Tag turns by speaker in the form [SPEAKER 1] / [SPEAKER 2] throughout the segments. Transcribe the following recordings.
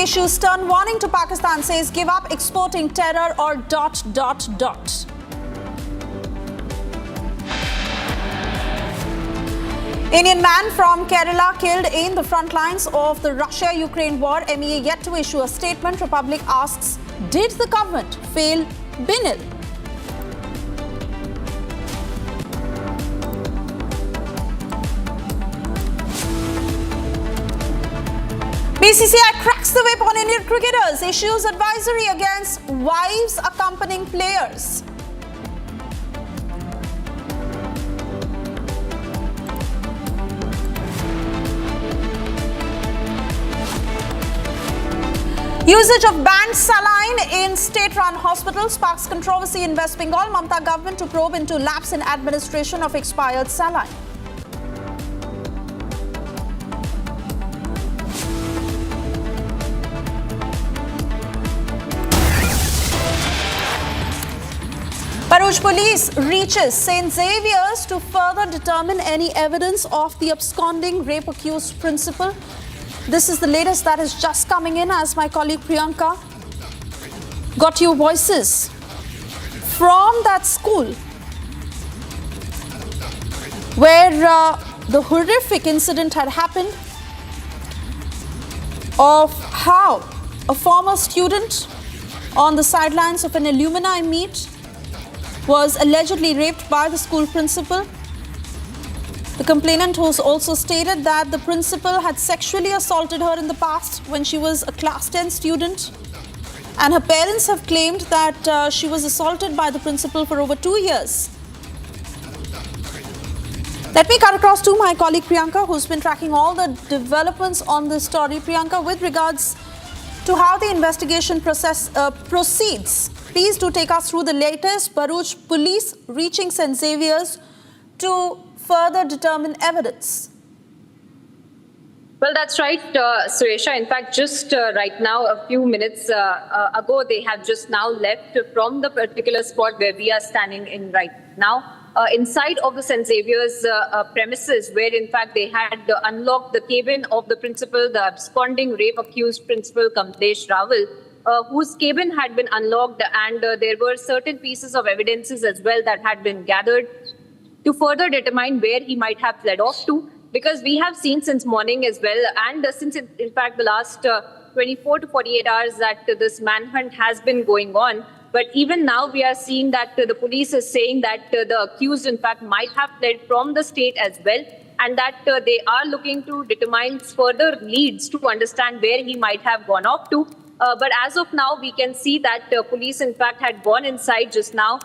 [SPEAKER 1] issues, stern warning to Pakistan says give up exporting terror or ... Indian man from Kerala killed in the front lines of the Russia-Ukraine war. MEA yet to issue a statement. Republic asks, did the government fail Binil? BCCI cracks the whip on Indian cricketers, issues advisory against wives accompanying players. Usage of banned saline in state-run hospitals sparks controversy in West Bengal. Mamata government to probe into lapse in administration of expired saline. Bharuch police reaches St. Xavier's to further determine any evidence of the absconding rape-accused principal. This is the latest that is just coming in as my colleague Priyanka got you voices from that school where the horrific incident had happened of how a former student on the sidelines of an alumni meet was allegedly raped by the school principal. The complainant has also stated that the principal had sexually assaulted her in the past when she was a class 10 student, and her parents have claimed that she was assaulted by the principal for over 2 years. Let me cut across to my colleague Priyanka, who's been tracking all the developments on this story. Priyanka, with regards to how the investigation process proceeds, please do take us through the latest. Bharuch police reaching St. Xavier's to further determine evidence.
[SPEAKER 2] Well, that's right, Suresha. In fact, just right now, a few minutes ago, they have just now left from the particular spot where we are standing in right now, inside of the St. Xavier's premises, where in fact they had unlocked the cabin of the principal, the absconding rape-accused principal Kamlesh Rawal, whose cabin had been unlocked, and there were certain pieces of evidences as well that had been gathered to further determine where he might have fled off to, because we have seen since morning as well, and since in fact the last 24 to 48 hours that this manhunt has been going on. But even now we are seeing that the police is saying that the accused in fact might have fled from the state as well, and that they are looking to determine further leads to understand where he might have gone off to. But as of now, we can see that police, in fact, had gone inside just now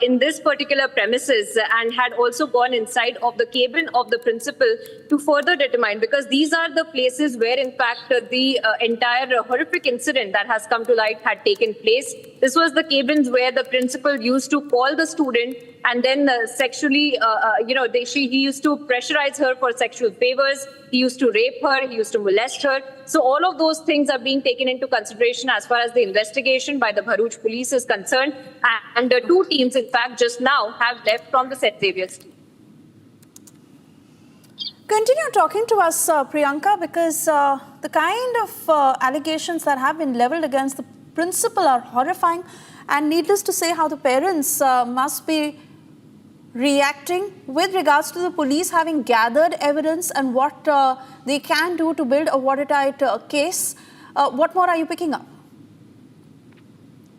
[SPEAKER 2] in this particular premises and had also gone inside of the cabin of the principal to further determine, because these are the places where, in fact, the entire horrific incident that has come to light had taken place. This was the cabins where the principal used to call the student and then sexually, he used to pressurize her for sexual favors. He used to rape her. He used to molest her. So all of those things are being taken into consideration as far as the investigation by the Bharuch police is concerned. And the two teams, in fact, just now have left from the St. Xavier's.
[SPEAKER 1] Continue talking to us, Priyanka, because the kind of allegations that have been leveled against the principal are horrifying, and needless to say how the parents must be reacting with regards to the police having gathered evidence and what they can do to build a watertight case. What more are you picking up?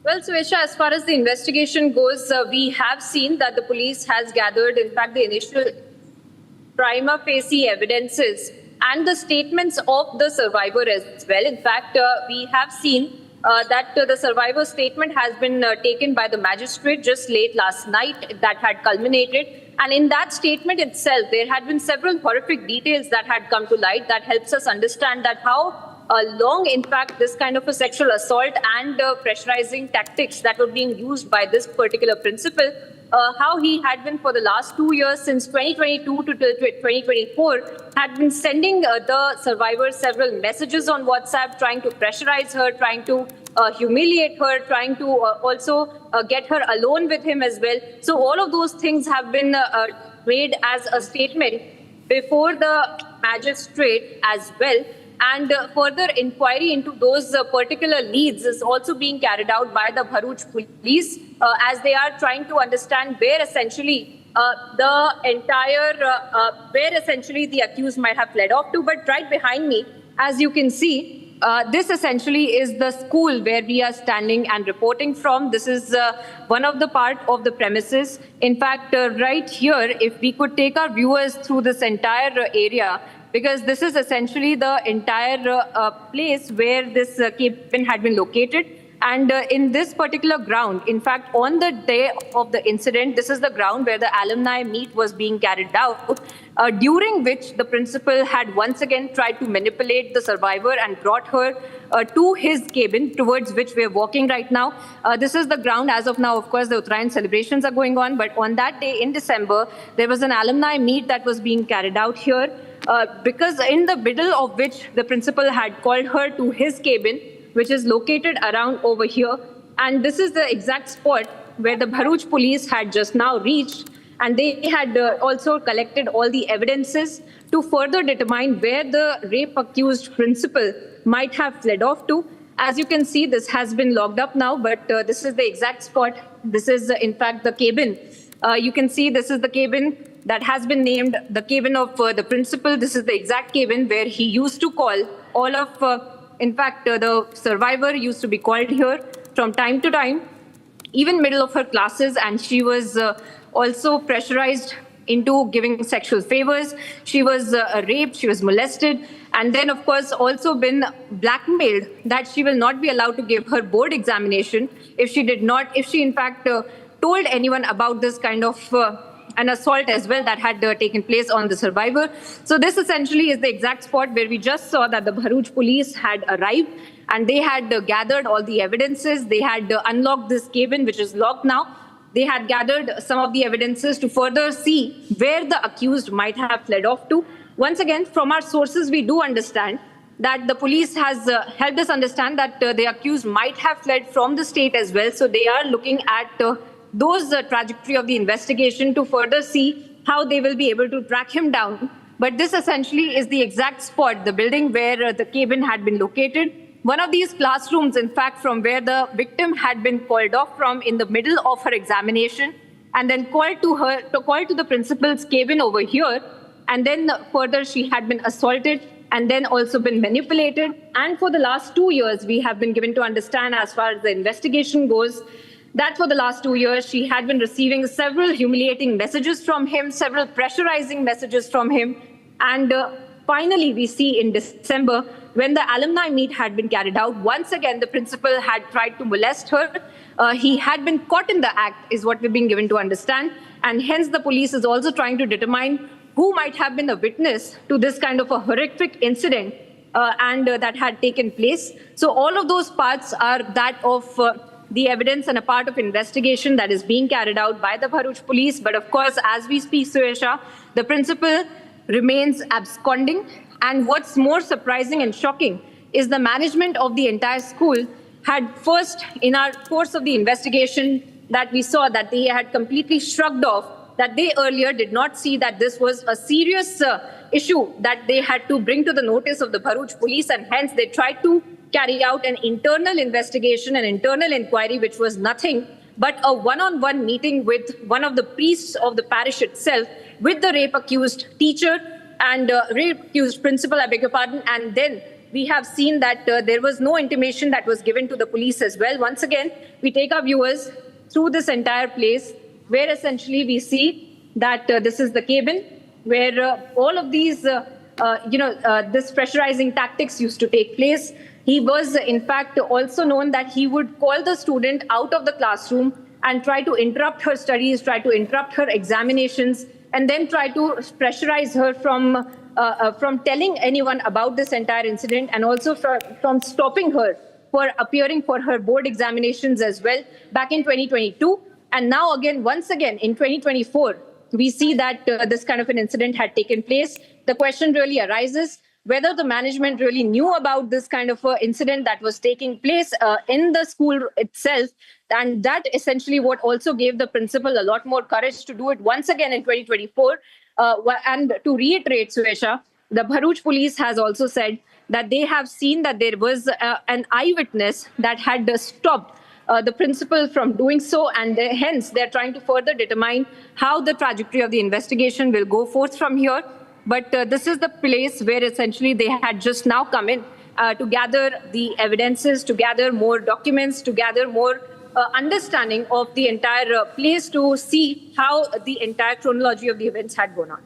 [SPEAKER 2] Well, Suresha, as far as the investigation goes, we have seen that the police has gathered, in fact, the initial prima facie evidences and the statements of the survivor as well. In fact, we have seen that the survivor's statement has been taken by the magistrate just late last night that had culminated. And in that statement itself, there had been several horrific details that had come to light that helps us understand that how long, in fact, this kind of a sexual assault and pressurizing tactics that were being used by this particular principal, how he had been for the last 2 years, since 2022 to 2024, had been sending the survivor several messages on WhatsApp, trying to pressurize her, trying to humiliate her, trying to also get her alone with him as well. So all of those things have been made as a statement before the magistrate as well. And further inquiry into those particular leads is also being carried out by the Bharuch police as they are trying to understand where essentially where essentially the accused might have fled off to. But right behind me, as you can see, this essentially is the school where we are standing and reporting from. This is one of the part of the premises. In fact, right here, if we could take our viewers through this entire area, because this is essentially the entire place where this cabin had been located. And in this particular ground, in fact, on the day of the incident, this is the ground where the alumni meet was being carried out, during which the principal had once again tried to manipulate the survivor and brought her to his cabin, towards which we are walking right now. This is the ground. As of now, of course, the Uttarayan celebrations are going on. But on that day in December, there was an alumni meet that was being carried out here, because in the middle of which the principal had called her to his cabin, which is located around over here. And this is the exact spot where the Bharuch police had just now reached. And they had also collected all the evidences to further determine where the rape accused principal might have fled off to. As you can see, this has been logged up now, but this is the exact spot. This is, in fact, the cabin. You can see this is the cabin that has been named the cabin of the principal. This is the exact cabin where he used to call all of in fact, the survivor used to be called here from time to time, even middle of her classes, and she was also pressurized into giving sexual favors. She was raped, she was molested, and then, of course, also been blackmailed that she will not be allowed to give her board examination if she in fact told anyone about this kind of an assault as well that had taken place on the survivor. So this essentially is the exact spot where we just saw that the Bharuch police had arrived, and they had gathered all the evidences. They had unlocked this cabin, which is locked now. They had gathered some of the evidences to further see where the accused might have fled off to. Once again, from our sources, we do understand that the police has helped us understand that the accused might have fled from the state as well. So they are looking at those trajectory of the investigation to further see how they will be able to track him down. But this essentially is the exact spot, the building where the cabin had been located. One of these classrooms, in fact, from where the victim had been called off from in the middle of her examination, and then called to the principal's cabin over here. And then further, she had been assaulted and then also been manipulated. And for the last 2 years, we have been given to understand, as far as the investigation goes, that for the last 2 years, she had been receiving several humiliating messages from him, several pressurizing messages from him. And finally, we see in December, when the alumni meet had been carried out, once again, the principal had tried to molest her. He had been caught in the act, is what we've been given to understand. And hence, the police is also trying to determine who might have been a witness to this kind of a horrific incident that had taken place. So all of those parts are that of the evidence and a part of investigation that is being carried out by the Bharuch police. But of course, as we speak, Suresha, the principal remains absconding. And what's more surprising and shocking is the management of the entire school had first, in our course of the investigation, that we saw that they had completely shrugged off, that they earlier did not see that this was a serious issue that they had to bring to the notice of the Bharuch police, and hence they tried to carry out an internal investigation, an internal inquiry, which was nothing but a one-on-one meeting with one of the priests of the parish itself, with the rape-accused teacher and rape-accused principal, I beg your pardon. And then we have seen that there was no intimation that was given to the police as well. Once again, we take our viewers through this entire place, where essentially we see that this is the cabin, where all of these, this pressurizing tactics used to take place. He was, in fact, also known that he would call the student out of the classroom and try to interrupt her studies, try to interrupt her examinations, and then try to pressurize her from telling anyone about this entire incident, and also from stopping her for appearing for her board examinations as well back in 2022. And now again, once again, in 2024, we see that this kind of an incident had taken place. The question really arises whether the management really knew about this kind of incident that was taking place in the school itself. And that essentially what also gave the principal a lot more courage to do it once again in 2024. And to reiterate, Suresha, the Bharuch police has also said that they have seen that there was an eyewitness that had stopped the principal from doing so, and hence they're trying to further determine how the trajectory of the investigation will go forth from here. But this is the place where essentially they had just now come in to gather the evidences, to gather more documents, to gather more understanding of the entire place, to see how the entire chronology of the events had gone on.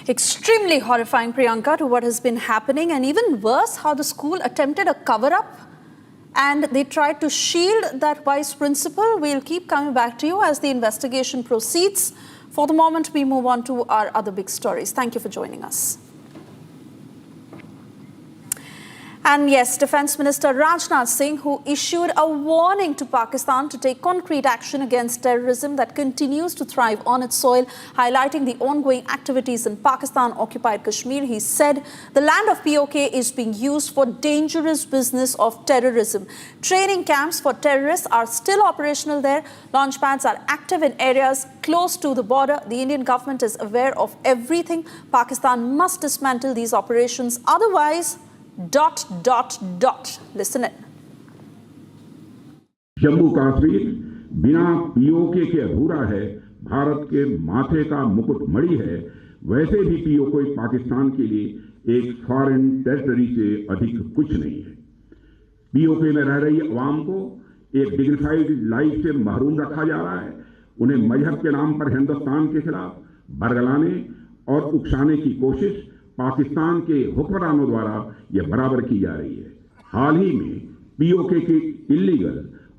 [SPEAKER 1] Extremely horrifying, Priyanka, to what has been happening, and even worse, how the school attempted a cover-up and they tried to shield that vice principal. We'll keep coming back to you as the investigation proceeds. For the moment, we move on to our other big stories. Thank you for joining us. And yes, Defence Minister Rajnath Singh, who issued a warning to Pakistan to take concrete action against terrorism that continues to thrive on its soil, highlighting the ongoing activities in Pakistan-occupied Kashmir. He said the land of POK is being used for dangerous business of terrorism. Training camps for terrorists are still operational there. Launch pads are active in areas close to the border. The Indian government is aware of everything. Pakistan must dismantle these operations. Otherwise, ... Listen in.
[SPEAKER 3] Jammu Kashmir बिना PoK के अधूरा है, भारत के माथे का मुकुट मणि है। वैसे भी पीओके पाकिस्तान के लिए एक फॉरेन टेरिटरी से अधिक कुछ नहीं है। पीओके में रह रही अवाम को एक डिग्निफाइड लाइफ से महरूम रखा जा रहा है। उन्हें मजहब के नाम पर हिंदुस्तान के खिलाफ बरगलाने और उकसाने की कोशिश पाकिस्तान के हुक्मरानों द्वारा यह बराबर की जा रही है। हाल ही में पीओके के इल्लीगल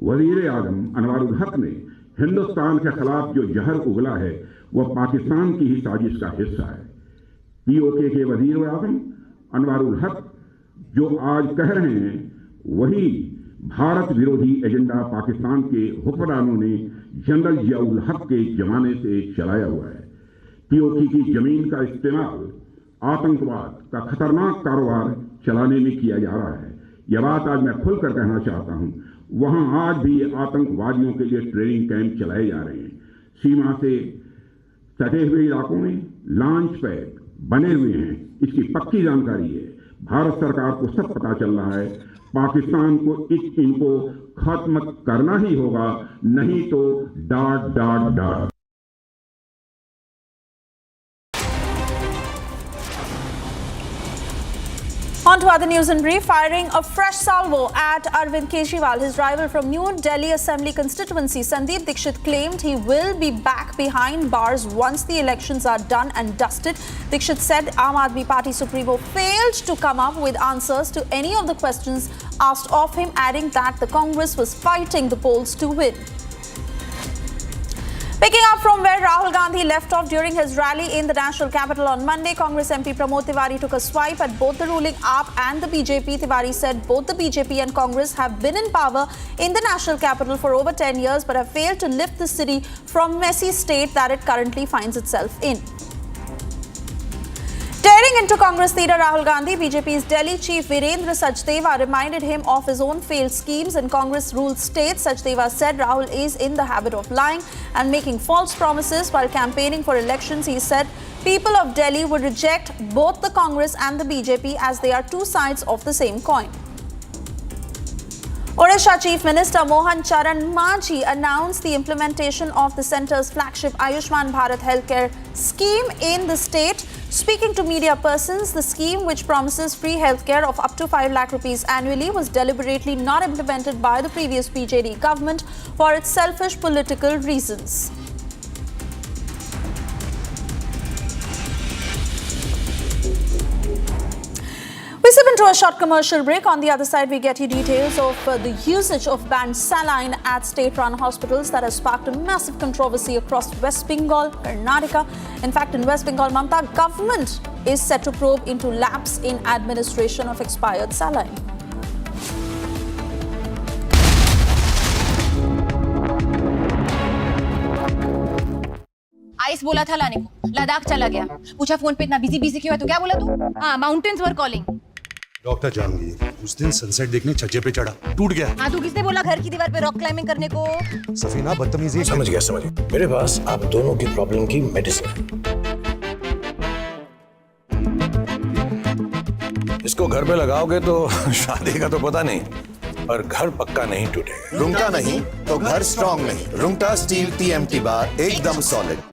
[SPEAKER 3] वजीर आजम अनवारुल हक ने हिंदुस्तान के खिलाफ जो जहर उगला है, वह पाकिस्तान की ही साजिश का हिस्सा है। पीओके के वजीर आजम अनवारुल हक जो आज कह रहे हैं, वही भारत विरोधी एजेंडा पाकिस्तान के हुक्मरानों ने जनरल जियाउल हक के जमाने से चलाया हुआ है। पीओके की जमीन का इस्तेमाल आतंकवाद का खतरनाक कारोबार चलाने में किया जा रहा है। यह बात आज मैं खुलकर कहना चाहता हूं। वहां आज भी आतंकवादियों के लिए ट्रेनिंग कैंप चलाए जा रहे हैं। सीमा से सटे हुए इलाकों में लॉन्च पैड बने हुए हैं, इसकी पक्की जानकारी है। भारत सरकार को सब पता चल रहा है। पाकिस्तान को इनको खत्म करना ही होगा, नहीं तो ...
[SPEAKER 1] On to other news in brief. Firing a fresh salvo at Arvind Kejriwal, his rival from New Delhi Assembly constituency, Sandeep Dixit claimed he will be back behind bars once the elections are done and dusted. Dixit said Aam Aadmi Party Supremo failed to come up with answers to any of the questions asked of him, adding that the Congress was fighting the polls to win. Picking up from where Rahul Gandhi left off during his rally in the national capital on Monday, Congress MP Pramod Tiwari took a swipe at both the ruling AAP and the BJP. Tiwari said both the BJP and Congress have been in power in the national capital for over 10 years but have failed to lift the city from messy state that it currently finds itself in. Tearing into Congress leader Rahul Gandhi, BJP's Delhi chief Virendra Sachdeva reminded him of his own failed schemes in Congress-ruled states. Sachdeva said Rahul is in the habit of lying and making false promises while campaigning for elections. He said people of Delhi would reject both the Congress and the BJP as they are two sides of the same coin. Odisha Chief Minister Mohan Charan Majhi announced the implementation of the centre's flagship Ayushman Bharat healthcare scheme in the state. Speaking to media persons, the scheme, which promises free healthcare of up to 5 lakh rupees annually, was deliberately not implemented by the previous BJD government for its selfish political reasons. We slip into a short commercial break. On the other side, we get you details of the usage of banned saline at state-run hospitals that has sparked a massive controversy across West Bengal, Karnataka. In fact, in West Bengal, Mamata government is set to probe into lapse in administration of expired saline.
[SPEAKER 4] Ice बोला था लाने को, लद्दाख चला गया। पूछा phone पे इतना busy क्यों है, तो क्या बोला तू? हाँ, माउंटेन्स वर कॉलिंग।
[SPEAKER 5] डॉक्टर जहांगीर, उस दिन सनसेट देखने छज्जे पे चढ़ा, टूट गया।
[SPEAKER 4] हाँ, तू किसने बोला घर की दीवार पे रॉक क्लाइंबिंग करने को?
[SPEAKER 5] सफीना बदतमीजी।
[SPEAKER 6] समझ गया। मेरे पास आप दोनों की प्रॉब्लम की मेडिसिन है। इसको घर पे लगाओगे तो शादी का तो पता नहीं, पर घर पक्का नहीं टूटेगा।
[SPEAKER 7] रुंगटा नहीं तो घर स्ट्रॉन्ग नहीं। रुंगटा स्टील TMT बार एकदम solid.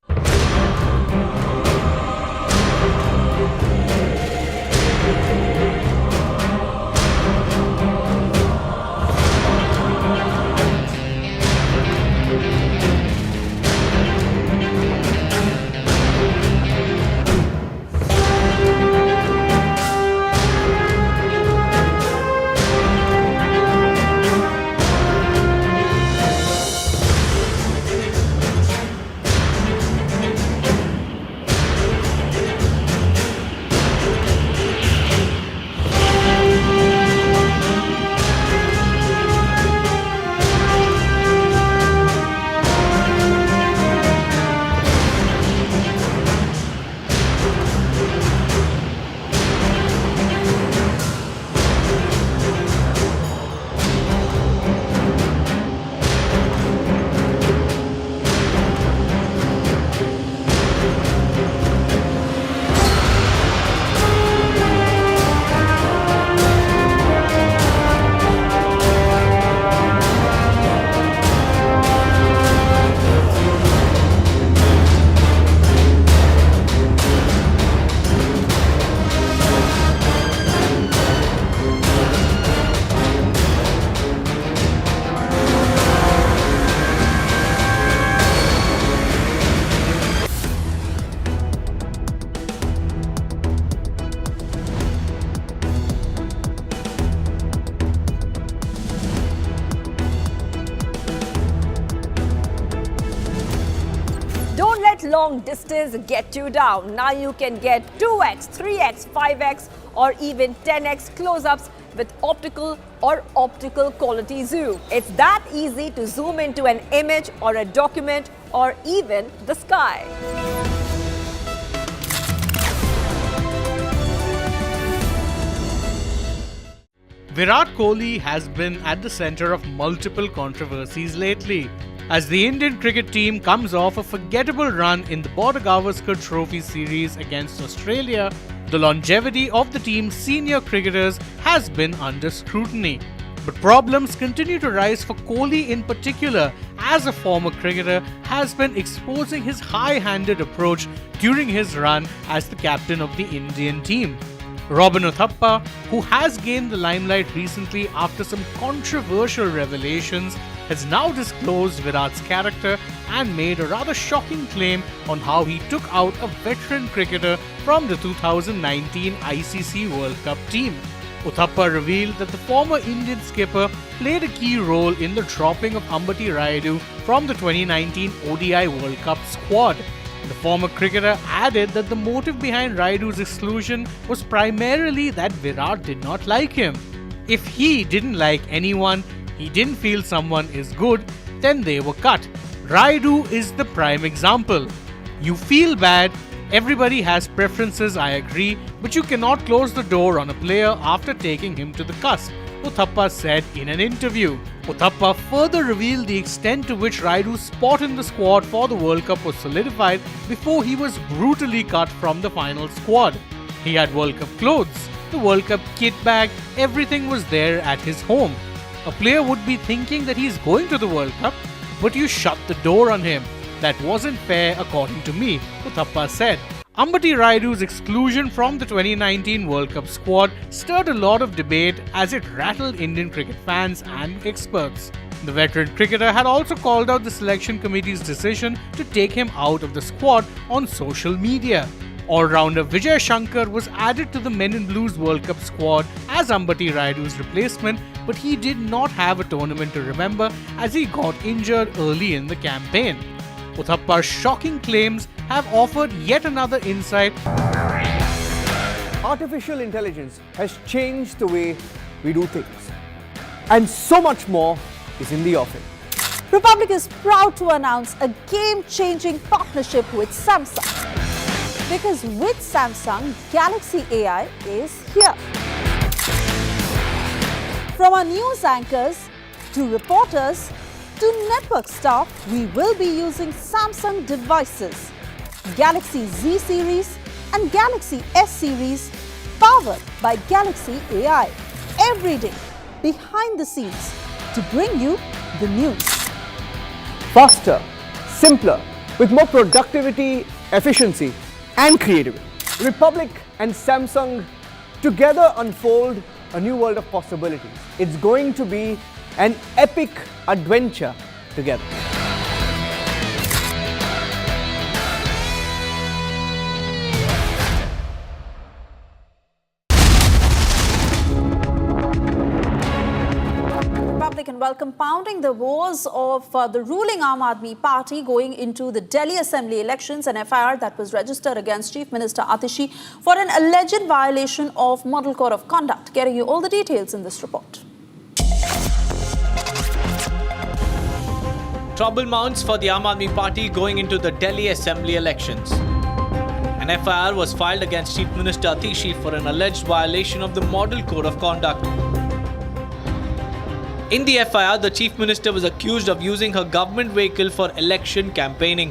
[SPEAKER 8] Long distance get you down. Now you can get 2x, 3x, 5x or even 10x close-ups with optical or optical quality zoom. It's that easy to zoom into an image or a document or even the sky.
[SPEAKER 9] Virat Kohli has been at the centre of multiple controversies lately, as the Indian cricket team comes off a forgettable run in the Border Gavaskar Trophy series against Australia. The longevity of the team's senior cricketers has been under scrutiny. But problems continue to rise for Kohli in particular, as a former cricketer has been exposing his high-handed approach during his run as the captain of the Indian team. Robin Uthappa, who has gained the limelight recently after some controversial revelations, has now disclosed Virat's character and made a rather shocking claim on how he took out a veteran cricketer from the 2019 ICC World Cup team. Uthappa revealed that the former Indian skipper played a key role in the dropping of Ambati Rayudu from the 2019 ODI World Cup squad. The former cricketer added that the motive behind Rayudu's exclusion was primarily that Virat did not like him. If he didn't like anyone, he didn't feel someone is good, then they were cut. Rayudu is the prime example. You feel bad, everybody has preferences, I agree, but you cannot close the door on a player after taking him to the cusp, Uthappa said in an interview. Uthappa further revealed the extent to which Rayudu's spot in the squad for the World Cup was solidified before he was brutally cut from the final squad. He had World Cup clothes, the World Cup kit bag, everything was there at his home. A player would be thinking that he's going to the World Cup, but you shut the door on him. That wasn't fair according to me, Uthappa said. Ambati Rayudu's exclusion from the 2019 World Cup squad stirred a lot of debate as it rattled Indian cricket fans and experts. The veteran cricketer had also called out the selection committee's decision to take him out of the squad on social media. All-rounder Vijay Shankar was added to the Men in Blues World Cup squad as Ambati Rayudu's replacement, but he did not have a tournament to remember as he got injured early in the campaign. Uthappa's shocking claims have offered yet another insight.
[SPEAKER 10] Artificial intelligence has changed the way we do things, and so much more is in the offing.
[SPEAKER 1] Republic is proud to announce a game-changing partnership with Samsung. Because with Samsung, Galaxy AI is here. From our news anchors to reporters to network staff, we will be using Samsung devices, Galaxy Z series and Galaxy S series, powered by Galaxy AI. Every day, behind the scenes, to bring you the news.
[SPEAKER 10] Faster, simpler, with more productivity, efficiency, and creativity. Republic and Samsung together unfold a new world of possibilities. It's going to be an epic adventure together.
[SPEAKER 1] And while compounding the woes of the ruling Aam Aadmi Party going into the Delhi Assembly elections, an FIR that was registered against Chief Minister Atishi for an alleged violation of Model Code of Conduct. Getting you all the details in this report.
[SPEAKER 9] Trouble mounts for the Aam Aadmi Party going into the Delhi Assembly elections. An FIR was filed against Chief Minister Atishi for an alleged violation of the Model Code of Conduct. In the FIR, the Chief Minister was accused of using her government vehicle for election campaigning.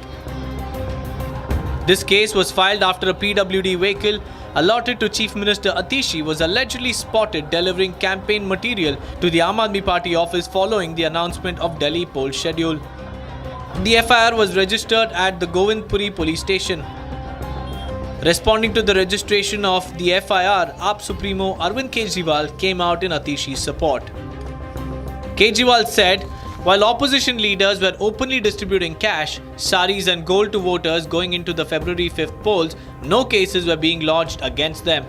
[SPEAKER 9] This case was filed after a PWD vehicle allotted to Chief Minister Atishi was allegedly spotted delivering campaign material to the Aam Aadmi Party office following the announcement of Delhi poll schedule. The FIR was registered at the Govindpuri police station. Responding to the registration of the FIR, AAP Supremo Arvind Kejriwal came out in Atishi's support. Kejriwal said, while opposition leaders were openly distributing cash, saris and gold to voters going into the February 5th polls, no cases were being lodged against them.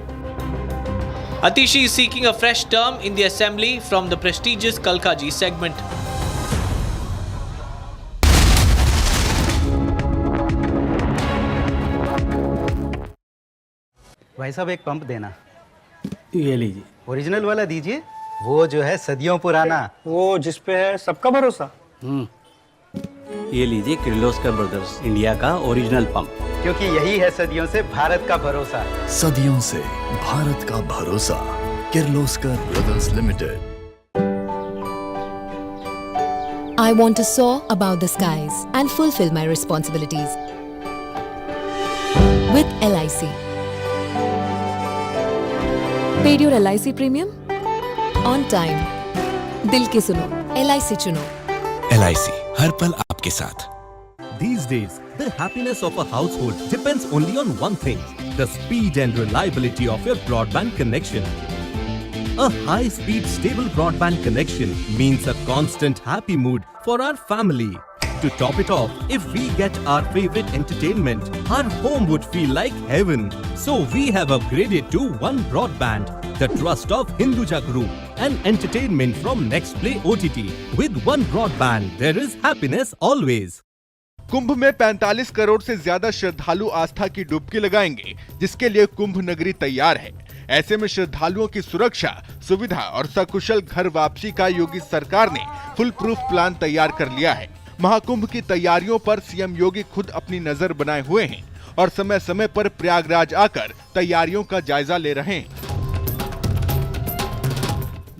[SPEAKER 9] Atishi is seeking a fresh term in the assembly from the prestigious Kalkaji segment.
[SPEAKER 11] भाई साहब एक pump देना।
[SPEAKER 12] ये लीजिए।
[SPEAKER 11] Original वाला दीजिए, वो जो है सदियों पुराना,
[SPEAKER 12] वो जिस पे है सबका भरोसा। ये लीजिए किर्लोस्कर ब्रदर्स इंडिया का ओरिजिनल पंप,
[SPEAKER 11] क्योंकि यही है सदियों से भारत का भरोसा।
[SPEAKER 7] सदियों से भारत का भरोसा, Kirloskar brothers limited.
[SPEAKER 13] I want to soar above the skies and fulfill my responsibilities. With LIC. Paid your LIC premium? On time. दिल की सुनो, LIC चुनो।
[SPEAKER 14] LIC हर पल आपके साथ।
[SPEAKER 15] These days, the happiness of a household depends only on one thing: the speed and reliability of your broadband connection. A high-speed, stable broadband connection means a constant happy mood for our family. To top it off, if we get our favorite entertainment, our home would feel like heaven. So we have upgraded to One Broadband, the trust of Hinduja Group, and entertainment from Next Play OTT. With One Broadband, there is happiness always.
[SPEAKER 16] कुंभ में 45 करोड़ से ज्यादा श्रद्धालु आस्था की डुबकी लगाएंगे, जिसके लिए कुंभ नगरी तैयार है। ऐसे में श्रद्धालुओं की सुरक्षा, सुविधा और सकुशल घर वापसी का योगी सरकार ने फुल प्रूफ प्लान तैयार कर लिया है। महाकुंभ की तैयारियों पर सीएम योगी खुद अपनी नजर बनाए हुए हैं और समय समय पर प्रयागराज आकर तैयारियों का जायजा ले रहे हैं।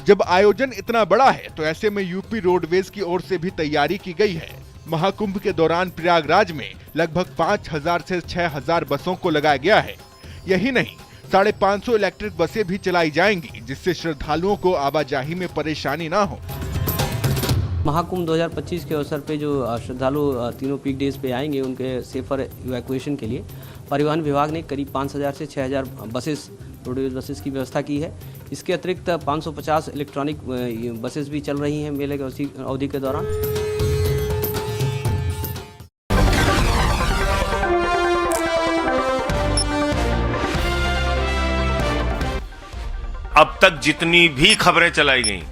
[SPEAKER 16] जब आयोजन इतना बड़ा है तो ऐसे में यूपी रोडवेज की ओर से भी तैयारी की गई है। महाकुंभ के दौरान प्रयागराज में लगभग 5000 से 6000 बसों को लगाया गया है। यही नहीं, 550 इलेक्ट्रिक बसें भी चलाई जाएंगी, जिससे श्रद्धालुओं को आवाजाही में परेशानी ना हो।
[SPEAKER 17] महाकुंभ 2025 के अवसर पे जो श्रद्धालु तीनों पीक डेज पे आएंगे, उनके सेफर इवैक्यूएशन के लिए परिवहन विभाग ने करीब 5000 से 6000 बसेस, रोडवेज बसेस की व्यवस्था की है। इसके अतिरिक्त 550 इलेक्ट्रॉनिक बसेस भी चल रही हैं मेले की अवधि के दौरान।
[SPEAKER 18] अब तक जितनी भी खबरें चलाई गईं,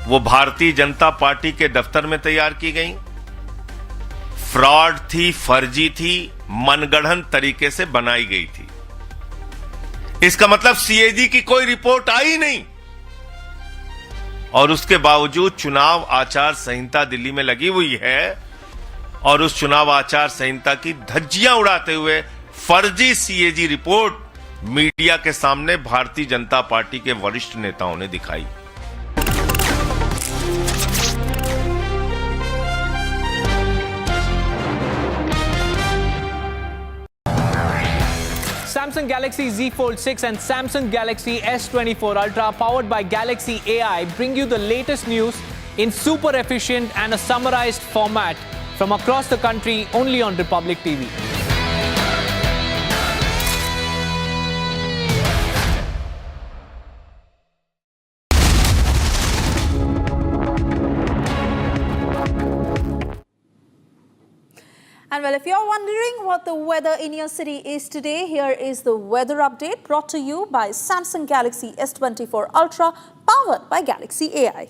[SPEAKER 18] वो भारतीय जनता पार्टी के दफ्तर में तैयार की गईं, फ्रॉड थी, फर्जी थी, मनगढ़ंत तरीके से बनाई गई थी। इसका मतलब सीएजी की कोई रिपोर्ट आई नहीं और उसके बावजूद चुनाव आचार संहिता दिल्ली में लगी हुई है और उस चुनाव आचार संहिता की धज्जियां उड़ाते हुए फर्जी सीएजी रिपोर्ट मीडिया के सामने भारतीय जनता पार्टी के वरिष्ठ नेताओं ने दिखाई।
[SPEAKER 10] Samsung
[SPEAKER 19] Samsung Galaxy Z Fold 6 and Samsung Galaxy S24 Ultra powered by Galaxy AI bring you the latest news in super efficient and a summarized format from across the country only on Republic TV.
[SPEAKER 1] And well, if you're wondering what the weather in your city is today, here is the weather update brought to you by Samsung Galaxy S24 Ultra, powered by Galaxy AI.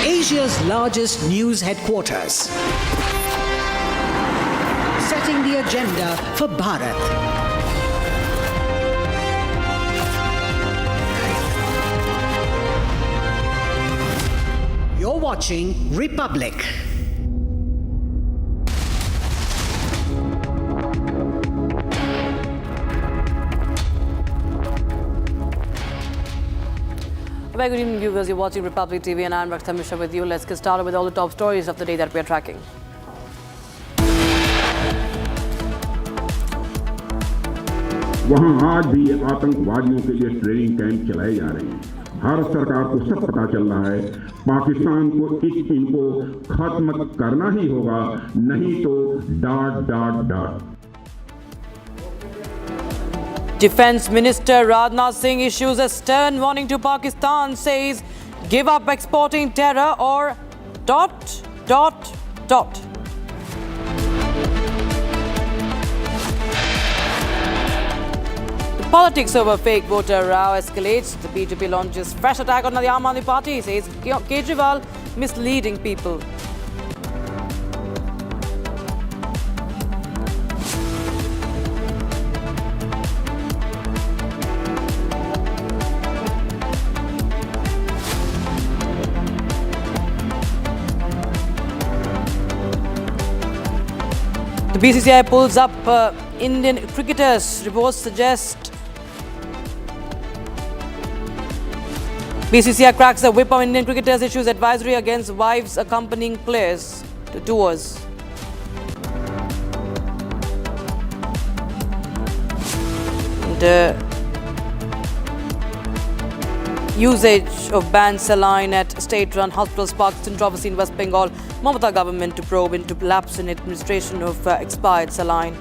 [SPEAKER 20] Asia's largest news headquarters, setting the agenda for Bharat. You're watching Republic.
[SPEAKER 21] Very good evening, viewers. You're watching Republic TV and I'm Raktha Mishra with you. Let's get started with all the top stories of the day that we are tracking.
[SPEAKER 3] वहां आज भी आतंकवादियों के लिए training camp चलाए जा रहे हैं। भारत सरकार को सब पता चल रहा है, पाकिस्तान को इनको खत्म करना ही होगा, नहीं तो dot dot dot.
[SPEAKER 21] Defense Minister Arnab Singh issues a stern warning to Pakistan, says give up exporting terror or ... Politics over fake voter row escalates. The BJP launches fresh attack on the Aam Aadmi Party, says Kejriwal misleading people. The BCCI pulls up Indian cricketers. Reports suggest BCCI cracks the whip of Indian cricketers, issues advisory against wives accompanying players to tours. And, usage of banned saline at state-run hospital sparks controversy in West Bengal. Mamata government to probe into lapse in administration of expired saline.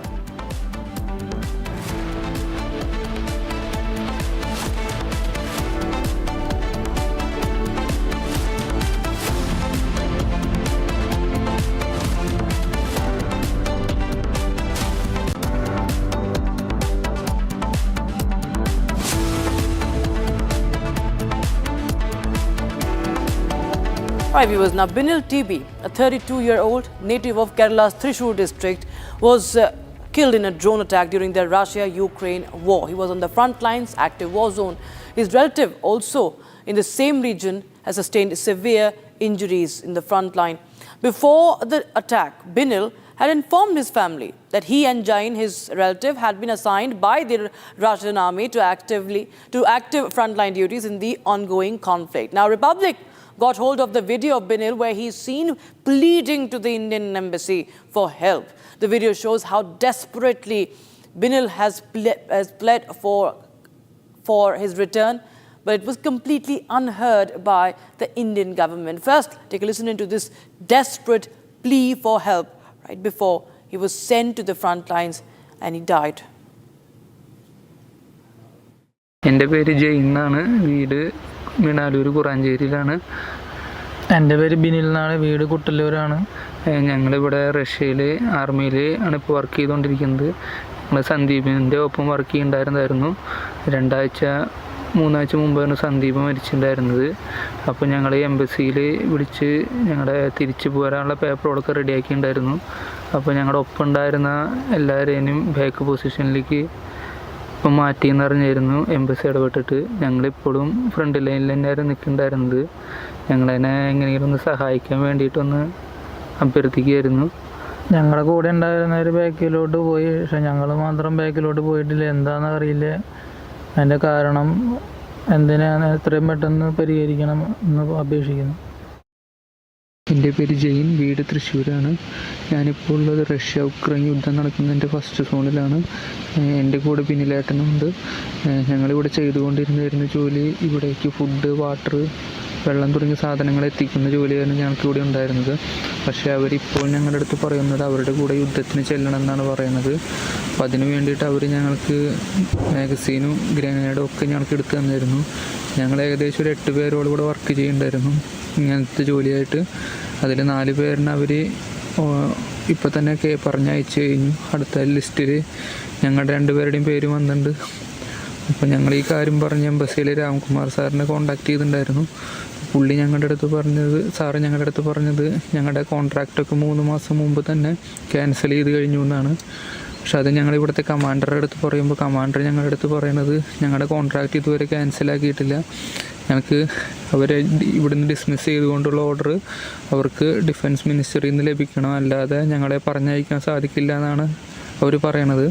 [SPEAKER 21] Right, viewers, now Binil TB, a 32-year-old native of Kerala's Thrissur district, was killed in a drone attack during the Russia-Ukraine war. He was on the front lines, active war zone. His relative, also in the same region, has sustained severe injuries in the front line. Before the attack, Binil had informed his family that he and Jain, his relative, had been assigned by the Russian army to active frontline duties in the ongoing conflict. Now, Republic got hold of the video of Binil where he is seen pleading to the Indian embassy for help. The video shows how desperately Binil has pled for his return, but it was completely unheard by the Indian government. First, take a listen into this desperate plea for help right before he was sent to the front lines and he died.
[SPEAKER 2] എൻ്റെ പേര് ജെയിൻ എന്നാണ്, വീട് മിണാലൂർ കുറാഞ്ചേരിയിലാണ്. എൻ്റെ പേര് ബിനിൽ എന്നാണ്, വീട് കുട്ടല്ലൂരാണ്. ഞങ്ങളിവിടെ റഷ്യയിൽ ആർമിയിൽ ആണ് ഇപ്പോൾ വർക്ക് ചെയ്തുകൊണ്ടിരിക്കുന്നത്. ഞങ്ങൾ സന്ദീപിൻ്റെ ഒപ്പം വർക്ക് ചെയ്യുന്നുണ്ടായിരുന്നു. 2-3 മുമ്പാണ് സന്ദീപ് മരിച്ചിട്ടുണ്ടായിരുന്നത്. അപ്പോൾ ഞങ്ങൾ എംബസിയിൽ വിളിച്ച് ഞങ്ങളുടെ തിരിച്ചു പോരാനുള്ള പേപ്പറുകളൊക്കെ റെഡിയാക്കിയിട്ടുണ്ടായിരുന്നു. അപ്പോൾ ഞങ്ങളുടെ ഒപ്പം ഉണ്ടായിരുന്ന എല്ലാവരെയും ബാക്ക് പൊസിഷനിലേക്ക് ഇപ്പം മാറ്റിയെന്ന് അറിഞ്ഞായിരുന്നു എംബസി ഇടപെട്ടിട്ട്. ഞങ്ങളിപ്പോഴും ഫ്രണ്ട് ലൈനിൽ തന്നെയായിരുന്നു നിൽക്കുന്നുണ്ടായിരുന്നത്. ഞങ്ങളതിനെ എങ്ങനെയെങ്കിലും ഒന്ന് സഹായിക്കാൻ വേണ്ടിയിട്ടൊന്ന് അഭ്യർത്ഥിക്കുകയായിരുന്നു.
[SPEAKER 22] ഞങ്ങളുടെ കൂടെ ഉണ്ടായിരുന്നവർ ബാക്കിലോട്ട് പോയി, പക്ഷെ ഞങ്ങൾ മാത്രം ബാക്കിലോട്ട് പോയിട്ടില്ല. എന്താണെന്ന് അറിയില്ല. അതിൻ്റെ കാരണം എന്തിനാണ് എത്രയും പെട്ടെന്ന് പരിഹരിക്കണം എന്ന് അപേക്ഷിക്കുന്നു.
[SPEAKER 2] എൻ്റെ പേര് ജെയിൻ, വീട് തൃശ്ശൂരാണ്. ഞാനിപ്പോൾ ഉള്ളത് റഷ്യ-ഉക്രൈൻ യുദ്ധം നടക്കുന്നതിൻ്റെ ഫസ്റ്റ് സോണിലാണ്. എൻ്റെ കൂടെ ബിനിലേട്ടനുണ്ട്. ഞങ്ങളിവിടെ ചെയ്തുകൊണ്ടിരുന്ന ജോലി ഇവിടേക്ക് ഫുഡ്, വാട്ടർ, വെള്ളം തുടങ്ങിയ സാധനങ്ങൾ എത്തിക്കുന്ന ജോലിയായിരുന്നു ഞങ്ങൾക്കിവിടെ ഉണ്ടായിരുന്നത്. പക്ഷേ അവരിപ്പോൾ ഞങ്ങളുടെ അടുത്ത് പറയുന്നത് അവരുടെ കൂടെ യുദ്ധത്തിന് ചെല്ലണം എന്നാണ് പറയുന്നത്. അപ്പോൾ അതിന് വേണ്ടിയിട്ട് അവർ ഞങ്ങൾക്ക് മാഗസീനും ഗ്രനേഡും ഒക്കെ ഞങ്ങൾക്ക് എടുത്തു തന്നിരുന്നു. ഞങ്ങൾ ഏകദേശം ഒരു 8 പേരോട് കൂടെ വർക്ക് ചെയ്യുന്നുണ്ടായിരുന്നു ഇങ്ങനത്തെ ജോലിയായിട്ട്. അതിൽ 4 പേരിന് അവർ ഇപ്പോൾ തന്നെ പറഞ്ഞയച്ചു കഴിഞ്ഞു. അടുത്ത ലിസ്റ്റിൽ ഞങ്ങളുടെ 2 പേരുടെയും പേര് വന്നിട്ടുണ്ട്. അപ്പോൾ ഞങ്ങൾ ഈ കാര്യം പറഞ്ഞ് എംബസിയിൽ രാംകുമാർ സാറിനെ കോൺടാക്ട് ചെയ്തിട്ടുണ്ടായിരുന്നു. പുള്ളി ഞങ്ങളുടെ അടുത്ത് പറഞ്ഞത് ഞങ്ങളുടെ കോൺട്രാക്റ്റൊക്കെ 3 മാസം മുമ്പ് തന്നെ ക്യാൻസൽ ചെയ്ത് കഴിഞ്ഞു എന്നാണ്. പക്ഷെ അത് ഞങ്ങൾ ഇവിടുത്തെ കമാൻഡറുടെ അടുത്ത് പറയുമ്പോൾ കമാൻഡർ ഞങ്ങളുടെ അടുത്ത് പറയുന്നത് ഞങ്ങളുടെ കോൺട്രാക്റ്റ് ഇതുവരെ ക്യാൻസലാക്കിയിട്ടില്ല, ഞങ്ങൾക്ക് അവരെ ഇവിടുന്ന് ഡിസ്മിസ് ചെയ്തുകൊണ്ടുള്ള ഓർഡർ അവർക്ക് ഡിഫൻസ് മിനിസ്റ്ററിൽ നിന്ന് ലഭിക്കണം, അല്ലാതെ ഞങ്ങളെ പറഞ്ഞയക്കാൻ സാധിക്കില്ല എന്നാണ് അവർ പറയണത്.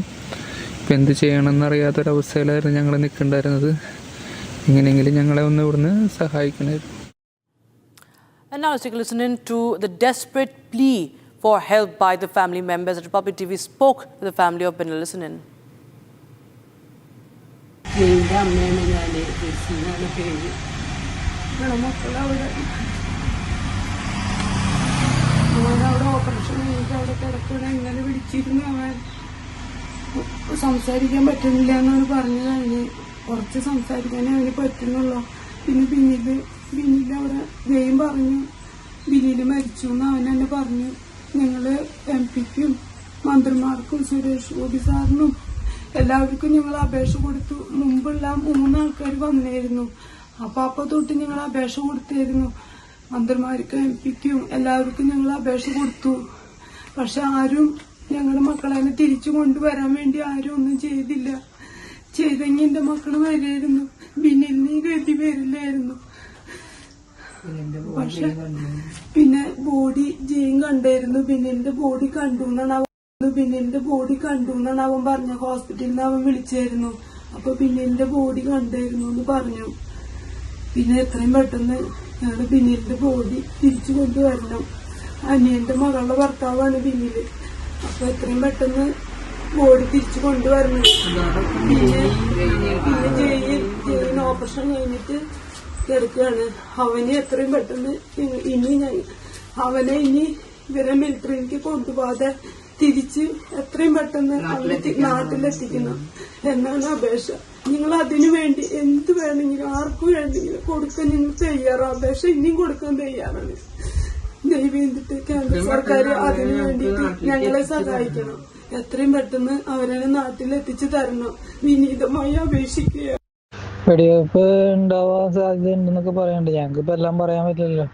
[SPEAKER 2] ഇപ്പം എന്ത് ചെയ്യണമെന്നറിയാത്തൊരവസ്ഥയിലായിരുന്നു ഞങ്ങൾ നിൽക്കുന്നുണ്ടായിരുന്നത്. എങ്ങനെയെങ്കിലും ഞങ്ങളെ ഒന്ന് ഇവിടുന്ന് സഹായിക്കണമായിരുന്നു.
[SPEAKER 21] And now let's take a listen to the desperate plea for help by the family members. Republic TV spoke to the family of Binil. Listen in.
[SPEAKER 23] എൻ്റെ അമ്മയാണ്, ഞാൻ ജെസ്സിന്നാണ് പേര്. മക്കളവിടെ ഓപ്പറേഷൻ കഴിഞ്ഞിട്ട് അവിടെ കിടക്കണം. ഇങ്ങനെ വിളിച്ചിരുന്നു. അവൻ സംസാരിക്കാൻ പറ്റുന്നില്ല എന്നാണ് പറഞ്ഞതാണ്. കുറച്ച് സംസാരിക്കാനേ അവന് പറ്റുന്നുള്ളൂ. പിന്നെ പിന്നിൽ അവിടെ ജെയിൻ പറഞ്ഞു ബിനിൽ മരിച്ചു എന്ന് അവൻ തന്നെ പറഞ്ഞു. ഞങ്ങൾ MP ക്കും മന്ത്രിമാർക്കും സുരേഷ് ഗോപി സാറിനും എല്ലാവർക്കും ഞങ്ങൾ അപേക്ഷ കൊടുത്തു. മുമ്പുള്ള 3 ആൾക്കാർ വന്നിരുന്നു. അപ്പൊ തൊട്ട് ഞങ്ങൾ അപേക്ഷ കൊടുത്തിരുന്നു. മന്ത്രിമാർക്കും എംപിക്കും എല്ലാവർക്കും ഞങ്ങൾ അപേക്ഷ കൊടുത്തു. പക്ഷെ ആരും ഞങ്ങളുടെ മക്കളെ തിരിച്ചു കൊണ്ടുവരാൻ വേണ്ടി ആരും ഒന്നും ചെയ്തില്ല. ചെയ്തെങ്കിൽ എന്റെ മക്കള് വരായിരുന്നു. ബിനിലിന് ഗതി വരില്ലായിരുന്നു. പക്ഷെ പിന്നെ ബോഡി ജെയിൻ കണ്ടായിരുന്നു. ബിനിലിന്റെ ബോഡി കണ്ടു എന്നാണ് അവൻ പറഞ്ഞ. ഹോസ്പിറ്റലിൽ നിന്ന് അവൻ വിളിച്ചായിരുന്നു. അപ്പൊ ബിനിലിന്റെ ബോഡി കണ്ടായിരുന്നു എന്ന് പറഞ്ഞു. പിന്നെ എത്രയും പെട്ടെന്ന് ഞങ്ങള് ബിനിലിന്റെ ബോഡി തിരിച്ചു കൊണ്ടുവരണം. അനിയന്റെ മകളുടെ ഭർത്താവാണ് ബിനില്. അപ്പൊ എത്രയും പെട്ടെന്ന് ബോഡി തിരിച്ചു കൊണ്ടുവരണം. പിന്നെ ജെയിൻ ഓപ്പറേഷൻ കഴിഞ്ഞിട്ട് കിടക്കുകയാണ്. അവന് എത്രയും പെട്ടെന്ന് അവനെ ഇനി ഇവരെ മിലിറ്ററിക്ക് കൊണ്ടുപോകാതെ തിരിച്ച് എത്രയും പെട്ടെന്ന് നാട്ടിലെത്തിക്കണം എന്നാണ് അപേക്ഷ. നിങ്ങൾ അതിനു വേണ്ടി എന്ത് വേണമെങ്കിലും ആർക്കു വേണമെങ്കിലും കൊടുക്കാൻ നിങ്ങൾ തയ്യാറാണ്. അപേക്ഷ ഇനിയും കൊടുക്കാൻ തയ്യാറാണ്. ദൈവം കേന്ദ്ര സർക്കാർ അതിനു വേണ്ടിയിട്ട് ഞങ്ങളെ സഹായിക്കണം. എത്രയും പെട്ടെന്ന് അവരെ നാട്ടിലെത്തിച്ചു തരണം. വിനീതമായി അപേക്ഷിക്കുക.
[SPEAKER 22] വെടിവെപ്പ് ഉണ്ടാവാൻ സാധ്യതയുണ്ടെന്നൊക്കെ പറയുന്നുണ്ട്. ഞങ്ങൾക്കിപ്പോ എല്ലാം പറയാൻ പറ്റില്ലല്ലോ.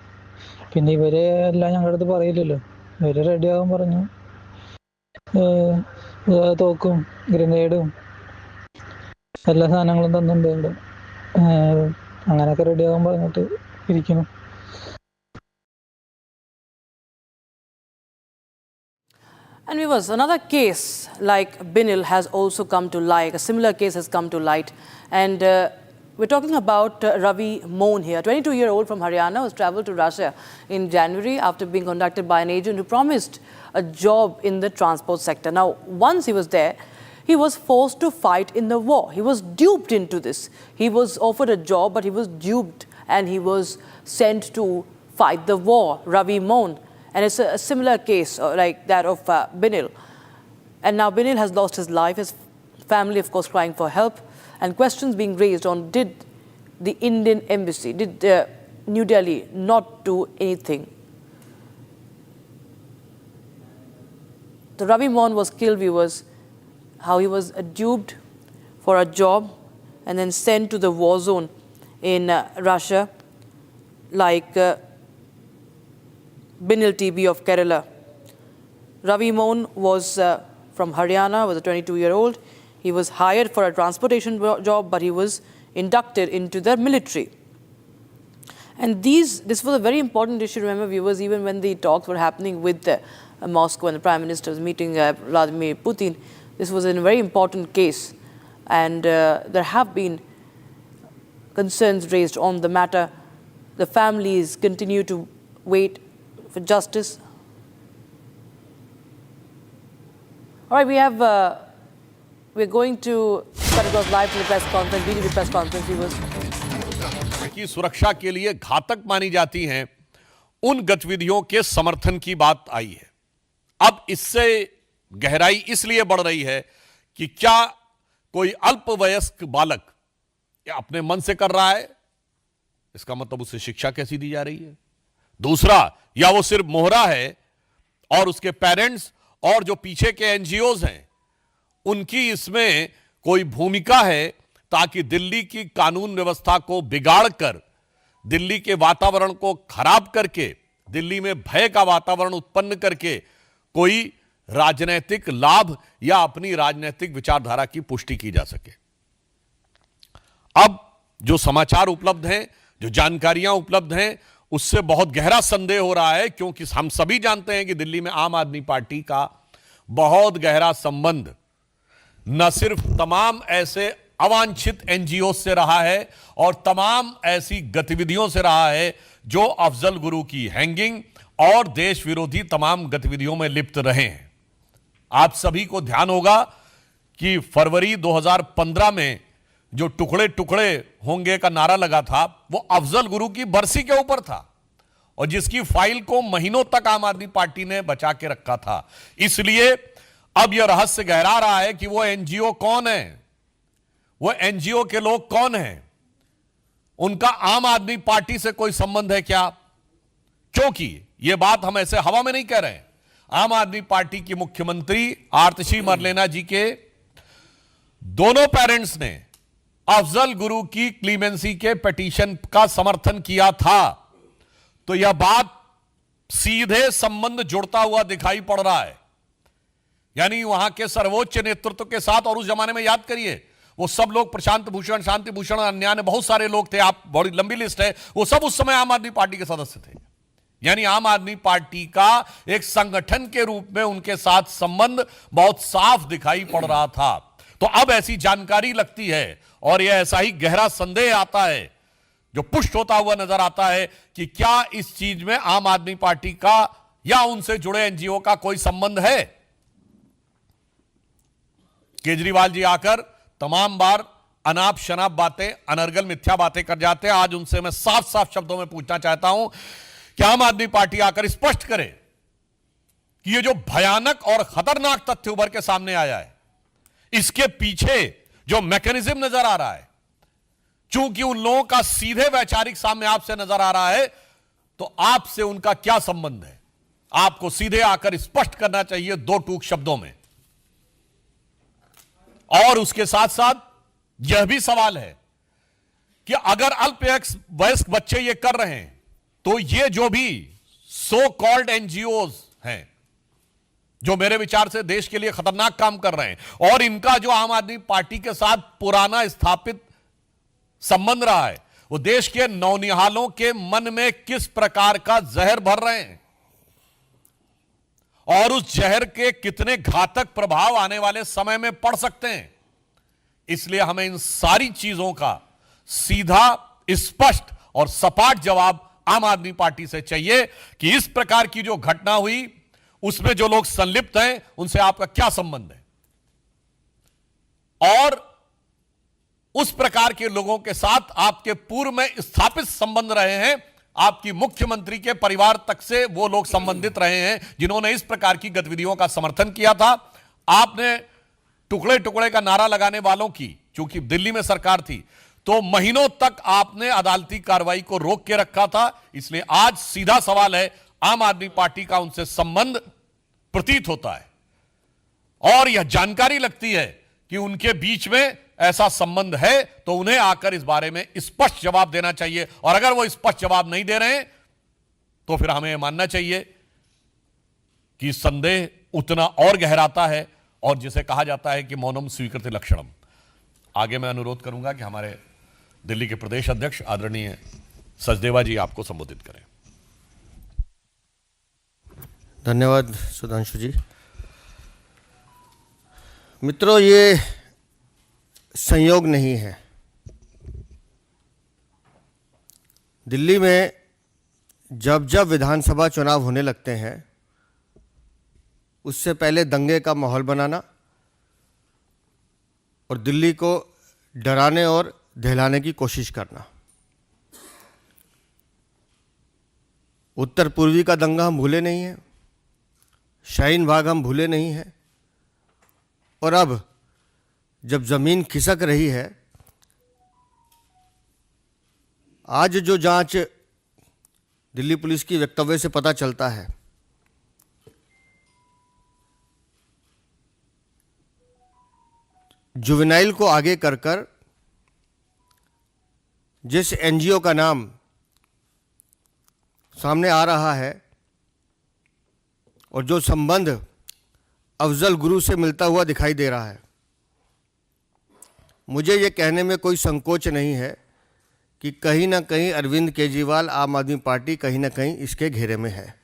[SPEAKER 22] പിന്നെ ഇവര് എല്ലാം ഞങ്ങളുടെ അടുത്ത് പറയില്ലല്ലോ. ഇവര് റെഡിയാകാൻ പറഞ്ഞു. തോക്കും ഗ്രനേഡും എല്ലാ സാധനങ്ങളും തന്നിട്ടുണ്ട് ഇവിടെ. അങ്ങനെയൊക്കെ റെഡിയാകാൻ പറഞ്ഞിട്ട് ഇരിക്കുന്നു.
[SPEAKER 21] And viewers, another case like Binil has also come to light. A similar case has come to light. And we're talking about Ravi Mohan here. 22-year-old from Haryana was traveled to Russia in January after being contacted by an agent who promised a job in the transport sector. Now, once he was there, he was forced to fight in the war. He was duped into this. He was offered a job, but he was duped and he was sent to fight the war. Ravi Mohan. And it's a similar case like that of Binil. And now Binil has lost his life, his family, of course, crying for help, and questions being raised on did the Indian embassy, did New Delhi not do anything? The Ravi Mohan was killed, viewers, how he was duped for a job and then sent to the war zone in Russia, like Binil TB of Kerala. Ravi Mohan was from Haryana, was a 22-year-old. He was hired for a transportation job, but he was inducted into the military. And this was a very important issue, remember, viewers, even when the talks were happening with Moscow and the Prime Minister was meeting Vladimir Putin. This was a very important case. And there have been concerns raised on the matter. The families continue to wait for justice. All right, we're going to cut across live to the press conference, BJP press conference, viewers.
[SPEAKER 4] की सुरक्षा के लिए घातक मानी जाती हैं उन गतिविधियों के समर्थन की बात आई है। अब इससे गहराई इसलिए बढ़ रही है कि क्या कोई अल्पवयस्क बालक अपने मन से कर रहा है, इसका मतलब उसे शिक्षा कैसी दी जा रही है। दूसरा, या वो सिर्फ मोहरा है और उसके पेरेंट्स और जो पीछे के एनजीओज हैं उनकी इसमें कोई भूमिका है ताकि दिल्ली की कानून व्यवस्था को बिगाड़कर दिल्ली के वातावरण को खराब करके दिल्ली में भय का वातावरण उत्पन्न करके कोई राजनीतिक लाभ या अपनी राजनीतिक विचारधारा की पुष्टि की जा सके। अब जो समाचार उपलब्ध हैं, जो जानकारियां उपलब्ध हैं, उससे बहुत गहरा संदेह हो रहा है, क्योंकि हम सभी जानते हैं कि दिल्ली में आम आदमी पार्टी का बहुत गहरा संबंध न सिर्फ तमाम ऐसे अवांछित एनजीओ से रहा है और तमाम ऐसी गतिविधियों से रहा है जो अफजल गुरु की हैंगिंग और देश विरोधी तमाम गतिविधियों में लिप्त रहे हैं। आप सभी को ध्यान होगा कि फरवरी 2015 में जो टुकड़े टुकड़े होंगे का नारा लगा था वो अफजल गुरु की बरसी के ऊपर था और जिसकी फाइल को महीनों तक आम आदमी पार्टी ने बचा के रखा था। इसलिए अब यह रहस्य गहरा रहा है कि वो एनजीओ कौन है, वो एनजीओ के लोग कौन हैं, उनका आम आदमी पार्टी से कोई संबंध है क्या। क्योंकि यह बात हम ऐसे हवा में नहीं कह रहे हैं। आम आदमी पार्टी की मुख्यमंत्री आतिशी मरलेना जी के दोनों पेरेंट्स ने अफजल गुरु की क्लीमेंसी के पिटीशन का समर्थन किया था, तो यह बात सीधे संबंध जुड़ता हुआ दिखाई पड़ रहा है। यानी वहां के सर्वोच्च नेतृत्व के साथ, और उस जमाने में याद करिए वो सब लोग, प्रशांत भूषण, शांति भूषण, अन्य बहुत सारे लोग थे, आप बड़ी लंबी लिस्ट है, वो सब उस समय आम आदमी पार्टी के सदस्य थे। यानी आम आदमी पार्टी का एक संगठन के रूप में उनके साथ संबंध बहुत साफ दिखाई पड़ रहा था। तो अब ऐसी जानकारी लगती है और यह ऐसा ही गहरा संदेह आता है जो पुष्ट होता हुआ नजर आता है कि क्या इस चीज में आम आदमी पार्टी का या उनसे जुड़े एनजीओ का कोई संबंध है। केजरीवाल जी आकर तमाम बार अनाप शनाप बातें, अनर्गल मिथ्या बातें कर जाते हैं। आज उनसे मैं साफ साफ शब्दों में पूछना चाहता हूं कि आम आदमी पार्टी आकर स्पष्ट करे कि ये जो भयानक और खतरनाक तथ्य उभर के सामने आया है, इसके पीछे जो मैकेनिज्म नजर आ रहा है, चूंकि उन लोगों का सीधे वैचारिक सामने आपसे नजर आ रहा है, तो आपसे उनका क्या संबंध है, आपको सीधे आकर स्पष्ट करना चाहिए दो टूक शब्दों में। और उसके साथ साथ यह भी सवाल है कि अगर अल्पवयस्क बच्चे ये कर रहे हैं, तो ये जो भी सो कॉल्ड एनजीओज हैं, जो मेरे विचार से देश के लिए खतरनाक काम कर रहे हैं, और इनका जो आम आदमी पार्टी के साथ पुराना स्थापित संबंध रहा है, वो देश के नौनिहालों के मन में किस प्रकार का जहर भर रहे हैं और उस जहर के कितने घातक प्रभाव आने वाले समय में पड़ सकते हैं। इसलिए हमें इन सारी चीजों का सीधा, स्पष्ट और सपाट जवाब आम आदमी पार्टी से चाहिए कि इस प्रकार की जो घटना हुई उसमें जो लोग संलिप्त हैं उनसे आपका क्या संबंध है, और उस प्रकार के लोगों के साथ आपके पूर्व में स्थापित संबंध रहे हैं, आपकी मुख्यमंत्री के परिवार तक से वो लोग संबंधित रहे हैं जिन्होंने इस प्रकार की गतिविधियों का समर्थन किया था। आपने टुकड़े टुकड़े का नारा लगाने वालों की, चूंकि दिल्ली में सरकार थी, तो महीनों तक आपने अदालती कार्रवाई को रोक के रखा था। इसलिए आज सीधा सवाल है, आम आदमी पार्टी का उनसे संबंध प्रतीत होता है और यह जानकारी लगती है कि उनके बीच में ऐसा संबंध है, तो उन्हें आकर इस बारे में स्पष्ट जवाब देना चाहिए। और अगर वो स्पष्ट जवाब नहीं दे रहे हैं तो फिर हमें मानना चाहिए कि संदेह उतना और गहराता है, और जिसे कहा जाता है कि मौनम स्वीकृति लक्षणम। आगे मैं अनुरोध करूंगा कि हमारे दिल्ली के प्रदेश अध्यक्ष आदरणीय सचदेवा जी आपको संबोधित करें।
[SPEAKER 5] धन्यवाद सुधांशु जी। मित्रों, ये संयोग नहीं है। दिल्ली में जब जब विधानसभा चुनाव होने लगते हैं, उससे पहले दंगे का माहौल बनाना और दिल्ली को डराने और दहलाने की कोशिश करना। उत्तर पूर्वी का दंगा हम भूले नहीं हैं, शाहीन बाग हम भूले नहीं हैं, और अब जब ज़मीन खिसक रही है, आज जो जांच दिल्ली पुलिस की वक्तव्य से पता चलता है, जुवेनाइल को आगे कर कर जिस एनजीओ का नाम सामने आ रहा है और जो संबंध अफजल गुरु से मिलता हुआ दिखाई दे रहा है, मुझे ये कहने में कोई संकोच नहीं है कि कहीं ना कहीं अरविंद केजरीवाल, आम आदमी पार्टी कहीं ना कहीं इसके घेरे में है,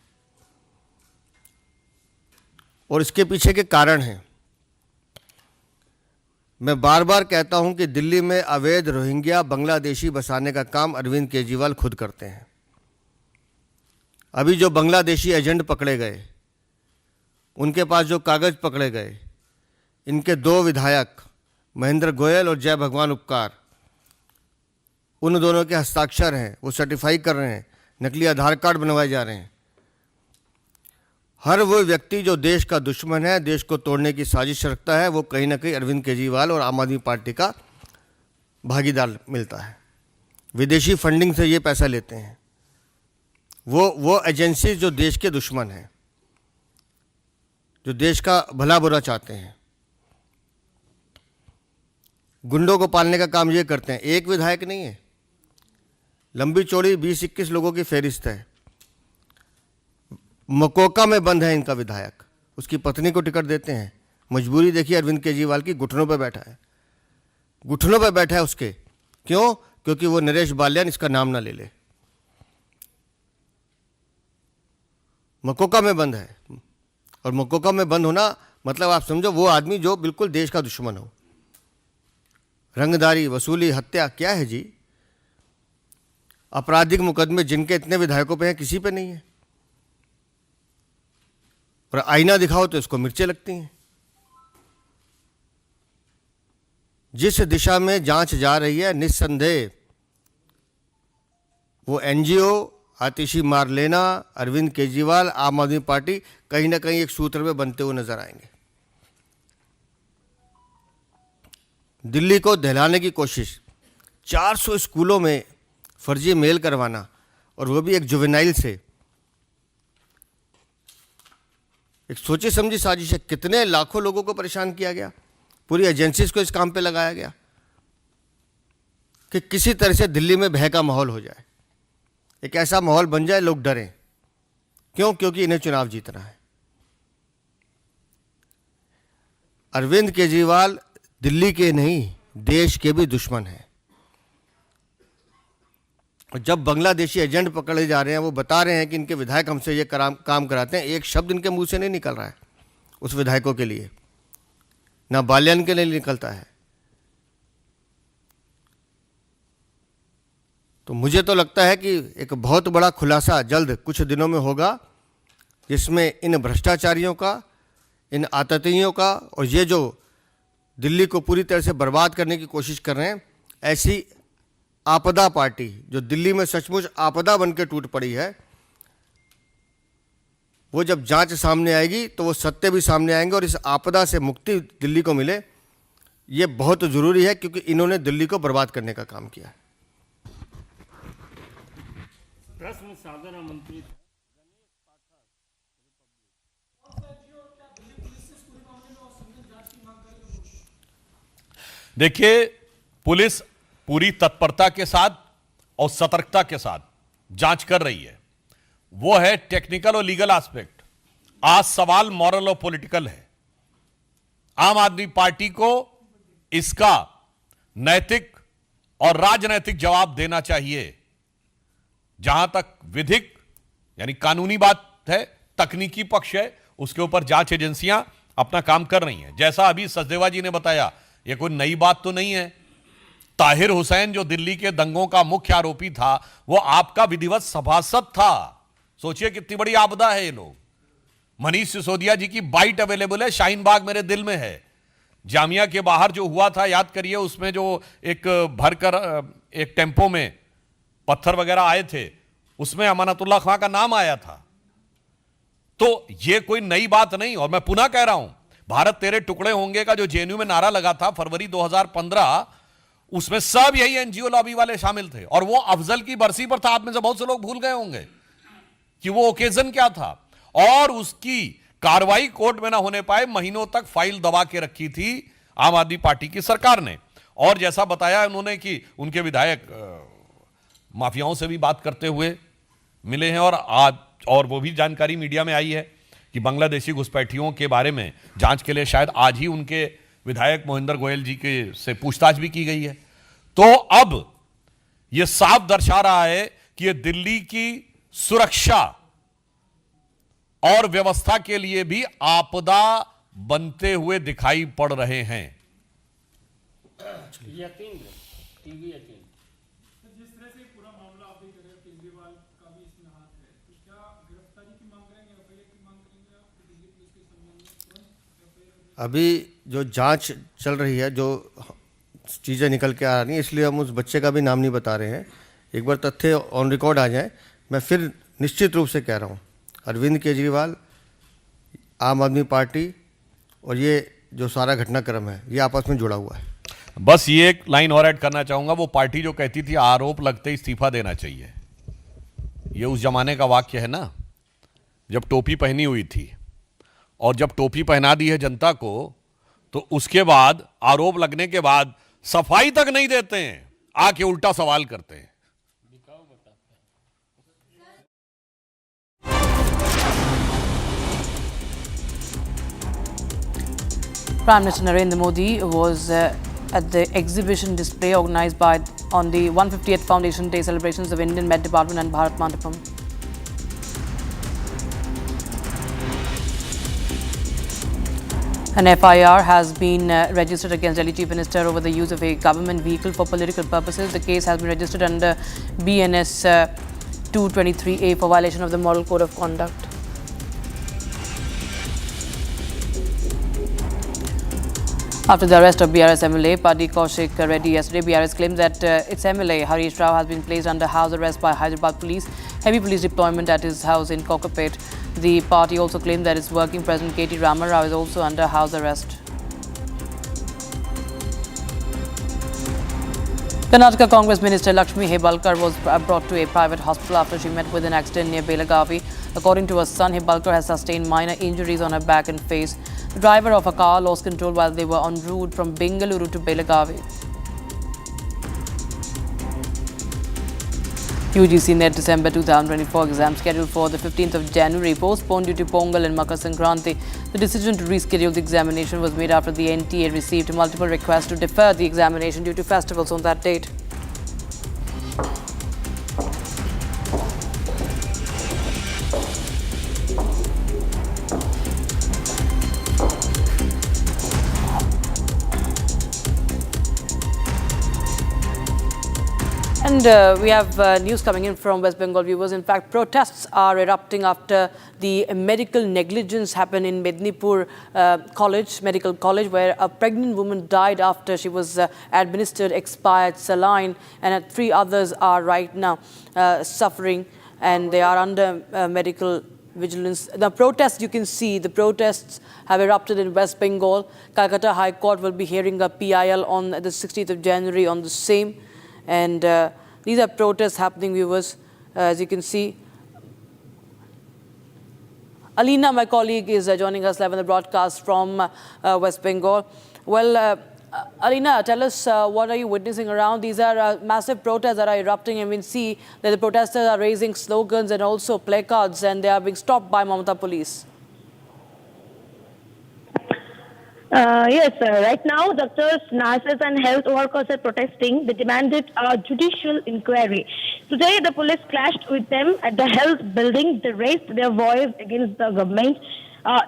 [SPEAKER 5] और इसके पीछे के कारण हैं। मैं बार बार कहता हूं कि दिल्ली में अवैध रोहिंग्या बांग्लादेशी बसाने का काम अरविंद केजरीवाल खुद करते हैं। अभी जो बांग्लादेशी एजेंट पकड़े गए, उनके पास जो कागज़ पकड़े गए, इनके दो विधायक महेंद्र गोयल और जय भगवान उपकार, उन दोनों के हस्ताक्षर हैं, वो सर्टिफाई कर रहे हैं, नकली आधार कार्ड बनवाए जा रहे हैं। हर वो व्यक्ति जो देश का दुश्मन है, देश को तोड़ने की साजिश रखता है, वो कहीं ना कहीं अरविंद केजरीवाल और आम आदमी पार्टी का भागीदार मिलता है। विदेशी फंडिंग से ये पैसा लेते हैं वो एजेंसी जो देश के दुश्मन हैं, जो देश का भला बुरा चाहते हैं। गुंडों को पालने का काम ये करते हैं। एक विधायक नहीं है, लंबी चौड़ी 20-21 लोगों की फहरिस्त है। मकोका में बंद है इनका विधायक, उसकी पत्नी को टिकट देते हैं। मजबूरी देखिए अरविंद केजरीवाल की, घुटनों पर बैठा है, घुटनों पर बैठा है उसके। क्यों? क्योंकि वो नरेश बाल्यान इसका नाम ना ले ले। मकोका में बंद है, और मकोका में बंद होना मतलब आप समझो वो आदमी जो बिल्कुल देश का दुश्मन हो। रंगदारी, वसूली, हत्या, क्या है जी? आपराधिक मुकदमे जिनके इतने विधायकों पे हैं, किसी पे नहीं है। और आईना दिखाओ तो इसको मिर्चें लगती हैं। जिस दिशा में जांच जा रही है, निस्संदेह वो एनजीओ, आतिशी मार लेना, अरविंद केजरीवाल, आम आदमी पार्टी कहीं ना कहीं एक सूत्र में बनते हुए नजर आएंगे। दिल्ली को दहलाने की कोशिश, 400 स्कूलों में फर्जी मेल करवाना, और वो भी एक जुवेनाइल से, एक सोची समझी साजिश है। कितने लाखों लोगों को परेशान किया गया, पूरी एजेंसीज को इस काम पे लगाया गया कि किसी तरह से दिल्ली में भय का माहौल हो जाए, एक ऐसा माहौल बन जाए लोग डरें। क्यों? क्योंकि इन्हें चुनाव जीतना है। अरविंद केजरीवाल दिल्ली के नहीं, देश के भी दुश्मन हैं। और जब बांग्लादेशी एजेंट पकड़े जा रहे हैं, वो बता रहे हैं कि इनके विधायक हमसे ये काम कराते हैं, एक शब्द इनके मुंह से नहीं निकल रहा है उस विधायकों के लिए, ना बाल्यान के लिए निकलता है। तो मुझे तो लगता है कि एक बहुत बड़ा खुलासा जल्द कुछ दिनों में होगा, जिसमें इन भ्रष्टाचारियों का, इन आततियों का, और ये जो दिल्ली को पूरी तरह से बर्बाद करने की कोशिश कर रहे हैं, ऐसी आपदा पार्टी जो दिल्ली में सचमुच आपदा बन के टूट पड़ी है, वो जब जांच सामने आएगी तो वो सत्य भी सामने आएंगे, और इस आपदा से मुक्ति दिल्ली को मिले, ये बहुत ज़रूरी है, क्योंकि इन्होंने दिल्ली को बर्बाद करने का काम किया है।
[SPEAKER 6] प्रश्न साधारण मंत्री
[SPEAKER 4] देखिए, पुलिस पूरी तत्परता के साथ और सतर्कता के साथ जांच कर रही है। वो है टेक्निकल और लीगल एस्पेक्ट। आज सवाल मॉरल और पॉलिटिकल है। आम आदमी पार्टी को इसका नैतिक और राजनैतिक जवाब देना चाहिए। जहां तक विधिक यानी कानूनी बात है, तकनीकी पक्ष है, उसके ऊपर जांच एजेंसियां अपना काम कर रही हैं। जैसा अभी सचदेवा जी ने बताया, यह कोई नई बात तो नहीं है। ताहिर हुसैन जो दिल्ली के दंगों का मुख्य आरोपी था, वो आपका विधिवत सभासद था। सोचिए कितनी बड़ी आपदा है ये लोग। मनीष सिसोदिया जी की बाइट अवेलेबल है, शाहीन बाग मेरे दिल में है। जामिया के बाहर जो हुआ था, याद करिए, उसमें जो एक भरकर एक टेम्पो में पत्थर वगैरह आए थे, उसमें अमानतुल्लाह खां का नाम आया था। तो ये कोई नई बात नहीं। और मैं पुनः कह रहा हूं, भारत तेरे टुकड़े होंगे का जो जेएनयू में नारा लगा था फरवरी 2015, उसमें सब यही एनजीओ लॉबी वाले शामिल थे। और वो अफजल की बरसी पर था। आप में से बहुत से लोग भूल गए होंगे कि वो ओकेजन क्या था। और उसकी कार्रवाई कोर्ट में ना होने पाए, महीनों तक फाइल दबा के रखी थी आम आदमी पार्टी की सरकार ने। और जैसा बताया उन्होंने कि उनके विधायक माफियाओं से भी बात करते हुए मिले हैं। और आज और वो भी जानकारी मीडिया में आई है कि बांग्लादेशी घुसपैठियों के बारे में जांच के लिए शायद आज ही उनके विधायक मोहिंदर गोयल जी के से पूछताछ भी की गई है। तो अब यह साफ दर्शा रहा है कि ये दिल्ली की सुरक्षा और व्यवस्था के लिए भी आपदा बनते हुए दिखाई पड़ रहे हैं।
[SPEAKER 6] यकीन टीवी यकीन जिस तरह से पूरा मामला आप देख रहे हैं, केजरीवाल का भी इसमें हाथ है, तो क्या गिरफ्तारी की मांग करेंगे, एफआईआर की मांग करेंगे आप दिल्ली पुलिस के संबंध में?
[SPEAKER 5] अभी जो जांच चल रही है, जो चीज़ें निकल के आ रही हैं, इसलिए हम उस बच्चे का भी नाम नहीं बता रहे हैं। एक बार तथ्य ऑन रिकॉर्ड आ जाए, मैं फिर निश्चित रूप से कह रहा हूँ, अरविंद केजरीवाल, आम आदमी पार्टी और ये जो सारा घटनाक्रम है, ये आपस में जुड़ा हुआ है।
[SPEAKER 4] बस ये एक लाइन और ऐड करना चाहूंगा। वो पार्टी जो कहती थी आरोप लगते ही इस्तीफा देना चाहिए, ये उस जमाने का वाक्य है ना, जब टोपी पहनी हुई थी। और जब टोपी पहना दी है जनता को, तो उसके बाद आरोप लगने के बाद सफाई तक नहीं देते हैं, आके उल्टा सवाल करते हैं।
[SPEAKER 21] Prime Minister Narendra Modi was at the exhibition display organized on the 150th Foundation Day celebrations of Indian Met Department and Bharat Mandapam. An FIR has been registered against Delhi Chief Minister over the use of a government vehicle for political purposes. The case has been registered under BNS 223A for violation of the Model Code of Conduct. After the arrest of BRS MLA Paddy Kaushik Reddy yesterday, BRS claims that its MLA Harish Rao has been placed under house arrest by Hyderabad police. Heavy police deployment at his house in Kokapet. The party also claimed that its working president KT Rama Rao is also under house arrest. Karnataka Congress Minister Lakshmi Hebalkar was brought to a private hospital after she met with an accident near Belagavi. According to her son, Hebalkar has sustained minor injuries on her back and face. The driver of a car lost control while they were en route from Bengaluru to Belagavi. UGC NET December 2024 exam scheduled for the 15th of January postponed due to Pongal and Makar Sankranti. The decision to reschedule the examination was made after the NTA received multiple requests to defer the examination due to festivals on that date. And we have news coming in from West Bengal viewers. In fact, protests are erupting after the medical negligence happened in Mednipur Medical College, where a pregnant woman died after she was administered expired saline, and 3 others are right now suffering, and they are under medical vigilance. The protests, you can see, the protests have erupted in West Bengal. Calcutta High Court will be hearing a PIL on the 16th of January on the same. And these are protests happening, viewers, as you can see. Alina, my colleague, is joining us live on the broadcast from West Bengal. Well, Alina, tell us what are you witnessing around? These are massive protests that are erupting, and we see that the protesters are raising slogans and also placards, and they are being stopped by Mamata police.
[SPEAKER 8] Yes, right now doctors, nurses and health workers are protesting. They demanded a judicial inquiry. Today the police clashed with them at the health building. They raised their voice against the government.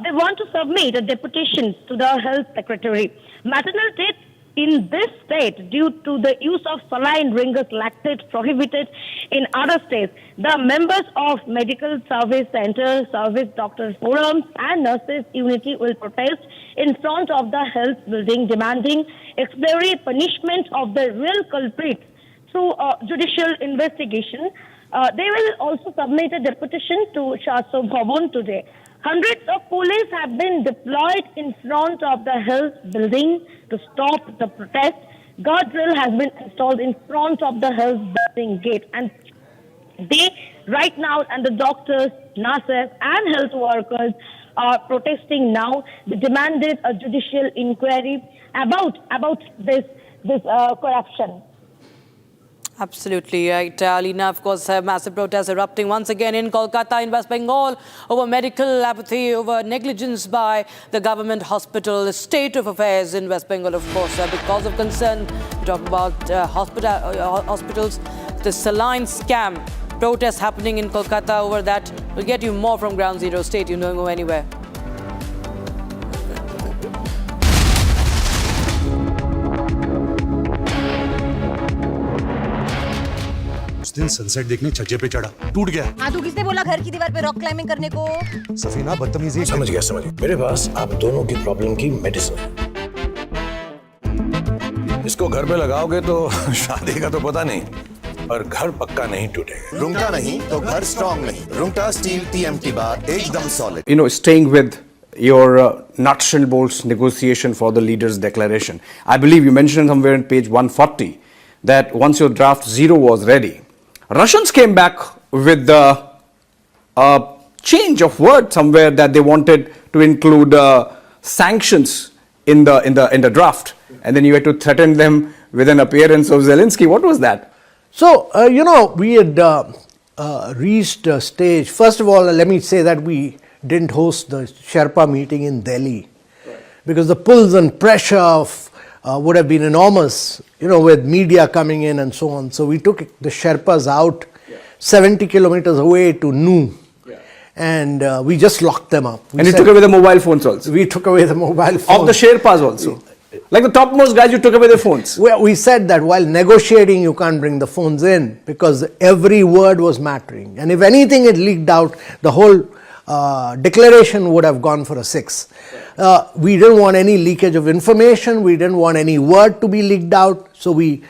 [SPEAKER 8] They want to submit a deputation to the health secretary. Maternal death in this state due to the use of saline ringus lactate prohibited in other states. The members of Medical Service Center, Service Doctors Forums and Nurses Unity will protest in front of the health building, demanding exemplary punishment of the real culprits through judicial investigation. They will also submit a deputation to Shastro Bhavan today. Hundreds of police have been deployed in front of the health building to stop the protest. Guardrail has been installed in front of the health building gate, and they right now, and the doctors, nurses and health workers are protesting now. They demanded a judicial inquiry about this corruption.
[SPEAKER 21] Absolutely right, Alina. Of course, massive protests erupting once again in Kolkata, in West Bengal, over medical apathy, over negligence by the government hospital, the state of affairs in West Bengal, of course, because of concern. We talk about hospitals, the saline scam, protests happening in Kolkata over that. We'll get you more from Ground Zero. Stay tuned, don't go anywhere.
[SPEAKER 9] उस दिन sunset देखने छज्जे पे चढ़ा, टूट गया।
[SPEAKER 12] हाँ, तो किसने बोला घर की दीवार पे रॉक क्लाइंबिंग करने को?
[SPEAKER 9] सफीना बदतमीजी।
[SPEAKER 24] समझ गया। मेरे पास आप दोनों की प्रॉब्लम की मेडिसिन है। इसको घर पे लगाओगे तो शादी का तो पता नहीं, पर घर पक्का नहीं टूटेगा।
[SPEAKER 7] रुंगटा नहीं तो घर स्ट्रॉन्ग नहीं। रुंगटा स्टील TMT बार एकदम solid.
[SPEAKER 25] You know, staying with your nuts and bolts negotiation for the leaders' declaration. I believe you mentioned somewhere on page 140 that once your draft 0 was ready, Russians came back with the change of word somewhere that they wanted to include sanctions in the draft, and then you had to threaten them with an appearance of Zelensky. What was that?
[SPEAKER 11] So, we had reached a stage. First of all, let me say that we didn't host the Sherpa meeting in Delhi because the pulls and pressure would have been enormous, with media coming in and so on. So we took the Sherpas out 70 kilometers away to Nu. And we just locked them up.
[SPEAKER 25] And you took away the mobile phones also?
[SPEAKER 11] We took away the mobile phones.
[SPEAKER 25] Of the Sherpas also? Like the topmost guys, you took away their phones?
[SPEAKER 11] We said that while negotiating, you can't bring the phones in because every word was mattering. And if anything had leaked out, the whole declaration would have gone for a 6. We didn't want any leakage of information. We didn't want any word to be leaked out. So we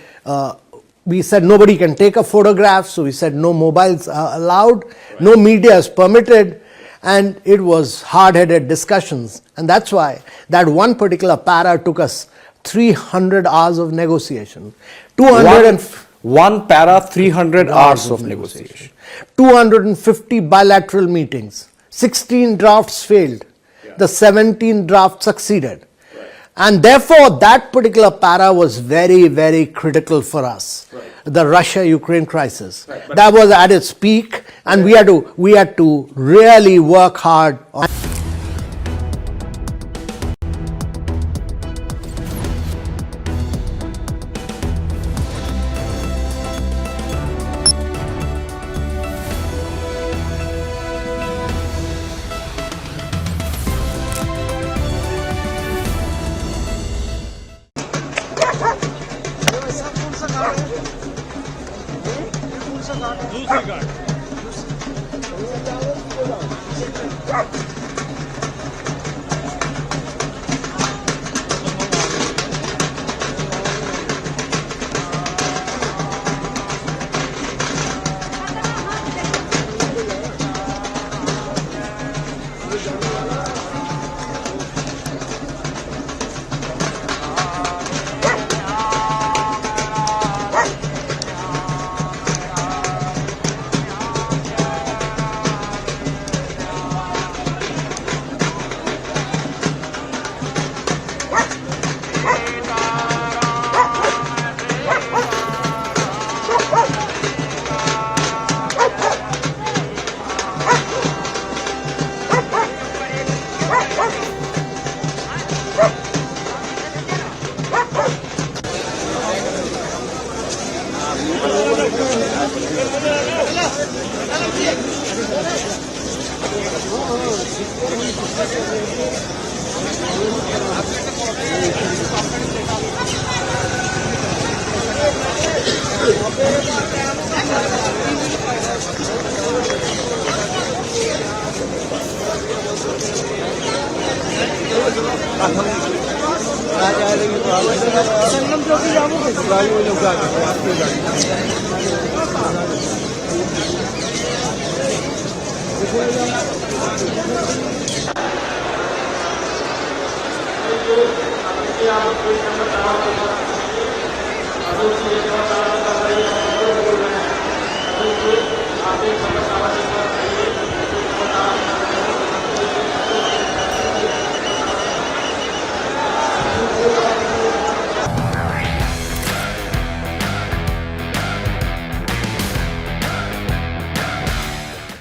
[SPEAKER 11] said nobody can take a photograph. So we said no mobiles are allowed. No media is permitted. And it was hard-headed discussions. And that's why that one particular para took us 300 hours of negotiation.
[SPEAKER 25] One para, 300 hours of negotiation.
[SPEAKER 11] 250 bilateral meetings. 16 drafts failed. The 17th draft succeeded. And therefore, that particular para was very, very critical for us. The Russia-Ukraine crisis. That was at its peak, and we had to really work hard on.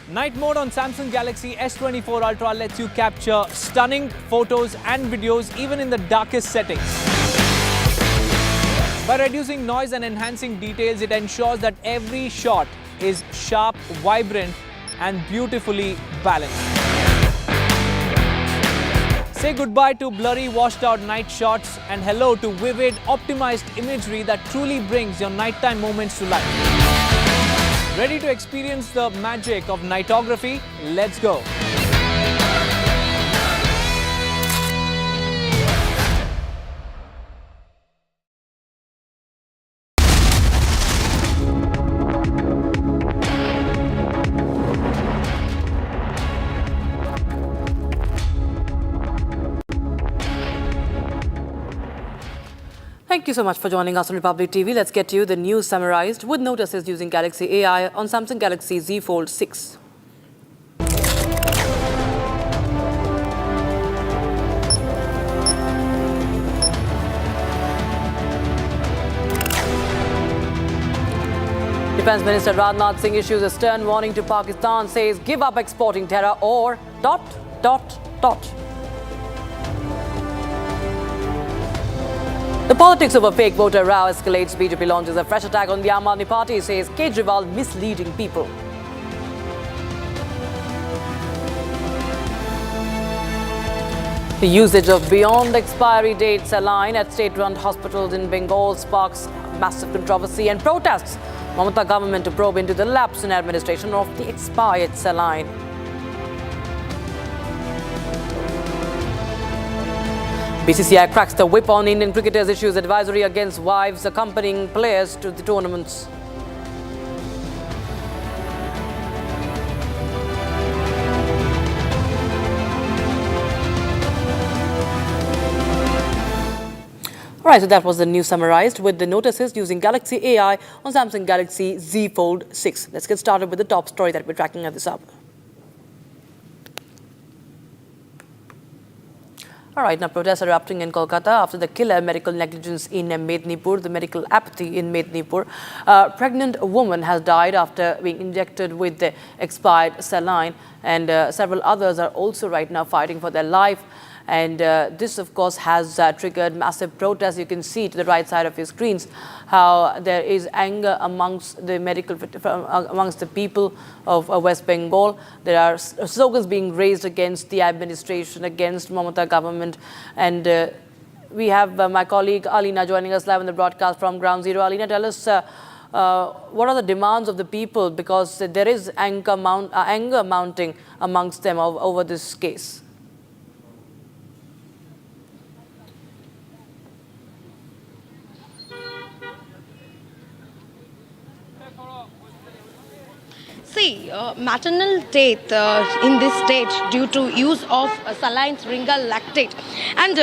[SPEAKER 19] Night mode on Samsung Galaxy S24 Ultra lets you capture stunning photos and videos even in the darkest settings. By reducing noise and enhancing details, it ensures that every shot is sharp, vibrant, and beautifully balanced. Say goodbye to blurry, washed out night shots and hello to vivid, optimized imagery that truly brings your nighttime moments to life. Ready to experience the magic of nightography? Let's go.
[SPEAKER 21] Thank you so much for joining us on Republic TV. Let's get to you the news summarized with notices using Galaxy AI on Samsung Galaxy Z Fold 6. Defense Minister Arnab Singh issues a stern warning to Pakistan, says give up exporting terror or ... The politics of a fake voter row escalates. BJP launches a fresh attack on the Aam Aadmi Party, says Kejriwal misleading people. The usage of beyond expiry date saline at state-run hospitals in Bengal sparks massive controversy and protests. Mamata government to probe into the lapse in administration of the expired saline. BCCI cracks the whip on Indian cricketers, issues advisory against wives accompanying players to the tournaments. Alright, so that was the news summarized with the notices using Galaxy AI on Samsung Galaxy Z Fold 6. Let's get started with the top story that we're tracking at this hour. Alright, now protests are erupting in Kolkata after the killer medical negligence in Mednipur, the medical apathy in Mednipur. A pregnant woman has died after being injected with the expired saline, and several others are also right now fighting for their life. And this, of course, has triggered massive protests. You can see to the right side of your screens how there is anger amongst the amongst the people of West Bengal. There are slogans being raised against the administration, against Mamata government. And we have my colleague Alina joining us live on the broadcast from Ground Zero. Alina, tell us what are the demands of the people, because there is anger mounting amongst them over this case.
[SPEAKER 13] See, maternal death in this state due to use of saline syringal lactate and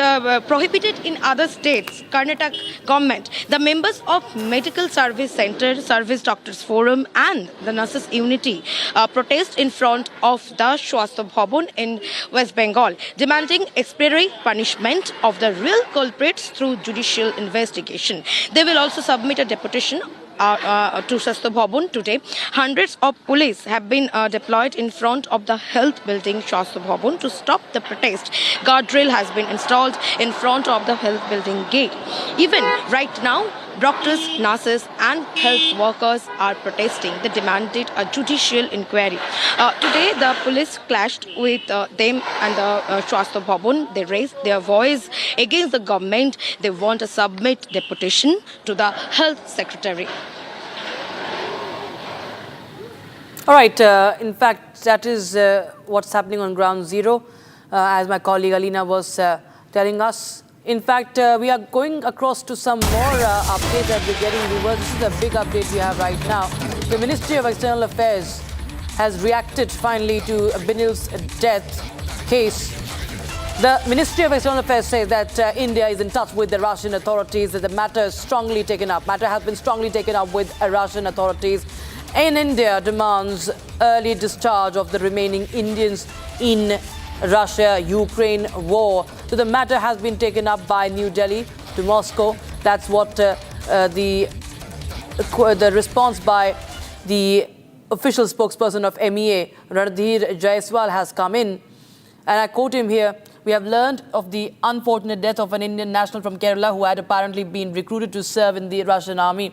[SPEAKER 13] prohibited in other states. Karnataka government, the members of Medical Service Center, Service Doctors Forum and the Nurses Unity protest in front of the Swasthya Bhavan in West Bengal, demanding exemplary punishment of the real culprits through judicial investigation. They will also submit a deputation to Swasthya Bhavan today. Hundreds of police have been deployed in front of the health building Swasthya Bhavan to stop the protest. Guardrail has been installed in front of the health building gate. Even right now, doctors, nurses and health workers are protesting. They demanded a judicial inquiry. Today, the police clashed with them and the Swasthya Bhavan. They raised their voice against the government. They want to submit deputation to the health secretary.
[SPEAKER 21] All right, in fact, that is what's happening on Ground Zero, as my colleague Alina was telling us. In fact, we are going across to some more updates that we're getting, viewers. This is a big update we have right now. The Ministry of External Affairs has reacted finally to Binil's death case. The Ministry of External Affairs says that India is in touch with the Russian authorities, that the matter is strongly taken up. Matter has been strongly taken up with Russian authorities. And India demands early discharge of the remaining Indians in Russia-Ukraine war. So the matter has been taken up by New Delhi to Moscow. That's what the response by the official spokesperson of MEA, Ranadhir Jaiswal, has come in. And I quote him here: "We have learned of the unfortunate death of an Indian national from Kerala who had apparently been recruited to serve in the Russian army.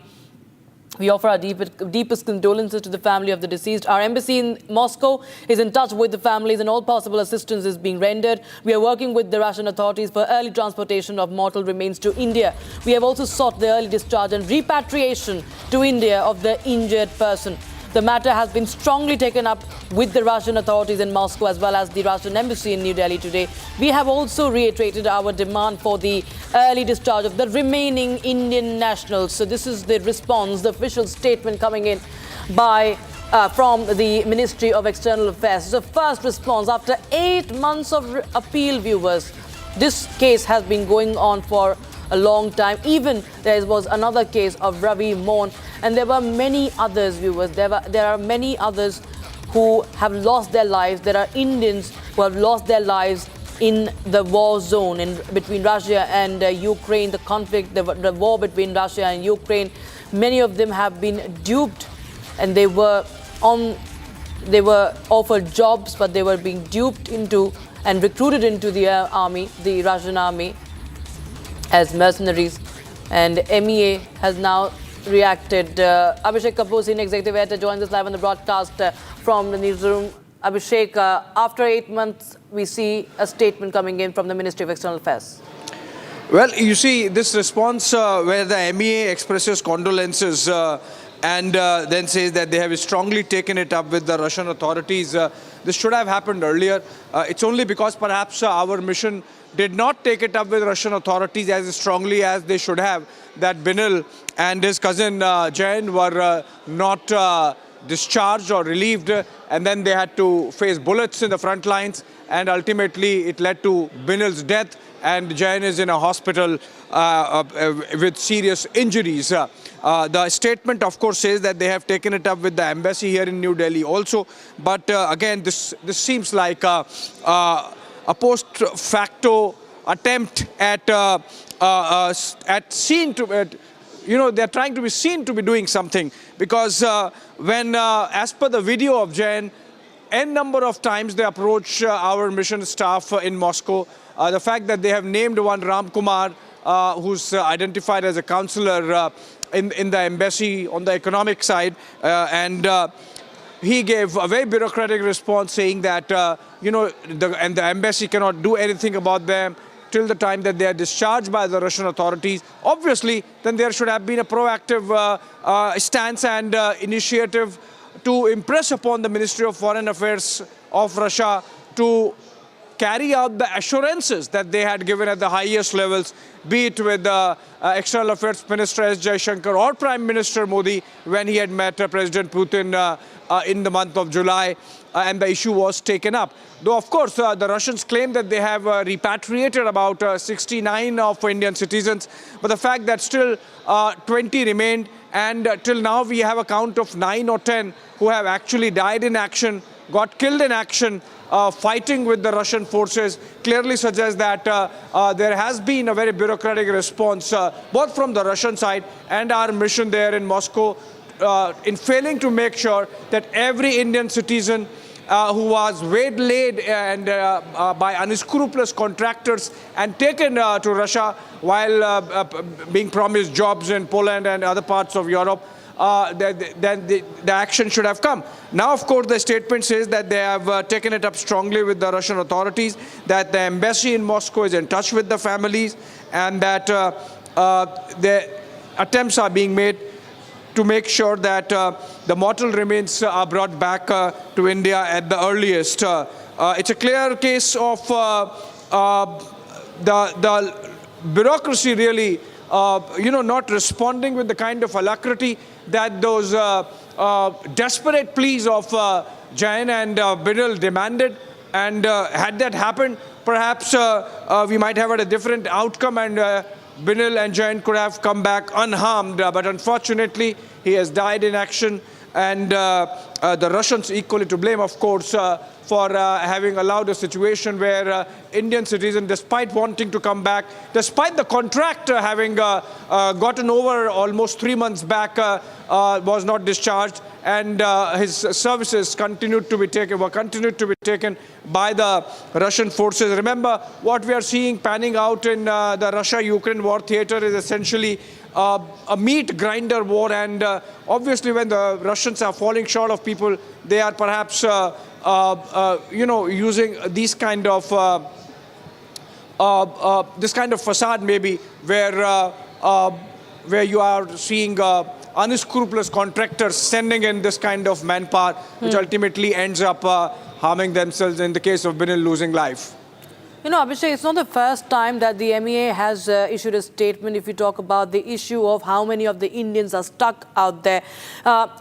[SPEAKER 21] We offer our deepest condolences to the family of the deceased. Our embassy in Moscow is in touch with the families and all possible assistance is being rendered. We are working with the Russian authorities for early transportation of mortal remains to India. We have also sought the early discharge and repatriation to India of the injured person. The matter has been strongly taken up with the Russian authorities in Moscow as well as the Russian embassy in New Delhi today. We have also reiterated our demand for the early discharge of the remaining Indian nationals." So this is the response, the official statement coming in by from the Ministry of External Affairs. The first response after 8 months of appeal, viewers. This case has been going on for a long time. Even there was another case of Ravi Mohan, and there were many others, viewers. There are many others who have lost their lives. There are Indians who have lost their lives in the war zone between Russia and Ukraine, the conflict, the war between Russia and Ukraine. Many of them have been duped and they were offered jobs, but they were being duped into and recruited into the army, the Russian army, as mercenaries. And MEA has now reacted. Abhishek Kapoor, senior executive editor, joins us live on the broadcast from the newsroom. Abhishek, after 8 months, we see a statement coming in from the Ministry of External Affairs.
[SPEAKER 14] Well, you see, this response where the MEA expresses condolences and then says that they have strongly taken it up with the Russian authorities. This should have happened earlier. It's only because perhaps our mission did not take it up with Russian authorities as strongly as they should have, that Binil and his cousin Jain were not discharged or relieved, and then they had to face bullets in the front lines, and ultimately it led to Binil's death, and Jain is in a hospital with serious injuries. The statement, of course, says that they have taken it up with the embassy here in New Delhi also, but again, this seems like a post facto attempt at they're trying to be seen to be doing something, because when, as per the video of Jain, n number of times they approach our mission staff in Moscow. The fact that they have named one Ram Kumar, who's identified as a counselor in the embassy on the economic side, and he gave a very bureaucratic response saying that, the embassy cannot do anything about them till the time that they are discharged by the Russian authorities. Obviously, then there should have been a proactive stance and initiative to impress upon the Ministry of Foreign Affairs of Russia to carry out the assurances that they had given at the highest levels, be it with the External Affairs Minister S. Jaishankar or Prime Minister Modi when he had met President Putin in the month of July, and the issue was taken up. Though, of course, the Russians claim that they have repatriated about 69 of Indian citizens, but the fact that still 20 remained, and till now we have a count of 9 or 10 who have actually died in action, got killed in action, fighting with the Russian forces, clearly suggests that there has been a very bureaucratic response, both from the Russian side and our mission there in Moscow, in failing to make sure that every Indian citizen who was waylaid and by unscrupulous contractors and taken to Russia while being promised jobs in Poland and other parts of Europe, then the action should have come. Now, of course, the statement says that they have taken it up strongly with the Russian authorities, that the embassy in Moscow is in touch with the families, and that the attempts are being made to make sure that the mortal remains are brought back to India at the earliest. It's a clear case of the bureaucracy really, not responding with the kind of alacrity that those desperate pleas of Jain and Binil demanded. And had that happened, perhaps we might have had a different outcome, and Binil and Jain could have come back unharmed, but unfortunately he has died in action, and the Russians equally to blame, of course, for having allowed a situation where Indian citizen, despite wanting to come back, despite the contract having gotten over almost 3 months back, was not discharged, and his services continued to be taken by the Russian forces. Remember, what we are seeing panning out in the Russia-Ukraine war theater is essentially a meat grinder war, and obviously when the Russians are falling short of people, they are perhaps using these kind of facade, maybe, where you are seeing unscrupulous contractors sending in this kind of manpower, which ultimately ends up harming themselves, in the case of Binil losing life.
[SPEAKER 21] Abhishek, it's not the first time that the MEA has issued a statement if you talk about the issue of how many of the Indians are stuck out there.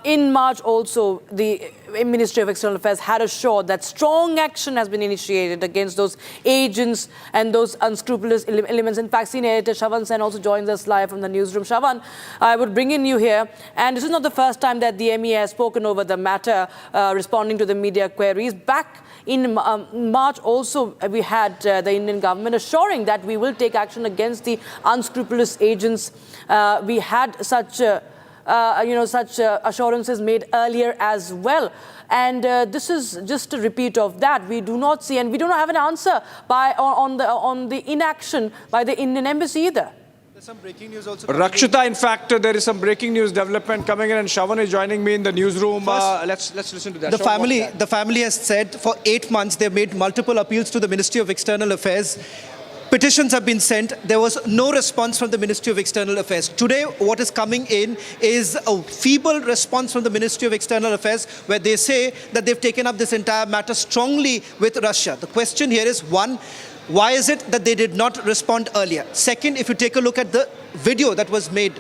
[SPEAKER 21] In March also, the Ministry of External Affairs had assured that strong action has been initiated against those agents and those unscrupulous elements. In fact, senior editor Shravan Sen also joins us live from the newsroom. Shravan, I would bring in you here. And this is not the first time that the MEA has spoken over the matter, responding to the media queries. Back in March also, we had the Indian government assuring that we will take action against the unscrupulous agents. We had such such assurances made earlier as well. And this is just a repeat of that. We do not see, and we do not have an answer on the inaction by the Indian embassy either.
[SPEAKER 14] There's some breaking news also. Rakshita, in fact, there is some breaking news development coming in, and Shawan is joining me in the newsroom. Let's listen to that.
[SPEAKER 10] The family has said for 8 months they've made multiple appeals to the Ministry of External Affairs. Petitions have been sent. There was no response from the Ministry of External Affairs. Today, what is coming in is a feeble response from the Ministry of External Affairs, where they say that they've taken up this entire matter strongly with Russia. The question here is, one, why is it that they did not respond earlier? Second, if you take a look at the video that was made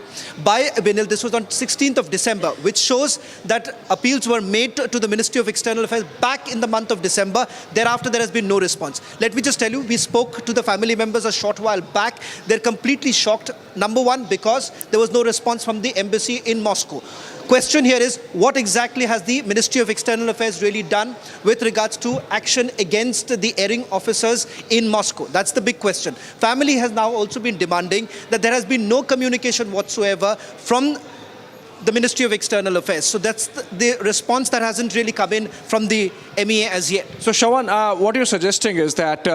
[SPEAKER 10] by Binil, this was on 16th of December, which shows that appeals were made to the Ministry of External Affairs back in the month of December. Thereafter, there has been no response. Let me just tell you, we spoke to the family members a short while back. They're completely shocked. Number one, because there was no response from the embassy in Moscow. Question here is, what exactly has the Ministry of External Affairs really done with regards to action against the erring officers in Moscow? That's the big question. Family has now also been demanding that there has been no communication whatsoever from the Ministry of External Affairs. So that's the response that hasn't really come in from the MEA as yet.
[SPEAKER 14] So Shawan, what you're suggesting is that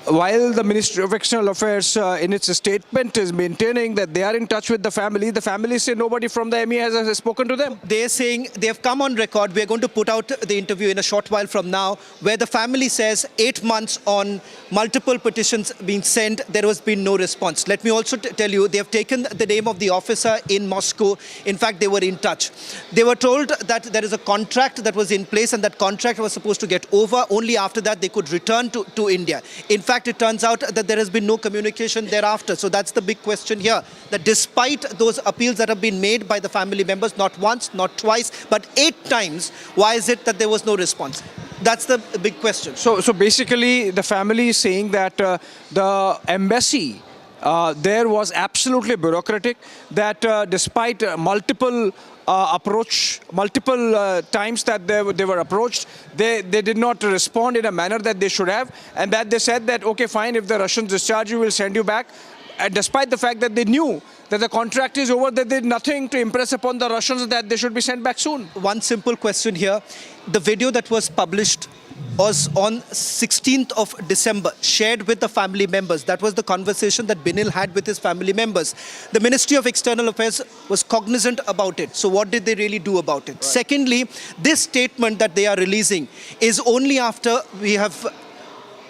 [SPEAKER 14] while the Ministry of External Affairs in its statement is maintaining that they are in touch with the family say nobody from the MEA has spoken to them.
[SPEAKER 10] They are saying, they have come on record, we are going to put out the interview in a short while from now, where the family says 8 months on, multiple petitions being sent, there has been no response. Let me also tell you, they have taken the name of the officer in Moscow. In fact, they were in touch. They were told that there is a contract that was in place, and that contract was supposed to get over. Only after that they could return to India. In fact, it turns out that there has been no communication thereafter. So that's the big question here, that despite those appeals that have been made by the family members, not once, not twice, but 8 times, why is it that there was no response? That's the big question.
[SPEAKER 14] So basically, the family is saying that the embassy there was absolutely bureaucratic, that despite multiple times that they were approached, they did not respond in a manner that they should have, and that they said that, okay, fine, if the Russians discharge you, we'll send you back. And despite the fact that they knew that the contract is over, they did nothing to impress upon the Russians that they should be sent back soon.
[SPEAKER 10] One simple question here. The video that was published was on 16th of December, shared with the family members. That was the conversation that Binil had with his family members. The Ministry of External Affairs was cognizant about it. So what did they really do about it? Right. Secondly, this statement that they are releasing is only after we have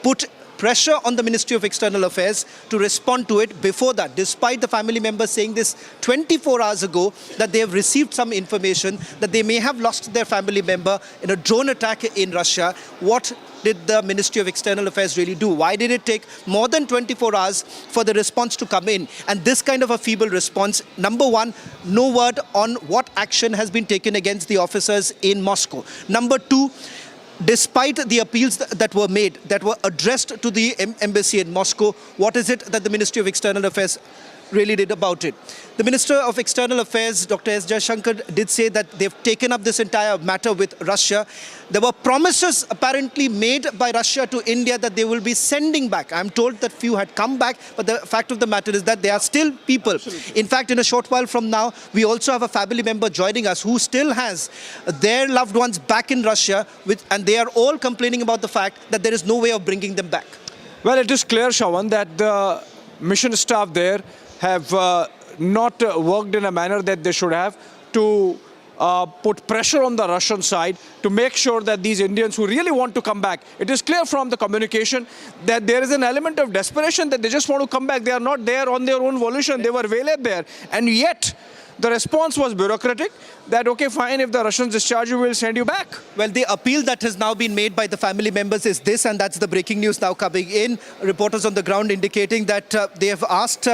[SPEAKER 10] put pressure on the Ministry of External Affairs to respond to it. Before that, despite the family members saying this 24 hours ago, that they have received some information that they may have lost their family member in a drone attack in Russia, what did the Ministry of External Affairs really do? Why did it take more than 24 hours for the response to come in? And this kind of a feeble response, number one, no word on what action has been taken against the officers in Moscow. Number two, despite the appeals that were made, that were addressed to the embassy in Moscow, what is it that the Ministry of External Affairs really did about it? The Minister of External Affairs, Dr. S. Jaishankar, did say that they've taken up this entire matter with Russia. There were promises apparently made by Russia to India that they will be sending back. I'm told that few had come back, but the fact of the matter is that there are still people. Absolutely. In fact, in a short while from now, we also have a family member joining us who still has their loved ones back in Russia, and they are all complaining about the fact that there is no way of bringing them back.
[SPEAKER 14] Well, it is clear, Shawan, that the mission staff there have not worked in a manner that they should have to put pressure on the Russian side to make sure that these Indians who really want to come back, it is clear from the communication that there is an element of desperation that they just want to come back. They are not there on their own volition. They were waylaid there. And yet, the response was bureaucratic, that, okay, fine, if the Russians discharge you, we'll send you back.
[SPEAKER 10] Well, the appeal that has now been made by the family members is this, and that's the breaking news now coming in. Reporters on the ground indicating that they've urged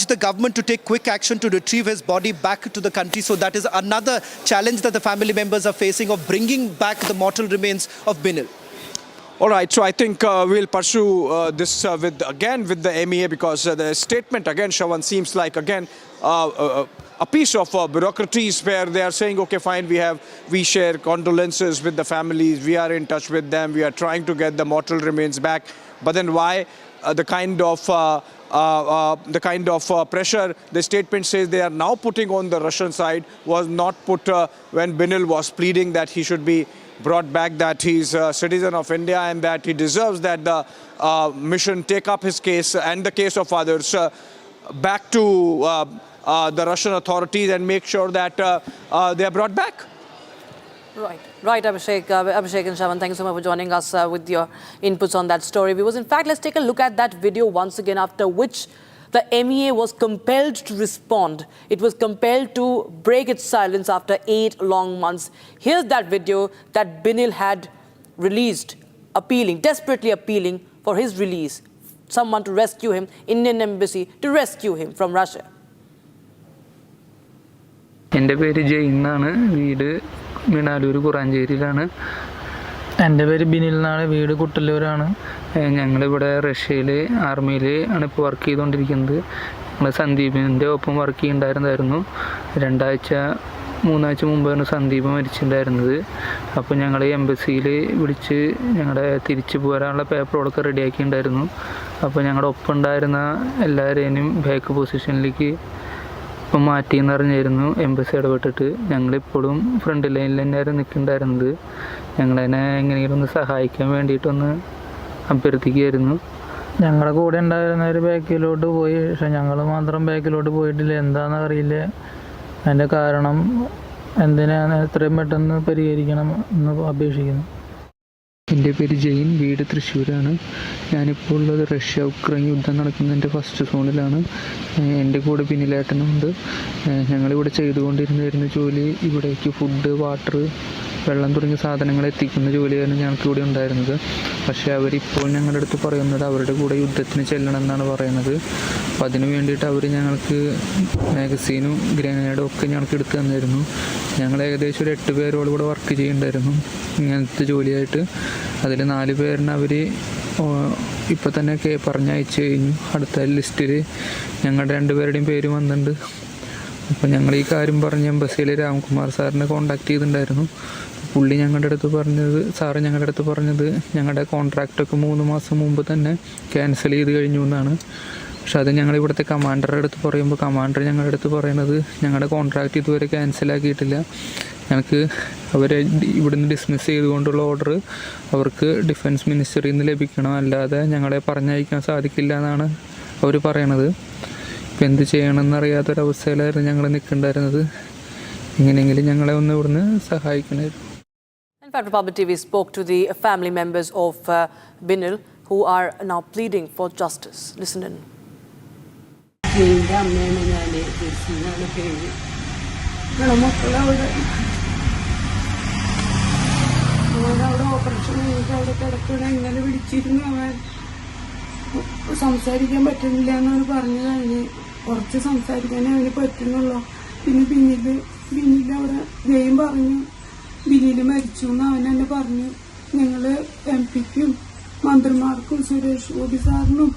[SPEAKER 10] the government to take quick action to retrieve his body back to the country. So that is another challenge that the family members are facing, of bringing back the mortal remains of Binil.
[SPEAKER 14] All right, so I think we'll pursue this with the MEA, because the statement again, Shawan, seems like again a piece of bureaucracies where they are saying, okay, fine, we share condolences with the families, we are in touch with them, we are trying to get the mortal remains back. But then why the kind of the kind of pressure the statement says they are now putting on the Russian side was not put when Binil was pleading that he should be brought back, that he's a citizen of India and that he deserves that the mission take up his case and the case of others back to the Russian authorities and make sure that they are brought back.
[SPEAKER 21] Right, Abhishek and Shavan, thank you so much for joining us with your inputs on that story. Because in fact, let's take a look at that video once again, after which the MEA was compelled to respond. It was compelled to break its silence after 8 long months. Here's that video that Binil had released, desperately appealing for his release. Someone to rescue him, Indian embassy to rescue him from Russia.
[SPEAKER 2] എൻ്റെ പേര് ജെയിൻ എന്നാണ്, വീട് മിണാലൂർ കുറാഞ്ചേരിയിലാണ്. എൻ്റെ പേര് ബിനിൽ എന്നാണ്, വീട് കുട്ടല്ലൂരാണ്. ഞങ്ങളിവിടെ റഷ്യയിൽ ആർമിയിൽ ആണ് ഇപ്പോൾ വർക്ക് ചെയ്തുകൊണ്ടിരിക്കുന്നത്. ഞങ്ങൾ സന്ദീപിൻ്റെ ഒപ്പം വർക്ക് ചെയ്യുന്നുണ്ടായിരുന്നു. 3 ആഴ്ച മുമ്പാണ് സന്ദീപ് മരിച്ചിട്ടുണ്ടായിരുന്നത്. അപ്പോൾ ഞങ്ങൾ എംബസിയിൽ വിളിച്ച് ഞങ്ങളുടെ തിരിച്ചു പോരാനുള്ള പേപ്പറുകളൊക്കെ റെഡിയാക്കിയിട്ടുണ്ടായിരുന്നു. അപ്പോൾ ഞങ്ങളുടെ ഒപ്പം ഉണ്ടായിരുന്ന എല്ലാവരെയും ബാക്ക് പൊസിഷനിലേക്ക് ഇപ്പം മാറ്റിയെന്ന് അറിഞ്ഞായിരുന്നു എംബസി ഇടപെട്ടിട്ട്. ഞങ്ങളിപ്പോഴും ഫ്രണ്ട് ലൈനിൽ തന്നെയായിരുന്നു നിൽക്കുന്നുണ്ടായിരുന്നത്. ഞങ്ങളതിനെ എങ്ങനെയെങ്കിലും ഒന്ന് സഹായിക്കാൻ വേണ്ടിയിട്ടൊന്ന് അഭ്യർത്ഥിക്കുകയായിരുന്നു.
[SPEAKER 22] ഞങ്ങളുടെ കൂടെ ഉണ്ടായിരുന്നവർ ബാക്കിലോട്ട് പോയി, പക്ഷെ ഞങ്ങൾ മാത്രം ബാക്കിലോട്ട് പോയിട്ടില്ല. എന്താണെന്ന് അറിയില്ല. അതിൻ്റെ കാരണം എന്തിനാണ് എത്രയും പെട്ടെന്ന് പരിഹരിക്കണം എന്ന് അപേക്ഷിക്കുന്നു.
[SPEAKER 2] എൻ്റെ പേര് ജെയിൻ, വീട് തൃശ്ശൂരാണ്. ഞാനിപ്പോൾ ഉള്ളത് റഷ്യ-ഉക്രൈൻ യുദ്ധം നടക്കുന്നതിൻ്റെ ഫസ്റ്റ് സോണിലാണ്. എൻ്റെ കൂടെ ബിനിലേട്ടനുണ്ട്. ഞങ്ങളിവിടെ ചെയ്തുകൊണ്ടിരുന്ന ജോലി ഇവിടേക്ക് ഫുഡ്, വാട്ടർ, വെള്ളം തുടങ്ങിയ സാധനങ്ങൾ എത്തിക്കുന്ന ജോലിയായിരുന്നു ഞങ്ങൾക്കിവിടെ ഉണ്ടായിരുന്നത്. പക്ഷേ അവരിപ്പോൾ ഞങ്ങളുടെ അടുത്ത് പറയുന്നത് അവരുടെ കൂടെ യുദ്ധത്തിന് ചെല്ലണം എന്നാണ് പറയുന്നത്. അപ്പോൾ അതിന് വേണ്ടിയിട്ട് അവർ ഞങ്ങൾക്ക് മാഗസീനും ഗ്രനേഡും ഒക്കെ ഞങ്ങൾക്ക് എടുത്തു തന്നിരുന്നു. ഞങ്ങൾ ഏകദേശം ഒരു 8 പേരോട് കൂടെ വർക്ക് ചെയ്യുന്നുണ്ടായിരുന്നു ഇങ്ങനത്തെ ജോലിയായിട്ട്. അതിൽ 4 പേരിന് അവർ ഇപ്പോൾ തന്നെ പറഞ്ഞയച്ചു കഴിഞ്ഞു. അടുത്ത ലിസ്റ്റിൽ ഞങ്ങളുടെ 2 പേരുടെയും പേര് വന്നിട്ടുണ്ട്. അപ്പോൾ ഞങ്ങൾ ഈ കാര്യം പറഞ്ഞ് എംബസിയിൽ രാംകുമാർ സാറിനെ കോൺടാക്ട് ചെയ്തിട്ടുണ്ടായിരുന്നു. പുള്ളി ഞങ്ങളുടെ അടുത്ത് പറഞ്ഞത് ഞങ്ങളുടെ കോൺട്രാക്റ്റൊക്കെ 3 മാസം മുമ്പ് തന്നെ ക്യാൻസൽ ചെയ്ത് കഴിഞ്ഞു എന്നാണ്. പക്ഷെ അത് ഞങ്ങൾ ഇവിടുത്തെ കമാൻഡറുടെ അടുത്ത് പറയുമ്പോൾ കമാൻഡർ ഞങ്ങളുടെ അടുത്ത് പറയുന്നത് ഞങ്ങളുടെ കോൺട്രാക്റ്റ് ഇതുവരെ ക്യാൻസലാക്കിയിട്ടില്ല, ഞങ്ങൾക്ക് അവരെ ഇവിടുന്ന് ഡിസ്മിസ് ചെയ്തുകൊണ്ടുള്ള ഓർഡർ അവർക്ക് ഡിഫൻസ് മിനിസ്റ്ററിൽ നിന്ന് ലഭിക്കണം, അല്ലാതെ ഞങ്ങളെ പറഞ്ഞയക്കാൻ സാധിക്കില്ല എന്നാണ് അവർ പറയണത്. ഇപ്പം എന്ത് ചെയ്യണമെന്നറിയാത്തൊരവസ്ഥയിലായിരുന്നു ഞങ്ങൾ നിൽക്കുന്നുണ്ടായിരുന്നത്. എങ്ങനെയെങ്കിലും ഞങ്ങളെ ഒന്ന് ഇവിടുന്ന് സഹായിക്കണമായിരുന്നു.
[SPEAKER 21] In fact, Republic TV spoke to the family members of Binil, who are now pleading for justice. Listen in.
[SPEAKER 23] എൻ്റെ അമ്മയാണ് ഞാൻ, ജെസ്സിനാണ് പേര്. മക്കളവിടെ ഓപ്പറേഷൻ കഴിഞ്ഞിട്ട് അവിടെ കിടക്കണ ഇങ്ങനെ വിളിച്ചിരുന്നു. അവൻ സംസാരിക്കാൻ പറ്റുന്നില്ല എന്നാണ് പറഞ്ഞു കഴിഞ്ഞ്. കുറച്ച് സംസാരിക്കാനേ അവന് പറ്റുന്നുള്ളൂ. പിന്നെ ബിനിൽ അവിടെ ജെയിൻ പറഞ്ഞു ബിനിൽ മരിച്ചു എന്ന് അവൻ തന്നെ പറഞ്ഞു. ഞങ്ങൾ MP-ക്കും മന്ത്രിമാർക്കും സുരേഷ് ഗോപി സാറിനും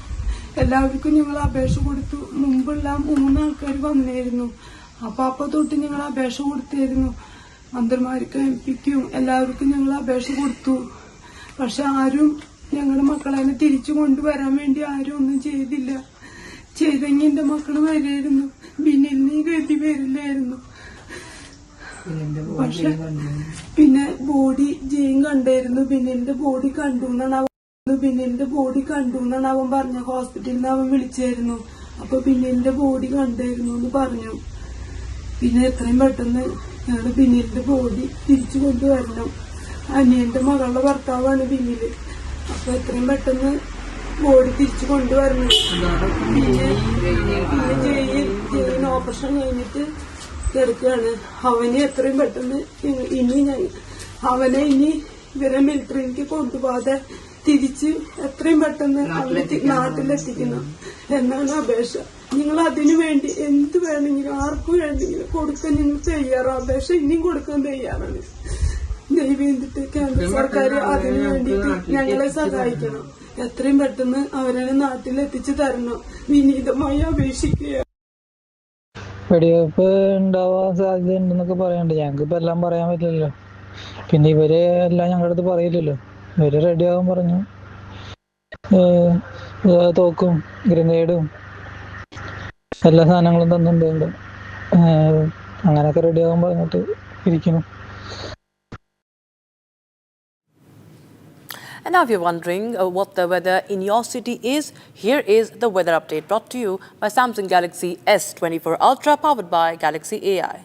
[SPEAKER 23] എല്ലാവർക്കും ഞങ്ങൾ അപേക്ഷ കൊടുത്തു. മുമ്പുള്ള 3 ആൾക്കാർ വന്നിരുന്നു. അപ്പൊ തൊട്ട് ഞങ്ങൾ അപേക്ഷ കൊടുത്തിരുന്നു. മന്ത്രിമാർക്കും MP-ക്കും എല്ലാവർക്കും ഞങ്ങൾ അപേക്ഷ കൊടുത്തു. പക്ഷെ ആരും ഞങ്ങളുടെ മക്കളെ തിരിച്ചു കൊണ്ടുവരാൻ വേണ്ടി ആരും ഒന്നും ചെയ്തില്ല. ചെയ്തെങ്കിൽ എന്റെ മക്കള് വരായിരുന്നു, ബിനിലിന് ഗതി വരില്ലായിരുന്നു. പക്ഷെ പിന്നെ ബോഡി ജെയിൻ കണ്ടായിരുന്നു. ബിനിലിന്റെ ബോഡി കണ്ടു എന്നാണ് അവൻ പറഞ്ഞ. ഹോസ്പിറ്റലിൽ നിന്ന് അവൻ വിളിച്ചായിരുന്നു. അപ്പൊ ബിനിലിന്റെ ബോഡി കണ്ടായിരുന്നു എന്ന് പറഞ്ഞു. പിന്നെ എത്രയും പെട്ടെന്ന് ഞങ്ങള് ബിനിലിന്റെ ബോഡി തിരിച്ചു കൊണ്ടുവരണം. അനിയന്റെ മകളുടെ ഭർത്താവാണ് ബിനില്. അപ്പൊ എത്രയും പെട്ടെന്ന് ബോഡി തിരിച്ചു കൊണ്ടുവരണം. പിന്നെ ജെയിൻ ഓപ്പറേഷൻ കഴിഞ്ഞിട്ട് കിടക്കുകയാണ്. അവനെ എത്രയും പെട്ടെന്ന് അവനെ ഇവരെ മിലിറ്ററിക്ക് കൊണ്ടുപോകാതെ തിരിച്ച് എത്രയും പെട്ടെന്ന് നാട്ടിലെത്തിക്കണം എന്നാണ് അപേക്ഷ. നിങ്ങൾ അതിനു വേണ്ടി എന്ത് വേണമെങ്കിലും ആർക്കും വേണമെങ്കിലും കൊടുക്കാൻ നിങ്ങൾ തയ്യാറാണ്. അപേക്ഷ ഇനിയും കൊടുക്കാൻ തയ്യാറാണ്. ദയവേണ്ടിട്ട് കേന്ദ്ര സർക്കാർ അതിനു വേണ്ടിയിട്ട് ഞങ്ങളെ സഹായിക്കണം. എത്രയും പെട്ടെന്ന് അവരെ നാട്ടിലെത്തിച്ചു തരണം. വിനീതമായി അപേക്ഷിക്കുക.
[SPEAKER 22] വെടിവെപ്പ് ഉണ്ടാവാൻ സാധ്യതയുണ്ടെന്നൊക്കെ പറയണ്ട്. ഞങ്ങൾക്ക് ഇപ്പം എല്ലാം പറയാൻ പറ്റില്ലല്ലോ. പിന്നെ ഇവര് എല്ലാം ഞങ്ങളുടെ അടുത്ത് പറയില്ലല്ലോ. ഇവര് റെഡിയാകാൻ പറഞ്ഞു. തോക്കും ഗ്രനേഡും എല്ലാ സാധനങ്ങളും തന്നിട്ടുണ്ട്. അങ്ങനെയൊക്കെ റെഡിയാകുമ്പോൾ അങ്ങോട്ട് ഇരിക്കുന്നു.
[SPEAKER 21] And now if you're wondering what the weather in your city is, here is the weather update brought to you by Samsung Galaxy S24 Ultra powered by Galaxy AI.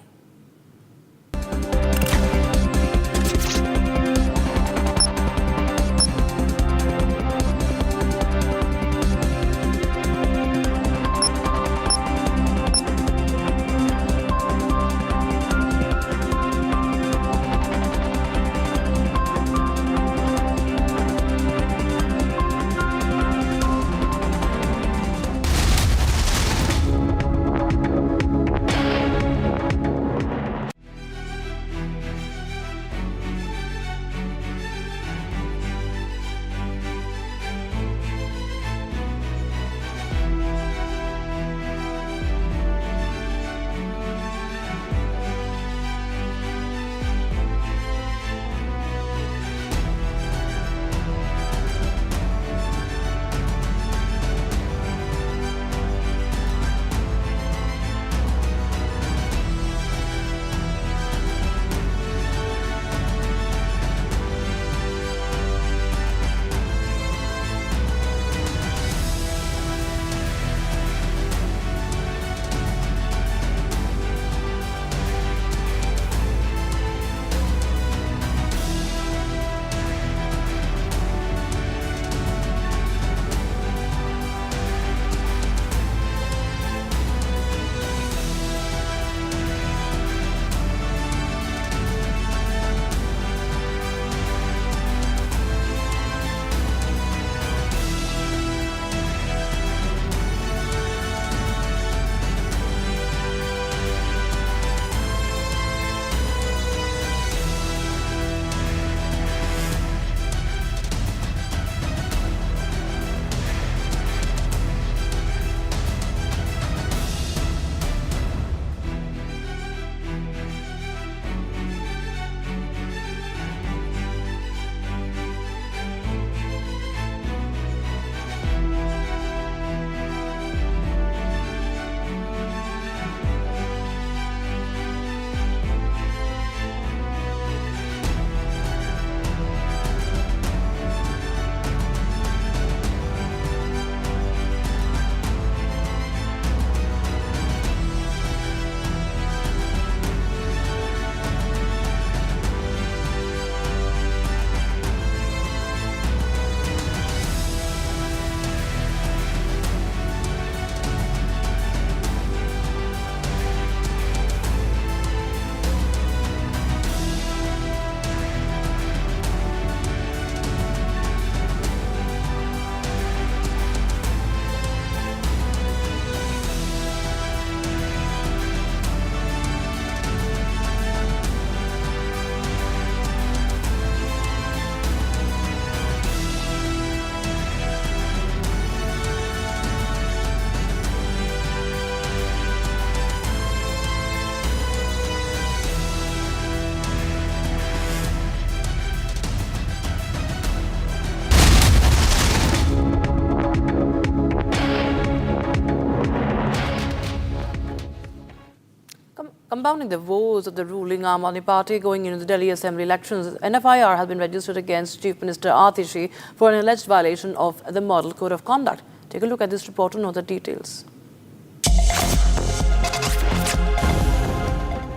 [SPEAKER 21] Compounding the woes of the ruling Aam Aadmi Party going into the Delhi Assembly elections, an FIR has been registered against Chief Minister Atishi for an alleged violation of the Model Code of Conduct. Take a look at this report to know the details.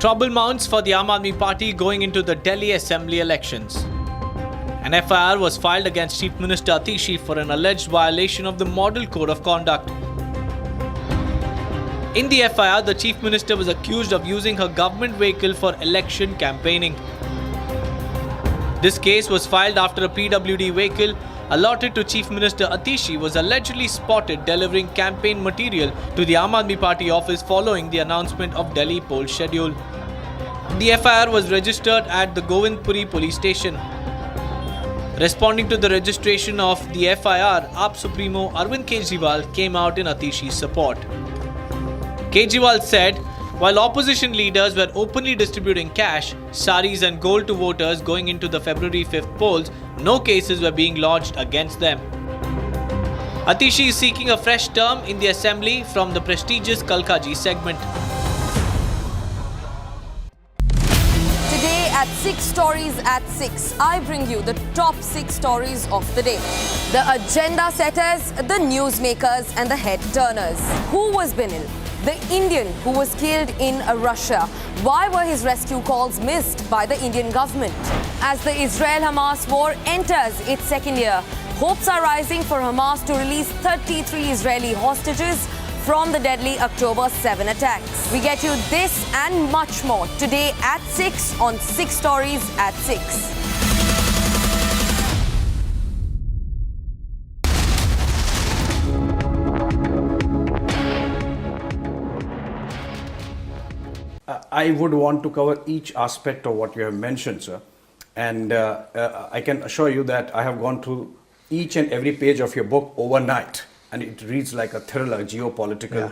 [SPEAKER 19] Trouble mounts for the Aam Aadmi Party going into the Delhi Assembly elections. An FIR was filed against Chief Minister Atishi for an alleged violation of the Model Code of Conduct. In the FIR, the Chief Minister was accused of using her government vehicle for election campaigning. This case was filed after a PWD vehicle allotted to Chief Minister Atishi was allegedly spotted delivering campaign material to the Aam Aadmi Party office following the announcement of Delhi poll schedule. The FIR was registered at the Govindpuri police station. Responding to the registration of the FIR, AAP Supremo Arvind Kejriwal came out in Atishi's support. Kejriwal said, while opposition leaders were openly distributing cash, saris and gold to voters going into the February 5th polls, no cases were being lodged against them. Atishi is seeking a fresh term in the assembly from the prestigious Kalkaji segment.
[SPEAKER 12] Today at 6 Stories at 6, I bring you the top 6 stories of the day. The agenda setters, the newsmakers and the head turners. Who was Binil? The Indian who was killed in Russia. Why were his rescue calls missed by the Indian government? As the Israel-Hamas war enters its second year, hopes are rising for Hamas to release 33 Israeli hostages from the deadly October 7 attacks. We get you this and much more today at 6 on 6 Stories at 6.
[SPEAKER 25] I would want to cover each aspect of what you have mentioned, sir. And I can assure you that I have gone through each and every page of your book overnight. And it reads like a thriller, geopolitical,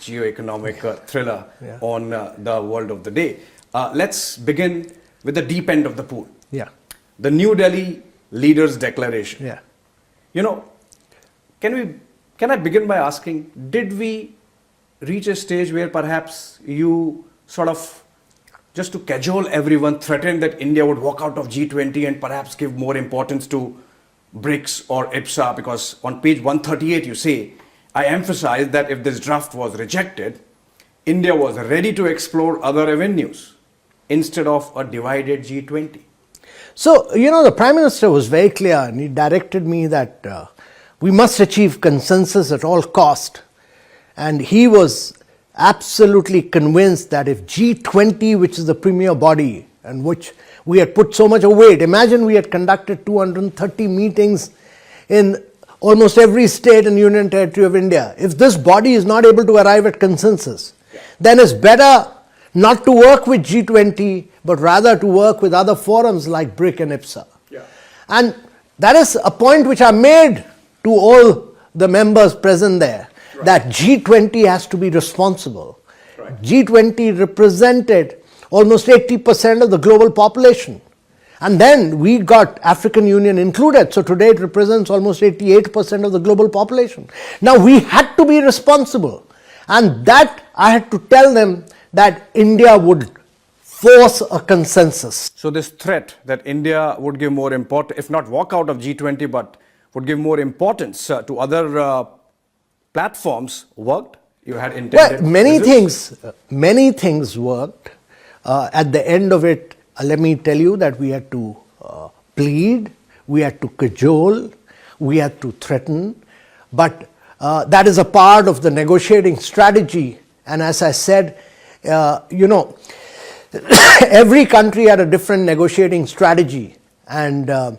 [SPEAKER 25] geo-economic thriller on the world of the day. Let's begin with the deep end of the pool.
[SPEAKER 11] Yeah.
[SPEAKER 25] The New Delhi Leaders' Declaration.
[SPEAKER 11] Yeah.
[SPEAKER 25] You know, can I begin by asking, did we reach a stage where perhaps you sort of, just to cajole everyone, threatened that India would walk out of G20 and perhaps give more importance to BRICS or IPSA? Because on page 138 you say, I emphasize that if this draft was rejected, India was ready to explore other avenues instead of a divided G20.
[SPEAKER 11] So, you know, the Prime Minister was very clear and he directed me that we must achieve consensus at all cost. And he was absolutely convinced that if G20, which is the premier body and which we had put so much weight, imagine we had conducted 230 meetings in almost every state and union territory of India. If this body is not able to arrive at consensus, then it's better not to work with G20, but rather to work with other forums like BRIC and IPSA. And that is a point which I made to all the members present there, that G20 has to be responsible. G20 represented almost 80% of the global population. And then we got African Union included. So today it represents almost 88% of the global population. Now we had to be responsible. And that I had to tell them that India would force a consensus.
[SPEAKER 25] So this threat that India would give more importance, if not walk out of G20, but would give more importance to other platforms, worked? You had intended?
[SPEAKER 11] Well, many things worked. At the end of it, let me tell you that we had to plead, we had to cajole, we had to threaten, but that is a part of the negotiating strategy. And as I said, you know, every country had a different negotiating strategy, and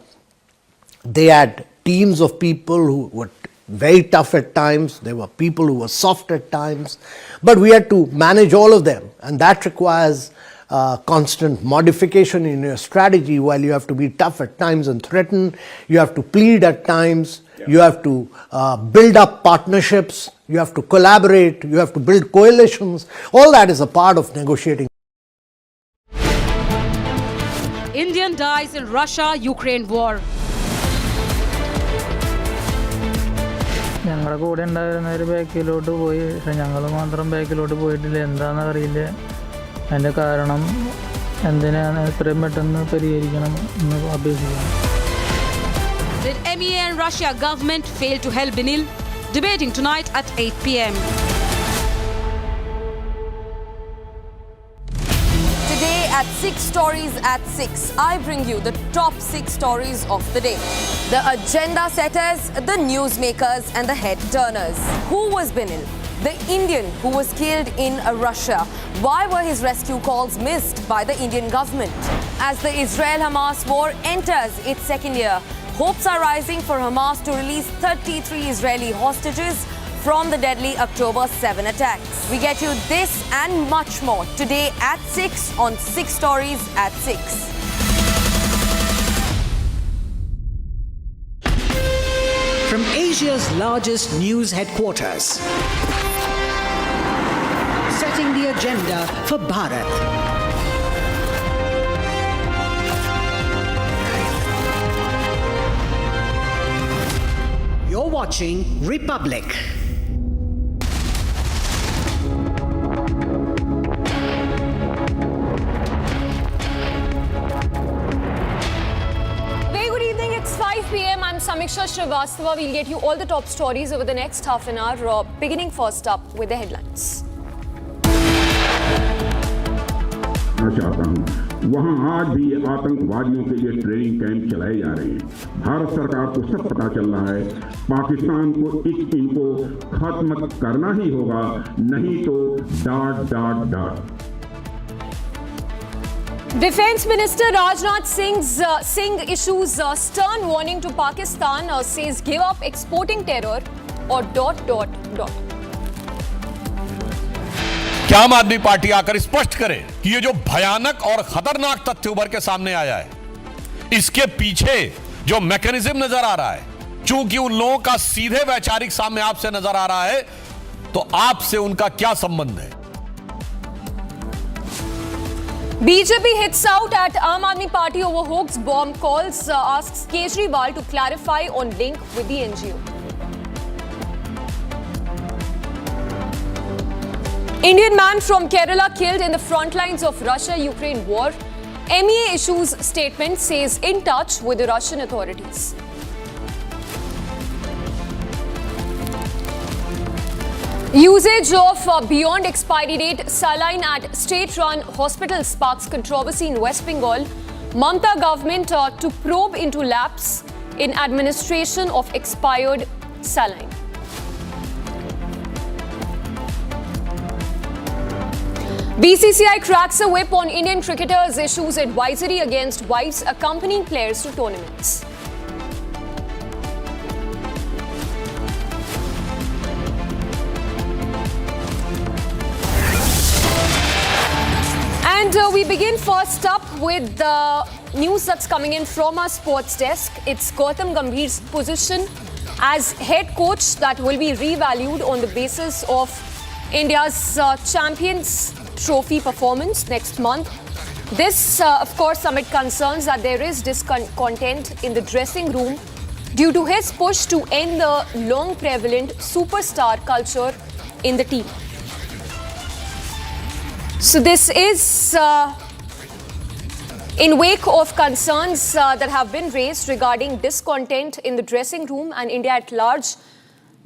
[SPEAKER 11] they had teams of people who were very tough at times, there were people who were soft at times, but we had to manage all of them, and that requires constant modification in your strategy. While you have to be tough at times and threaten, you have to plead at times, you have to build up partnerships, you have to collaborate, you have to build coalitions. All that is a part of negotiating.
[SPEAKER 13] Indian dies in Russia-Ukraine war.
[SPEAKER 22] ഞങ്ങളുടെ കൂടെ ഉണ്ടായിരുന്നവർ ബാക്കിലോട്ട് പോയി, പക്ഷെ ഞങ്ങൾ മാത്രം ബാക്കിലോട്ട് പോയിട്ടില്ല. എന്താണെന്ന് അറിയില്ല. അതിൻ്റെ കാരണം എന്തിനാണ് എത്രയും പെട്ടെന്ന് പരിഹരിക്കണം എന്ന് അഭ്യർത്ഥിക്കുന്നു.
[SPEAKER 13] Did MEA and Russia government fail to help Binil? Debating tonight at 8 p.m.
[SPEAKER 12] Today at 6 Stories at 6, I bring you the top 6 stories of the day. The agenda setters, the newsmakers and the head turners. Who was Binil? The Indian who was killed in Russia. Why were his rescue calls missed by the Indian government? As the Israel-Hamas war enters its second year, hopes are rising for Hamas to release 33 Israeli hostages from the deadly October 7 attacks. We get you this and much more today at 6 on 6 Stories at 6.
[SPEAKER 20] From Asia's largest news headquarters, setting the agenda for Bharat. You're watching Republic.
[SPEAKER 12] Very good evening. It's 5 p.m. I'm Samiksha Srivastava. We'll get you all the top stories over the next half an hour. Beginning first up with the headlines.
[SPEAKER 3] चाहता हूं वहां आज भी आतंकवादियों के लिए training camp चलाए जा रहे हैं। भारत सरकार को सब पता चल रहा है, पाकिस्तान को इनको खत्म करना ही होगा, नहीं तो dot dot dot.
[SPEAKER 12] Defence Minister Rajnath Singh issues stern warning to Pakistan, says give up exporting terror or ...
[SPEAKER 4] क्या आम आदमी पार्टी आकर स्पष्ट करे कि ये जो भयानक और खतरनाक तथ्य उभर के सामने आया है, इसके पीछे जो मैकेनिज्म नजर आ रहा है, चूंकि उन लोगों का सीधे वैचारिक सामने आपसे नजर आ रहा है, तो आपसे उनका क्या संबंध है?
[SPEAKER 12] BJP hits out at Aam Aadmi Party over hoax bomb calls, asks Kejriwal to clarify on link with the NGO. Indian man from Kerala killed in the front lines of Russia-Ukraine war. MEA issues statement, says in touch with the Russian authorities. Usage of beyond expiry date saline at state-run hospital sparks controversy in West Bengal. Mamata government to probe into lapse in administration of expired saline. BCCI cracks a whip on Indian cricketers, issues advisory against wives accompanying players to tournaments. And we begin first up with the news that's coming in from our sports desk. It's Gautam Gambhir's position as head coach that will be revalued on the basis of India's Champions Trophy performance next month. This, of course, amid concerns that there is discontent in the dressing room due to his push to end the long prevalent superstar culture in the team. So this is in wake of concerns that have been raised regarding discontent in the dressing room and India at large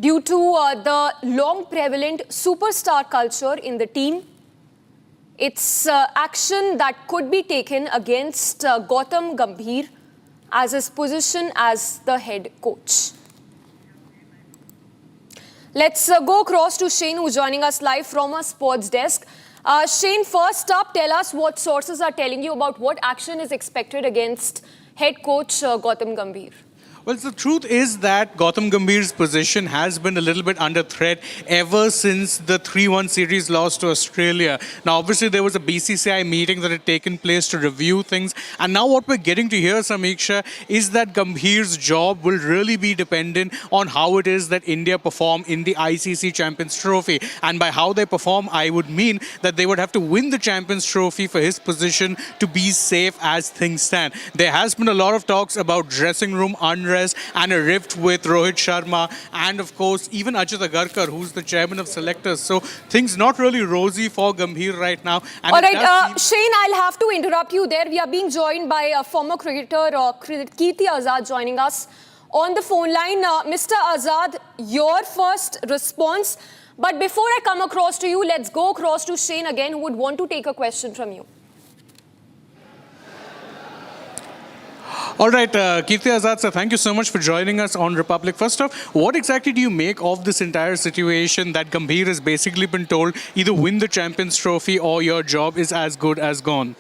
[SPEAKER 12] due to the long prevalent superstar culture in the team. It's action that could be taken against Gautam Gambhir as his position as the head coach. Let's go across to Shane, who's joining us live from our sports desk. Shane, first up, tell us what sources are telling you about what action is expected against head coach Gautam Gambhir.
[SPEAKER 1] Well, the truth is that Gautam Gambhir's position has been a little bit under threat ever since the 3-1 series loss to Australia. Now, obviously, there was a BCCI meeting that had taken place to review things. And now what we're getting to hear, Samiksha, is that Gambhir's job will really be dependent on how it is that India perform in the ICC Champions Trophy. And by how they perform, I would mean that they would have to win the Champions Trophy for his position to be safe as things stand. There has been a lot of talks about dressing room unrest and a rift with Rohit Sharma and, of course, even Ajit Agarkar, who's the chairman of selectors. So things not really rosy for Gambhir right now. And
[SPEAKER 12] all right, Shane, I'll have to interrupt you there. We are being joined by former cricketer Kirti Azad joining us on the phone line. Mr. Azad, your first response. But before I come across to you, let's go across to Shane again, who would want to take a question from you.
[SPEAKER 1] All right, Kirti Azad sir, thank you so much for joining us on Republic. First off, what exactly do you make of this entire situation that Gambhir has basically been told either win the Champions Trophy or your job is as good as gone?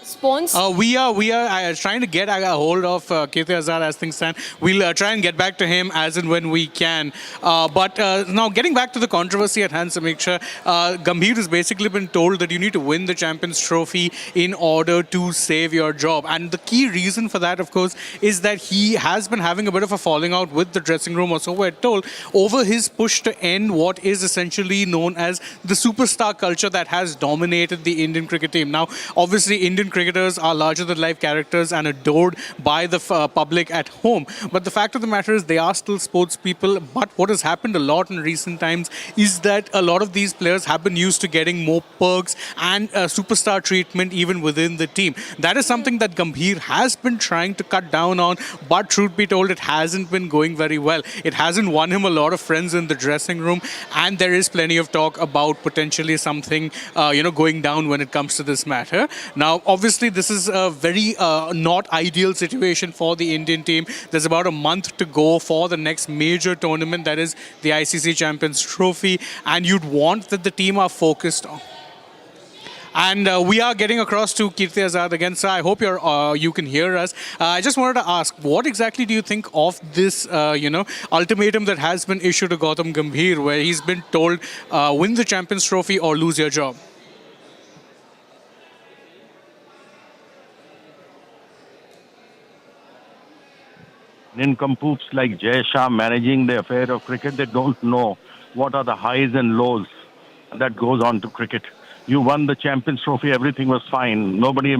[SPEAKER 12] Spawns?
[SPEAKER 1] We are trying to get a hold of Kirti Azad as things stand. We'll try and get back to him as and when we can. But now getting back to the controversy at hand, Samiksha, Gambhir has basically been told that you need to win the Champions Trophy in order to save your job. And the key reason for that, of course, is that he has been having a bit of a falling out with the dressing room, or so we're told, over his push to end what is essentially known as the superstar culture that has dominated the Indian cricket team. Now, obviously, Indian cricketers are larger-than-life characters and adored by the public at home. But the fact of the matter is they are still sports people. But what has happened a lot in recent times is that a lot of these players have been used to getting more perks and superstar treatment even within the team. That is something that Gambhir has been trying to cut down on, but truth be told, it hasn't been going very well. It hasn't won him a lot of friends in the dressing room, and there is plenty of talk about potentially something, going down when it comes to this matter. Now, obviously, this is a very not ideal situation for the Indian team. There's about a month to go for the next major tournament, that is the ICC Champions Trophy, and you'd want that the team are focused on. And we are getting across to Kirti Azad again. Sir, I hope you can hear us. I just wanted to ask, what exactly do you think of this, ultimatum that has been issued to Gautam Gambhir, where he's been told, win the Champions Trophy or lose your job?
[SPEAKER 6] Nincompoops like Jai Shah managing the affair of cricket, they don't know what are the highs and lows that goes on to cricket. You won the Champions Trophy, everything was fine. Nobody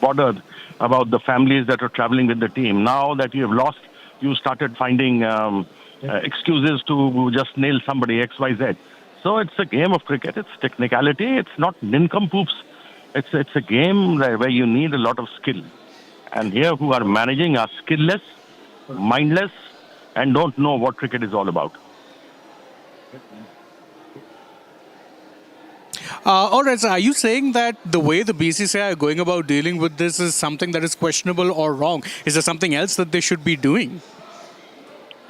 [SPEAKER 6] bothered about the families that are traveling with the team. Now that you have lost, you started finding excuses to just nail somebody, X, Y, Z. So it's a game of cricket. It's technicality. It's not nincompoops. It's a game where you need a lot of skill. And here who are managing are skillless, mindless, and don't know what cricket is all about.
[SPEAKER 1] All right, so are you saying that the way the BCCI are going about dealing with this is something that is questionable or wrong? Is there something else that they should be doing?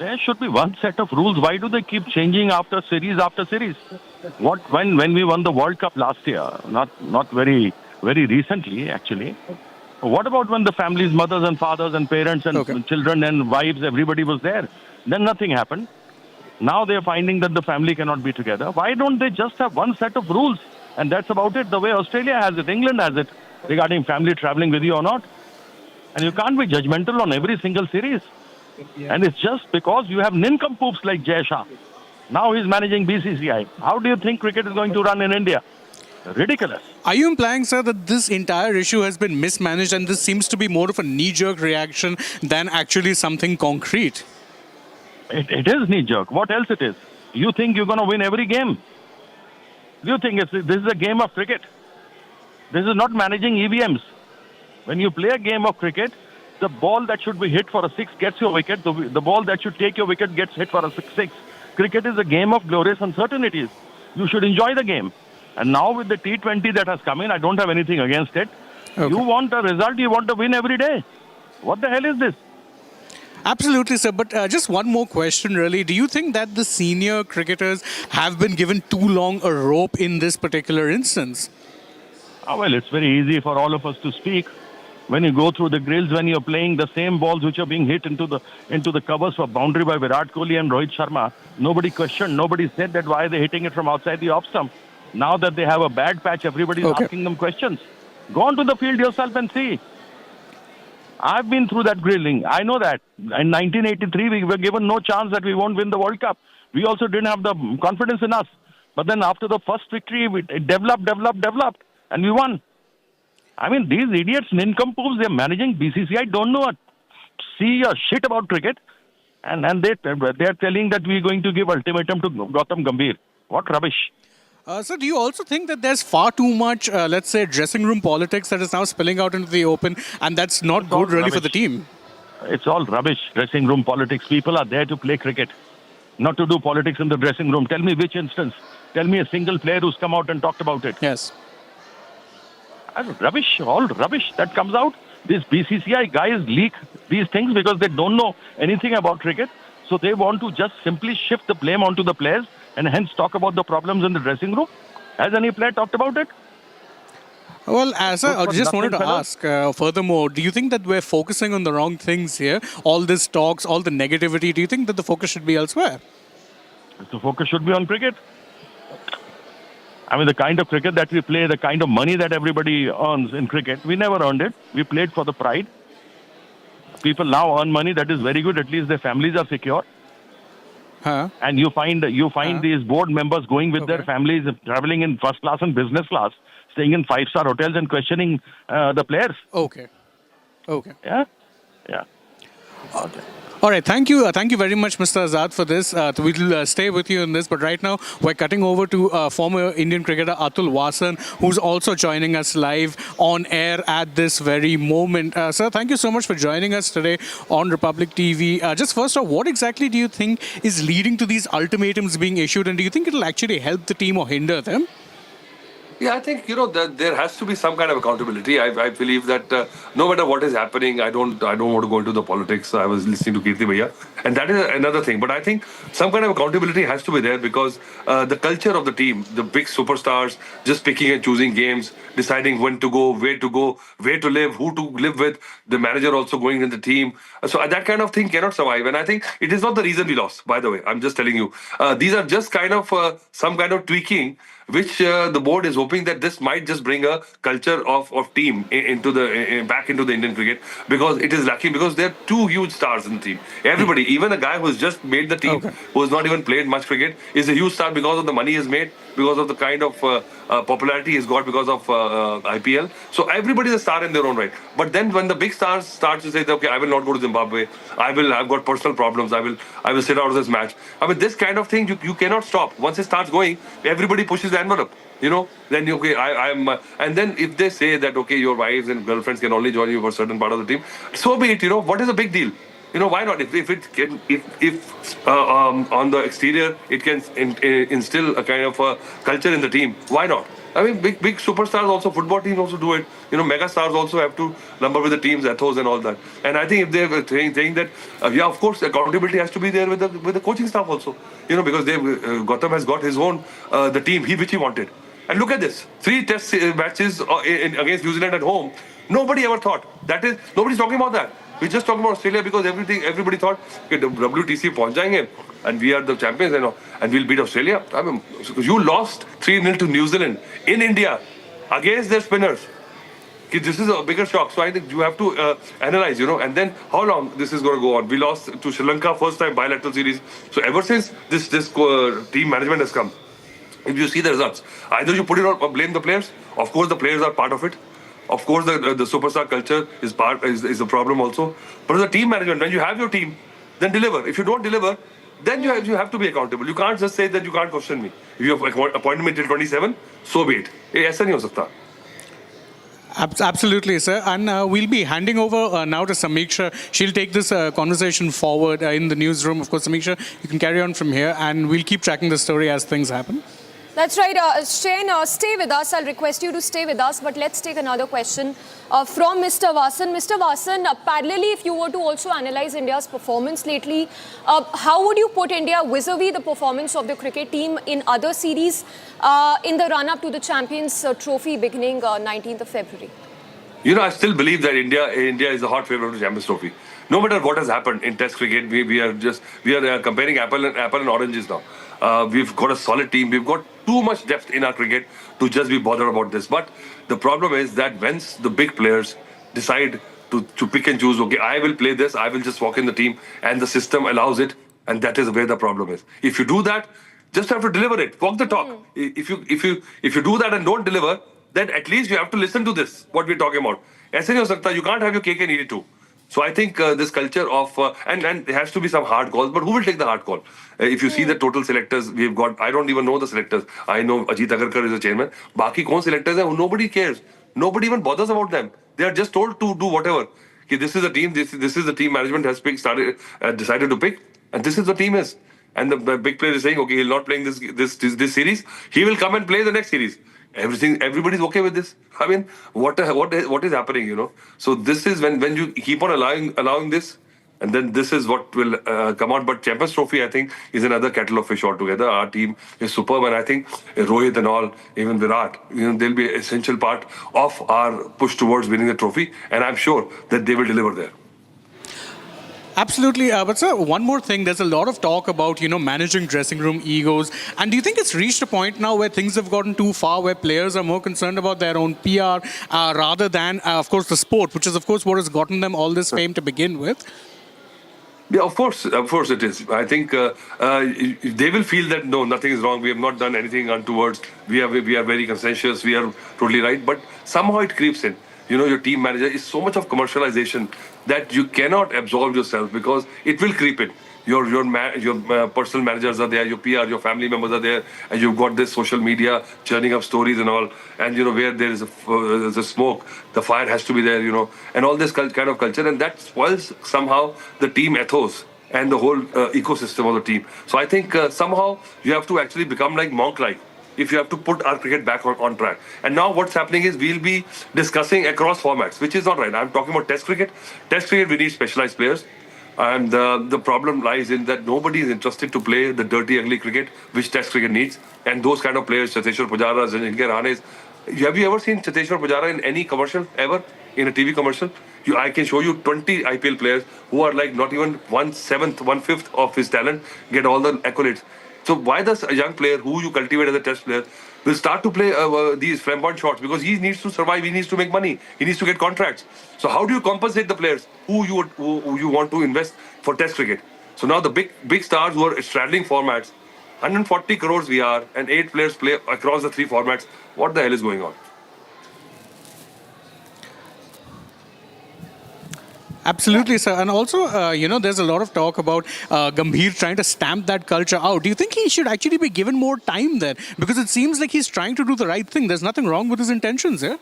[SPEAKER 6] There should be one set of rules. Why do they keep changing after series after series? When we won the World Cup last year, not very recently actually. What about when the families, mothers and fathers and parents and children and wives, everybody was there? Then nothing happened. Now they're finding that the family cannot be together. Why don't they just have one set of rules? And that's about it, the way Australia has it, England has it, regarding family traveling with you or not. And you can't be judgmental on every single series. And it's just because you have nincompoops like Jai Shah. Now he's managing BCCI. How do you think cricket is going to run in India? Ridiculous.
[SPEAKER 1] Are you implying, sir, that this entire issue has been mismanaged and this seems to be more of a knee-jerk reaction than actually something concrete?
[SPEAKER 6] It is knee-jerk. What else it is? You think you're going to win every game? You think this is a game of cricket? This is not managing EVMs. When you play a game of cricket, the ball that should be hit for a six gets your wicket. The ball that should take your wicket gets hit for a six. Cricket is a game of glorious uncertainties. You should enjoy the game. And now with the T20 that has come in, I don't have anything against it. Okay. You want a result, you want to win every day. What the hell is this?
[SPEAKER 1] Absolutely, sir. But just one more question, really. Do you think that the senior cricketers have been given too long a rope in this particular instance?
[SPEAKER 6] Well, it's very easy for all of us to speak. When you go through the grills, when you're playing the same balls which are being hit into the covers for boundary by Virat Kohli and Rohit Sharma, nobody questioned, nobody said that why are they hitting it from outside the off stump. Now that they have a bad patch, everybody's asking them questions. Go on to the field yourself and see. I've been through that grilling. I know that. In 1983, we were given no chance that we won't win the World Cup. We also didn't have the confidence in us. But then after the first victory, it developed, and we won. I mean, these idiots, nincompoops, they're managing BCCI, don't know see a shit about cricket. And they're telling that we're going to give ultimatum to Gautam Gambhir. What rubbish.
[SPEAKER 1] So do you also think that there's far too much, let's say, dressing room politics that is now spilling out into the open, and that's not good really for the team?
[SPEAKER 6] It's all rubbish, dressing room politics. People are there to play cricket, not to do politics in the dressing room. Tell me which instance. Tell me a single player who's come out and talked about it.
[SPEAKER 1] Yes.
[SPEAKER 6] Rubbish, all rubbish that comes out. These BCCI guys leak these things because they don't know anything about cricket. So they want to just simply shift the blame onto the players and hence talk about the problems in the dressing room. Has any player talked about it?
[SPEAKER 1] Well, as I
[SPEAKER 6] for
[SPEAKER 1] just wanted
[SPEAKER 6] nothing,
[SPEAKER 1] to
[SPEAKER 6] fellas.
[SPEAKER 1] ask, furthermore, do you think that we're focusing on the wrong things here? All this talks, all the negativity, do you think that the focus should be elsewhere?
[SPEAKER 6] The focus should be on cricket. I mean, the kind of cricket that we play, the kind of money that everybody earns in cricket, we never earned it. We played for the pride. People now earn money. That is very good. At least their families are secure. And you find these board members going with their families, traveling in first class and business class, staying in 5-star hotels and questioning the players.
[SPEAKER 1] Okay.
[SPEAKER 6] Yeah. Okay.
[SPEAKER 1] All right, thank you very much, Mr. Azad, for this. We'll stay with you in this, but right now we're cutting over to former Indian cricketer Atul Vasan, who's also joining us live on air at this very moment. Sir, thank you so much for joining us today on Republic TV. Just first off, what exactly do you think is leading to these ultimatums being issued, and do you think it'll actually help the team or hinder them?
[SPEAKER 5] Yeah, I think that there has to be some kind of accountability. I believe that no matter what is happening, I don't want to go into the politics. I was listening to Kirti Bhaiya, and that is another thing. But I think some kind of accountability has to be there because the culture of the team, the big superstars, just picking and choosing games, deciding when to go, where to live, who to live with, the manager also going in the team. So that kind of thing cannot survive. And I think it is not the reason we lost. By the way, I'm just telling you, these are just kind of some kind of tweaking, which the board is hoping that this might just bring a culture of team back into the Indian cricket, because it is lacking, because there are two huge stars in the team. Everybody, even a guy who's just made the team, who has not even played much cricket, is a huge star because of the money he's made, because of the kind of popularity he's got because of IPL. So everybody is a star in their own right. But then when the big stars start to say, okay, I will not go to Zimbabwe, I've got personal problems, I will sit out of this match. I mean, this kind of thing you cannot stop. Once it starts going, everybody pushes the envelope. Then I'm and then if they say that your wives and girlfriends can only join you for a certain part of the team, so be it. What is the big deal? Why not? If on the exterior it can instill a kind of a culture in the team, why not? I mean, big superstars also, football teams also do it. Mega stars also have to number with the team's ethos and all that. And I think if they're saying that, of course, accountability has to be there with the coaching staff also. Because Gautam has got his own the team which he wanted. And look at this: 3 test matches against New Zealand at home. Nobody ever thought nobody's talking about that. We're just talking about Australia because everybody thought WTC पहुंच जाएंगे and we are the champions and we'll beat Australia. I mean, you lost 3-0 to New Zealand in India against their spinners. This is a bigger shock. So I think you have to analyze, and then how long this is going to go on. We lost to Sri Lanka first time bilateral series. So ever since this team management has come, if you see the results, either you put it on or blame the players. Of course, the players are part of it. Of course, the superstar culture is a problem also. But as a team management, when you have your team, then deliver. If you don't deliver, then you have to be accountable. You can't just say that you can't question me. If you have appointed me till 27, so be it. ऐसा नहीं हो सकता.
[SPEAKER 1] Absolutely, sir. And we'll be handing over now to Samiksha. She'll take this conversation forward in the newsroom. Of course, Samiksha, you can carry on from here, and we'll keep tracking the story as things happen.
[SPEAKER 12] That's right. Jain, stay with us. I'll request you to stay with us. But let's take another question from Mr. Vasan. Mr. Vasan, parallelly, if you were to also analyze India's performance lately, how would you put India vis-a-vis the performance of the cricket team in other series in the run-up to the Champions Trophy beginning 19th of February?
[SPEAKER 5] I still believe that India is a hot favorite to Champions Trophy. No matter what has happened in Test cricket, we are comparing apple and oranges now. We've got a solid team. We've got too much depth in our cricket to just be bothered about this. But the problem is that once the big players decide to pick and choose, okay, I will play this, I will just walk in the team, and the system allows it, and that is where the problem is. If you do that, just have to deliver it. Walk the talk. If you do that and don't deliver, then at least you have to listen to this, what we're talking about. ऐसे नहीं हो सकता. You can't have your cake and eat it too. So I think this culture of and there has to be some hard calls, but who will take the hard call? If you see the total selectors we've got, I don't even know the selectors. I know Ajit Agarkar is the chairman. Baki kaun selectors hai? Nobody cares. Nobody even bothers about them. They are just told to do whatever. This is the team. This is the team management has decided to pick, and this is the team is. And the big player is saying, okay, he'll not playing this series. He will come and play the next series. Everybody's okay with this. I mean, what is happening? So this is when you keep on allowing this, And then this is what will come out. But Champions Trophy, I think, is another kettle of fish altogether. Our team is superb, and I think Rohit and all, even Virat, they'll be an essential part of our push towards winning the trophy. And I'm sure that they will deliver there.
[SPEAKER 1] Absolutely. But sir, one more thing. There's a lot of talk about, managing dressing room egos. And do you think it's reached a point now where things have gotten too far, where players are more concerned about their own PR rather than, of course, the sport, which is, of course, what has gotten them all this fame to begin with?
[SPEAKER 5] Yeah, of course it is. I think they will feel that no, nothing is wrong. We have not done anything untowards. We are very conscientious. We are totally right. But somehow it creeps in. Your team manager is so much of commercialization that you cannot absorb yourself because it will creep in. Your personal managers are there, your PR, your family members are there, and you've got this social media churning up stories and all. And where there is a smoke, the fire has to be there. And all this kind of culture, and that spoils somehow the team ethos and the whole ecosystem of the team. So I think somehow you have to actually become like Monk-like if you have to put our cricket back on track. And now what's happening is we'll be discussing across formats, which is not right. I'm talking about Test cricket. Test cricket, we need specialized players. And the problem lies in that nobody is interested to play the dirty, ugly cricket, which Test cricket needs. And those kind of players, Cheteshwar Pujara, Ajinkya Rahane, have you ever seen Cheteshwar Pujara in any commercial, ever? In a TV commercial? I can show you 20 IPL players who are like not even 1/7, 1/5 of his talent, get all the accolades. So why does a young player who you cultivate as a Test player will start to play these flamboyant shots? Because he needs to survive, he needs to make money, he needs to get contracts. So how do you compensate the players who you want to invest for Test cricket? So now the big stars who are straddling formats, 140 crores we are, and 8 players play across the 3 formats. What the hell is going on?
[SPEAKER 1] Absolutely, sir. And also, there's a lot of talk about Gambhir trying to stamp that culture out. Do you think he should actually be given more time then? Because it seems like he's trying to do the right thing. There's nothing wrong with his intentions, yeah?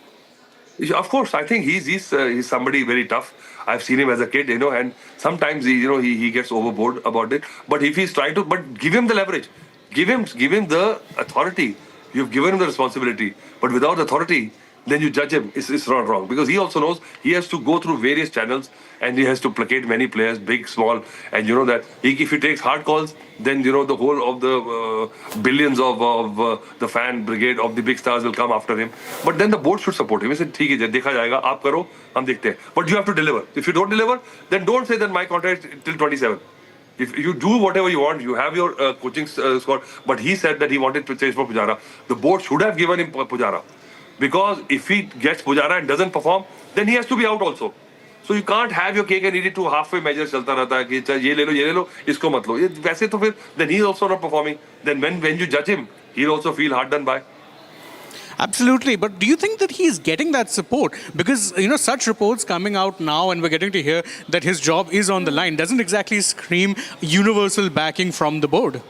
[SPEAKER 5] Of course, I think he's somebody very tough. I've seen him as a kid, and sometimes he gets overboard about it. But if he's trying to, give him the leverage, give him the authority. You've given him the responsibility, but without authority, then you judge him. It's not wrong because he also knows he has to go through various channels and he has to placate many players, big, small, and that if he takes hard calls, then the whole of the billions of the fan brigade of the big stars will come after him. But then the board should support him. He said, "ठीक है, देखा जाएगा, आप करो, हम देखते हैं." But you have to deliver. If you don't deliver, then don't say that my contract is till 27. If you do whatever you want, you have your coaching squad. But he said that he wanted to change for Pujara. The board should have given him Pujara. Because if he gets Pujara and doesn't perform, then he has to be out also. So you can't have your cake and eat it to halfway measure चलता रहता है कि ये ले लो इसको मत लो. वैसे तो फिर then he is also not performing. Then when you judge him, he'll also feel hard done by.
[SPEAKER 1] Absolutely. But do you think that he's getting that support? Because, such reports coming out now and we're getting to hear that his job is on the line doesn't exactly scream universal backing from the board.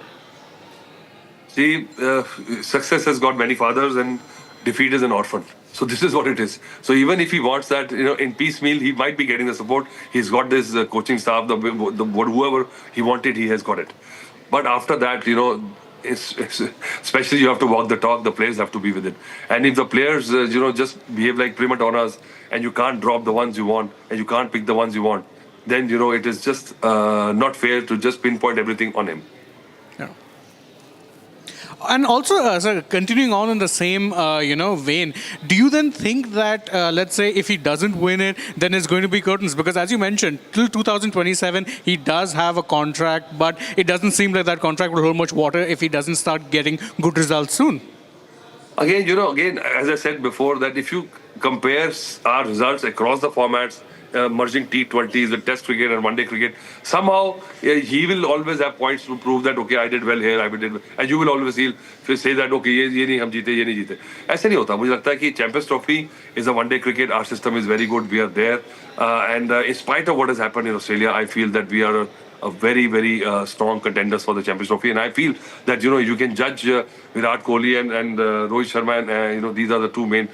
[SPEAKER 5] See, success has got many fathers and defeat is an orphan. So this is what it is. So even if he wants that, in piecemeal, he might be getting the support. He's got this coaching staff, whoever he wanted, he has got it. But after that, especially you have to walk the talk, the players have to be with it. And if the players, just behave like prima donnas and you can't drop the ones you want and you can't pick the ones you want, then, it is just not fair to just pinpoint everything on him.
[SPEAKER 1] And also, sir, continuing on in the same, vein, do you then think that, let's say, if he doesn't win it, then it's going to be curtains? Because as you mentioned, till 2027, he does have a contract, but it doesn't seem like that contract will hold much water if he doesn't start getting good results soon.
[SPEAKER 5] Again, as I said before, that if you compare our results across the formats, merging T20s with Test cricket and one-day cricket, somehow he will always have points to prove that, okay, I did well here, I did well. And you will always say that, okay, ये नहीं हम जीते, ये नहीं जीते. ऐसे नहीं होता. मुझे लगता है कि Champions Trophy is a one-day cricket. Our system is very good. We are there. And in spite of what has happened in Australia, I feel that we are a very, very strong contenders for the Champions Trophy. And I feel that, you can judge Virat Kohli and Rohit Sharma and, these are the two main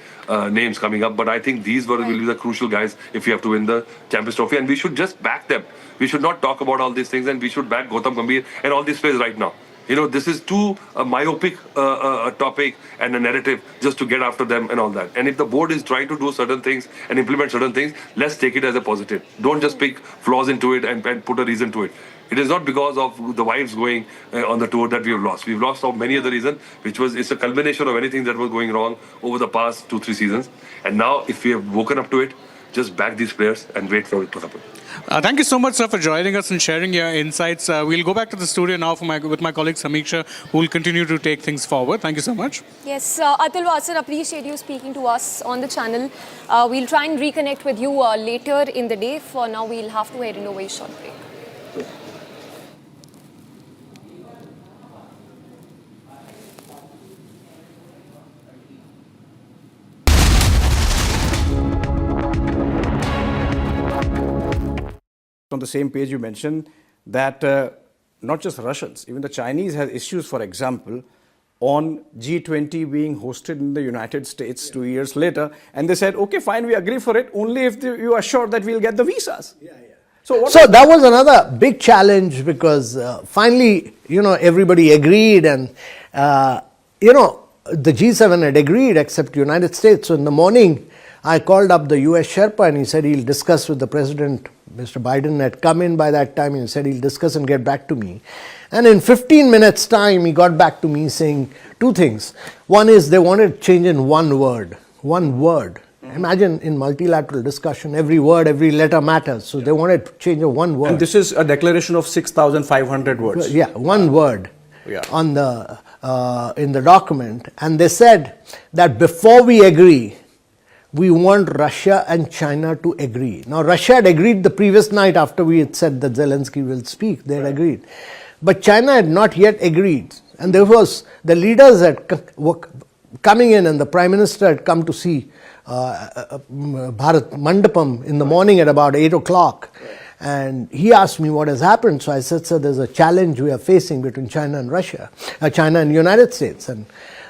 [SPEAKER 5] names coming up. But I think these will be the crucial guys if you have to win the Champions Trophy. And we should just back them. We should not talk about all these things and we should back Gautam Gambhir and all these players right now. This is too myopic topic and a narrative just to get after them and all that. And if the board is trying to do certain things and implement certain things, let's take it as a positive. Don't just pick flaws into it and put a reason to it. It is not because of the wives going on the tour that we have lost. We've lost for many other reasons, it's a culmination of anything that was going wrong over the past 2-3 seasons. And now, if we have woken up to it, just back these players and wait for it to happen.
[SPEAKER 1] Thank you so much, sir, for joining us and sharing your insights. We'll go back to the studio now with my colleague Samiksha, who will continue to take things forward. Thank you so much.
[SPEAKER 8] Yes, Atul Vatsar, appreciate you speaking to us on the channel. We'll try and reconnect with you later in the day. For now, we'll have to head into a very short break.
[SPEAKER 25] On the same page, you mentioned that not just Russians, even the Chinese have issues, for example, on G20 being hosted in the United States 2 years later. And they said, okay, fine, we agree for it, only if you are sure that we'll get the visas.
[SPEAKER 11] So that was another big challenge because finally, everybody agreed and, the G7 had agreed except United States. So in the morning, I called up the US Sherpa and he said he'll discuss with the president. Mr. Biden had come in by that time and he said he'll discuss and get back to me. And in 15 minutes time, he got back to me saying two things. One is they wanted to change in one word. Imagine in multilateral discussion, every word, every letter matters. So they wanted to change in one word.
[SPEAKER 25] And this is a declaration of 6,500 words.
[SPEAKER 11] Yeah, one word on the in the document. And they said that before we agree, we want Russia and China to agree. Now, Russia had agreed the previous night after we had said that Zelensky will speak. They had agreed. But China had not yet agreed. And there was, the leaders were coming in and the Prime Minister had come to see Bharat Mandapam in the morning at about 8 o'clock. And he asked me what has happened. So I said, sir, there's a challenge we are facing between China and Russia, China and the United States. And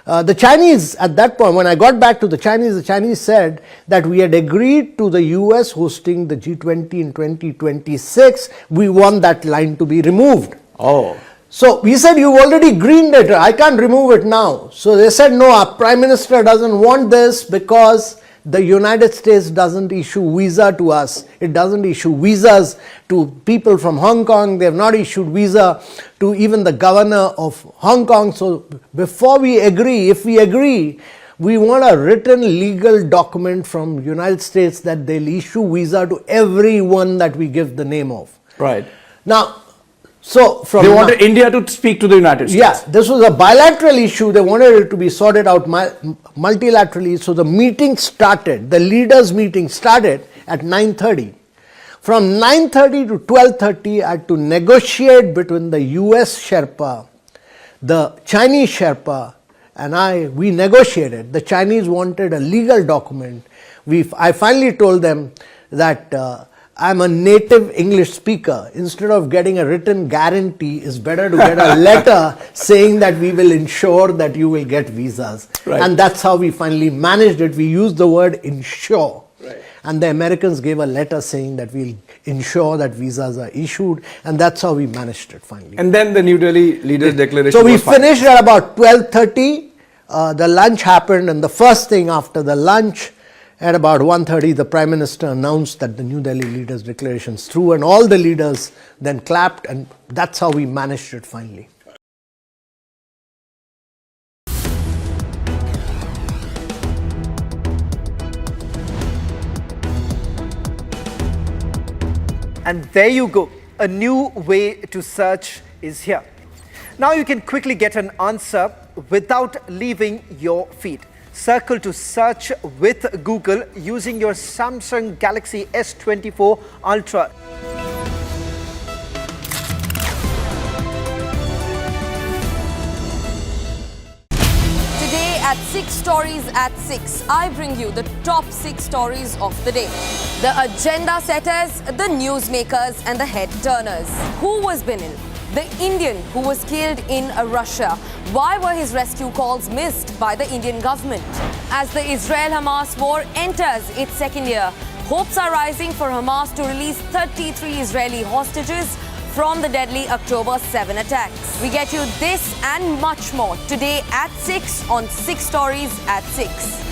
[SPEAKER 11] the Chinese, at that point, when I got back to the Chinese said that we had agreed to the US hosting the G20 in 2026. We want that line to be removed.
[SPEAKER 25] Oh.
[SPEAKER 11] So we said, you've already greened it. I can't remove it now. So they said, no, our Prime Minister doesn't want this because the United States doesn't issue visa to us. It doesn't issue visas to people from Hong Kong. They have not issued visa to even the governor of Hong Kong. So before we agree, if we agree, we want a written legal document from United States that they'll issue visa to everyone that we give the name of.
[SPEAKER 25] Right.
[SPEAKER 11] Now, so from
[SPEAKER 25] they wanted India to speak to the United States.
[SPEAKER 11] Yeah, this was a bilateral issue. They wanted it to be sorted out multilaterally. So the meeting started, the leaders' meeting started at 9:30. From 9:30 to 12:30, I had to negotiate between the US Sherpa, the Chinese Sherpa, and we negotiated. The Chinese wanted a legal document. I finally told them that I'm a native English speaker. Instead of getting a written guarantee, it's better to get a letter saying that we will ensure that you will get visas.
[SPEAKER 25] Right.
[SPEAKER 11] And that's how we finally managed it. We used the word ensure.
[SPEAKER 25] Right.
[SPEAKER 11] And the Americans gave a letter saying that we'll ensure that visas are issued. And that's how we managed it finally.
[SPEAKER 25] And then the New Delhi Leaders Declaration.
[SPEAKER 11] So we finished at about 12:30. The lunch happened, and the first thing after the lunch, at about 1:30, the Prime Minister announced that the New Delhi Leaders Declaration is through, and all the leaders then clapped, and that's how we managed it finally.
[SPEAKER 10] And there you go. A new way to search is here. Now you can quickly get an answer without leaving your feed. Circle to search with Google using your Samsung Galaxy S24 Ultra.
[SPEAKER 12] Today at 6 Stories at 6, I bring you the top 6 stories of the day. The agenda setters, the newsmakers and the head turners. Who was Binil? The Indian who was killed in Russia. Why were his rescue calls missed by the Indian government? As the Israel-Hamas war enters its second year, hopes are rising for Hamas to release 33 Israeli hostages from the deadly October 7 attacks. We get you this and much more today at 6 on 6 Stories at 6.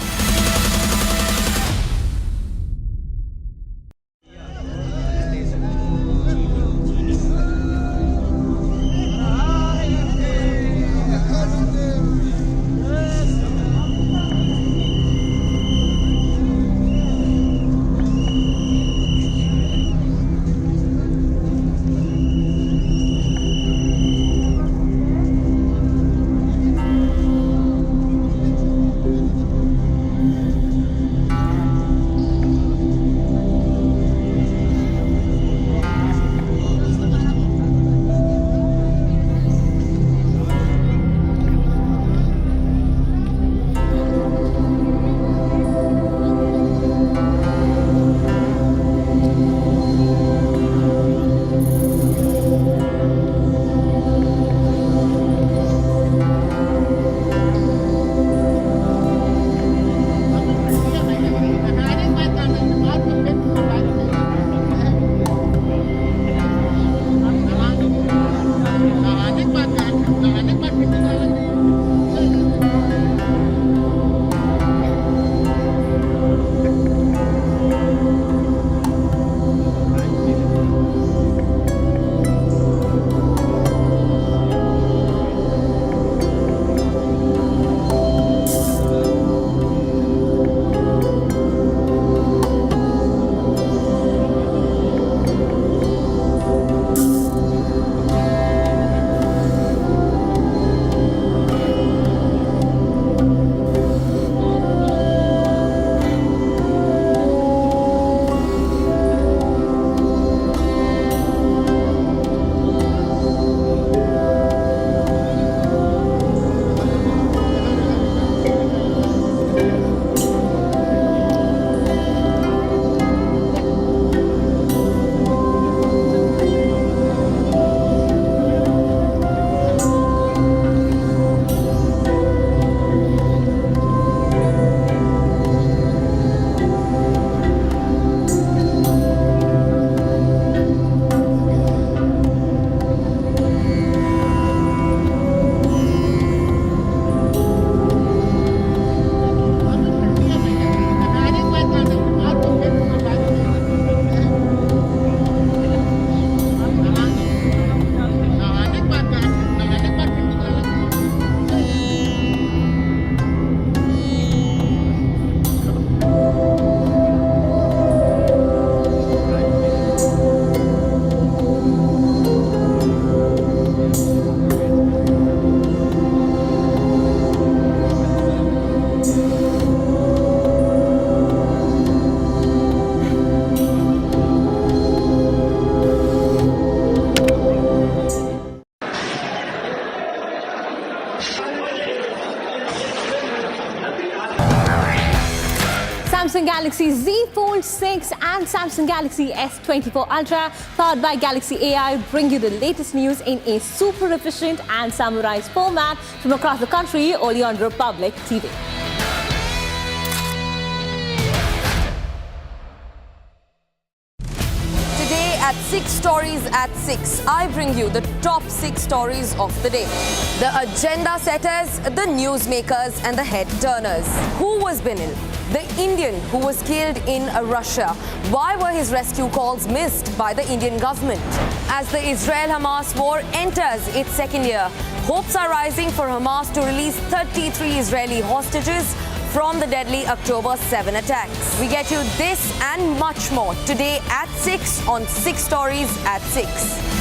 [SPEAKER 8] Samsung Galaxy Z Fold 6 and Samsung Galaxy S24 Ultra, powered by Galaxy AI, bring you the latest news in a super efficient and summarized format from across the country, only on Republic TV.
[SPEAKER 12] Today at 6 Stories at 6, I bring you the top 6 stories of the day. The agenda setters, the newsmakers and the head turners. Who was Binil? The Indian who was killed in Russia. Why were his rescue calls missed by the Indian government? As the Israel-Hamas war enters its second year, hopes are rising for Hamas to release 33 Israeli hostages from the deadly October 7 attacks. We get you this and much more today at 6 on 6 Stories at 6.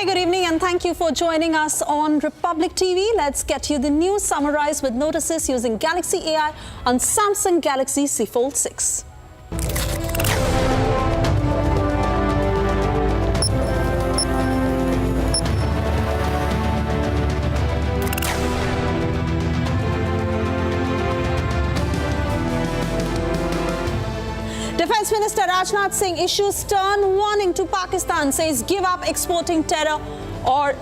[SPEAKER 9] Good evening and thank you for joining us on Republic TV. Let's get you the news summarized with notices using Galaxy AI on Samsung Galaxy Z Fold 6. Defence Minister Rajnath Singh issues stern warning to Pakistan, says give up exporting terror or ...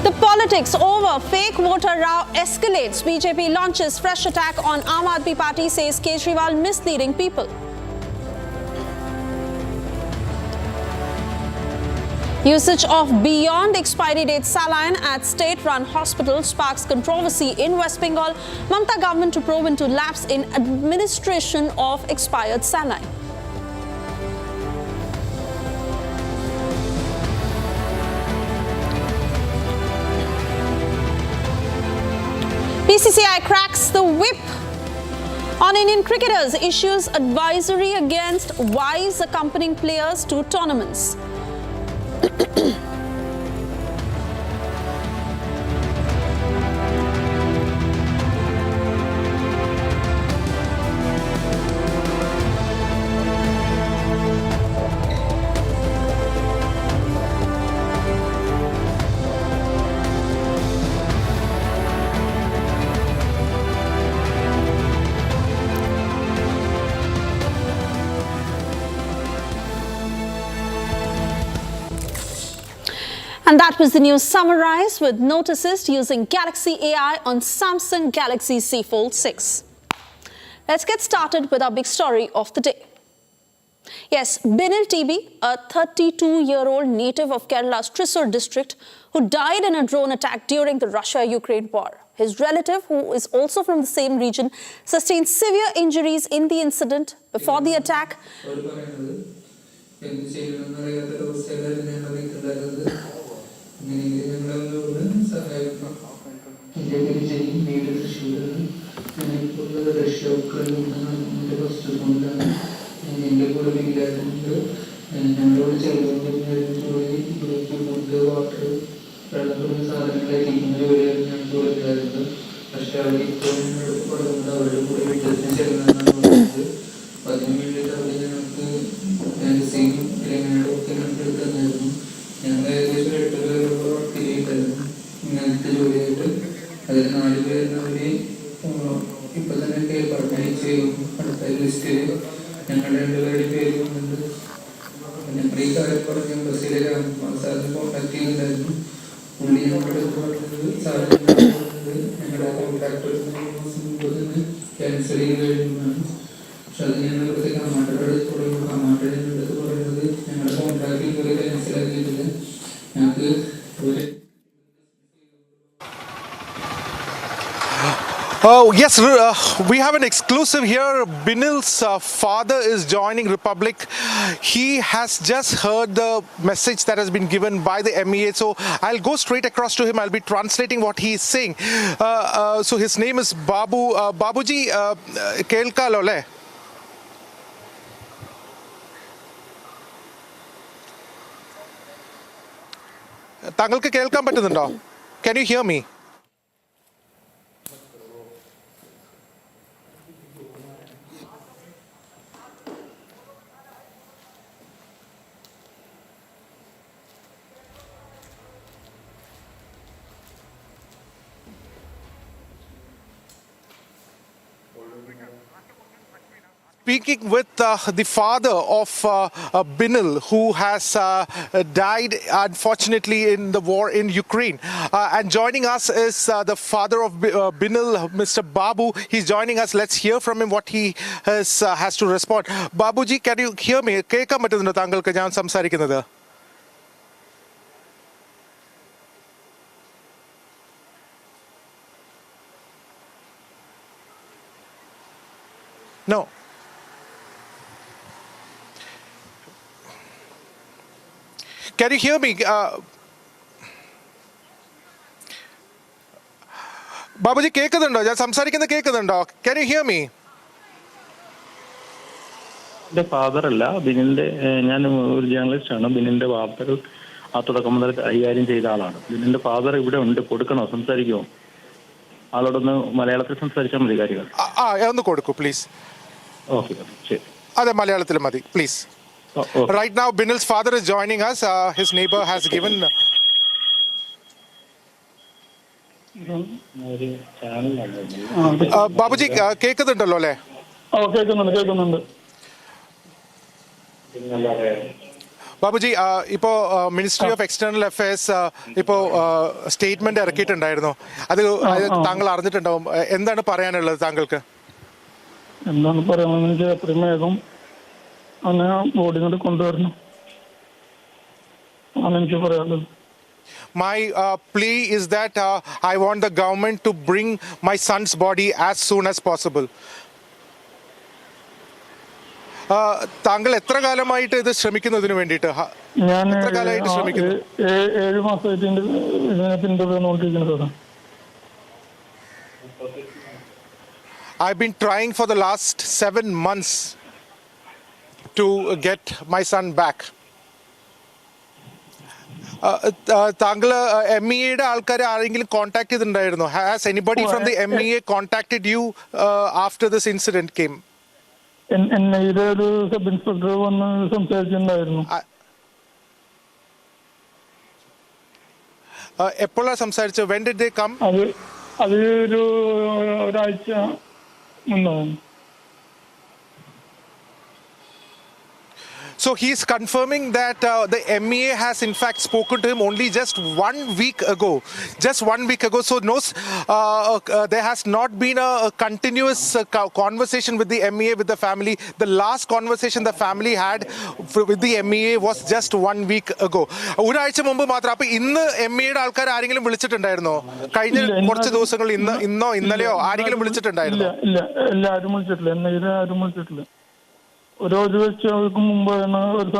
[SPEAKER 9] The politics over fake voter row escalates. BJP launches fresh attack on Aam Aadmi Party, says Kejriwal misleading people. Usage of beyond expiry date saline at state-run hospitals sparks controversy in West Bengal. Mamata government to probe into lapse in administration of expired saline. BCCI cracks the whip on Indian cricketers, issues advisory against wise accompanying players to tournaments. And that was the news summarized with note assist using Galaxy AI on Samsung Galaxy Z Fold 6. Let's get started with our big story of the day. Yes, Binil TB, a 32-year-old native of Kerala's Thrissur district who died in a drone attack during the Russia-Ukraine war. His relative, who is also from the same region, sustained severe injuries in the incident. Before the attack,
[SPEAKER 2] എൻ്റെ പേര് ജെയിൻ, വീട് തൃശ്ശൂരാണ്. ഞാനിപ്പോൾ Russia Ukraine യുദ്ധം നടക്കുന്നതിൻ്റെ first സോണിലാണ്. എൻ്റെ കൂടെ ബിനിലേട്ടനുണ്ട്. ഞങ്ങളിവിടെ ചെയ്തുകൊണ്ടിരുന്ന ജോലി ഇവിടേക്ക് ഫുഡ്, വാട്ടർ, വെള്ളം തുടങ്ങിയ സാധനങ്ങൾ എത്തിക്കുന്ന ജോലിയാണ് ഞങ്ങൾക്ക് ഇവിടെ ഉണ്ടായിരുന്നത്. പക്ഷേ അവിടെ ഇപ്പോൾ ഞങ്ങളുടെ പറയുന്നത് അവരുടെ കൂടെ യുദ്ധത്തിന് ചെല്ലുന്നതാണ് പറയുന്നത്. അപ്പോൾ അതിന് വേണ്ടിയിട്ട് അവിടെ ഞങ്ങൾക്ക് മെഡിസിനും ഇലങ്ങയുടെ ഒക്കെ ഞങ്ങൾക്ക് എടുക്കുന്നായിരുന്നു. ഞങ്ങൾ ഏകദേശം 8 പേരോളം തിരിയിട്ടായിരുന്നു ഇങ്ങനത്തെ ജോലിയായിട്ട്. അതിൽ 4 പേരുന്നവരെ ഇപ്പം തന്നെ പറഞ്ഞയച്ച് അടുത്ത ലിസ്റ്റിൽ ഞങ്ങളുടെ 2 പേരുടെ പേര് വന്നിട്ടുണ്ട്. ഞങ്ങൾ ഈ കാര്യം പറഞ്ഞ് ബസ്സിലെ സാറിന് കോൺടാക്ട് ചെയ്യുന്നുണ്ടായിരുന്നു. പുള്ളി ഞങ്ങളുടെ അടുത്ത് പറഞ്ഞത് സാറിന് ഞങ്ങളുടെ കോൺട്രാക്ടർ തന്നെ ക്യാൻസൽ ചെയ്ത് കഴിയുന്നതാണ്. പക്ഷെ അത് ഞങ്ങൾക്ക് കമാൻഡറുടെ അടുത്ത് പറയുമ്പോൾ കമാൻഡർ ഞങ്ങളുടെ അടുത്ത് പറയുന്നത് ഞങ്ങളുടെ കോൺട്രാക്ട് ഇതുവരെ ക്യാൻസൽ ആക്കിയിട്ടില്ല. ഞങ്ങൾക്ക് ഒരു
[SPEAKER 15] Yes, we have an exclusive here. Binil's father is joining Republic. He has just heard the message that has been given by the MEA. So I'll go straight across to him. I'll be translating what he is saying. So his name is Babu. Babuji, kelkalo le? താങ്കൾക്ക് കേൾക്കാൻ പറ്റുന്നുണ്ടോ? Can you hear me? Speaking with the father of Binil, who has died unfortunately in the war in Ukraine. And joining us is the father of Binil, Mr. Babu. He's joining us. Let's hear from him what he has to respond. Babuji, can you hear me? കേൾക്കാൻ പറ്റുന്നുണ്ടോ താങ്കൾക്ക് ഞാൻ സംസാരിക്കുന്നത്? No. Can you hear me? Babuji കേൾക്കുന്നുണ്ടോ? ഞാൻ സംസാരിക്കുന്നത് കേൾക്കുന്നുണ്ടോ? Can you hear me?
[SPEAKER 16] എന്റെ ഫാദർ അല്ല, ബിനിലിന്റെ, ഞാൻ ഒരു ജേർണലിസ്റ്റ് ആണ്. ബിനിലിന്റെ വാർത്തകൾ ആ തുടക്കം മുതൽ കൈകാര്യം ചെയ്ത ആളാണ്. ബിനിലിന്റെ ഫാദർ ഇവിടെ ഉണ്ട്. കൊടുക്കണോ? സംസാരിക്കുമോ? ആളോടൊന്ന് മലയാളത്തിൽ സംസാരിച്ചാൽ മതി കാര്യങ്ങൾ.
[SPEAKER 15] ഒന്ന് കൊടുക്കൂ പ്ലീസ്.
[SPEAKER 16] ഓക്കെ, ശരി.
[SPEAKER 15] അതെ, മലയാളത്തിൽ മതി please. Right now, Binil's father is joining us. His neighbor has given. Babuji കേൾക്കുന്നുണ്ടല്ലോ അല്ലേ?
[SPEAKER 16] കേൾക്കുന്നുണ്ട്.
[SPEAKER 15] ബാബുജി, ഇപ്പോൾ മിനിസ്ട്രി ഓഫ് എക്സ്റ്റേണൽ അഫയേഴ്സ് ഇപ്പോൾ സ്റ്റേറ്റ്മെന്റ് ഇറക്കിയിട്ടുണ്ടായിരുന്നു. അത് താങ്കൾ അറിഞ്ഞിട്ടുണ്ടാവും. എന്താണ് പറയാനുള്ളത് താങ്കൾക്ക്?
[SPEAKER 16] എന്താണ് പറയാമെന്ന് വെച്ചാൽ എത്രയും വേഗം അങ്ങനെ ബോഡി കൊണ്ട് കൊണ്ടുവരണം ആണ് എനിക്ക് പറയാനുള്ളത്.
[SPEAKER 15] My plea is that I want the government to bring my son's body as soon as possible. താങ്കൾ എത്ര കാലമായിട്ട് ഇത് ശ്രമിക്കുന്നതിന് വേണ്ടിയിട്ട്? എത്ര കാലമായിട്ട് ശ്രമിക്കുന്നു?
[SPEAKER 16] 7 മാസമായിട്ട് ഇതിനെ പിന്തുടർന്നുകൊണ്ടിരിക്കുന്നത്.
[SPEAKER 15] I've been trying for the last 7 months to get my son back. താങ്കൾ MEAയുടെ ആൾക്കാരെ ആരെങ്കിലും contact ചെയ്തിട്ടുണ്ടായിരുന്നോ? Has anybody from the MEA contacted you after this incident came?
[SPEAKER 16] NIAയുടെ ഒരു സബ് ഇൻസ്പെക്ടർ വന്ന് സംസാരിച്ചിട്ടുണ്ടായിരുന്നു.
[SPEAKER 15] എപ്പോഴാണ് സംസാരിച്ചത്? When did they come?
[SPEAKER 16] അത് ഒരാഴ്ച മുന്നാണ്.
[SPEAKER 15] So he's confirming that the MEA has in fact spoken to him only just 1 week ago. Just 1 week ago. So there has not been a continuous conversation with the MEA, with the family. The last conversation the family had with the MEA was just 1 week ago. ഒരാഴ്ച മുമ്പ് മാത്രം. അപ്പൊ ഇന്ന് MEAയുടെ ആൾക്കാർ ആരെങ്കിലും വിളിച്ചിട്ടുണ്ടായിരുന്നോ? കഴിഞ്ഞ കുറച്ച് ദിവസങ്ങളിൽ ഇന്നോ ഇന്നലെയോ ആരെങ്കിലും വിളിച്ചിട്ടുണ്ടായിരുന്നോ?
[SPEAKER 16] ഇല്ല, ആരും വിളിച്ചിട്ടില്ല. NIA ആരും വിളിച്ചിട്ടില്ല. ഒരു വെച്ചവർക്ക് മുമ്പാണ് ഒരു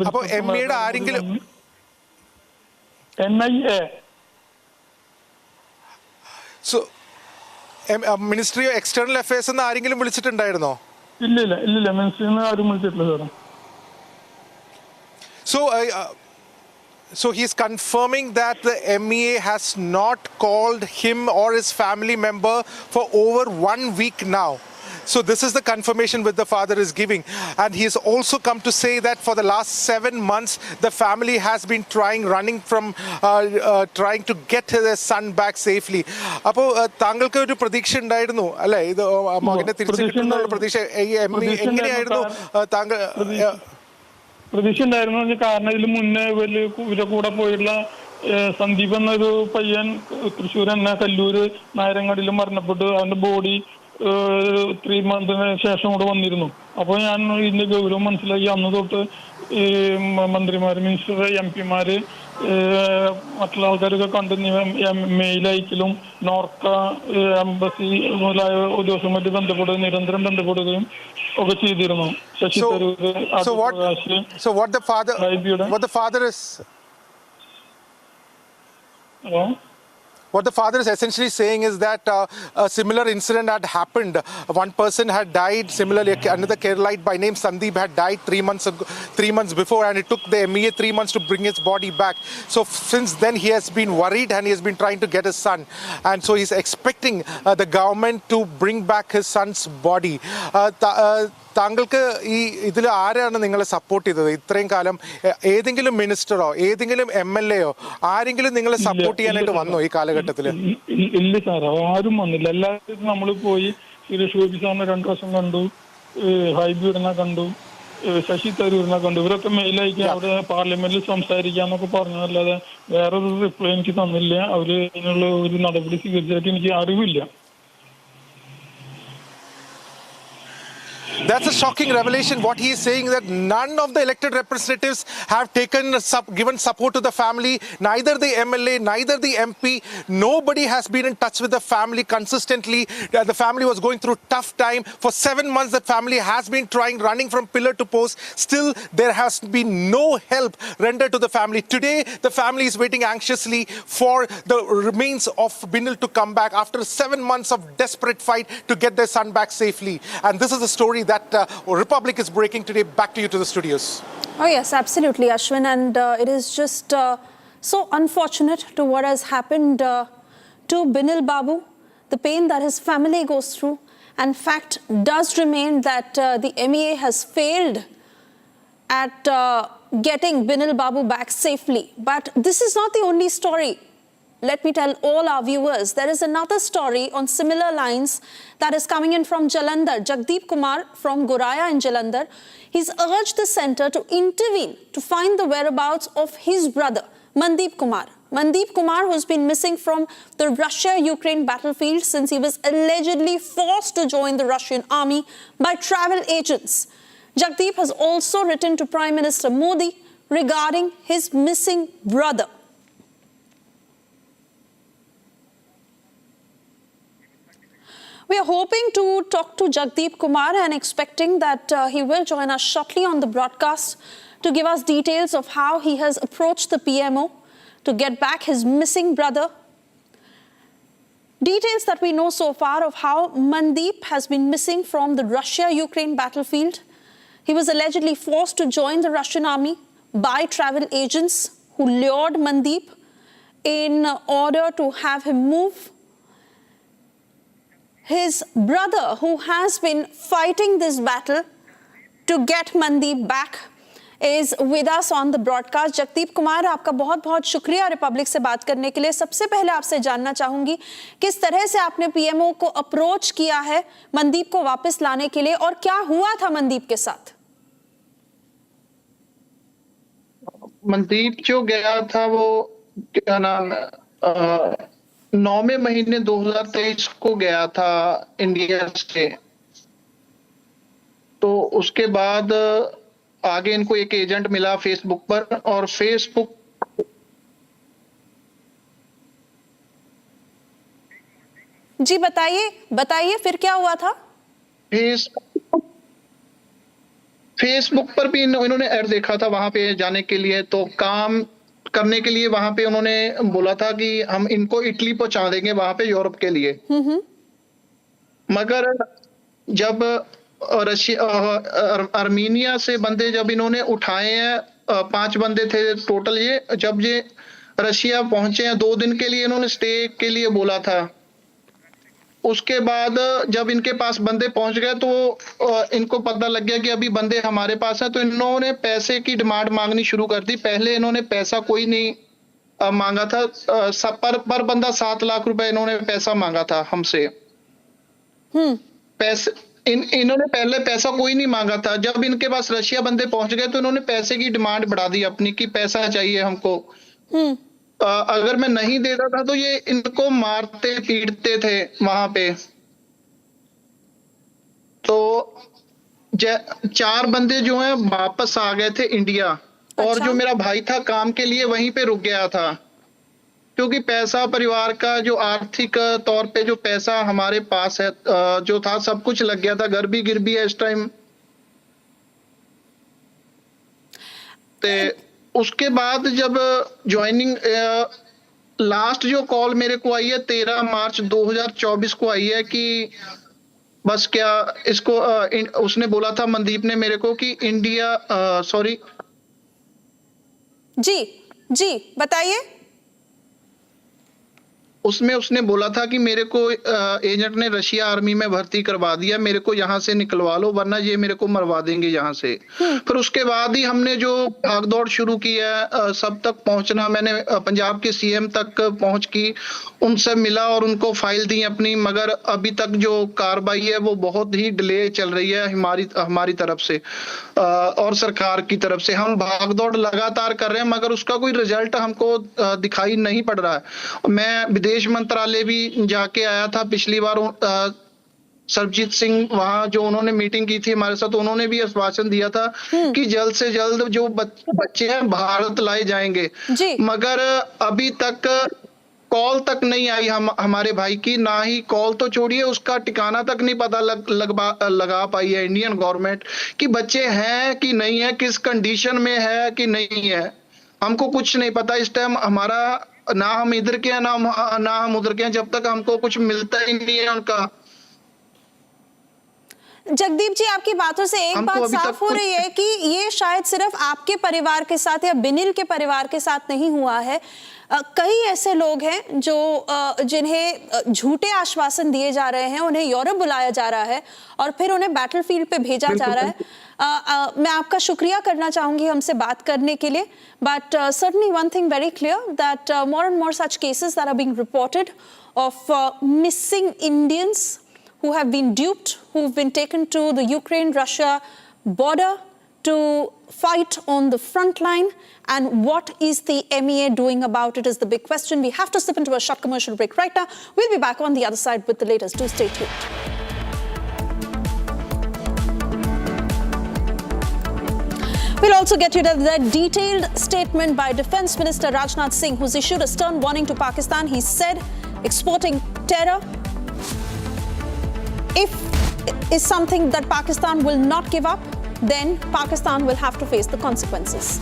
[SPEAKER 15] അപ്പൊ MEAയുടെ ആരെങ്കിലും
[SPEAKER 16] NIA
[SPEAKER 15] so ministry of external affairs എന്ന് ആരെങ്കിലും വിളിച്ചിട്ടുണ്ടായിരുന്നോ?
[SPEAKER 16] ഇല്ല, മിനിസ്ട്രിയിൽ നിന്ന് ആരും വിളിച്ചിട്ടില്ല സാറേ.
[SPEAKER 15] So he's confirming that the MEA has not called him or his family member for over 1 week now. So this is the confirmation which the father is giving, and he has also come to say that for the last 7 months the family has been running from trying to get their son back safely. അപ്പോൾ താങ്കൾക്ക് ഒരു പ്രതീക്ഷ ഉണ്ടായിരുന്നു അല്ലേ? ഇത് മകനെ തിരിച്ചു കിട്ടുന്നുള്ള പ്രതീക്ഷ എങ്ങനെയായിരുന്നു താങ്കൾ?
[SPEAKER 16] പ്രതീക്ഷ ഉണ്ടായിരുന്നു. കാരണം ഇതിന് മുന്നേ ഇവരുടെ കൂടെ പോയുള്ള സന്ദീപ് എന്നൊരു പയ്യൻ തൃശ്ശൂർ തന്നെ കല്ലൂര് നായരങ്ങാടിയിലും മരണപ്പെട്ടു. അവന്റെ ബോഡി 3 മന്തിന് ശേഷം ഇവിടെ വന്നിരുന്നു. അപ്പോൾ ഞാൻ ഇതിന്റെ ഗൗരവം മനസ്സിലാക്കി. അന്ന് തൊട്ട് ഈ മന്ത്രിമാര്, മിനിസ്റ്റർ, MP-മാര്, മറ്റുള്ള ആൾക്കാരൊക്കെ കണ്ട് മെയിലയക്കലും നോർക്ക എംബസി മുതലായ ഉദ്യോഗസ്ഥരുമായിട്ട് ബന്ധപ്പെടുകയും നിരന്തരം ബന്ധപ്പെടുകയും ഒക്കെ ചെയ്തിരുന്നു. Sasi Tharoor,
[SPEAKER 15] What the father is essentially saying is that a similar incident had happened. One person had died. Similarly, another Keralite by name Sandeep had died 3 months before, and it took the MEA 3 months to bring his body back. So since then, he has been worried and he has been trying to get his son. And so he's expecting the government to bring back his son's body. താങ്കൾക്ക് ഈ ഇതിൽ ആരാണ് നിങ്ങളെ support ചെയ്തത് ഇത്രയും കാലം? ഏതെങ്കിലും മിനിസ്റ്ററോ ഏതെങ്കിലും MLAയോ ആരെങ്കിലും നിങ്ങളെ സപ്പോർട്ട് ചെയ്യാനായിട്ട് വന്നോ ഈ കാലഘട്ടത്തിൽ?
[SPEAKER 16] ഇല്ല സാർ, ആരും വന്നില്ല. എല്ലാവരും നമ്മൾ പോയി സുരേഷ് ഗോപി സാറിനെ 2 പ്രാവശ്യം കണ്ടു, ഹൈബീഡിനെ കണ്ടു, ശശി തരൂരിനെ കണ്ടു. ഇവരൊക്കെ മെയിലയക്കാൻ അവിടെ പാർലമെന്റിൽ സംസാരിക്കാന്നൊക്കെ പറഞ്ഞതല്ലാതെ വേറൊരു റിപ്ലൈ എനിക്ക് തന്നില്ല. അവര് അതിനുള്ള ഒരു നടപടി സ്വീകരിച്ചായിട്ട് എനിക്ക് അറിവില്ല.
[SPEAKER 15] That's a shocking revelation. What he is saying is that none of the elected representatives have given support to the family. Neither the MLA, neither the MP. Nobody has been in touch with the family consistently. The family was going through tough time. For 7 months, the family has been running from pillar to post. Still, there has been no help rendered to the family. Today, the family is waiting anxiously for the remains of Binil to come back after 7 months of desperate fight to get their son back safely. And this is the story that Republic is breaking today. Back to you to the studios.
[SPEAKER 9] Oh yes, absolutely, Ashwin, and it is just so unfortunate to what has happened to Binil Babu, the pain that his family goes through, and fact does remain that the MEA has failed at getting Binil Babu back safely. But this is not the only story let me tell all our viewers, there is another story on similar lines that is coming in from Jalandhar. Jagdeep Kumar from Goraya in Jalandhar, he's urged the centre to intervene to find the whereabouts of his brother, Mandeep Kumar. Mandeep Kumar, who's been missing from the Russia-Ukraine battlefield since he was allegedly forced to join the Russian army by travel agents. Jagdeep has also written to Prime Minister Modi regarding his missing brother. We are hoping to talk to Jagdeep Kumar and expecting that he will join us shortly on the broadcast to give us details of how he has approached the PMO to get back his missing brother. Details that we know so far of how Mandeep has been missing from the Russia-Ukraine battlefield. He was allegedly forced to join the Russian army by travel agents who lured Mandeep in order to have him move. His brother, who has been fighting this battle to get Mandeep back, is with us on the broadcast. Jagdeep Kumar, आपका बहुत बहुत शुक्रिया Republic से बात करने के लिए। सबसे पहले आपसे जानना चाहूंगी किस तरह से आपने पीएमओ को अप्रोच किया है मनदीप को वापस लाने के लिए, और क्या हुआ था मनदीप के साथ?
[SPEAKER 7] मनदीप जो गया था वो क्या नाम 9वें महीने 2023 को गया था इंडिया से। तो उसके बाद आगे इनको एक एजेंट मिला फेसबुक पर, और फेसबुक
[SPEAKER 9] जी बताइए फिर क्या हुआ था?
[SPEAKER 7] फेसबुक पर भी इन्होंने ऐड देखा था वहां पे जाने के लिए, तो काम करने के लिए वहां पे उन्होंने बोला था कि हम इनको इटली पहुंचा देंगे वहां पे यूरोप के लिए। मगर जब आर्मीनिया से बंदे जब इन्होंने उठाए हैं, 5 बंदे थे टोटल, जब ये रशिया पहुंचे हैं 2 दिन के लिए इन्होंने स्टे के लिए बोला था। उसके बाद जब इनके पास बंदे पहुंच गए तो इनको पता लग गया कि अभी बंदे हमारे पास हैं, तो इन्होंने पैसे की डिमांड मांगनी शुरू कर दी। पहले इन्होंने पैसा कोई नहीं मांगा था, पर बंदा 7 लाख रुपए इन्होंने पैसा मांगा था हमसे। पैसे इन्होंने पहले पैसा कोई नहीं मांगा था। जब इनके पास रशिया बंदे पहुंच गए तो इन्होंने पैसे की डिमांड बढ़ा दी अपनी, कि पैसा चाहिए हमको। अगर मैं नहीं देता था तो ये इनको मारते पीटते थे वहां पे। तो 4 बंदे जो हैं वापस आ गए थे इंडिया। और जो मेरा भाई था काम के लिए वहीं पे रुक गया था, क्योंकि पैसा परिवार का जो आर्थिक तौर पे जो पैसा हमारे पास है जो था सब कुछ लग गया था। घर भी गिर भी है इस टाइम। उसके बाद जब ज्वाइनिंग लास्ट जो कॉल मेरे को आई है 13 मार्च 2024 को आई है कि बस क्या इसको उसने बोला था मनदीप ने मेरे को कि इंडिया सॉरी
[SPEAKER 9] जी बताइए।
[SPEAKER 7] उसमें उसने बोला था कि मेरे को एजेंट ने रशिया आर्मी में भर्ती करवा दिया, मेरे को यहाँ से निकलवा लो वरना ये मेरे को मरवा देंगे यहाँ से। फिर उसके बाद ही हमने जो भागदौड़ शुरू की है, सब तक पहुंचना, मैंने पंजाब के सीएम तक पहुंच की, उनसे मिला और उनको फाइल दी अपनी। मगर अभी तक जो कार्रवाई है वो बहुत ही डिले चल रही है हमारी तरफ से और सरकार की तरफ से। हम भागदौड़ लगातार कर रहे हैं मगर उसका कोई रिजल्ट हमको दिखाई नहीं पड़ रहा है। मैं विदेश मंत्रालय भी जाके आया था पिछली बार। सरबजीत सिंह वहां जो उन्होंने मीटिंग की थी हमारे साथ, उन्होंने भी आश्वासन दिया था कि जल्द से जल्द जो बच्चे हैं भारत लाए जाएंगे। मगर अभी तक कॉल तक नहीं आई हमारे भाई की, ना ही कॉल तो छोड़िए उसका ठिकाना तक नहीं पता लगा पाई है इंडियन गवर्नमेंट कि बच्चे हैं कि नहीं है, किस कंडीशन में है कि नहीं है। हमको कुछ नहीं पता इस टाइम। हमारा ना हम इधर के हैं ना हम उधर के हैं, जब तक हमको कुछ मिलता ही नहीं है उनका।
[SPEAKER 9] जगदीप जी, आपकी बातों से एक
[SPEAKER 7] हमको
[SPEAKER 9] बात
[SPEAKER 7] अभी
[SPEAKER 9] साफ
[SPEAKER 7] तक
[SPEAKER 9] हो
[SPEAKER 7] कुछ-
[SPEAKER 9] रही है कि ये शायद सिर्फ आपके परिवार के साथ या बिनिल के परिवार के साथ नहीं हुआ है। कई ऐसे लोग हैं जो जिन्हें झूठे आश्वासन दिए जा रहे हैं, उन्हें यूरोप बुलाया जा रहा है और फिर उन्हें बैटलफील्ड पे भेजा जा रहा है। मैं आपका शुक्रिया करना चाहूंगी हमसे बात करने के लिए, but certainly one thing very clear that more and more such cases that are being reported of missing Indians who have been duped, who've been taken to the Ukraine-Russia border to fight on the front line, and what is the MEA doing about it is the big question. We have to slip into a short commercial break right now. We'll be back on the other side with the latest. Do stay tuned. We'll also get you the detailed statement by Defence Minister Rajnath Singh, who's issued a stern warning to Pakistan. He said exporting terror is something that Pakistan will not give up, then Pakistan will have to face the consequences.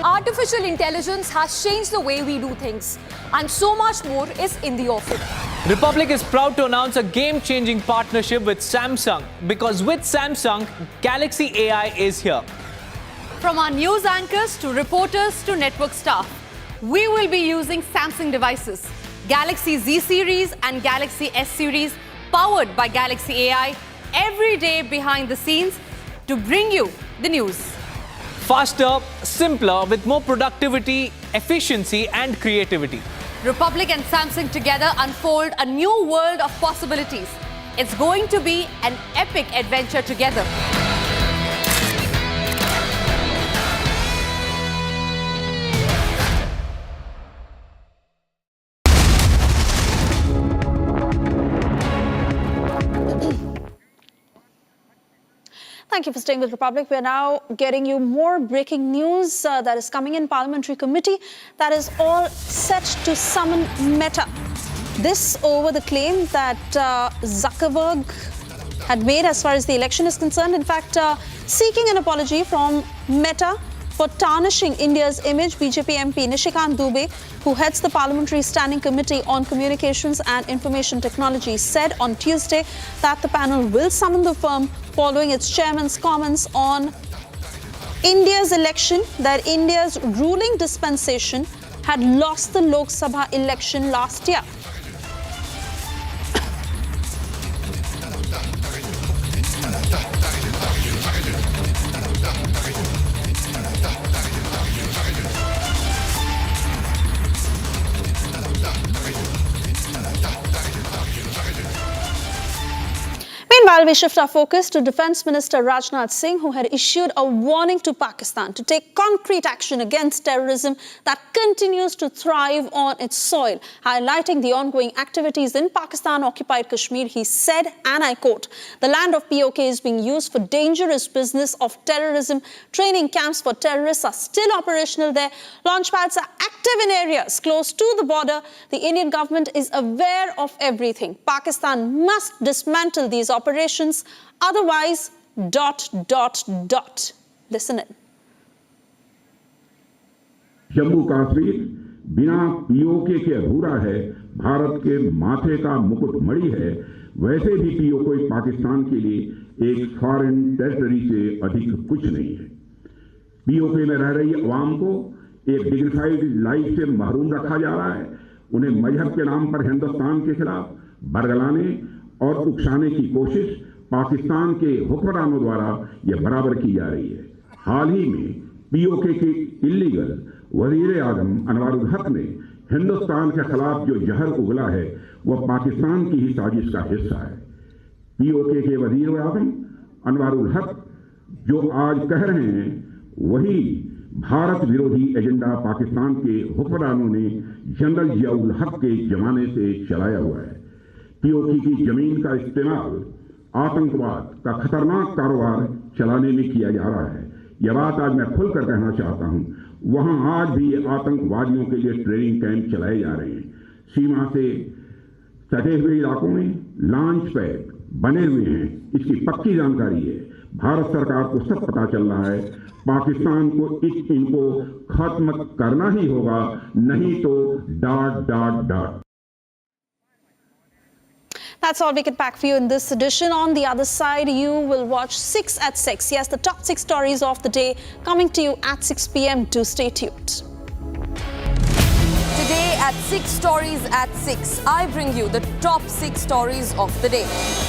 [SPEAKER 14] Artificial intelligence has changed the way we do things, and so much more is in the offing.
[SPEAKER 19] Republic is proud to announce a game-changing partnership with Samsung, because with Samsung, Galaxy AI is here.
[SPEAKER 17] From our news anchors to reporters to network staff, we will be using Samsung devices, Galaxy Z series and Galaxy S series, powered by Galaxy AI, every day behind the scenes to bring you the news.
[SPEAKER 19] Faster, simpler, with more productivity, efficiency and creativity.
[SPEAKER 17] Republic and Samsung together unfold a new world of possibilities. It's going to be an epic adventure together.
[SPEAKER 9] Thank you for staying with Republic. We are now getting you more breaking news that is coming in Parliamentary Committee that is all set to summon META. This over the claim that Zuckerberg had made as far as the election is concerned. In fact, seeking an apology from META for tarnishing India's image. BJP MP Nishikant Dubey, who heads the Parliamentary Standing Committee on Communications and Information Technology, said on Tuesday that the panel will summon the firm following its chairman's comments on India's election, that India's ruling dispensation had lost the Lok Sabha election last year. Meanwhile, we shift our focus to Defence Minister Rajnath Singh, who had issued a warning to Pakistan to take concrete action against terrorism that continues to thrive on its soil. Highlighting the ongoing activities in Pakistan-occupied Kashmir, he said, and I quote, "The land of POK is being used for dangerous business of terrorism. Training camps for terrorists are still operational there. Launchpads are active in areas close to the border. The Indian government is aware of everything. Pakistan must dismantle these operations, otherwise ... Listen in.
[SPEAKER 3] Jammu Kashmir बिना PoK के अधूरा है, भारत के माथे का मुकुट मणि है। वैसे भी पीओके पाकिस्तान के लिए एक फॉरेन टेरिटरी से अधिक कुछ नहीं है। पीओके में रह रही अवाम को एक डिग्निफाइड लाइफ से महरूम रखा जा रहा है। उन्हें मजहब के नाम पर हिंदुस्तान के खिलाफ बरगलाने और उकसाने की कोशिश पाकिस्तान के हुक्मरानों द्वारा यह बराबर की जा रही है। हाल ही में पीओके के इल्लीगल वजीर आजम अनवारुल हक ने हिंदुस्तान के खिलाफ जो जहर उगला है वह पाकिस्तान की ही साजिश का हिस्सा है। पीओके के वजीर आजम अनवारुल हक जो आज कह रहे हैं वही भारत विरोधी एजेंडा पाकिस्तान के हुक्मरानों ने जनरल जियाउल हक के जमाने से चलाया हुआ है। पीओके की जमीन का इस्तेमाल आतंकवाद का खतरनाक कारोबार चलाने में किया जा रहा है। यह बात आज मैं खुलकर कहना चाहता हूं। वहां आज भी आतंकवादियों के लिए ट्रेनिंग कैंप चलाए जा रहे हैं। सीमा से सटे हुए इलाकों में लॉन्च पैड बने हुए हैं, इसकी पक्की जानकारी है। भारत सरकार को सब पता चल रहा है। पाकिस्तान को इनको खत्म करना ही होगा, नहीं तो ...
[SPEAKER 9] That's all we can pack for you in this edition. On the other side, you will watch 6 at 6. Yes, the top 6 stories of the day coming to you at 6 p.m. Do stay tuned.
[SPEAKER 12] Today at 6 Stories at 6, I bring you the top 6 stories of the day.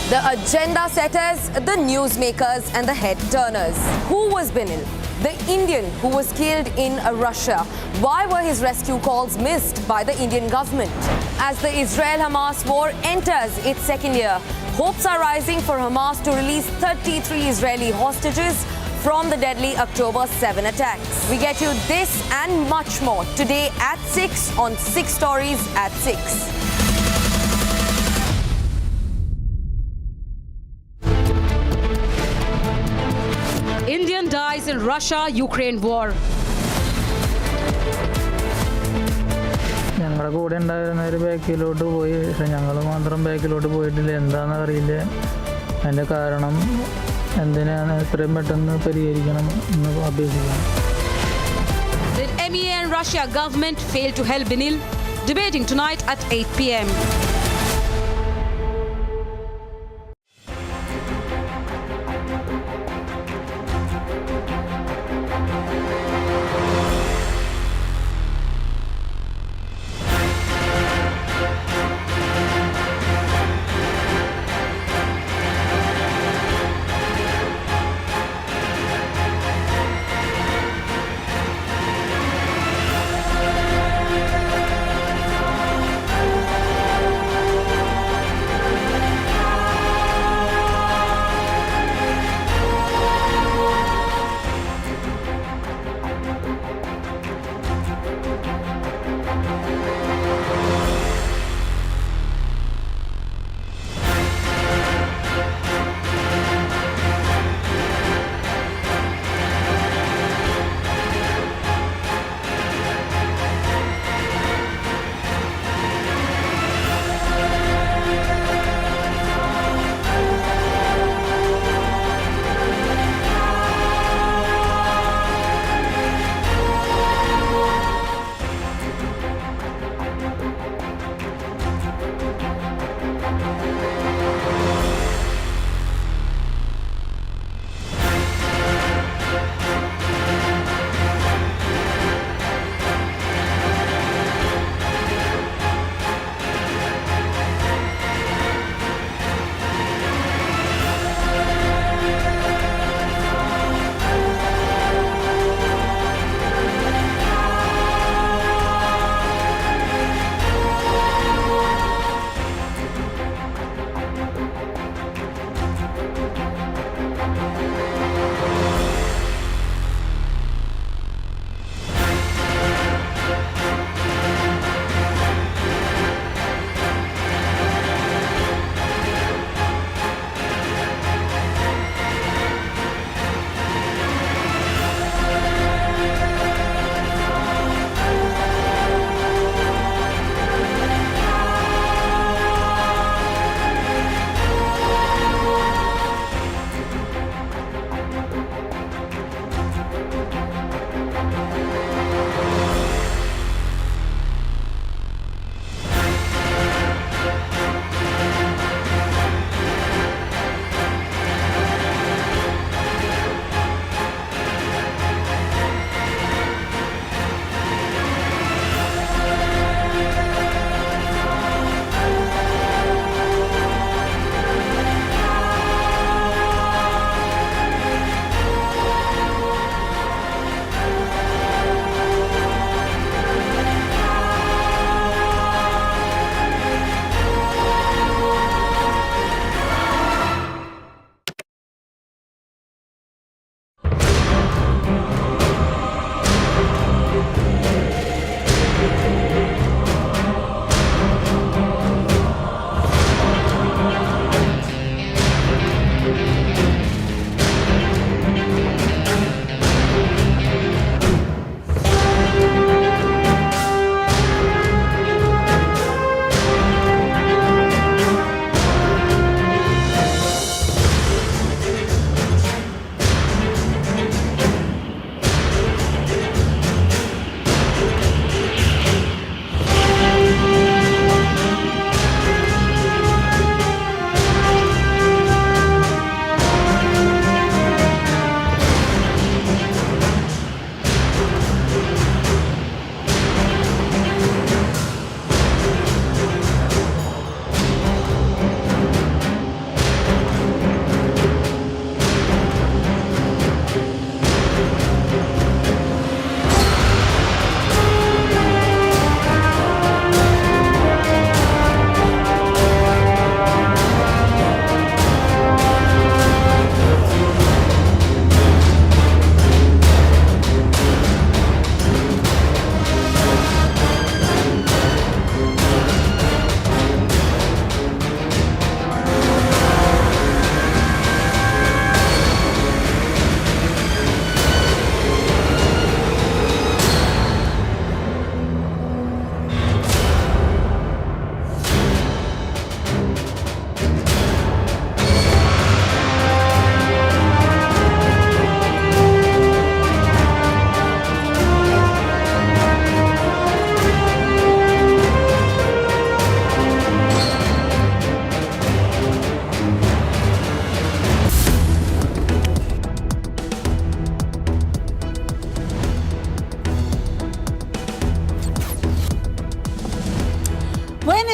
[SPEAKER 12] The agenda setters, the newsmakers and the head turners. Who was Binil, the Indian who was killed in Russia? Why were his rescue calls missed by the Indian government? As the Israel-Hamas war enters its second year, hopes are rising for Hamas to release 33 Israeli hostages from the deadly October 7 attacks. We get you this and much more today at 6 on 6 Stories at 6.
[SPEAKER 18] Indian dies in Russia-Ukraine war.
[SPEAKER 2] ഞങ്ങളുടെ കൂടെ ഉണ്ടായിരുന്നവർ ബാക്കിലോട്ട് പോയി, പക്ഷെ ഞങ്ങൾ മാത്രം ബാക്കിലോട്ട് പോയിട്ടില്ല. എന്താണെന്ന് അറിയില്ല. അതിൻ്റെ കാരണം എന്തിനാണ് എത്രയും പെട്ടെന്ന് പരിഹരിക്കണം എന്ന് അഭ്യർത്ഥിക്കണം.
[SPEAKER 18] Did MEA and Russia government fail to help Binil? Debating tonight at 8 p.m.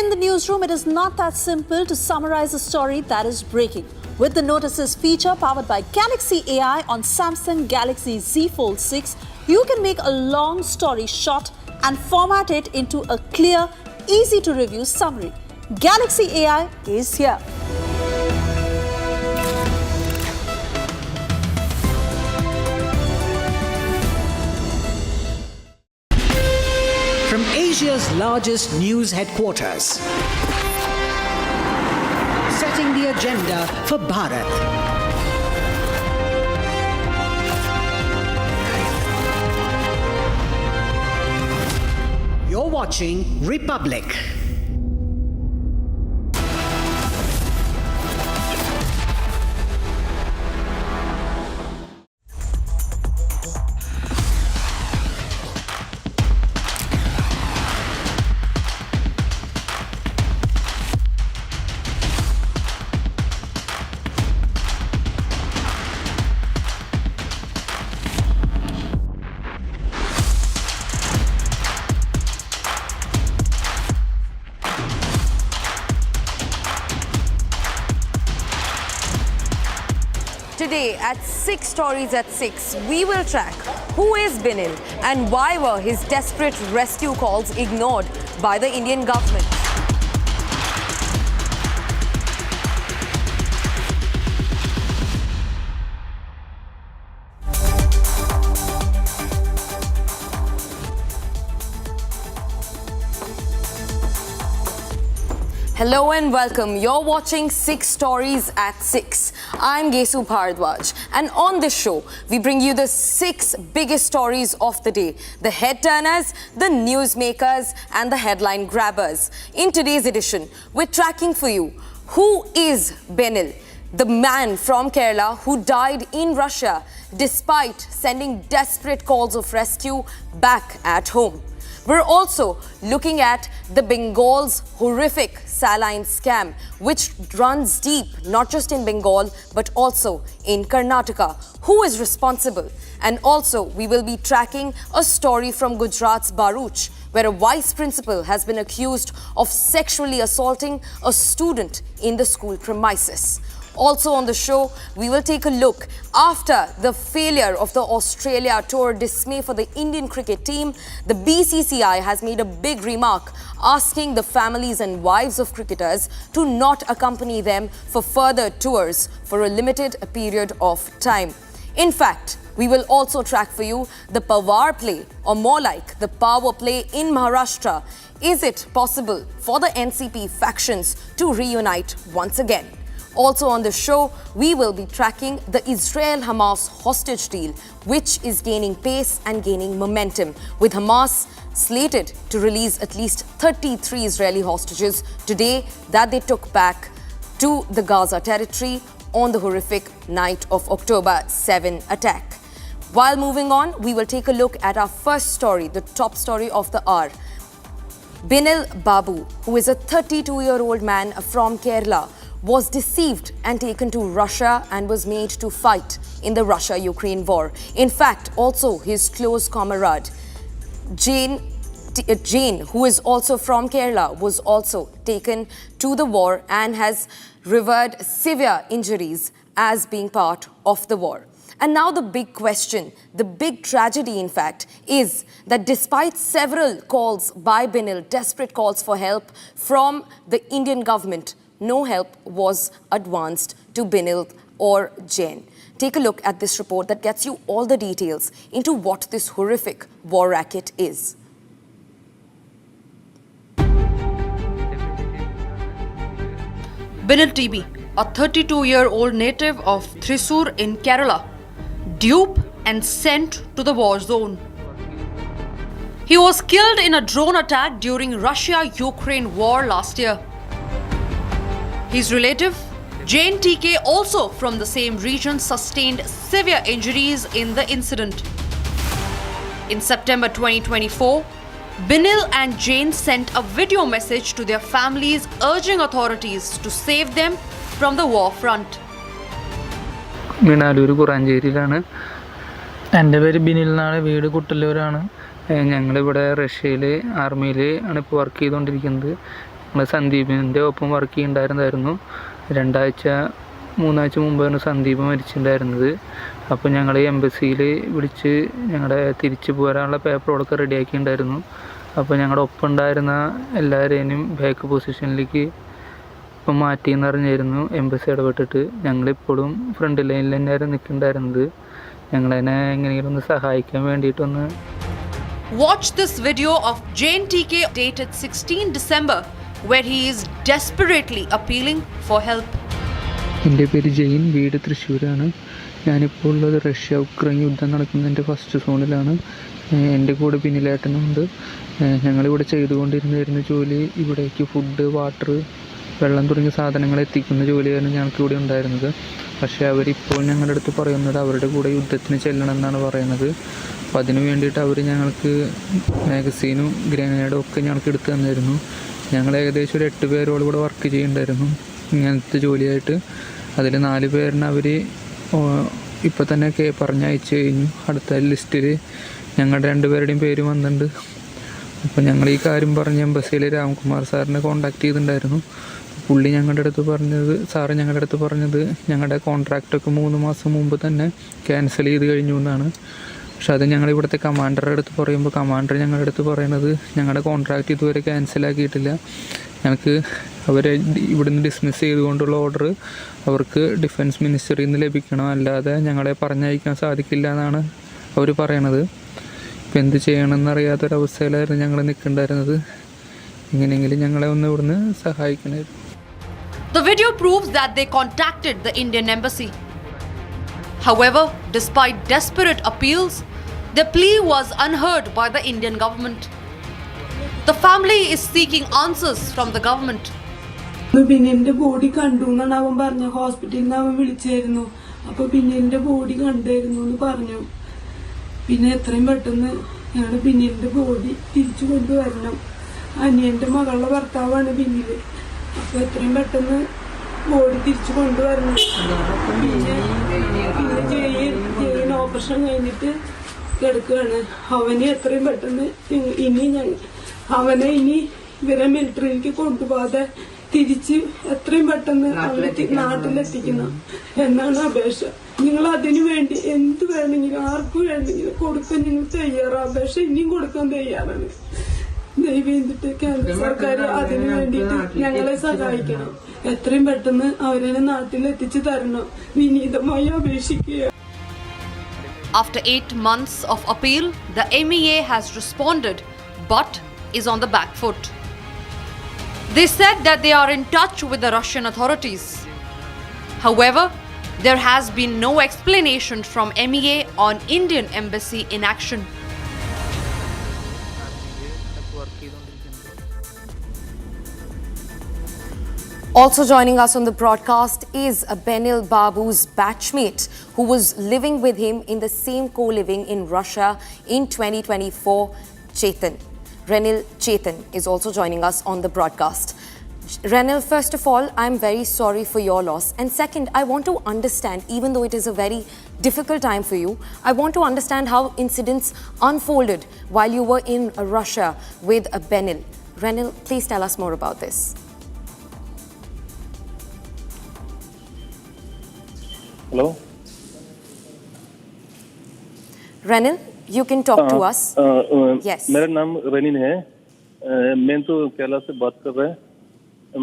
[SPEAKER 9] in the newsroom, it is not that simple to summarize a story that is breaking. With the Notices feature powered by Galaxy AI on Samsung Galaxy Z Fold 6, you can make a long story short and format it into a clear, easy to review summary. Galaxy AI is here.
[SPEAKER 20] From Asia's largest news headquarters, setting the agenda for Bharat. You're watching Republic.
[SPEAKER 12] Today at 6 Stories at 6, we will track who is Binil and why were his desperate rescue calls ignored by the Indian government. Hello and welcome. You're watching 6 Stories at 6. I'm Gesu Bharadwaj, and on this show, we bring you the 6 biggest stories of the day, the head turners, the newsmakers, and the headline grabbers. In today's edition, we're tracking for you who is Binil, the man from Kerala who died in Russia despite sending desperate calls of rescue back at home. We're also looking at the Bengal's horrific saline scam, which runs deep not just in Bengal but also in Karnataka. Who is responsible? And also, we will be tracking a story from Gujarat's Bharuch, where a vice principal has been accused of sexually assaulting a student in the school premises. Also on the show, we will take a look after the failure of the Australia tour dismay for the Indian cricket team. The BCCI has made a big remark asking the families and wives of cricketers to not accompany them for further tours for a limited period of time. In fact, we will also track for you the Pawar play, or more like the power play in Maharashtra. Is it possible for the NCP factions to reunite once again? Also on the show, we will be tracking the Israel-Hamas hostage deal, which is gaining pace and gaining momentum, with Hamas slated to release at least 33 Israeli hostages today that they took back to the Gaza territory on the horrific night of October 7 attack. While moving on, we will take a look at our first story, the top story of the hour. Binil Babu, who is a 32-year-old man from Kerala, was deceived and taken to Russia and was made to fight in the Russia-Ukraine war. In fact, also his close comrade, Jain, who is also from Kerala, was also taken to the war and has revered severe injuries as being part of the war. And now the big question, the big tragedy in fact, is that despite several calls by Binil, desperate calls for help from the Indian government, no help was advanced to Binil or Jain. Take a look at this report that gets you all the details into what this horrific war racket is.
[SPEAKER 13] Binil TB, a 32-year-old native of Thrissur in Kerala, duped and sent to the war zone. He was killed in a drone attack during Russia-Ukraine war last year. His relative, Jain TK, also from the same region, sustained severe injuries in the incident. In September 2024, Binil and Jain sent a video message to their families urging authorities to save them from the war front.
[SPEAKER 2] Minalur കുറാഞ്ചേരിയിലാണ്. എൻ്റെ പേര് ബിനിൽ എന്നാണ്. വീട് കുട്ടല്ലൂരാണ്. ഞങ്ങളിവിടെ റഷ്യയിൽ ആർമിയിൽ ആണ് ഇപ്പോൾ work ചെയ്തുകൊണ്ടിരിക്കുന്നത്. നമ്മൾ സന്ദീപിൻ്റെ ഒപ്പം വർക്ക് ചെയ്യുന്നുണ്ടായിരുന്നായിരുന്നു. 3 ആഴ്ച മുമ്പാണ് സന്ദീപ് മരിച്ചിട്ടുണ്ടായിരുന്നത്. അപ്പോൾ ഞങ്ങൾ എംബസിയിൽ വിളിച്ച് ഞങ്ങളുടെ തിരിച്ചു പോരാനുള്ള പേപ്പറുകളൊക്കെ റെഡിയാക്കിയിട്ടുണ്ടായിരുന്നു. അപ്പോൾ ഞങ്ങളുടെ ഒപ്പം ഉണ്ടായിരുന്ന എല്ലാവരെയും ബാക്ക് പൊസിഷനിലേക്ക് ഇപ്പം മാറ്റിയെന്ന് അറിഞ്ഞായിരുന്നു എംബസി ഇടപെട്ടിട്ട്. ഞങ്ങളിപ്പോഴും ഫ്രണ്ട് ലൈനിൽ തന്നെയായിരുന്നു നിൽക്കുന്നുണ്ടായിരുന്നത്. ഞങ്ങളതിനെ എങ്ങനെയെങ്കിലും ഒന്ന് സഹായിക്കാൻ വേണ്ടിയിട്ടൊന്ന്.
[SPEAKER 13] Watch this video of Jain TK dated 16 December where he is desperately appealing for help.
[SPEAKER 2] എൻ്റെ പേര് ജെയിൻ, വീട് തൃശ്ശൂരാണ്. ഞാനിപ്പോൾ ഉള്ളത് റഷ്യ-ഉക്രൈൻ യുദ്ധം നടക്കുന്നതിൻ്റെ ഫസ്റ്റ് സോണിലാണ്. എൻ്റെ കൂടെ ബിനിലേട്ടനുണ്ട്. ഞങ്ങളിവിടെ ചെയ്തുകൊണ്ടിരുന്ന ജോലി ഇവിടേക്ക് ഫുഡ്, വാട്ടർ, വെള്ളം തുടങ്ങിയ സാധനങ്ങൾ എത്തിക്കുന്ന ജോലിയായിരുന്നു ഞങ്ങൾക്കിവിടെ ഉണ്ടായിരുന്നത്. പക്ഷേ അവരിപ്പോൾ ഞങ്ങളുടെ അടുത്ത് പറയുന്നത് അവരുടെ കൂടെ യുദ്ധത്തിന് ചെല്ലണം എന്നാണ് പറയുന്നത്. അപ്പോൾ അതിന് വേണ്ടിയിട്ട് അവർ ഞങ്ങൾക്ക് മാഗസീനും ഗ്രനേഡും ഒക്കെ ഞങ്ങൾക്ക് എടുത്തു തന്നിരുന്നു. ഞങ്ങൾ ഏകദേശം ഒരു 8 പേരോളം ഇവിടെ വർക്ക് ചെയ്യുന്നുണ്ടായിരുന്നു ഇങ്ങനത്തെ ജോലിയായിട്ട്. അതിൽ 4 പേരിനെ അവർ ഇപ്പോൾ തന്നെ പറഞ്ഞയച്ചു കഴിഞ്ഞു. അടുത്ത ലിസ്റ്റിൽ ഞങ്ങളുടെ 2 പേരുടെയും പേര് വന്നിട്ടുണ്ട്. അപ്പോൾ ഞങ്ങൾ ഈ കാര്യം പറഞ്ഞ് എംബസിയിലെ രാംകുമാർ സാറിനെ കോൺടാക്ട് ചെയ്തിട്ടുണ്ടായിരുന്നു. പുള്ളി ഞങ്ങളുടെ അടുത്ത് പറഞ്ഞത് ഞങ്ങളുടെ കോൺട്രാക്റ്റൊക്കെ 3 മാസം മുമ്പ് തന്നെ ക്യാൻസൽ ചെയ്ത് കഴിഞ്ഞു എന്നാണ്. പക്ഷെ അത് ഞങ്ങൾ ഇവിടുത്തെ കമാൻഡറുടെ അടുത്ത് പറയുമ്പോൾ കമാൻഡർ ഞങ്ങളുടെ അടുത്ത് പറയുന്നത് ഞങ്ങളുടെ കോൺട്രാക്റ്റ് ഇതുവരെ ക്യാൻസലാക്കിയിട്ടില്ല. ഞങ്ങൾക്ക് അവരെ ഇവിടുന്ന് ഡിസ്മിസ് ചെയ്തുകൊണ്ടുള്ള ഓർഡർ അവർക്ക് ഡിഫൻസ് മിനിസ്റ്ററിൽ നിന്ന് ലഭിക്കണം, അല്ലാതെ ഞങ്ങളെ പറഞ്ഞയക്കാൻ സാധിക്കില്ല എന്നാണ് അവർ പറയണത്. ഇപ്പം എന്ത് ചെയ്യണമെന്നറിയാത്തൊരവസ്ഥയിലായിരുന്നു ഞങ്ങൾ നിൽക്കുന്നുണ്ടായിരുന്നത്. എങ്ങനെയെങ്കിലും ഞങ്ങളെ ഒന്ന് ഇവിടുന്ന് സഹായിക്കണമായിരുന്നു.
[SPEAKER 13] The video proves that they contacted the Indian embassy. However, despite desperate appeals, their plea was unheard by the Indian government. The family is seeking answers from the government.
[SPEAKER 4] ബിനിലിന്റെ ബോഡി കണ്ടു എന്നാണ് അവൻ പറഞ്ഞു. ഹോസ്പിറ്റലിൽ നിന്ന് അവൻ വിളിച്ചായിരുന്നു. അപ്പൊ ബിനിലിന്റെ ബോഡി കണ്ടായിരുന്നു എന്ന് പറഞ്ഞു. പിന്നെ എത്രയും പെട്ടെന്ന് ഞങ്ങൾ ബിനിലിന്റെ ബോഡി തിരിച്ചു കൊണ്ടുവരണം. അനിയന്റെ മകളുടെ ഭർത്താവാണ് ബിനില്. അപ്പൊ എത്രയും പെട്ടെന്ന് ബോഡി തിരിച്ചു കൊണ്ടുവരണം. പിന്നെ ജെയിൻ ഓപ്പറേഷൻ കഴിഞ്ഞിട്ട് കിടക്കുകയാണ്. അവനെ എത്രയും പെട്ടെന്ന് അവനെ ഇനി ഇവരെ മിലിറ്ററിയിലേക്ക് കൊണ്ടുപോകാതെ തിരിച്ച് എത്രയും പെട്ടെന്ന് നാട്ടിലെത്തിക്കണം എന്നാണ് അപേക്ഷ. നിങ്ങൾ അതിനു വേണ്ടി എന്ത് വേണമെങ്കിലും ആർക്ക് വേണമെങ്കിലും കൊടുക്കാൻ നിങ്ങൾ തയ്യാറാണ്. അപേക്ഷ ഇനിയും കൊടുക്കാൻ തയ്യാറാണ്. ദയവേണ്ടിട്ട് കേന്ദ്ര സർക്കാർ അതിനു വേണ്ടിയിട്ട് ഞങ്ങളെ സഹായിക്കണം. എത്രയും പെട്ടെന്ന് അവരെ നാട്ടിലെത്തിച്ചു തരണം. വിനീതമായി അപേക്ഷിക്കുക.
[SPEAKER 13] After 8 months of appeal, the MEA has responded but is on the back foot. They said that they are in touch with the Russian authorities. However, there has been no explanation from MEA on Indian embassy inaction.
[SPEAKER 12] Also joining us on the broadcast is Binil Babu's batchmate who was living with him in the same co-living in Russia in 2024, Chetan. Renil Chetan is also joining us on the broadcast. Renil, first of all, I'm very sorry for your loss. And second, I want to understand, even though it is a very difficult time for you, I want to understand how incidents unfolded while you were in Russia with Binil. Renil, please tell us more about this.
[SPEAKER 16] Hello
[SPEAKER 12] Renil, you can talk to us. Yes.
[SPEAKER 16] मेरा नाम रनिल है. मैं तो केरला से बात कर रहा है.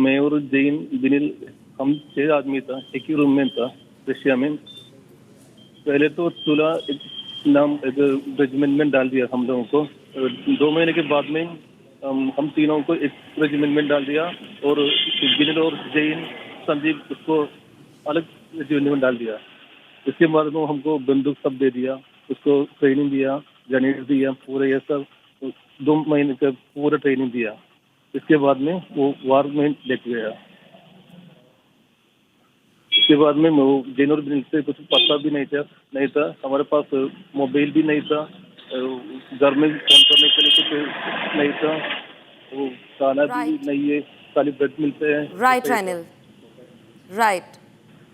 [SPEAKER 16] मैं और जैन बिनिल हम 6 आदमी था. एक ही रूम में था रशिया में. पहले तो तुला नाम एक रेजिमेंट में डाल दिया हम लोगों को. 2 महीने के बाद में हम तीनों को एक रेजिमेंट में डाल दिया और बिनिल और जैन संदीप उसको अलग रेजिमेंट में डाल दिया. इसके बाद में हमको बंदूक सब दे दिया, उसको ट्रेनिंग दिया, ग्रेनेड दिया, पूरे ये सब 2 महीने का पूरा ट्रेनिंग दिया. इसके बाद में वो वार में लेके गया. इसके बाद में वो जैन और बिनिल से कुछ पता भी नहीं था. हमारे पास मोबाइल भी नहीं था, घर में फोन करने के लिए कुछ नहीं था, वो खाना भी नहीं है, खाली ब्रेड मिलते हैं.
[SPEAKER 12] Right, Renil.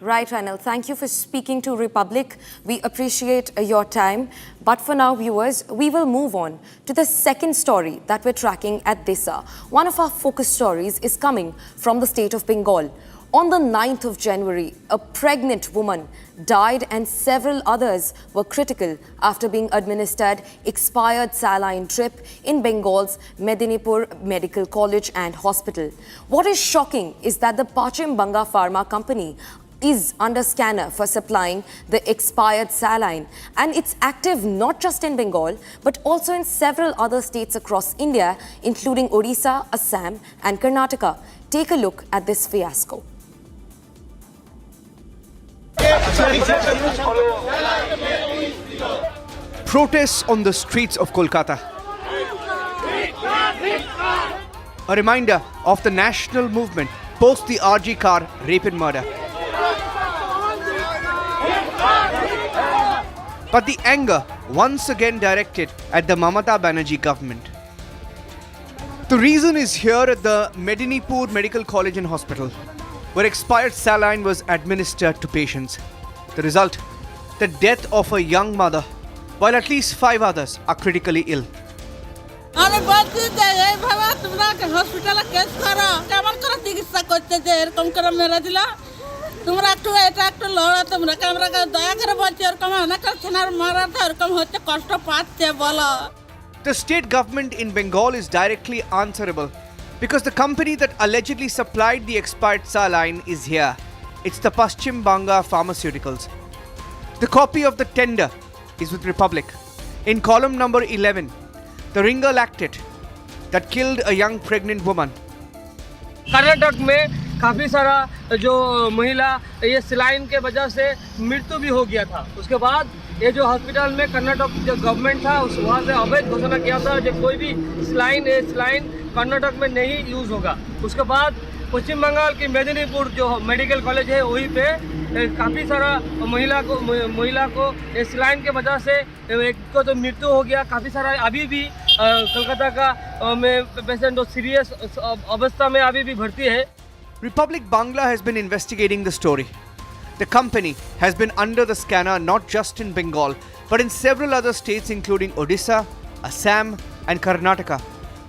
[SPEAKER 12] Right, Ranil. Thank you for speaking to Republic. We appreciate your time. But for now, viewers, we will move on to the second story that we're tracking at Disa. One of our focus stories is coming from the state of Bengal. On the 9th of January, a pregnant woman died and several others were critical after being administered expired saline drip in Bengal's Medinipur Medical College and Hospital. What is shocking is that the Paschim Banga Pharma Company is under scanner for supplying the expired saline, and it's active not just in Bengal but also in several other states across India, including Odisha, Assam and Karnataka. Take a look at this fiasco.
[SPEAKER 10] Protests on the streets of Kolkata. A reminder of the national movement post the RG car rape and murder. But the anger once again directed at the Mamata Banerjee government. The reason is here at the Medinipur Medical College and Hospital, where expired saline was administered to patients. The result, the death of a young mother, while at least 5 others are critically ill. The state government in Bengal is directly answerable because the company that allegedly supplied the expired saline is here. It's the Paschim Banga Pharmaceuticals. The copy of the tender is with Republic. In column number 11, the ringer lactate that killed a young pregnant woman.
[SPEAKER 6] Karnataka में काफ़ी सारा जो महिला ये saline के वजह से मृत्यु भी हो गया था। उसके बाद ये जो हॉस्पिटल में कर्नाटक जो गवर्नमेंट था उस वहाँ से अवैध घोषणा किया था कि कोई भी सिलाइन कर्नाटक में नहीं यूज़ होगा। उसके बाद पश्चिम बंगाल की मेदिनीपुर जो मेडिकल कॉलेज है वहीं पे काफ़ी सारा महिला को इस सिलाइन के वजह से एक को तो मृत्यु हो गया। काफ़ी सारा अभी भी कोलकाता का में पेशेंट सीरियस अवस्था में अभी भी भर्ती है।
[SPEAKER 10] Republic Bangla has been investigating the story. The company has been under the scanner not just in Bengal but in several other states including Odisha, Assam and Karnataka,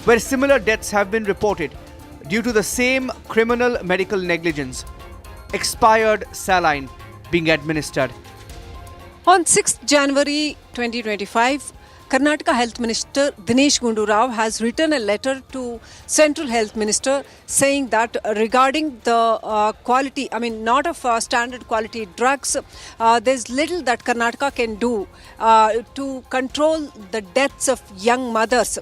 [SPEAKER 10] where similar deaths have been reported due to the same criminal medical negligence, expired saline being administered.
[SPEAKER 21] On 6th January 2025, Karnataka Health Minister Dinesh Gundu Rao has written a letter to Central Health Minister saying that regarding the quality, not of standard quality drugs, there's little that Karnataka can do to control the deaths of young mothers.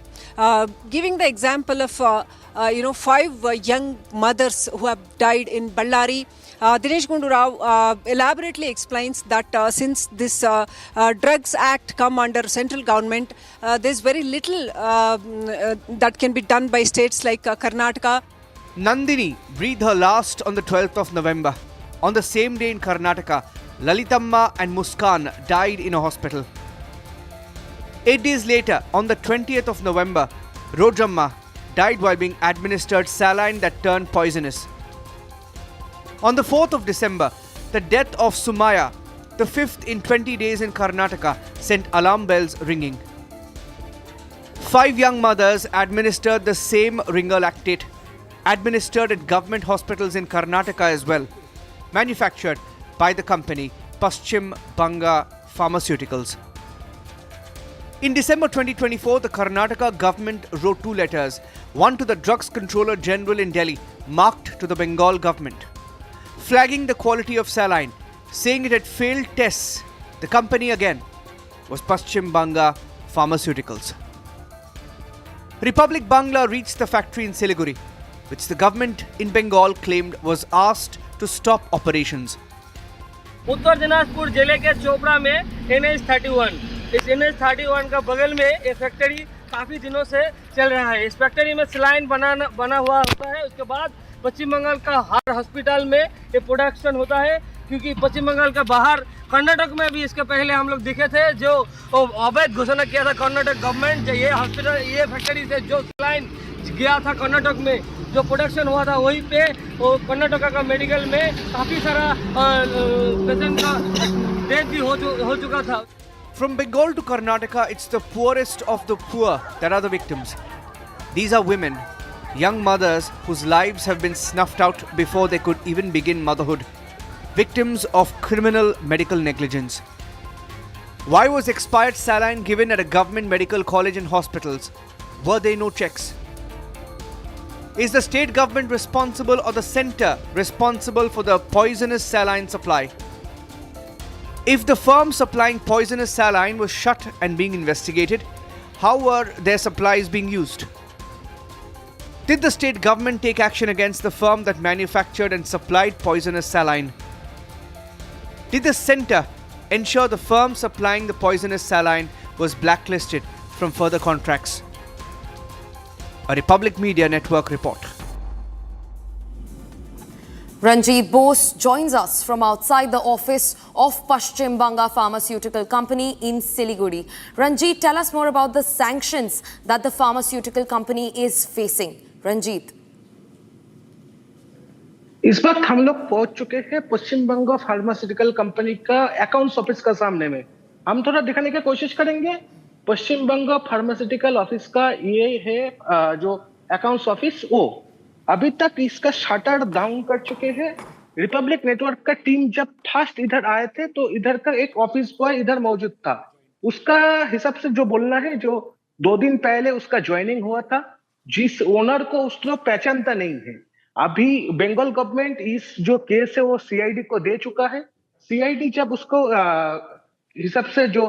[SPEAKER 21] Giving the example of 5 young mothers who have died in Ballari, Dinesh Gundu Rao elaborately explains that since this Drugs Act come under central government, there's very little that can be done by states like Karnataka.
[SPEAKER 10] Nandini breathed her last on the 12th of November. On the same day in Karnataka, Lalitamma and Muskan died in a hospital. 8 days later, on the 20th of November, Rojamma died while being administered saline that turned poisonous. On the 4th of December, the death of Sumaya, the 5th in 20 days in Karnataka, sent alarm bells ringing. 5 young mothers administered the same ringer lactate, administered at government hospitals in Karnataka as well, manufactured by the company Paschim Banga Pharmaceuticals. In December 2024, the Karnataka government wrote 2 letters, one to the Drugs Controller General in Delhi, marked to the Bengal government, flagging the quality of saline, saying it had failed tests. The company again was Paschim Banga Pharmaceuticals. Republic Bangla reached the factory in Siliguri, which the government in Bengal claimed was asked to stop operations.
[SPEAKER 6] Uttar Dinajpur जिले के चोपड़ा में NH31, इस NH31 का बगल में एक factory काफ़ी दिनों से चल रहा है। इस फैक्ट्री में सिलाइन बना हुआ होता है। उसके बाद पश्चिम बंगाल का हर हॉस्पिटल में ये प्रोडक्शन होता है। क्योंकि पश्चिम बंगाल के बाहर कर्नाटक में भी इसके पहले हम लोग दिखे थे, जो अवैध घोषणा किया था कर्नाटक गवर्नमेंट। ये हॉस्पिटल, ये फैक्ट्री से जो लाइन गया था कर्नाटक में, जो प्रोडक्शन हुआ था वहीं पे वो कर्नाटक का मेडिकल में काफ़ी सारा पेशेंट का डेथ भी हो चुका था।
[SPEAKER 10] From Bengal to Karnataka, it's the poorest of the poor that are the victims. These are women, young mothers whose lives have been snuffed out before they could even begin motherhood. Victims of criminal medical negligence. Why was expired saline given at a government medical college and hospitals? Were there no checks? Is the state government responsible or the centre responsible for the poisonous saline supply? If the firm supplying poisonous saline was shut and being investigated, how were their supplies being used? Did the state government take action against the firm that manufactured and supplied poisonous saline? Did the centre ensure the firm supplying the poisonous saline was blacklisted from further contracts? A Republic Media Network report.
[SPEAKER 12] Ranjit Bose joins us from outside the office of Paschim Banga Pharmaceutical Company in Siliguri. Ranjit, tell us more about the sanctions that the pharmaceutical company is facing. Ranjit.
[SPEAKER 7] इस वक्त हम लोग पहुंच चुके हैं पश्चिम Bengal pharmaceutical company का accounts office का सामने में। हम थोड़ा दिखाने की कोशिश करेंगे। पश्चिम बंगाल फार्मास्यूटिकल ऑफिस का ये है जो अकाउंट्स ऑफिस, वो अभी तक इसका शटर डाउन कर चुके हैं। रिपब्लिक नेटवर्क का टीम जब फर्स्ट इधर आए थे तो इधर का एक ऑफिस बॉय इधर मौजूद था। उसका हिसाब से जो बोलना है, जो 2 दिन पहले उसका ज्वाइनिंग हुआ था, जिस ओनर को उसको पहचानता नहीं है। अभी बंगाल गवर्नमेंट इस जो केस है वो सीआईडी को दे चुका है। सीआईडी जब उसको हिसाब से जो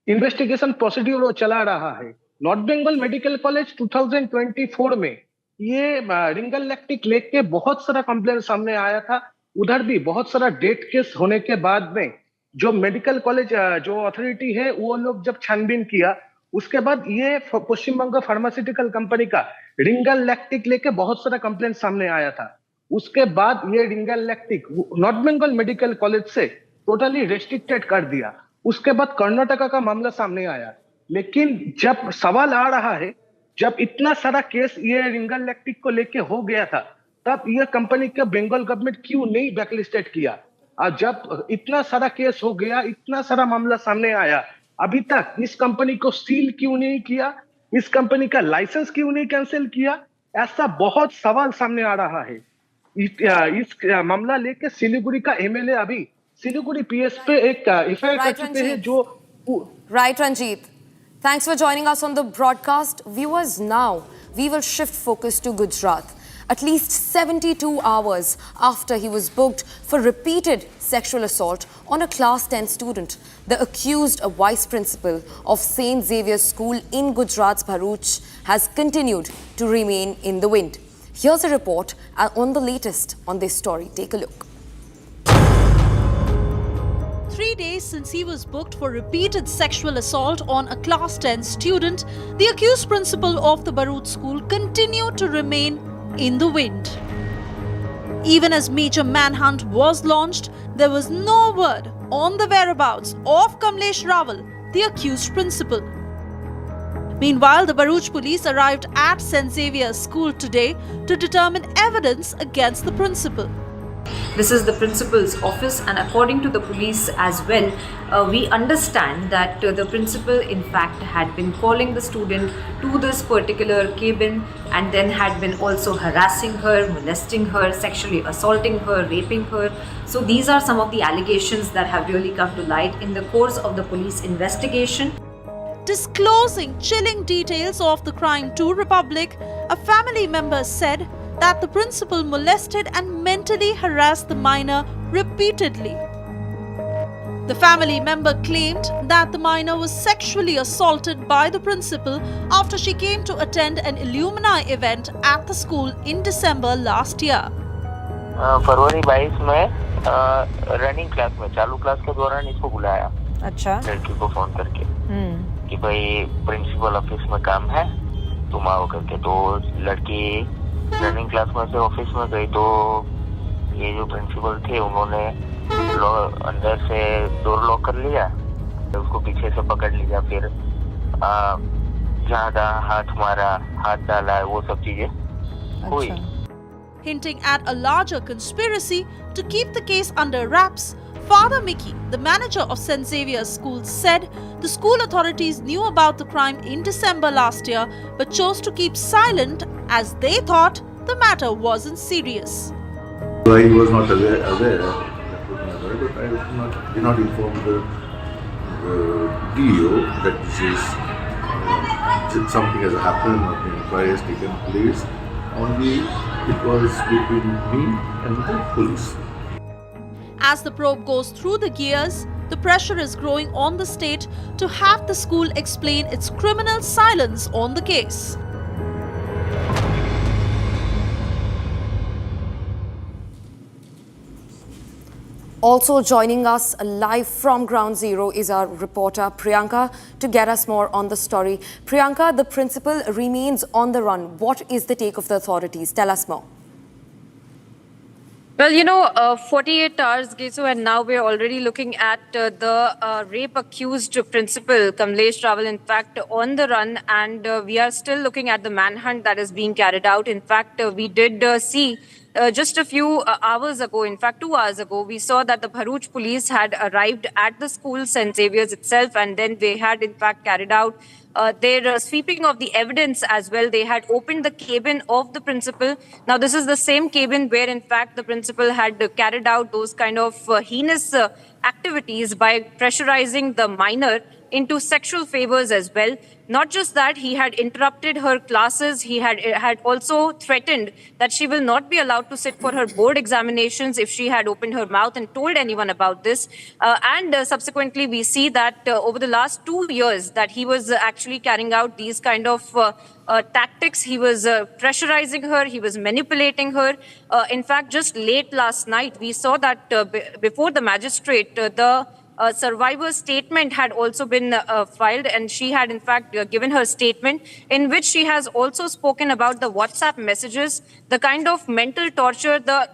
[SPEAKER 7] इन्वेस्टिगेशन प्रोसीड्यूर वो चला रहा है। नॉर्थ बंगाल मेडिकल कॉलेज 2024 में ये रिंगल लैक्टिक लेके बहुत सारा कंप्लेंट सामने आया था। उधर भी बहुत सारा डेथ केस होने के बाद में जो मेडिकल कॉलेज जो अथॉरिटी है वो लोग जब छानबीन किया, उसके बाद ये पश्चिम बंगाल फार्मास्यूटिकल कंपनी का रिंगल लैक्टिक लेके बहुत सारा कंप्लेंट सामने आया था। उसके बाद ये रिंगल लैक्टिक नॉर्थ बंगाल मेडिकल कॉलेज से टोटली रेस्ट्रिक्टेड कर दिया। उसके बाद कर्नाटका का मामला सामने आया। लेकिन जब सवाल आ रहा है, जब इतना सारा केस ये रिंगल लैक्टिक को लेके हो गया था, तब ये कंपनी के बंगाल गवर्नमेंट क्यों नहीं ब्लैकलिस्टेड किया? और जब इतना सारा केस हो गया, इतना सारा मामला सामने आया, अभी तक इस कंपनी को सील क्यों नहीं किया? इस कंपनी का लाइसेंस क्यों नहीं कैंसिल किया? ऐसा बहुत सवाल सामने आ रहा है। इस मामला लेके सिलीगुड़ी का एमएलए अभी सिलीगुड़ी पीएस पे एक एफआईआर कर चुके हैं। जो
[SPEAKER 12] right Ranjit, thanks for joining us on the broadcast. Viewers, now we will shift focus to Gujarat. At least 72 hours after he was booked for repeated sexual assault on a class 10 student, the accused, a vice principal of St. Xavier's School in Gujarat's Bharuch, has continued to remain in the wind. Here's a report on the latest on this story. Take a look.
[SPEAKER 9] 3 days since he was booked for repeated sexual assault on a class 10 student, the accused principal of the Bharuch school continued to remain in the wind. Even as major manhunt was launched, there was no word on the whereabouts of Kamlesh Rawal, the accused principal. Meanwhile, the Bharuch police arrived at St. Xavier's School today to determine evidence against the principal.
[SPEAKER 1] This is the principal's office, and according to the police as well, we understand that the principal in fact had been calling the student to this particular cabin and then had been also harassing her, molesting her, sexually assaulting her, raping her. So these are some of the allegations that have really come to light in the course of the police investigation.
[SPEAKER 9] Disclosing chilling details of the crime to Republic, a family member said that the principal molested and mentally harassed the minor repeatedly. The family member claimed that the minor was sexually assaulted by the principal after she came to attend an alumni event at the school in December last year.
[SPEAKER 5] फरवरी 22 में running class में चालू class के दौरान इसको बुलाया।
[SPEAKER 12] अच्छा।
[SPEAKER 5] लड़की को फोन करके कि भाई प्रिंसिपल ऑफिस में काम है, तुम आओ करके। तो लड़की रनिंग क्लास में से ऑफिस में गई तो ये जो प्रिंसिपल थे उन्होंने अंदर से डोर लॉक कर लिया, उसको पीछे से पकड़ लिया, फिर जहाँ हाथ मारा, हाथ डाला है, वो सब चीजें हुई.
[SPEAKER 11] Hinting at a larger conspiracy to keep the case under wraps, Father Mickey, the manager of St. Xavier's School, said the school authorities knew about the crime in December last year but chose to keep silent as they thought the matter wasn't serious.
[SPEAKER 22] I was not aware, but I did not inform the DO that this is something has happened or the inquiry has taken place. Only it was between me and the police.
[SPEAKER 11] As the probe goes through the gears, the pressure is growing on the state to have the school explain its criminal silence on the case.
[SPEAKER 12] Also joining us live from Ground Zero is our reporter Priyanka to get us more on the story. Priyanka, the principal remains on the run. What is the take of the authorities? Tell us more.
[SPEAKER 1] Well, 48 hours, Gesu, and now we're already looking at the rape-accused principal, Kamlesh Rawal, in fact, on the run, and we are still looking at the manhunt that is being carried out. In fact, we did see just a few hours ago, in fact 2 hours ago, we saw that the Bharuch police had arrived at the school, St. Xavier's itself, and then they had in fact carried out their sweeping of the evidence as well. They had opened the cabin of the principal. Now, this is the same cabin where in fact the principal had carried out those kind of heinous activities by pressurizing the minor into sexual favors as well. Not just that, he had interrupted her classes. He had also threatened that she will not be allowed to sit for her board examinations if she had opened her mouth and told anyone about this. And subsequently, we see that over the last 2 years that he was actually carrying out these kind of tactics. He was pressurizing her. He was manipulating her. In fact, just late last night, we saw that before the magistrate, the survivor's statement had also been filed, and she had in fact given her statement in which she has also spoken about the WhatsApp messages, the kind of mental torture, the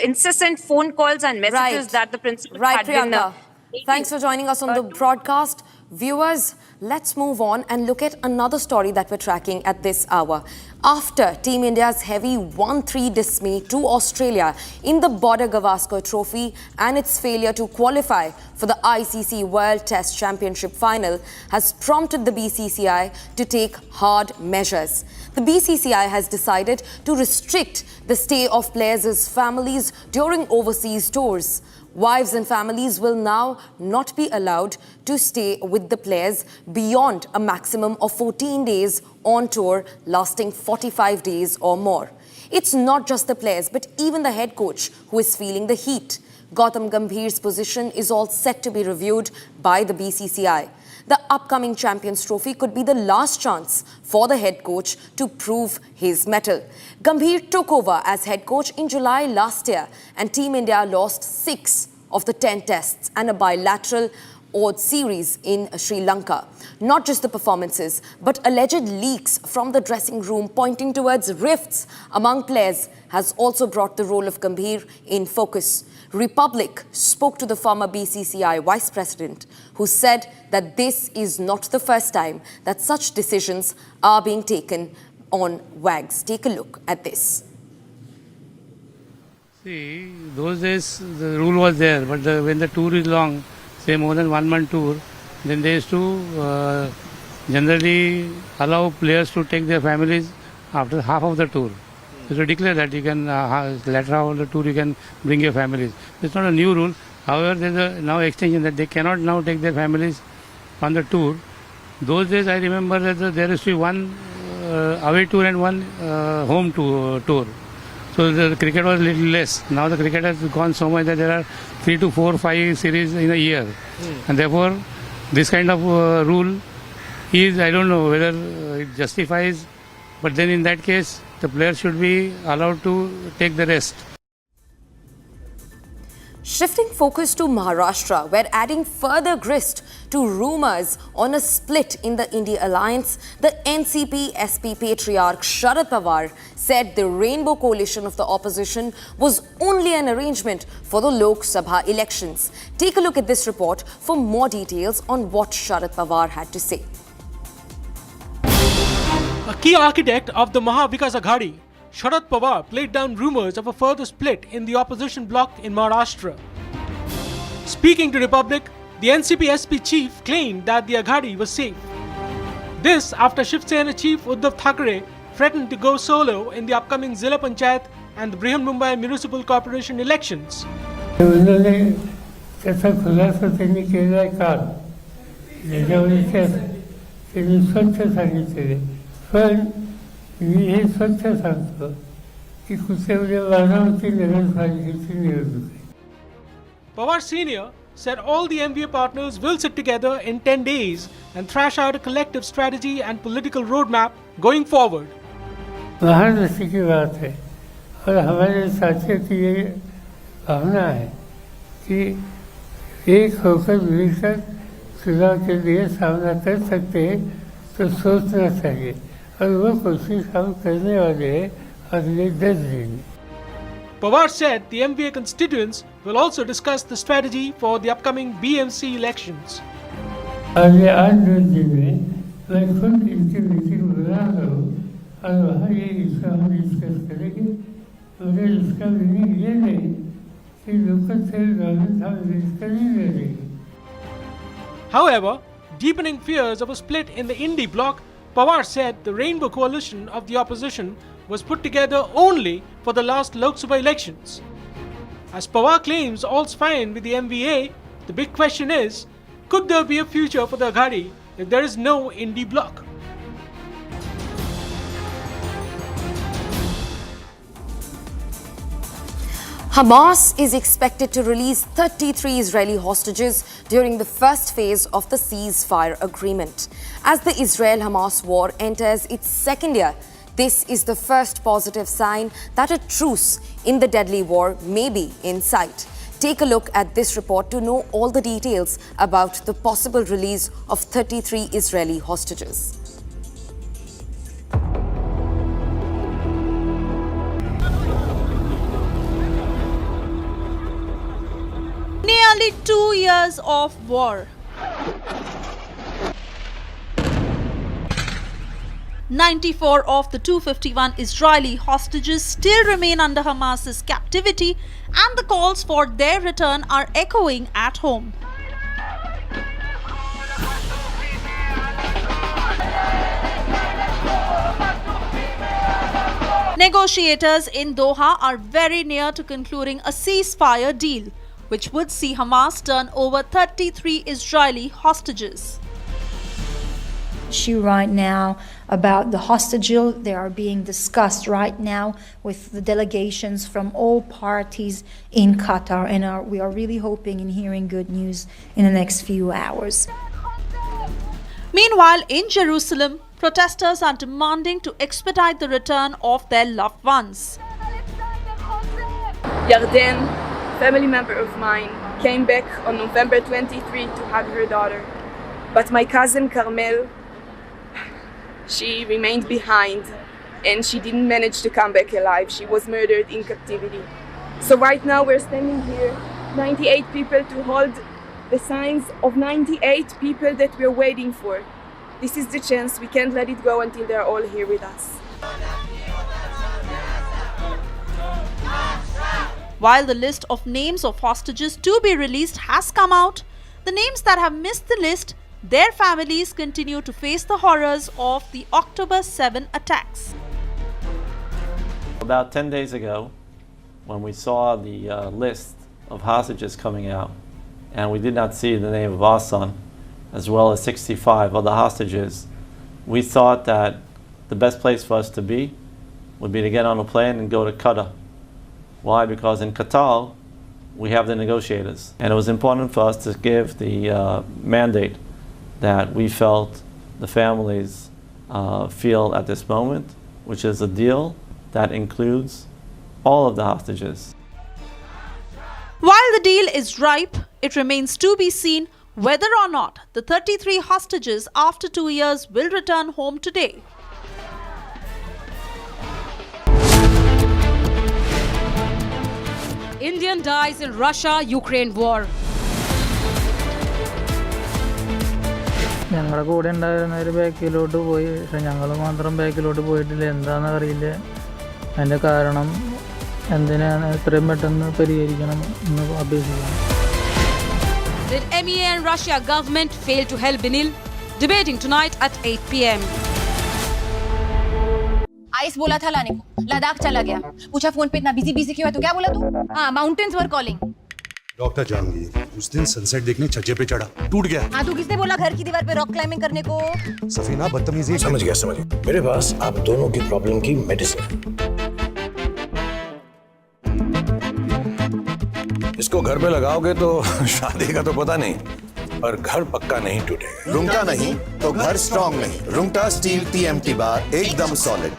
[SPEAKER 1] incessant phone calls and messages that the principal had
[SPEAKER 12] Priyanka.
[SPEAKER 1] been
[SPEAKER 12] Thanks for joining us on the broadcast. Viewers, let's move on and look at another story that we're tracking at this hour. After Team India's heavy 1-3 dismay to Australia in the Border Gavaskar Trophy and its failure to qualify for the ICC World Test Championship final has prompted the BCCI to take hard measures. The BCCI has decided to restrict the stay of players' families during overseas tours. Wives and families will now not be allowed to stay with the players beyond a maximum of 14 days on tour lasting 45 days or more. It's not just the players but even the head coach who is feeling the heat. Gautam Gambhir's position is all set to be reviewed by the BCCI. The upcoming Champions Trophy could be the last chance for the head coach to prove his mettle. Gambhir took over as head coach in July last year and Team India lost 6 of the 10 tests and a bilateral odd series in Sri Lanka. Not just the performances, but alleged leaks from the dressing room pointing towards rifts among players has also brought the role of Gambhir in focus. Republic spoke to the former BCCI Vice President, who said that this is not the first time that such decisions are being taken on WAGs. Take a look at this.
[SPEAKER 23] See, those days the rule was there, but when the tour is long, say more than 1 month tour, then they used to generally allow players to take their families after half of the tour. It's ridiculous that you can, later half of the tour you can bring your families. It's not a new rule. However, there's a now extension that they cannot now take their families on the tour. Those days I remember that there used to be one away tour and one home tour. So the cricket was a little less. Now the cricket has gone so much that there are 3 to 4, 5 series in a year. And therefore, this kind of rule is, I don't know whether it justifies, but then in that case, the players should be allowed to take the rest.
[SPEAKER 12] Shifting focus to Maharashtra, where adding further grist to rumours on a split in the India alliance, the NCP-SP patriarch Sharad Pawar said the Rainbow Coalition of the opposition was only an arrangement for the Lok Sabha elections. Take a look at this report for more details on what Sharad Pawar had to say.
[SPEAKER 8] A key architect of the Maha Vikas Aghadi, Sharad Pawar played down rumours of a further split in the opposition bloc in Maharashtra. Speaking to Republic, the NCP-SP chief claimed that the Aghadi was safe. This after Shiv Sena chief Uddhav Thackeray threatened to go solo in the upcoming Zilla Panchayat and the Brihan Mumbai Municipal Corporation elections.
[SPEAKER 14] उन्होंने त्याचा खुलासा त्यांनी केला काल त्याच्यामध्ये त्यांनी स्वच्छ सांगितलेले पण मी हे स्वच्छ सांगतो की कुठे वाराणसी नगरपालिकेची निवडणूक आहे.
[SPEAKER 8] Pawar Senior said all the MEA partners will sit together in 10 days and thrash out a collective strategy and political roadmap going forward.
[SPEAKER 14] Maharashtra की बात है और हमारे साथियों की ये भावना है कि एक होकर मिलकर चुनाव के लिए सामना कर सकते हैं तो सोचना चाहिए और वो कोशिश हम करने वाले हैं अगले 10 दिन में.
[SPEAKER 8] Pawar said the MEA constituents will also discuss the strategy for the upcoming BMC elections.
[SPEAKER 14] अगले 8-10 दिन में मैं खुद इनकी मीटिंग बुला रहा हूँ और वहाँ ये इसका हम डिस्कस करेंगे. मगर इसका मीनिंग ये नहीं कि लोकल सेल गवर्नमेंट हम डिस्कस नहीं करेंगे.
[SPEAKER 8] However, deepening fears of a split in the Indy bloc, Pawar said the Rainbow Coalition of the opposition was put together only for the last Lok Sabha elections. As Pawar claims all's fine with the MEA, the big question is, could there be a future for the Aghadi if there is no Indy bloc?
[SPEAKER 12] Hamas is expected to release 33 Israeli hostages during the first phase of the ceasefire agreement. As the Israel-Hamas war enters its second year, this is the first positive sign that a truce in the deadly war may be in sight. Take a look at this report to know all the details about the possible release of 33 Israeli hostages.
[SPEAKER 11] Nearly 2 years of war. 94 of the 251 Israeli hostages still remain under Hamas's captivity, and the calls for their return are echoing at home. Negotiators in Doha are very near to concluding a ceasefire deal, which would see Hamas turn over 33 Israeli hostages.
[SPEAKER 15] Issue right now about the hostages. They are being discussed right now with the delegations from all parties in Qatar, and we are really hoping and hearing good news in the next few hours.
[SPEAKER 11] Meanwhile, in Jerusalem, protesters are demanding to expedite the return of their loved ones.
[SPEAKER 24] Yarden, family member of mine, came back on November 23 to hug her daughter. But my cousin Carmel, she remained behind and she didn't manage to come back alive. She was murdered in captivity. So right now we're standing here, 98 people, to hold the signs of 98 people that we're waiting for. This is the chance. We can't let it go until they're all here with us.
[SPEAKER 11] While the list of names of hostages to be released has come out, the names that have missed the list, their families continue to face the horrors of the October 7 attacks.
[SPEAKER 25] About 10 days ago, when we saw the list of hostages coming out, and we did not see the name of our son, as well as 65 other hostages, we thought that the best place for us to be would be to get on a plane and go to Qatar. Why? Because in Qatar, we have the negotiators. And it was important for us to give the mandate that we felt the families feel at this moment, which is a deal that includes all of the hostages.
[SPEAKER 11] While While the deal is ripe, it remains to be seen whether or not the 33 hostages after 2 years will return home today.
[SPEAKER 13] Indian dies in Russia-Ukraine war.
[SPEAKER 2] ഞങ്ങളുടെ കൂടെ ഉണ്ടായിരുന്നവർ ബാക്കിലോട്ട് പോയി, പക്ഷെ ഞങ്ങൾ മാത്രം ബാക്കിലോട്ട് പോയിട്ടില്ല. എന്താണെന്ന് അറിയില്ല. അതിൻ്റെ കാരണം എന്തിനാണ് എത്രയും പെട്ടെന്ന് പരിഹരിക്കണം എന്ന് അഭ്യർത്ഥിക്കണം.
[SPEAKER 13] Did MEA and Russia government fail to help Binil? Debating tonight at 8 p.m.
[SPEAKER 3] Ice बोला था लाने को, लद्दाख चला गया. पूछा फोन पे इतना बिजी क्यों है, तो क्या बोला तू? हाँ, माउंटेन्स वर कॉलिंग.
[SPEAKER 17] डॉक्टर जहांगीर उस दिन सनसेट देखने छज्जे पे चढ़ा, टूट गया.
[SPEAKER 3] हाँ, तू किसने बोला घर की दीवार पे रॉक क्लाइंबिंग करने को?
[SPEAKER 17] सफीना बदतमीजी.
[SPEAKER 18] समझ गया. मेरे पास आप दोनों की प्रॉब्लम की मेडिसिन. इसको घर पे लगाओगे तो शादी का तो पता नहीं, पर घर पक्का नहीं टूटेगा.
[SPEAKER 19] रुंगटा नहीं तो घर स्ट्रॉन्ग नहीं. रुंगटा स्टील TMT बार एकदम solid.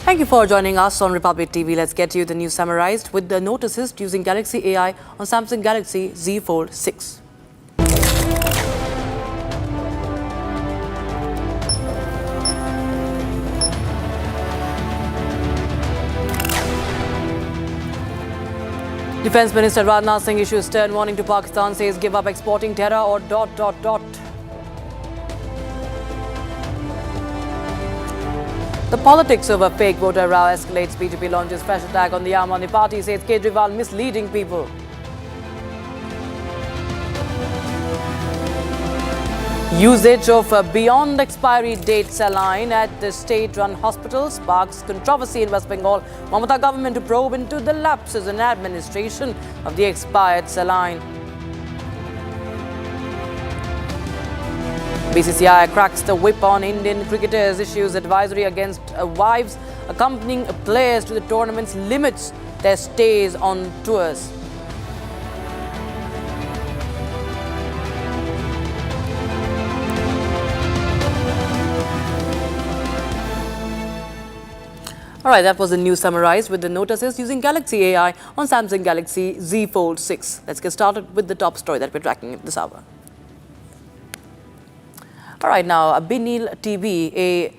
[SPEAKER 13] Thank you for joining us on Republic TV. Let's get you the news summarized with the Note Assist using Galaxy AI on Samsung Galaxy Z Fold 6. Defence Minister Arnab Singh issues stern warning to Pakistan, says give up exporting terror or ... The politics over fake voter row escalates. BJP launches fresh attack on the Aam Aadmi Party, says Kejriwal misleading people. Usage of beyond expiry date saline at the state-run hospital sparks controversy in West Bengal. Mamata government to probe into the lapses in administration of the expired saline. BCCI cracks the whip on Indian cricketers, issues advisory against wives accompanying players to the tournaments, limits their stays on tours. Alright, that was the news summarized with the Note Assist using Galaxy AI on Samsung Galaxy Z Fold 6. Let's get started with the top story that we're tracking this hour. Alright, now Binil TB, a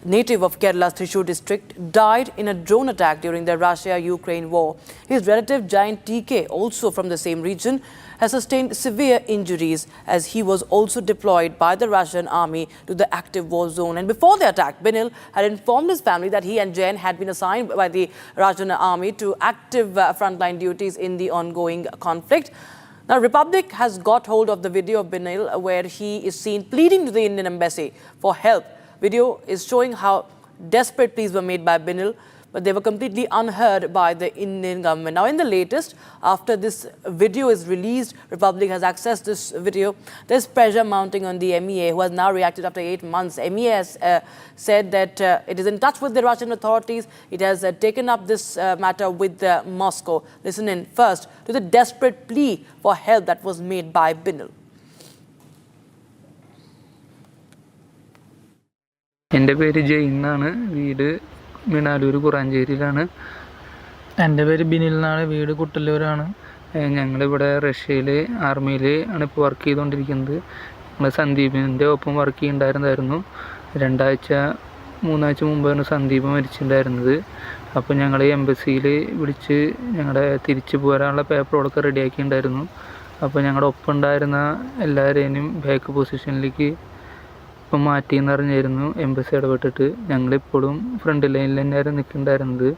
[SPEAKER 13] native of Kerala's Thrissur district, died in a drone attack during the Russia-Ukraine war. His relative Jain TK, also from the same region, has sustained severe injuries as he was also deployed by the Russian army to the active war zone. And before the attack, Binil had informed his family that he and Jain had been assigned by the Russian army to active frontline duties in the ongoing conflict. Now, Republic has got hold of the video of Binil where he is seen pleading to the Indian embassy for help. Video is showing how desperate pleas were made by Binil, but they were completely unheard by the Indian government. Now, in the latest, after this video is released, Republic has accessed this video. There's pressure mounting on the MEA, who has now reacted after 8 months. MEA has said that it is in touch with the Russian authorities. It has taken up this matter with Moscow. Listen in first to the desperate plea for help that was made by Binil.
[SPEAKER 2] എൻ്റെ പേര് ജെയിൻ എന്നാണ്, വീട് മിണാലൂർ കുറാഞ്ചേരിയിലാണ്. എൻ്റെ പേര് ബിനിൽ എന്നാണ്, വീട് കുട്ടല്ലൂരാണ്. ഞങ്ങളിവിടെ റഷ്യയിൽ ആർമിയിൽ ആണ് ഇപ്പോൾ വർക്ക് ചെയ്തുകൊണ്ടിരിക്കുന്നത്. ഞങ്ങൾ സന്ദീപിൻ്റെ ഒപ്പം വർക്ക് ചെയ്യുന്നുണ്ടായിരുന്നു. 3 ആഴ്ച മുമ്പാണ് സന്ദീപ് മരിച്ചിട്ടുണ്ടായിരുന്നത്. അപ്പോൾ ഞങ്ങൾ എംബസിയിൽ വിളിച്ച് ഞങ്ങളുടെ തിരിച്ചു പോരാനുള്ള പേപ്പറുകളൊക്കെ റെഡിയാക്കിയിട്ടുണ്ടായിരുന്നു. അപ്പോൾ ഞങ്ങളുടെ ഒപ്പം ഉണ്ടായിരുന്ന എല്ലാവരെയും ബാക്ക് പൊസിഷനിലേക്ക് ഇപ്പം മാറ്റിയെന്ന് അറിഞ്ഞായിരുന്നു എംബസി ഇടപെട്ടിട്ട്. ഞങ്ങളിപ്പോഴും ഫ്രണ്ട് ലൈനിൽ തന്നെയായിരുന്നു നിൽക്കുന്നുണ്ടായിരുന്നത്.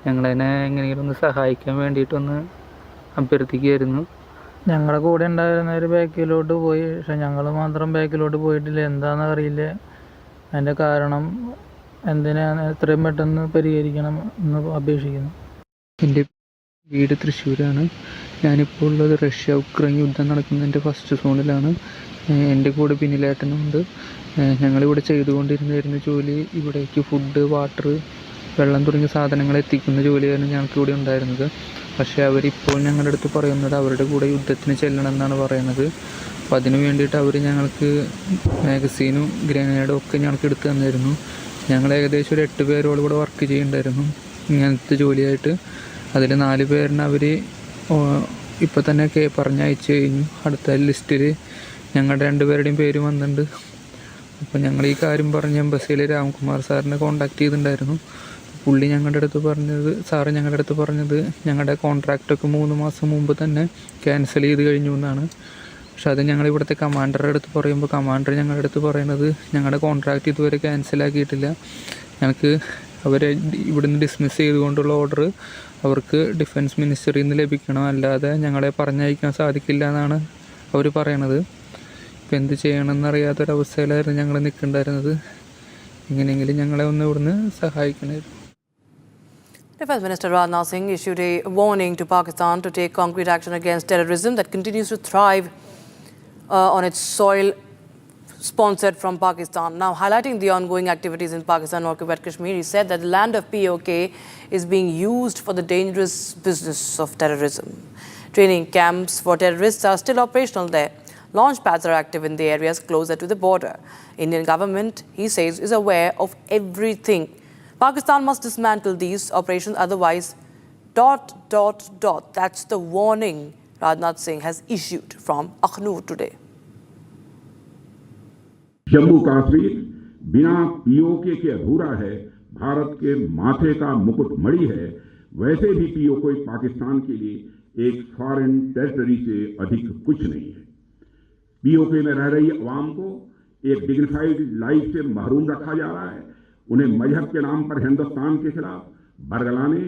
[SPEAKER 2] ഞങ്ങളതിനെ എങ്ങനെയെങ്കിലും ഒന്ന് സഹായിക്കാൻ വേണ്ടിയിട്ടൊന്ന് അഭ്യർത്ഥിക്കുകയായിരുന്നു. ഞങ്ങളുടെ കൂടെ ഉണ്ടായിരുന്നവർ ബാക്കിലോട്ട് പോയി, പക്ഷെ ഞങ്ങൾ മാത്രം ബാക്കിലോട്ട് പോയിട്ടില്ല. എന്താണെന്ന് അറിയില്ല. അതിൻ്റെ കാരണം എന്തിനാണ് എത്രയും പെട്ടെന്ന് പരിഹരിക്കണം എന്ന് അപേക്ഷിക്കുന്നു. എൻ്റെ വീട് തൃശ്ശൂരാണ്. ഞാനിപ്പോൾ ഉള്ളത് റഷ്യ-ഉക്രൈൻ യുദ്ധം നടക്കുന്നതിൻ്റെ ഫസ്റ്റ് സോണിലാണ്. എൻ്റെ കൂടെ ബിനിലേട്ടനുണ്ട്. ഞങ്ങളിവിടെ ചെയ്തുകൊണ്ടിരുന്നായിരുന്നു ജോലി. ഇവിടേക്ക് ഫുഡ്, വാട്ടർ, വെള്ളം തുടങ്ങിയ സാധനങ്ങൾ എത്തിക്കുന്ന ജോലിയായിരുന്നു ഞങ്ങൾക്കിവിടെ ഉണ്ടായിരുന്നത്. പക്ഷേ അവരിപ്പോൾ ഞങ്ങളുടെ അടുത്ത് പറയുന്നത് അവരുടെ കൂടെ യുദ്ധത്തിന് ചെല്ലണം എന്നാണ് പറയുന്നത്. അപ്പോൾ അതിന് വേണ്ടിയിട്ട് അവർ ഞങ്ങൾക്ക് മാഗസീനും ഗ്രനേഡും ഒക്കെ ഞങ്ങൾക്ക് എടുത്തു തന്നിരുന്നു. ഞങ്ങൾ ഏകദേശം ഒരു 8 പേരോട് കൂടെ വർക്ക് ചെയ്യുന്നുണ്ടായിരുന്നു ഇങ്ങനത്തെ ജോലിയായിട്ട്. അതിൽ 4 പേരിനെ അവർ ഇപ്പോൾ തന്നെ പറഞ്ഞയച്ചു കഴിഞ്ഞു. അടുത്ത ലിസ്റ്റിൽ ഞങ്ങളുടെ 2 പേരുടെയും പേര് വന്നിട്ടുണ്ട്. അപ്പോൾ ഞങ്ങൾ ഈ കാര്യം പറഞ്ഞ് എംബസിയിൽ രാംകുമാർ സാറിനെ കോൺടാക്ട് ചെയ്തിട്ടുണ്ടായിരുന്നു. പുള്ളി ഞങ്ങളുടെ അടുത്ത് പറഞ്ഞത് ഞങ്ങളുടെ കോൺട്രാക്റ്റൊക്കെ 3 മാസം മുമ്പ് തന്നെ ക്യാൻസൽ ചെയ്ത് കഴിഞ്ഞു എന്നാണ്. പക്ഷെ അത് ഞങ്ങൾ ഇവിടുത്തെ കമാൻഡറുടെ അടുത്ത് പറയുമ്പോൾ കമാൻഡർ ഞങ്ങളുടെ അടുത്ത് പറയുന്നത് ഞങ്ങളുടെ കോൺട്രാക്റ്റ് ഇതുവരെ ക്യാൻസലാക്കിയിട്ടില്ല, ഞങ്ങൾക്ക് അവരെ ഇവിടുന്ന് ഡിസ്മിസ് ചെയ്തുകൊണ്ടുള്ള ഓർഡർ അവർക്ക് ഡിഫൻസ് മിനിസ്റ്ററിയിൽ നിന്ന് ലഭിക്കണം, അല്ലാതെ ഞങ്ങളെ പറഞ്ഞയക്കാൻ സാധിക്കില്ല എന്നാണ് അവർ പറയണത്. ഇപ്പം എന്ത് ചെയ്യണമെന്നറിയാത്തൊരവസ്ഥയിലായിരുന്നു ഞങ്ങൾ നിൽക്കുന്നുണ്ടായിരുന്നത്. എങ്ങനെയെങ്കിലും ഞങ്ങളെ ഒന്ന് ഇവിടുന്ന് സഹായിക്കണമായിരുന്നു.
[SPEAKER 13] Defence Minister Arnab Singh issued a warning to Pakistan to take concrete action against terrorism that continues to thrive on its soil sponsored from Pakistan. Now, highlighting the ongoing activities in Pakistan and occupied Kashmir, he said that the land of POK is being used for the dangerous business of terrorism. Training camps for terrorists are still operational there. Launch pads are active in the areas closer to the border. Indian government, he says, is aware of everything.
[SPEAKER 4] Pakistan must dismantle these operations, otherwise ... That's the warning Rajnath Singh has issued from Akhnur today.
[SPEAKER 6] Jammu Kashmir बिना PoK के अधूरा है, भारत के माथे का मुकुट मणि है। वैसे भी पीओके पाकिस्तान के लिए एक फॉरेन टेरिटरी से अधिक कुछ नहीं है। पीओके में रह रही अवाम को एक डिग्निफाइड लाइफ से महरूम रखा जा रहा है। उन्हें मजहब के नाम पर हिंदुस्तान के खिलाफ बरगलाने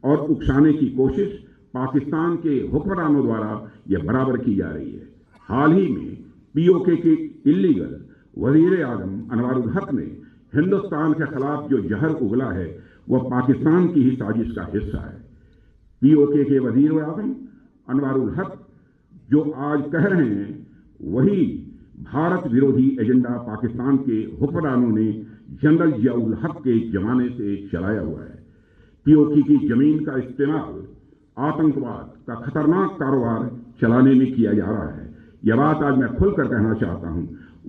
[SPEAKER 6] और उकसाने की कोशिश पाकिस्तान के हुक्मरानों द्वारा यह बराबर की जा रही है। हाल ही में पीओके के इल्लीगल वजीर आजम अनवारुल हक ने हिंदुस्तान के खिलाफ जो जहर उगला है वह पाकिस्तान की ही साजिश का हिस्सा है। पीओके के वजीर आजम अनवारुल हक जो आज कह रहे हैं वही भारत विरोधी एजेंडा पाकिस्तान के हुक्मरानों ने जनरल जियाउल हक के जमाने से चलाया हुआ है। पीओके की जमीन का इस्तेमाल आतंकवाद का खतरनाक कारोबार चलाने में किया जा रहा है। यह बात आज मैं खुलकर कहना चाहता हूं।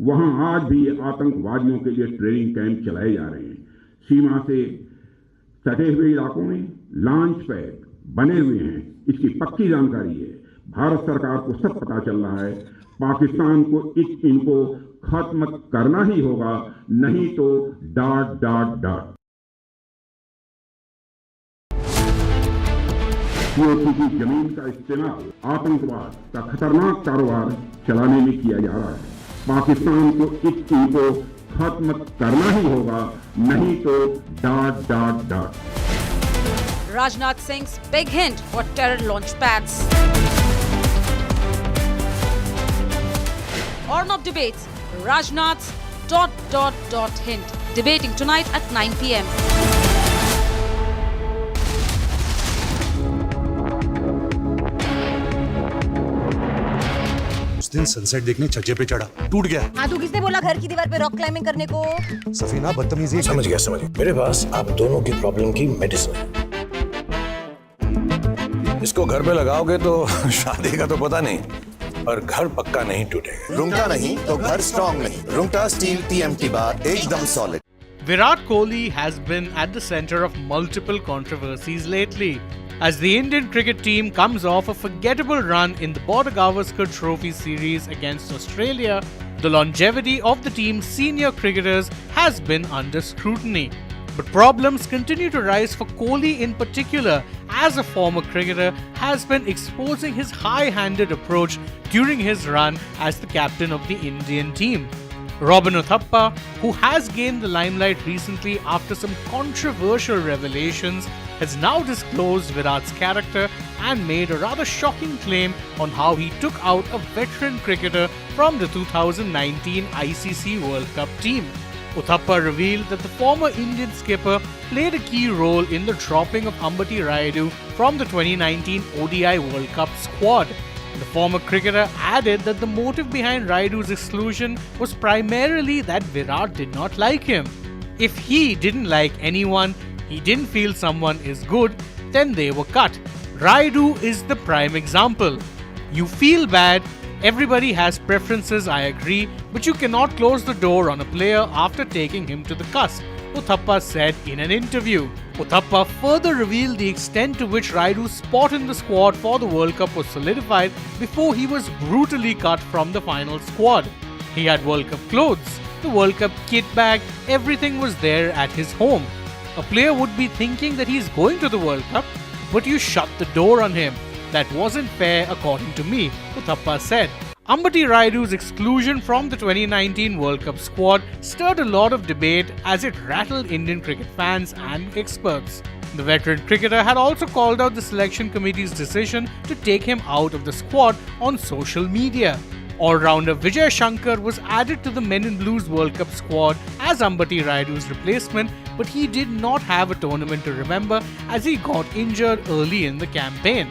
[SPEAKER 6] वहां आज भी आतंकवादियों के लिए ट्रेनिंग कैंप चलाए जा रहे हैं। सीमा से सटे हुए इलाकों में लॉन्च पैड बने हुए हैं, इसकी पक्की जानकारी है। भारत सरकार को सब पता चल रहा है। पाकिस्तान को इनको खत्म करना ही होगा, नहीं तो ... पीओके की जमीन का इस्तेमाल आतंकवाद का खतरनाक कारोबार चलाने में किया जा रहा है। पाकिस्तान को इनको खत्म करना ही होगा, नहीं तो ...
[SPEAKER 3] Rajnath Singh's big hint for terror launch pads. Arnab debates Rajnath's ... hint. Debating tonight at 9 p.m.
[SPEAKER 17] उस दिन सनसेट देखने छज्जे पे चढ़ा, टूट गया।
[SPEAKER 3] हाँ, तू किसने बोला घर की दीवार पे रॉक क्लाइंबिंग करने को?
[SPEAKER 17] सफीना बदतमीजी।
[SPEAKER 18] समझ गया। मेरे पास आप दोनों की प्रॉब्लम की मेडिसिन है। इसको घर पे लगाओगे तो शादी का तो पता नहीं, पर घर पक्का नहीं टूटेगा।
[SPEAKER 19] रुंगटा नहीं तो घर स्ट्रॉन्ग नहीं। रुंगटा स्टील TMT बार एकदम solid.
[SPEAKER 16] Virat Kohli has been at the center of multiple controversies lately, as the Indian cricket team comes off a forgettable run in the Border Gavaskar Trophy series against Australia. The longevity of the team's senior cricketers has been under scrutiny. But problems continue to rise for Kohli in particular, as a former cricketer has been exposing his high-handed approach during his run as the captain of the Indian team. Robin Uthappa, who has gained the limelight recently after some controversial revelations, has now disclosed Virat's character and made a rather shocking claim on how he took out a veteran cricketer from the 2019 ICC World Cup team. Uthappa revealed that the former Indian skipper played a key role in the dropping of Ambati Rayudu from the 2019 ODI World Cup squad. The former cricketer added that the motive behind Rayudu's exclusion was primarily that Virat did not like him. If he didn't like anyone, he didn't feel someone is good, then they were cut. Rayudu is the prime example. You feel bad, everybody has preferences, I agree, but you cannot close the door on a player after taking him to the cusp, Uthappa said in an interview. Uthappa further revealed the extent to which Rayudu's spot in the squad for the World Cup was solidified before he was brutally cut from the final squad. He had World Cup clothes, the World Cup kit bag, everything was there at his home. A player would be thinking that he's going to the World Cup, but you shut the door on him. That wasn't fair according to me, Uthappa said. Ambati Rayudu's exclusion from the 2019 World Cup squad stirred a lot of debate as it rattled Indian cricket fans and experts. The veteran cricketer had also called out the selection committee's decision to take him out of the squad on social media. All-rounder Vijay Shankar was added to the Men in Blues World Cup squad as Ambati Rayudu's replacement, but he did not have a tournament to remember as he got injured early in the campaign.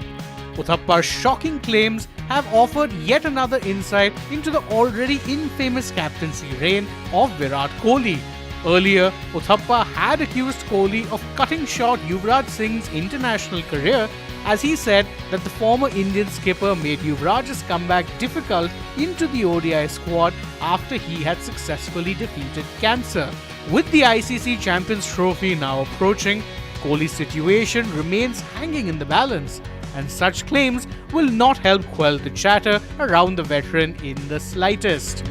[SPEAKER 16] Uthappa's shocking claims have offered yet another insight into the already infamous captaincy reign of Virat Kohli. Earlier, Uthappa had accused Kohli of cutting short Yuvraj Singh's international career, as he said that the former Indian skipper made Yuvraj's comeback difficult into the ODI squad after he had successfully defeated cancer. With the ICC Champions Trophy now approaching, Kohli's situation remains hanging in the balance, and such claims will not help quell the chatter around the veteran in the slightest.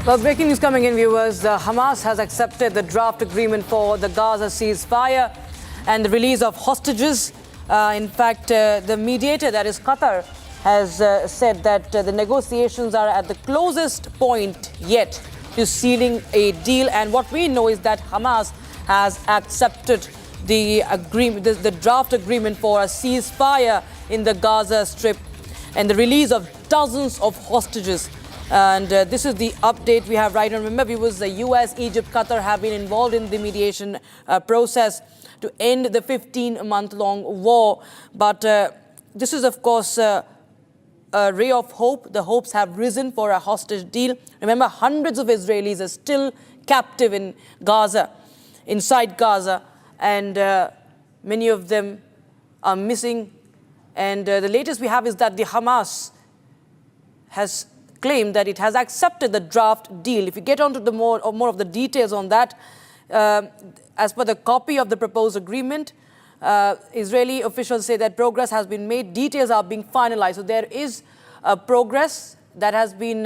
[SPEAKER 4] Well, breaking news coming in, viewers. Hamas has accepted the draft agreement for the Gaza ceasefire and the release of hostages. In fact, the mediator, that is Qatar, has said that the negotiations are at the closest point yet to sealing a deal. And what we know is that Hamas has accepted the agreement, the draft agreement for a ceasefire in the Gaza Strip and the release of dozens of hostages. And this is the update we have right now. Remember, viewers, the US, Egypt, Qatar have been involved in the mediation process to end the 15-month-long war. But this is, of course, a ray of hope. The hopes have risen for a hostage deal. Remember, hundreds of Israelis are still captive in Gaza, inside Gaza, and many of them are missing. And the latest we have is that the Hamas has claimed that it has accepted the draft deal. If you get onto the more of the details on that, as per the copy of the proposed agreement, Israeli officials say that progress has been made, details are being finalized. So there is a progress that has been,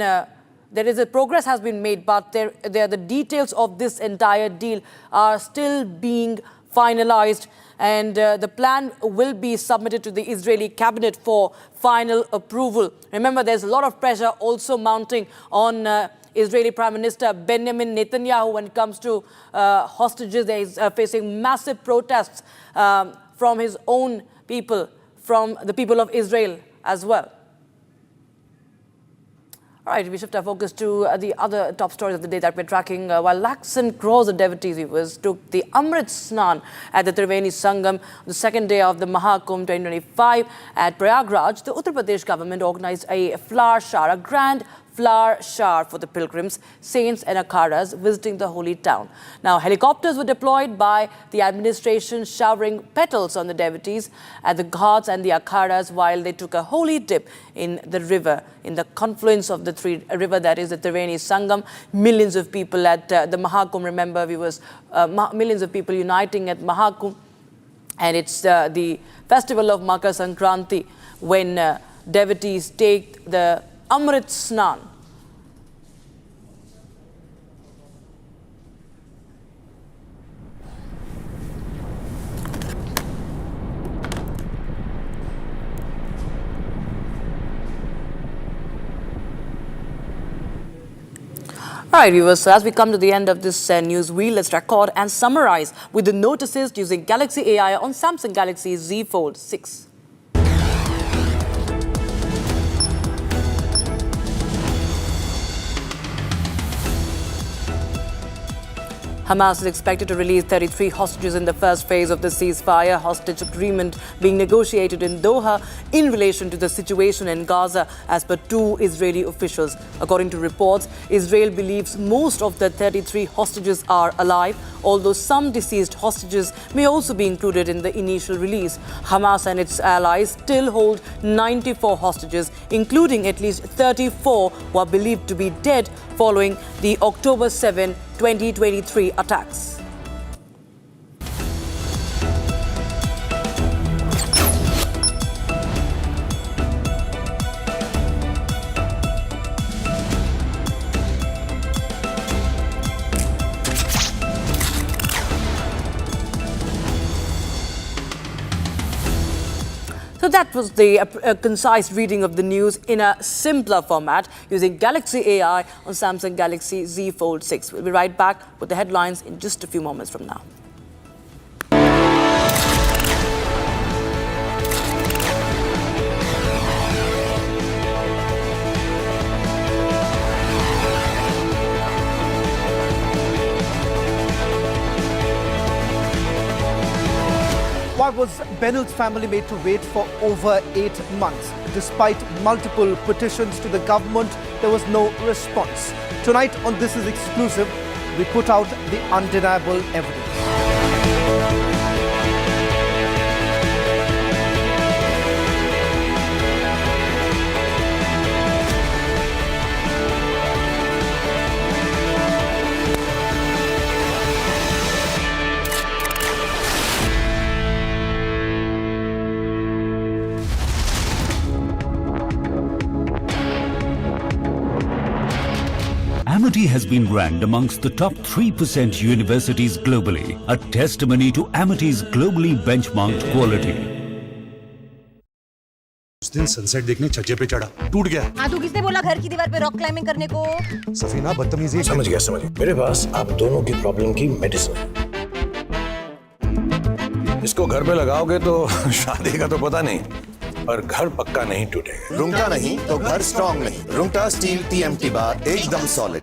[SPEAKER 4] progress has been made, but the details of this entire deal are still being finalized, and the plan will be submitted to the Israeli cabinet for final approval. Remember, there's a lot of pressure also mounting on Israeli Prime Minister Benjamin Netanyahu when it comes to hostages. He's facing massive protests from his own people, from the people of Israel as well. All right, we shift our focus to the other top stories of the day that we're tracking. While lakhs and crores of devotees took the Amrit Snan at the Triveni Sangam, the second day of the Mahakumbh 2025 at Prayagraj, the Uttar Pradesh government organized a flower shower, a grand flower shower for the pilgrims, saints and akhadas visiting the holy town. Now, helicopters were deployed by the administration, showering petals on the devotees at the ghats and the akhadas while they took a holy dip in the river, in the confluence of the three river, that is the Triveni Sangam. Millions of people at the Mahakumbh, remember, millions of people uniting at Mahakumbh. And it's the festival of Makar Sankranti when devotees take the Amrit Snan. All right, viewers, so as we come to the end of this news wheel, let's record and summarize with the notices using Galaxy AI on Samsung Galaxy Z Fold 6. Hamas is expected to release 33 hostages in the first phase of the ceasefire hostage agreement being negotiated in Doha in relation to the situation in Gaza, as per two Israeli officials. According to reports, Israel believes most of the 33 hostages are alive, although some deceased hostages may also be included in the initial release. Hamas and its allies still hold 94 hostages, including at least 34 who are believed to be dead following the October 7, 2023 attacks. So that was the concise reading of the news in a simpler format using Galaxy AI on Samsung Galaxy Z Fold 6. We'll be right back with the headlines in just a few moments from now.
[SPEAKER 7] Why was Binil's family made to wait for over 8 months? Despite multiple petitions to the government, there was no response. Tonight on This Is Exclusive, we put out the undeniable evidence.
[SPEAKER 9] Amity has been ranked amongst the top 3% universities globally, a testimony to Amity's globally benchmarked quality.
[SPEAKER 17] उस दिन sunset देखने छज्जे पे चढ़ा, टूट गया।
[SPEAKER 3] हाँ, तो किसने बोला घर की दीवार पे रॉक क्लाइंबिंग करने को?
[SPEAKER 17] सफीना बदतमीजी।
[SPEAKER 18] समझ गया। मेरे पास आप दोनों की प्रॉब्लम की मेडिसिन है। इसको घर पे लगाओगे तो शादी का तो पता नहीं, पर घर पक्का नहीं टूटेगा।
[SPEAKER 19] रुंगटा नहीं तो घर स्ट्रॉन्ग नहीं। रुंगटा स्टील TMT बार एकदम solid.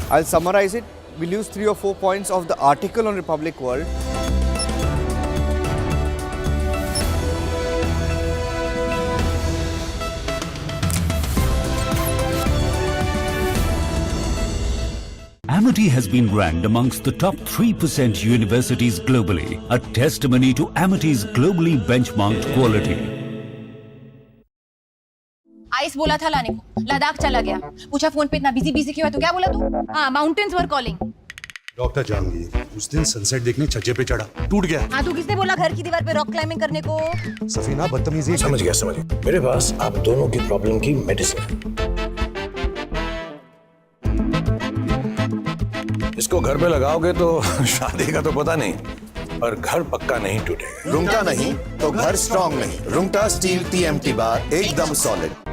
[SPEAKER 5] I'll summarize it. We'll use 3 or 4 points of the article on Republic World.
[SPEAKER 9] Amity has been ranked amongst the top 3% universities globally, a testimony to Amity's globally benchmarked quality.
[SPEAKER 3] Ice बोला था लाने को, लद्दाख चला गया। पूछा phone पे इतना busy क्यों है, तो क्या बोला तू? हाँ, माउंटेन्स वर कॉलिंग।
[SPEAKER 17] डॉक्टर जहांगीर उस दिन सनसेट देखने छज्जे पे चढ़ा, टूट गया।
[SPEAKER 3] हाँ, तू किसने बोला घर की दीवार पे रॉक क्लाइंबिंग करने को?
[SPEAKER 17] सफीना बदतमीजी।
[SPEAKER 18] समझ गया। मेरे पास आप दोनों की प्रॉब्लम की मेडिसिन है। इसको घर पे लगाओगे तो शादी का तो पता नहीं, पर घर पक्का नहीं टूटेगा।
[SPEAKER 19] रुंगटा नहीं तो घर स्ट्रॉन्ग नहीं। रुंगटा स्टील TMT बार एकदम solid.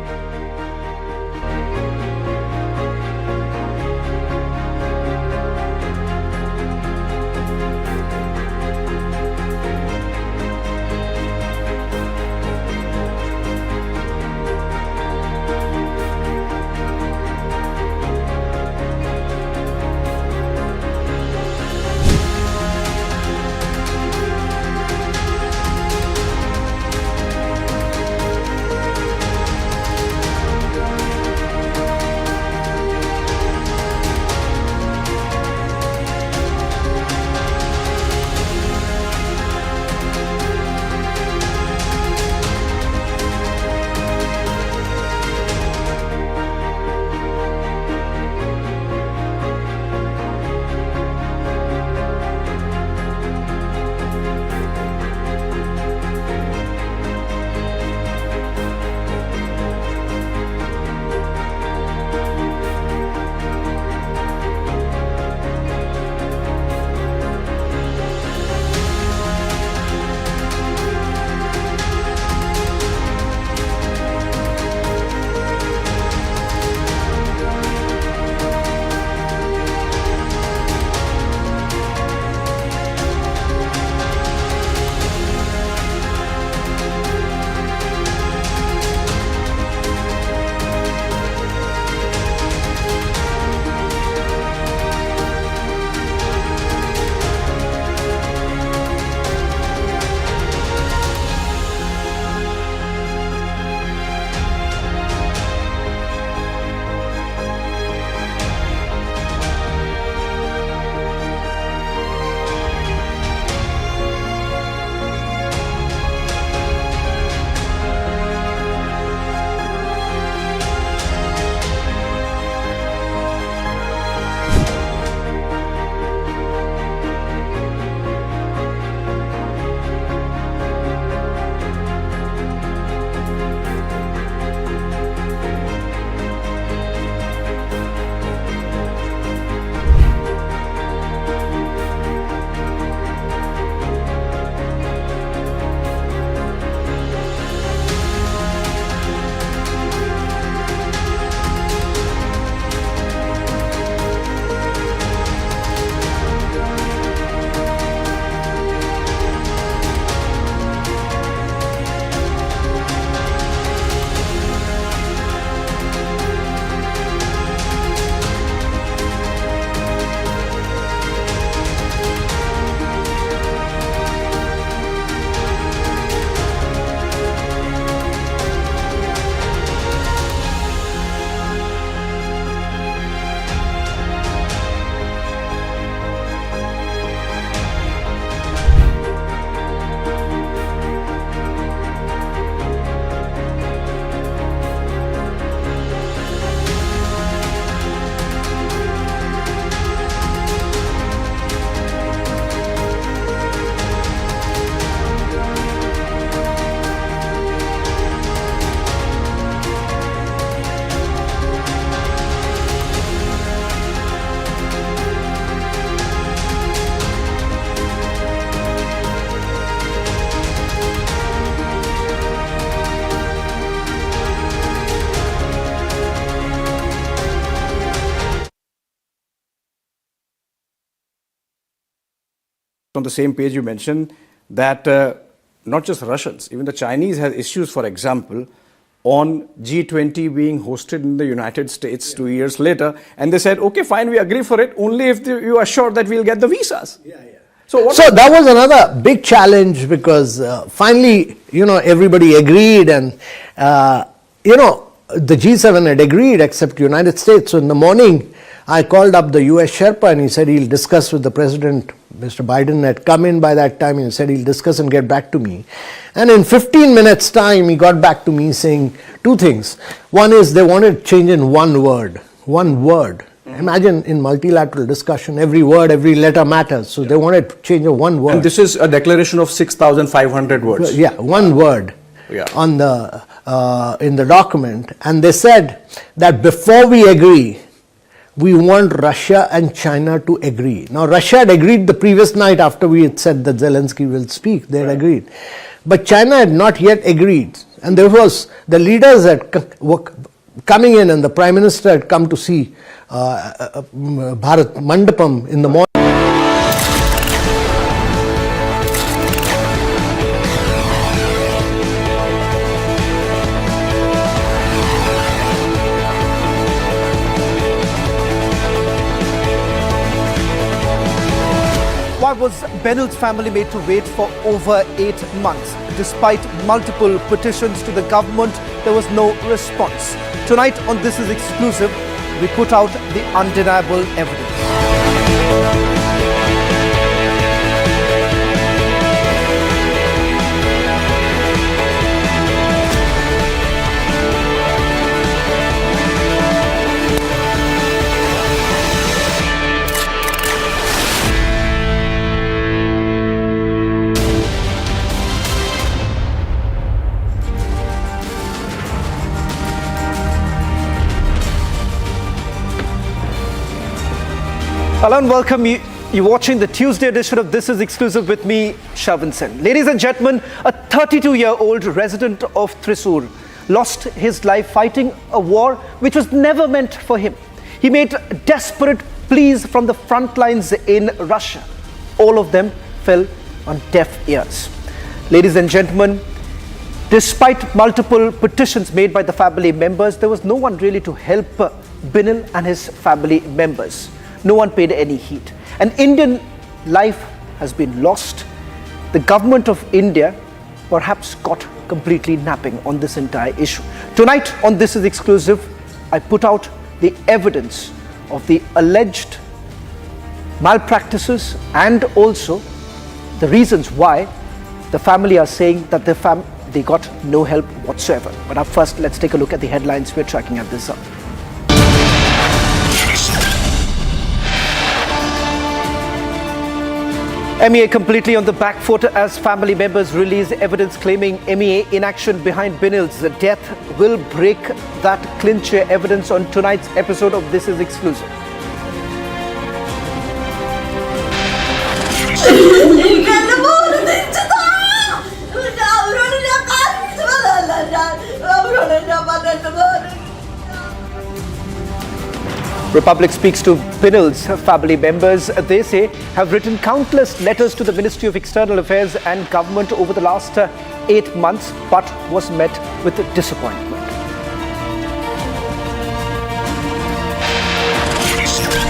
[SPEAKER 10] On the same page, you mentioned that not just Russians, even the Chinese has issues, for example, on G20 being hosted in the United States 2 years later, and they said, okay, fine, we agree for it, only if you are sure that we'll get the visas.
[SPEAKER 1] So that was another big challenge because finally, everybody agreed and, the G7 had agreed except United States. So in the morning, I called up the US Sherpa and he said he'll discuss with the President. Mr. Biden had come in by that time and he said he'll discuss and get back to me. And in 15 minutes time, he got back to me saying two things. One is they wanted to change in one word. Imagine in multilateral discussion, every word, every letter matters. So they wanted to change one word.
[SPEAKER 10] And this is a declaration of 6,500 words.
[SPEAKER 1] Yeah, one word on in the document. And they said that before we agree, we want Russia and China to agree. Now, Russia had agreed the previous night after we had said that Zelensky will speak. They had agreed. But China had not yet agreed. And there was, the leaders were coming in and the Prime Minister had come to see Bharat Mandapam in the morning.
[SPEAKER 7] Why was Binil's family made to wait for over 8 months? Despite multiple petitions to the government, there was no response. Tonight on This Is Exclusive, we put out the undeniable evidence. Hello and welcome. You're watching the Tuesday edition of This Is Exclusive with me, Shavin Sen. Ladies and gentlemen, a 32-year-old resident of Thrissur lost his life fighting a war which was never meant for him. He made desperate pleas from the front lines in Russia. All of them fell on deaf ears. Ladies and gentlemen, despite multiple petitions made by the family members, there was no one really to help Binil and his family members. No one paid any heed. An Indian life has been lost. The government of India perhaps got completely napping on this entire issue. Tonight on This Is Exclusive, I put out the evidence of the alleged malpractices and also the reasons why the family are saying that they got no help whatsoever. But up first, let's take a look at the headlines we're tracking at this hour. MEA completely on the back foot as family members release evidence claiming MEA inaction behind Binil's death will break that clincher evidence on tonight's episode of This Is Exclusive. Republic speaks to Binil's family members. They say have written countless letters to the Ministry of External Affairs and government over the last 8 months, but was met with disappointment.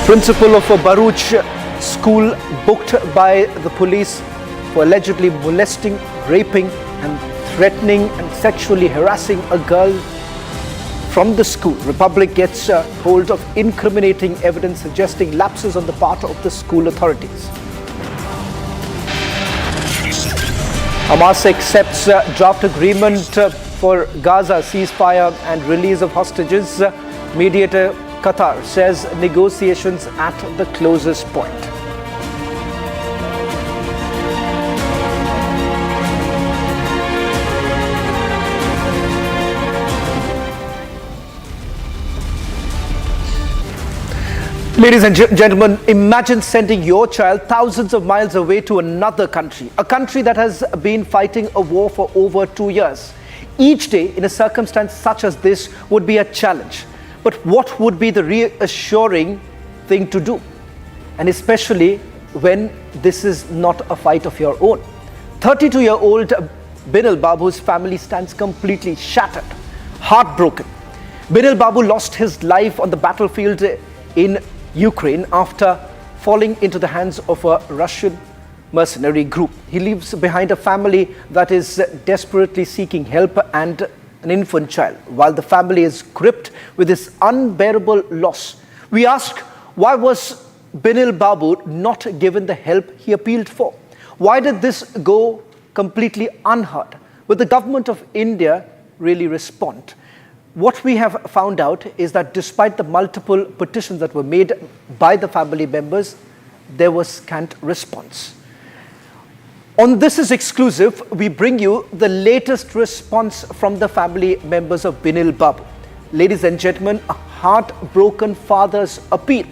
[SPEAKER 7] Principal of a Bharuch school booked by the police for allegedly molesting, raping and threatening and sexually harassing a girl from the school. Republic gets hold of incriminating evidence suggesting lapses on the part of the school authorities. Hamas accepts draft agreement for Gaza ceasefire and release of hostages. Mediator Qatar says negotiations at the closest point. Ladies and gentlemen, imagine sending your child thousands of miles away to another country, a country that has been fighting a war for over 2 years. Each day in a circumstance such as this would be a challenge. But what would be the reassuring thing to do? And especially when this is not a fight of your own. 32-year-old Binil Babu's family stands completely shattered. heartbroken. Binil Babu lost his life on the battlefield in Ukraine after falling into the hands of a Russian mercenary group. He leaves behind a family that is desperately seeking help and an infant child, while the family is gripped with this unbearable loss. We ask, why was Binil Babu not given the help he appealed for? Why did this go completely unheard? Will the government of India really respond? What we have found out is that despite the multiple petitions that were made by the family members, there was scant response. On This Is Exclusive, we bring you the latest response from the family members of Binil Babu. Ladies and gentlemen, a heartbroken father's appeal.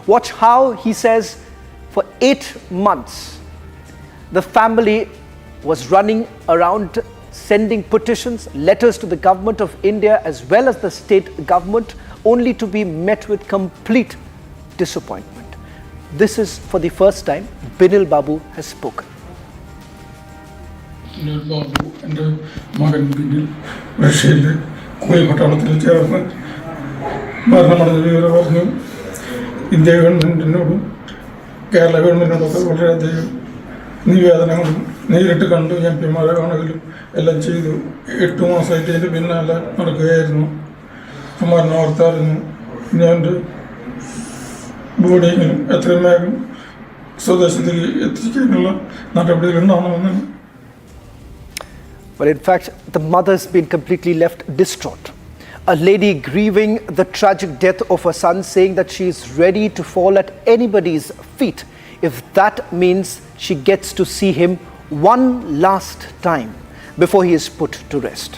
[SPEAKER 7] Watch how he says for 8 months, the family was running around sending petitions, letters to the government of India as well as the state government, only to be met with complete disappointment. This is for the first time Binil Babu has spoken.
[SPEAKER 14] Binil Babu എൻ്റെ മകൻ ബിനിൽ റഷ്യയിൽ Kuwait പട്ടാളത്തിൽ ചേർന്ന് മരണമടഞ്ഞ വിവരം പറഞ്ഞു. India ഗവൺമെൻറ്റിനോടും Kerala ഗവൺമെൻറ്റിനോടൊക്കെ വളരെയധികം നിവേദനങ്ങളും നേരിട്ട് കണ്ടു, എം പിമാരെ കാണുകയും എല്ലാം ചെയ്തു. 8 മാസമായിട്ട് ഇതിൻ്റെ പിന്നാലെ നടക്കുകയായിരുന്നു. മരണ വാർത്ത അറിഞ്ഞു. ഞാൻ എൻ്റെ ബോഡിയെങ്കിലും എത്രയും വേഗം സ്വദേശത്തേക്ക് എത്തിക്കാനുള്ള നടപടികളുണ്ടാവണമെന്നാണ്.
[SPEAKER 7] But in fact, the mother's been completely left distraught. A lady grieving the tragic death of her son, saying that she is ready to fall at anybody's feet if that means she gets to see him one last time before he is put to rest.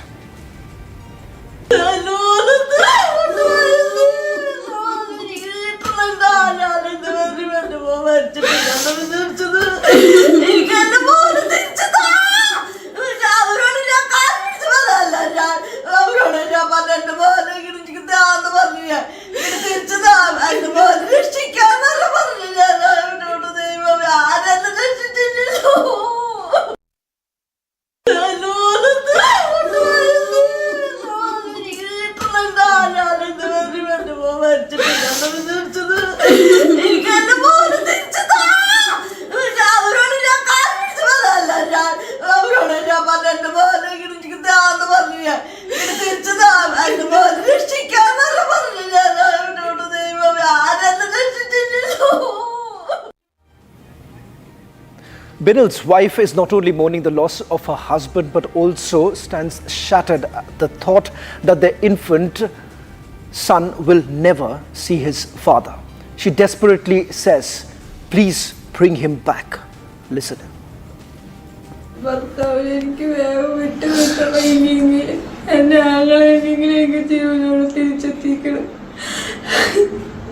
[SPEAKER 7] Binil's wife is not only mourning the loss of her husband but also stands shattered at the thought that their infant son will never see his father. She desperately says, please bring him back. Listen.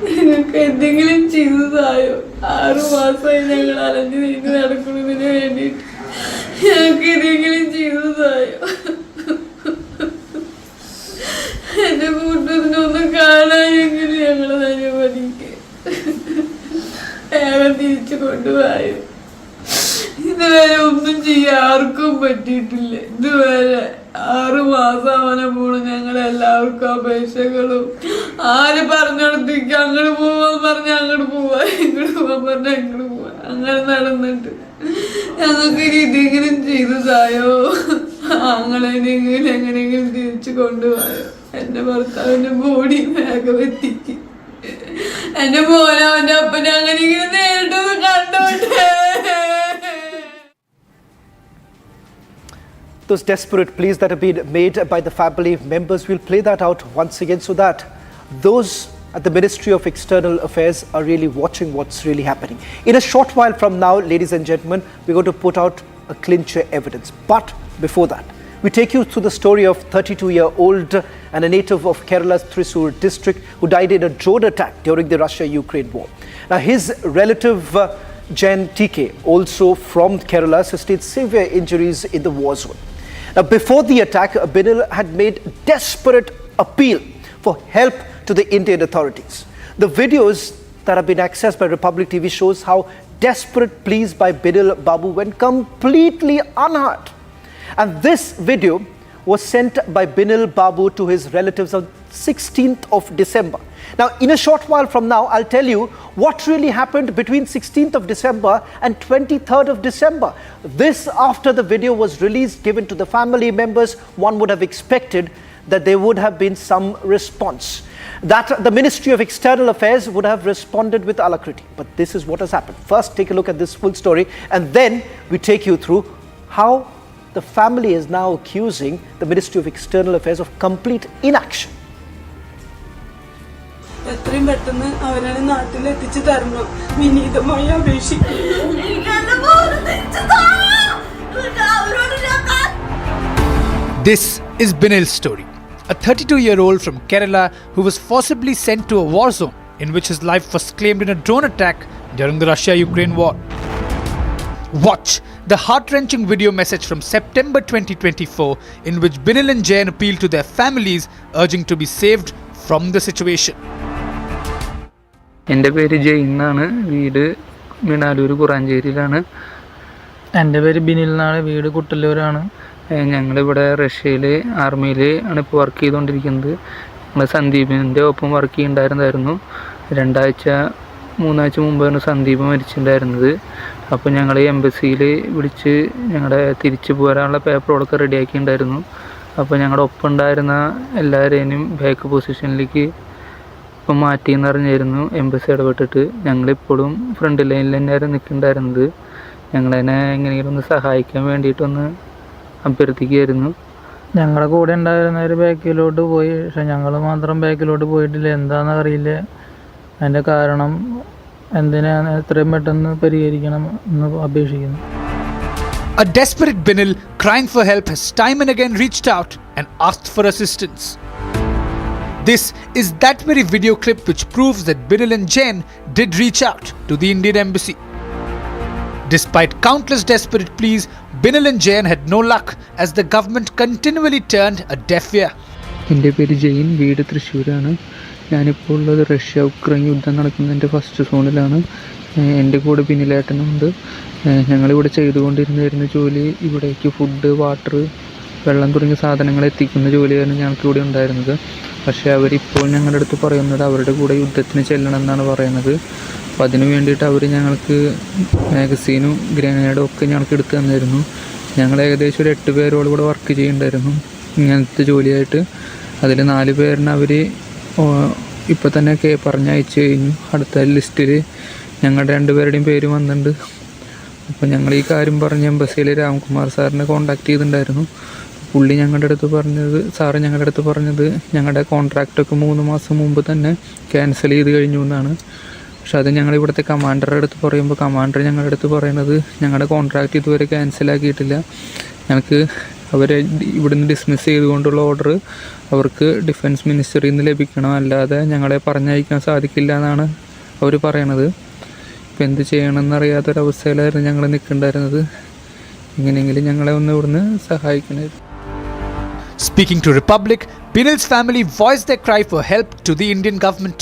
[SPEAKER 20] നിങ്ങൾക്ക് എന്തെങ്കിലും ചെയ്തതായോ? 6 മാസമായി ഞങ്ങൾ അലഞ്ഞു തിരിഞ്ഞ് നടക്കുന്നതിന് വേണ്ടിയിട്ട് ഞങ്ങൾക്ക് എന്തെങ്കിലും ചെയ്തതായോ? എന്റെ കൂട്ടത്തിനൊന്ന് കാണാനെങ്കിലും ഞങ്ങളെ അനുവദിക്കുക. അയാളെ തിരിച്ചു കൊണ്ടുപോയോ? ഇതുവരെ ഒന്നും ചെയ്യാൻ ആർക്കും പറ്റിയിട്ടില്ല. ഇതുവരെ 6 മാസം അവനെ പോണു. ഞങ്ങളെല്ലാവർക്കും അപേക്ഷകളും ആര് പറഞ്ഞെടുത്തേക്ക് അങ്ങോട്ട് പോവാൻ പറഞ്ഞ അങ്ങോട്ട് പോവാ, ഇങ്ങോട്ട് പോവാൻ പറഞ്ഞ ഇങ്ങോട്ട് പോവാ, അങ്ങനെ നടന്നിട്ട് ഞങ്ങൾക്ക് ഇതെങ്കിലും ചെയ്തതായോ? ഞങ്ങളെങ്കിലും എങ്ങനെയെങ്കിലും തിരിച്ചു കൊണ്ടുപോയോ? എൻ്റെ ഭർത്താവിൻ്റെ ബോഡി വേഗം എത്തിക്ക്. എൻ്റെ മോനെ അവൻ്റെ അപ്പനെ അങ്ങനെയെങ്കിലും നേരിട്ടൊന്ന് കണ്ടോട്ടെ.
[SPEAKER 7] Those desperate pleas that have been made by the family members, we'll play that out once again so that those at the Ministry of External Affairs are really watching what's really happening. In a short while from now, ladies and gentlemen, we're going to put out a clincher evidence. But before that, we take you through the story of 32-year-old and a native of Kerala's Thrissur district who died in a drone attack during the Russia-Ukraine war. Now, his relative Jain TB, also from Kerala, sustained severe injuries in the war zone. Now, before the attack, Binil had made desperate appeal for help to the Indian authorities. The videos that have been accessed by Republic TV shows how desperate pleas by Binil Babu went completely unheard. And this video was sent by Binil Babu to his relatives on 16th of December. Now, in a short while from now, I'll tell you what really happened between 16th of December and 23rd of December. This after the video was released, given to the family members. One would have expected that there would have been some response, that the Ministry of External Affairs would have responded with alacrity. But this is what has happened. First, take a look at this full story, and then we take you through how the family is now accusing the Ministry of External Affairs of complete inaction.
[SPEAKER 20] എത്രയും പെട്ടെന്ന് അവരെ നാട്ടിലെത്തിച്ചു തരണം വിനീതമായി അപേക്ഷിക്കുന്നു.
[SPEAKER 16] This is Binil's story, a 32-year-old from Kerala who was forcibly sent to a war zone in which his life was claimed in a drone attack during the Russia-Ukraine war. Watch the heart-wrenching video message from September 2024 in which Binil and Jain appealed to their families, urging to be saved from the situation.
[SPEAKER 2] എൻ്റെ പേര് ജെയിൻ എന്നാണ്, വീട് മിണാലൂർ കുറാഞ്ചേരിയിലാണ്. എൻ്റെ പേര് ബിനിൽ എന്നാണ്, വീട് കുട്ടല്ലൂരാണ്. ഞങ്ങളിവിടെ റഷ്യയിൽ ആർമിയിൽ ആണ് ഇപ്പോൾ വർക്ക് ചെയ്തുകൊണ്ടിരിക്കുന്നത്. ഞങ്ങൾ സന്ദീപിൻ്റെ ഒപ്പം വർക്ക് ചെയ്യുന്നുണ്ടായിരുന്നു. 3 ആഴ്ച മുമ്പാണ് സന്ദീപ് മരിച്ചിട്ടുണ്ടായിരുന്നത്. അപ്പോൾ ഞങ്ങൾ എംബസിയിൽ വിളിച്ച് ഞങ്ങളുടെ തിരിച്ചു പോരാനുള്ള പേപ്പറുകളൊക്കെ റെഡിയാക്കിയിട്ടുണ്ടായിരുന്നു. അപ്പോൾ ഞങ്ങളുടെ ഒപ്പം ഉണ്ടായിരുന്ന എല്ലാവരെയും ബാക്ക് പൊസിഷനിലേക്ക് ഇപ്പം മാറ്റിയെന്ന് അറിഞ്ഞായിരുന്നു എംബസി ഇടപെട്ടിട്ട്. ഞങ്ങളിപ്പോഴും ഫ്രണ്ട് ലൈനിൽ തന്നെയായിരുന്നു നിൽക്കുന്നുണ്ടായിരുന്നത്. ഞങ്ങളതിനെ എങ്ങനെയെങ്കിലും ഒന്ന് സഹായിക്കാൻ വേണ്ടിയിട്ടൊന്ന് അഭ്യർത്ഥിക്കുകയായിരുന്നു. ഞങ്ങളുടെ കൂടെ ഉണ്ടായിരുന്നവർ ബാക്കിലോട്ട് പോയി, പക്ഷെ ഞങ്ങൾ മാത്രം ബാക്കിലോട്ട് പോയിട്ടില്ല. എന്താണെന്ന് അറിയില്ല. അതിൻ്റെ കാരണം എന്തിനാണ് എത്രയും പെട്ടെന്ന് പരിഹരിക്കണം എന്ന് അപേക്ഷിക്കുന്നു.
[SPEAKER 16] A desperate Binil crying for help has time and again reached out and asked for assistance. This is that very video clip which proves that Binil and Jain did reach out to the Indian embassy. Despite countless desperate pleas, Binil and Jain had no luck as the government continually turned a deaf ear.
[SPEAKER 2] എൻ്റെ പേര് ജെയിൻ, വീട് തൃശ്ശൂരാണ്. ഞാനിപ്പോൾ ഉള്ളത് റഷ്യ-ഉക്രൈൻ യുദ്ധം നടക്കുന്നതിൻ്റെ first സോണിലാണ്. എൻ്റെ കൂടെ ബിനിലേട്ടനുണ്ട്. ഞങ്ങളിവിടെ ചെയ്തുകൊണ്ടിരുന്ന ജോലി ഇവിടേക്ക് ഫുഡ്, വാട്ടർ, വെള്ളം തുടങ്ങിയ സാധനങ്ങൾ എത്തിക്കുന്ന ജോലിയായിരുന്നു ഞങ്ങൾക്കിവിടെ ഉണ്ടായിരുന്നത്. പക്ഷേ അവരിപ്പോൾ ഞങ്ങളുടെ അടുത്ത് പറയുന്നത് അവരുടെ കൂടെ യുദ്ധത്തിന് ചെല്ലണം എന്നാണ് പറയുന്നത്. അപ്പോൾ അതിന് വേണ്ടിയിട്ട് അവർ ഞങ്ങൾക്ക് മാഗസീനും ഗ്രനേഡും ഒക്കെ ഞങ്ങൾക്ക് എടുത്തു തന്നിരുന്നു. ഞങ്ങൾ ഏകദേശം ഒരു 8 പേരോട് കൂടെ വർക്ക് ചെയ്യുന്നുണ്ടായിരുന്നു ഇങ്ങനത്തെ ജോലിയായിട്ട്. അതിൽ 4 പേരിന് അവർ ഇപ്പോൾ തന്നെ പറഞ്ഞയച്ചു കഴിഞ്ഞു. അടുത്ത ലിസ്റ്റിൽ ഞങ്ങളുടെ 2 പേരുടെയും പേര് വന്നിട്ടുണ്ട്. അപ്പോൾ ഞങ്ങൾ ഈ കാര്യം പറഞ്ഞ് എംബസിയിൽ രാംകുമാർ സാറിനെ കോൺടാക്ട് ചെയ്തിട്ടുണ്ടായിരുന്നു. പുള്ളി ഞങ്ങളുടെ അടുത്ത് പറഞ്ഞത് ഞങ്ങളുടെ കോൺട്രാക്റ്റൊക്കെ 3 മാസം മുമ്പ് തന്നെ ക്യാൻസൽ ചെയ്ത് കഴിഞ്ഞു എന്നാണ്. പക്ഷെ അത് ഞങ്ങൾ ഇവിടുത്തെ കമാൻഡറുടെ അടുത്ത് പറയുമ്പോൾ കമാൻഡർ ഞങ്ങളുടെ അടുത്ത് പറയുന്നത് ഞങ്ങളുടെ കോൺട്രാക്റ്റ് ഇതുവരെ ക്യാൻസലാക്കിയിട്ടില്ല, ഞങ്ങൾക്ക് അവരെ ഇവിടുന്ന് ഡിസ്മിസ് ചെയ്തുകൊണ്ടുള്ള ഓർഡർ അവർക്ക് ഡിഫൻസ് മിനിസ്റ്ററിയിൽ നിന്ന് ലഭിക്കണം, അല്ലാതെ ഞങ്ങളെ പറഞ്ഞയക്കാൻ സാധിക്കില്ല എന്നാണ് അവർ പറയണത്. ഇപ്പോൾ എന്ത് ചെയ്യണമെന്നറിയാത്തൊരവസ്ഥയിലായിരുന്നു ഞങ്ങൾ നിൽക്കുന്നുണ്ടായിരുന്നത്. എങ്ങനെയെങ്കിലും ഞങ്ങളെ ഒന്ന് ഇവിടുന്ന് സഹായിക്കണമായിരുന്നു.
[SPEAKER 16] Speaking to Republic, Binil's family voiced their cry for help to the Indian government.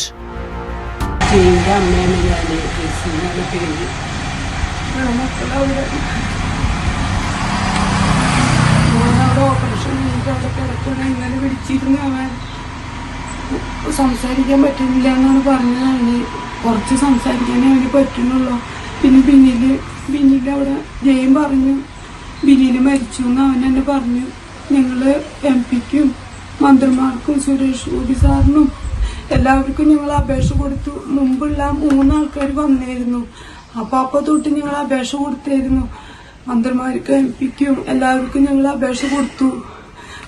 [SPEAKER 20] സംസാരിക്കാൻ പറ്റുന്നില്ല എന്നാണ് പറഞ്ഞതാണ്. കുറച്ച് സംസാരിക്കാനേ അവന് പറ്റുന്നുള്ളൂ. പിന്നെ ബിന്നിൽ അവിടെ ജയം പറഞ്ഞു ബിന്നിൽ മരിച്ചു എന്ന് അവൻ തന്നെ പറഞ്ഞു. ഞങ്ങൾ MP-ക്കും മന്ത്രിമാർക്കും സുരേഷ് ഗോപി സാറിനും എല്ലാവർക്കും ഞങ്ങൾ അപേക്ഷ കൊടുത്തു. മുമ്പുള്ള 3 ആൾക്കാർ വന്നിരുന്നു. അപ്പോൾ തൊട്ട് ഞങ്ങൾ അപേക്ഷ കൊടുത്തായിരുന്നു. മന്ത്രിമാർക്കും MP-ക്കും എല്ലാവർക്കും ഞങ്ങൾ അപേക്ഷ കൊടുത്തു.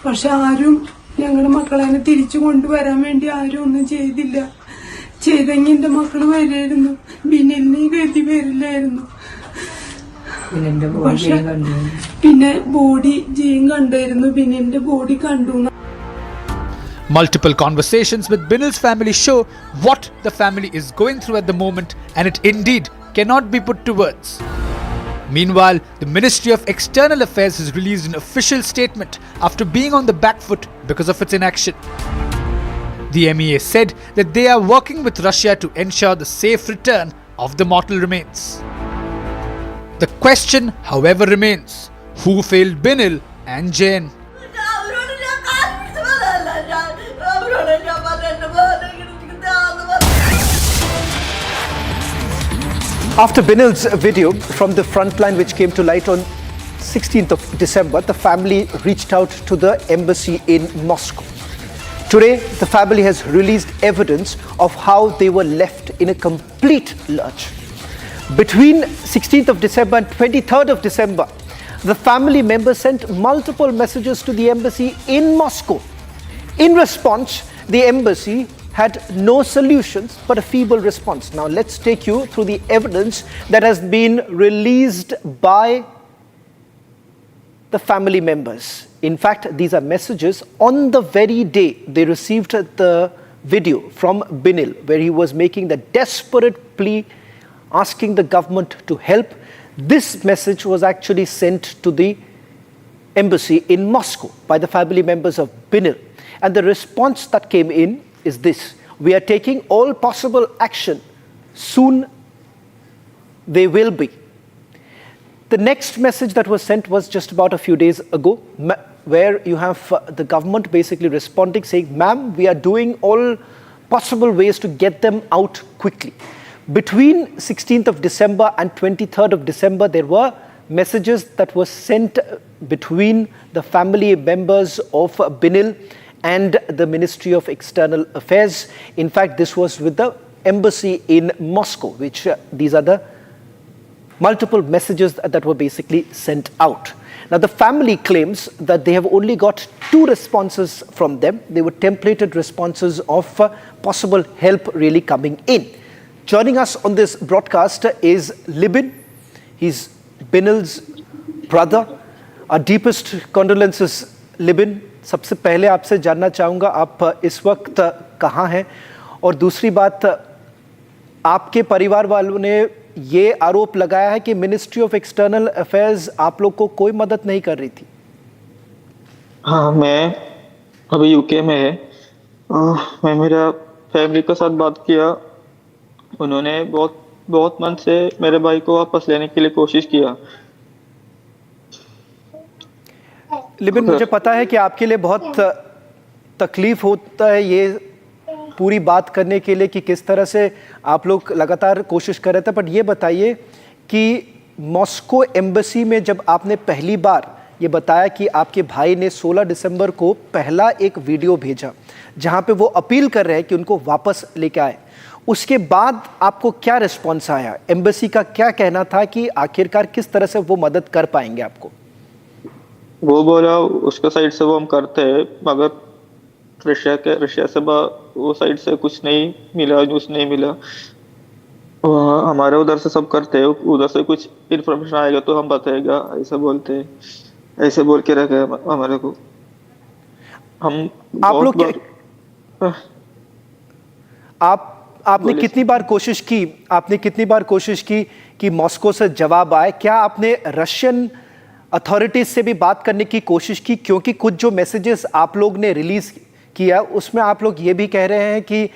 [SPEAKER 20] പക്ഷെ ആരും ഞങ്ങളുടെ മക്കളെ തിരിച്ചു കൊണ്ടുവരാൻ വേണ്ടി ആരും ഒന്നും ചെയ്തില്ല. ചെയ്തെങ്കിൽ എൻ്റെ മക്കൾ വരായിരുന്നു, ബിന്നിലിനെ ഗതി വരില്ലായിരുന്നു. പക്ഷെ പിന്നെ ബോഡി ജെയിൻ കണ്ടായിരുന്നു, ബിന്നിലിന്റെ ബോഡി കണ്ടു.
[SPEAKER 16] Multiple conversations with Binil's family show what the family is going through at the moment, and it indeed cannot be put to words. Meanwhile, the Ministry of External Affairs has released an official statement after being on the back foot because of its inaction. The MEA said that they are working with Russia to ensure the safe return of the mortal remains. The question, however, remains: who failed Binil and Jain?
[SPEAKER 7] After Binil's video from the front line, which came to light on 16th of December, the family reached out to the embassy in Moscow. Today, the family has released evidence of how they were left in a complete lurch. Between 16th of December and 23rd of December, the family members sent multiple messages to the embassy in Moscow. In response, the embassy had no solutions but a feeble response. Now let's take you through the evidence that has been released by the family members. In fact, these are messages on the very day they received the video from Binil, where he was making the desperate plea, asking the government to help. This message was actually sent to the embassy in Moscow by the family members of Binil. And the response that came in is this: we are taking all possible action. Soon they will be. The next message that was sent was just about a few days ago, where you have the government basically responding, saying, ma'am, we are doing all possible ways to get them out quickly. Between 16th of December and 23rd of December, there were messages that were sent between the family members of Binil and the Ministry of External Affairs. In fact, this was with the embassy in Moscow, which these are the multiple messages that were basically sent out. Now, the family claims that they have only got 2 responses from them. They were templated responses of possible help really coming in. Joining us on this broadcast is Libin. He's Binil's brother. Our deepest condolences, Libin. सबसे पहले आपसे जानना चाहूँगा, आप इस वक्त कहाँ हैं? और दूसरी बात, आपके परिवार वालों ने ये आरोप लगाया है कि मिनिस्ट्री ऑफ एक्सटर्नल अफेयर्स आप लोग को कोई मदद नहीं कर रही थी।
[SPEAKER 8] हाँ, मैं अभी यूके में है। मैं मेरा फैमिली के साथ बात किया। उन्होंने बहुत मन से मेरे भाई को वापस लेने के लिए कोशिश किया।
[SPEAKER 7] लेकिन मुझे पता है कि आपके लिए बहुत तकलीफ होता है ये पूरी बात करने के लिए कि किस तरह से आप लोग लगातार कोशिश कर रहे थे, बट ये बताइए कि मॉस्को एम्बेसी में जब आपने पहली बार ये बताया कि आपके भाई ने 16 दिसंबर को पहला एक वीडियो भेजा जहां पे वो अपील कर रहे हैं कि उनको वापस लेके आए, उसके बाद आपको क्या रिस्पॉन्स आया? एम्बेसी का क्या कहना था कि आखिरकार किस तरह से वो मदद कर पाएंगे आपको?
[SPEAKER 8] वो बोला उसका साइड से वो हम करते हैं, मगर रशिया से वो साइड से कुछ नहीं मिला, न्यूज़ नहीं मिला। हमारे उधर से सब करते हैं, उधर से कुछ इन्फॉर्मेशन आएगा तो हम बताएगा, ऐसा बोलते हैं, ऐसे बोल के रखे हमारे को। हम
[SPEAKER 7] आप लोग आपने कितनी बार कोशिश की? आपने कितनी बार कोशिश की कि मॉस्को से जवाब आए? क्या आपने रशियन अथॉरिटीज से भी बात करने की कोशिश की? क्योंकि कुछ जो मैसेजेस आप लोग ने रिलीज किया उसमें आप लोग ये भी कह रहे हैं कि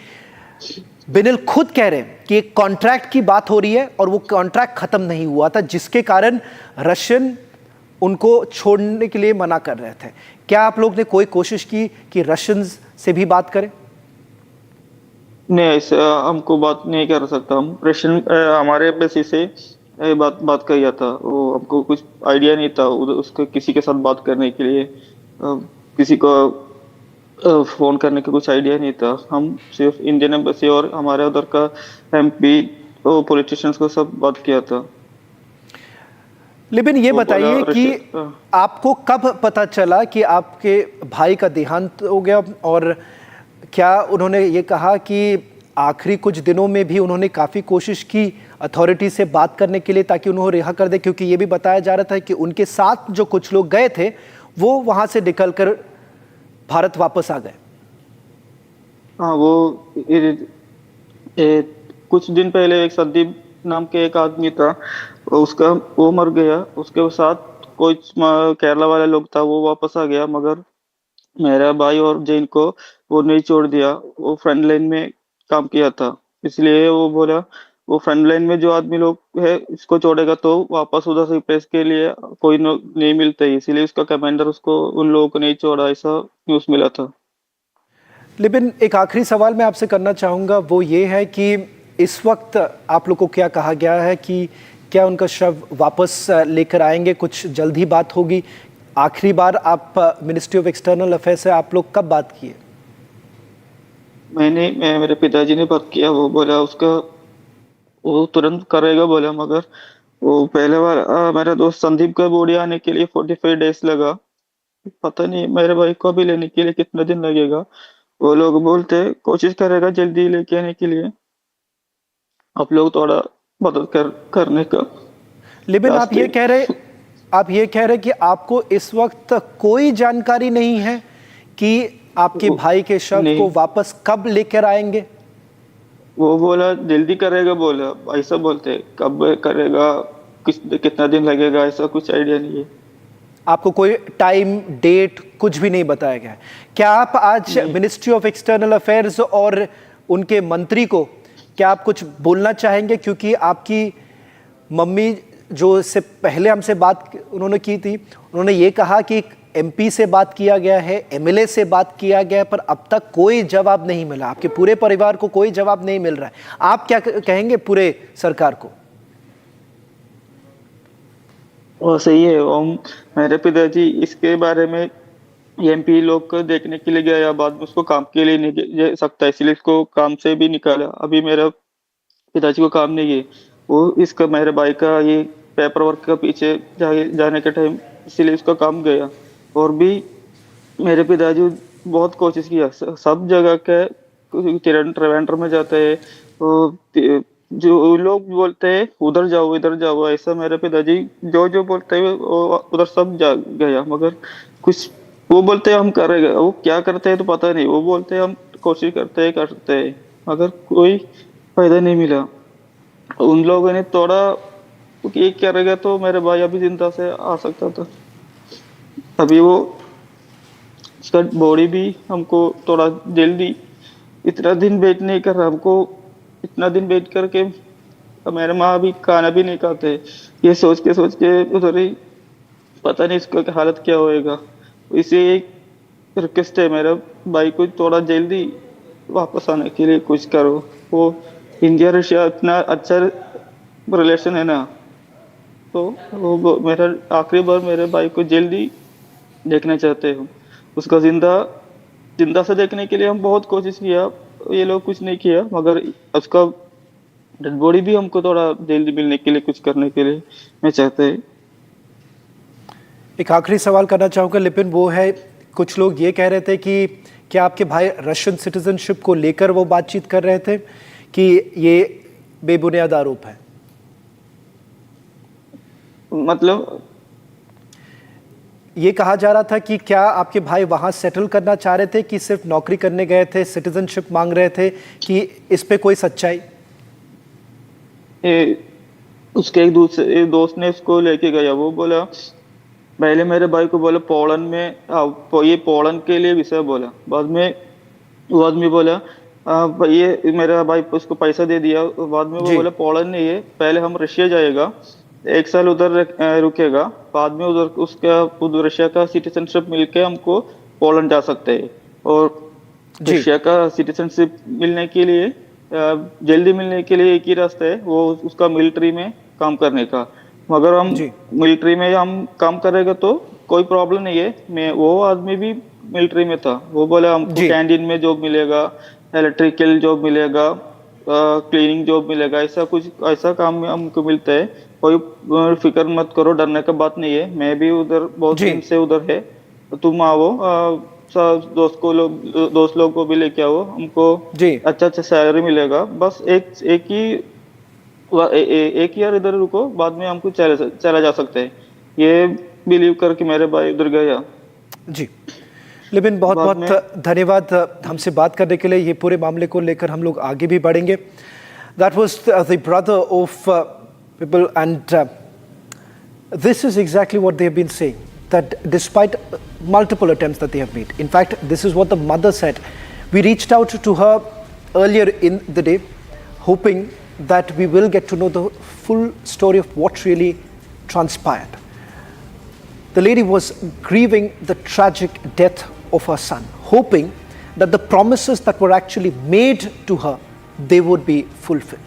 [SPEAKER 7] बिनिल खुद कह रहे हैं कि एक कॉन्ट्रैक्ट की बात हो रही है और वो कॉन्ट्रैक्ट खत्म नहीं हुआ था, जिसके कारण रशियन उनको छोड़ने के लिए मना कर रहे थे। क्या आप लोग ने कोई कोशिश की कि रशियन से भी बात करें?
[SPEAKER 8] नहीं, ऐसे हमको बात नहीं कर सकता। हम रशियन हमारे एम्बेसी से बात किया था, वो हमको कुछ आइडिया नहीं था उसको किसी के साथ बात करने के लिए, किसी को फोन करने का कुछ आइडिया नहीं था। हम सिर्फ इंडियन एम्बेसी और हमारे उधर का एमपी और पॉलिटिशियंस को सब बात किया था।
[SPEAKER 7] लेकिन ये बताइए कि आपको कब पता चला कि आपके भाई का देहांत हो गया, और क्या उन्होंने ये कहा कि आखिरी कुछ दिनों में भी उन्होंने काफ़ी कोशिश की अथॉरिटी से बात करने के लिए ताकि उन्हें रिहा कर दे? क्योंकि ये भी बताया जा रहा था कि उनके साथ जो कुछ लोग गए थे वो वहाँ से निकलकर भारत वापस आ गए।
[SPEAKER 8] हाँ, वो कुछ दिन पहले एक संदीप नाम के एक आदमी था, वो मर गया। उसके साथ कुछ केरला वाले लोग था, वो वापस आ गया, मगर मेरा भाई और जैन को वो नहीं छोड़ दिया। वो फ्रंट लाइन में काम किया था, इसलिए वो बोला वो फ्रंट लाइन में जो आदमी लोग है इसको छोड़ेगा तो वापस उधर से प्रेस के लिए कोई नहीं मिलते, इसीलिए उसका कमांडर उसको उन लोगों को नहीं छोड़ा, ऐसा न्यूज़ मिला था।
[SPEAKER 7] लेकिन एक आखिरी सवाल मैं आपसे करना चाहूँगा, वो ये है कि इस वक्त आप लोग को क्या कहा गया है कि क्या उनका शव वापस लेकर आएंगे? कुछ जल्द ही बात होगी। आखिरी बार आप मिनिस्ट्री ऑफ एक्सटर्नल अफेयर्स से आप लोग कब बात किए?
[SPEAKER 8] मेरे पिताजी ने बात किया, वो बोला उसका वो तुरंत करेगा बोला, मगर वो पहले बार मेरा दोस्त संदीप का बॉडी आने के लिए 45 डेज लगा। पता नहीं मेरे भाई को भी लेने के लिए कितना दिन लगेगा। वो लोग बोलते कोशिश करेगा जल्दी लेके आने के लिए। आप लोग थोड़ा मदद करने का।
[SPEAKER 7] लेकिन आप ये कह रहे कि आपको इस वक्त कोई जानकारी नहीं है कि आपके भाई के शव को वापस कब लेकर आएंगे?
[SPEAKER 8] वो बोला जल्दी करेगा बोला, ऐसा बोलते। कब करेगा, कितना दिन लगेगा, ऐसा कुछ आइडिया नहीं है।
[SPEAKER 7] आपको कोई टाइम डेट कुछ भी नहीं बताया गया है? क्या आप आज मिनिस्ट्री ऑफ एक्सटर्नल अफेयर्स और उनके मंत्री को क्या आप कुछ बोलना चाहेंगे? क्योंकि आपकी मम्मी जो इससे पहले हमसे बात उन्होंने की थी, उन्होंने ये कहा कि एमपी से बात किया गया है, एमएलए से बात किया गया है, पर अब तक कोई जवाब नहीं मिला। आपके पूरे परिवार को कोई जवाब नहीं मिल रहा है। आप क्या कहेंगे पूरे सरकार को?
[SPEAKER 8] वो सही है। मेरे पिताजी इसके बारे में एमपी लोग को देखने के लिए गया, या बाद में उसको काम के लिए नहीं जा सकता, इसलिए इसको काम से भी निकाला। अभी मेरा पिताजी को काम नहीं है, वो इसका मेरे भाई का ये पेपर वर्क का पीछे जाने के टाइम इसलिए इसका काम गया। और भी मेरे पिताजी बहुत कोशिश किया, सब जगह के ट्रिवेंटर में जाते हैं, तो जो लोग बोलते हैं उधर जाओ इधर जाओ, ऐसा मेरे पिताजी जो बोलते हैं उधर सब जा गया। मगर कुछ वो बोलते हैं हम करेंगे, वो क्या करते हैं तो पता नहीं। वो बोलते हैं हम कोशिश करते हैं, मगर कोई फायदा नहीं मिला। उन लोगों ने थोड़ा ये करेगा तो मेरे भाई अभी जिंदा से आ सकता था। अभी वो उसका बॉडी भी हमको थोड़ा जल्दी, इतना दिन वेट नहीं कर रहा। हमको इतना दिन वेट करके मेरे माँ भी खाना भी नहीं खाते, ये सोच के उधर ही पता नहीं इसका हालत क्या होएगा। इसे एक रिक्वेस्ट है मेरा भाई को थोड़ा जल्दी वापस आने के लिए कुछ करो। वो इंडिया रशिया इतना अच्छा रिलेशन है ना, तो वो मेरा आखिरी बार मेरे भाई को जल्दी देखना चाहते हो। उसका जिंदा से देखने के लिए हम बहुत कोशिश किया, ये लोग कुछ नहीं किया, मगर उसका डेड बॉडी भी हमको थोड़ा जल्दी मिलने के लिए कुछ करने के लिए मैं चाहते हैं।
[SPEAKER 7] एक आखिरी सवाल करना चाहूँगा लिपिन, वो है कुछ लोग ये कह रहे थे कि क्या आपके भाई रशियन सिटीजनशिप को लेकर वो बातचीत कर रहे थे कि ये बेबुनियाद आरोप है?
[SPEAKER 8] मतलब
[SPEAKER 7] ये कहा जा रहा था कि क्या आपके भाई वहां सेटल करना चाह रहे थे कि सिर्फ नौकरी करने गए थे, सिटीजनशिप मांग रहे थे, कि इस पे कोई सच्चाई?
[SPEAKER 8] उसके एक दोस्त ने उसको लेके गया। वो बोला पहले मेरे भाई को बोला पोलैंड में ये पोलैंड के लिए विषय बोला। बाद में वो आदमी बोला ये मेरा भाई उसको पैसा दे दिया। बाद में वो बोला पोलैंड नहीं है, पहले हम रशिया जाएगा, 1 साल उधर रुकेगा, बाद में उधर रशिया का सिटीजनशिप मिलके हमको पोलैंड जा सकते हैं। और रशिया का सिटीजनशिप मिलने के लिए जल्दी मिलने के लिए एक ही रास्ता है, वो उसका मिलिट्री में काम करने का। मगर हम मिलिट्री में हम काम करेगा तो कोई प्रॉब्लम नहीं है। वो आदमी भी मिलिट्री में था। वो बोला हमको कैंटीन में जॉब मिलेगा, इलेक्ट्रिकल जॉब मिलेगा, क्लीनिंग जॉब मिलेगा, ऐसा काम में हमको मिलता है। कोई फिक्र मत करो, डरने का बात नहीं है। मैं भी उधर बहुत दिन से उधर है, तुम आओ, दोस्त लोग को भी लेके आओ, हमको अच्छा सैलरी मिलेगा। बस एक ईयर इधर रुको, बाद में हमको चला जा सकते हैं। ये बिलीव करके मेरे भाई उधर गया।
[SPEAKER 7] जी लेकिन बहुत बहुत धन्यवाद हमसे बात करने के लिए। ये पूरे मामले को लेकर हम लोग आगे भी बढ़ेंगे। That was the brother of people and this is exactly what they have been saying, that despite multiple attempts that they have made, in fact this is what the mother said. We reached out to her earlier in the day hoping that we will get to know the full story of what really transpired. The lady was grieving the tragic death of her son, hoping that the promises that were actually made to her they would be fulfilled.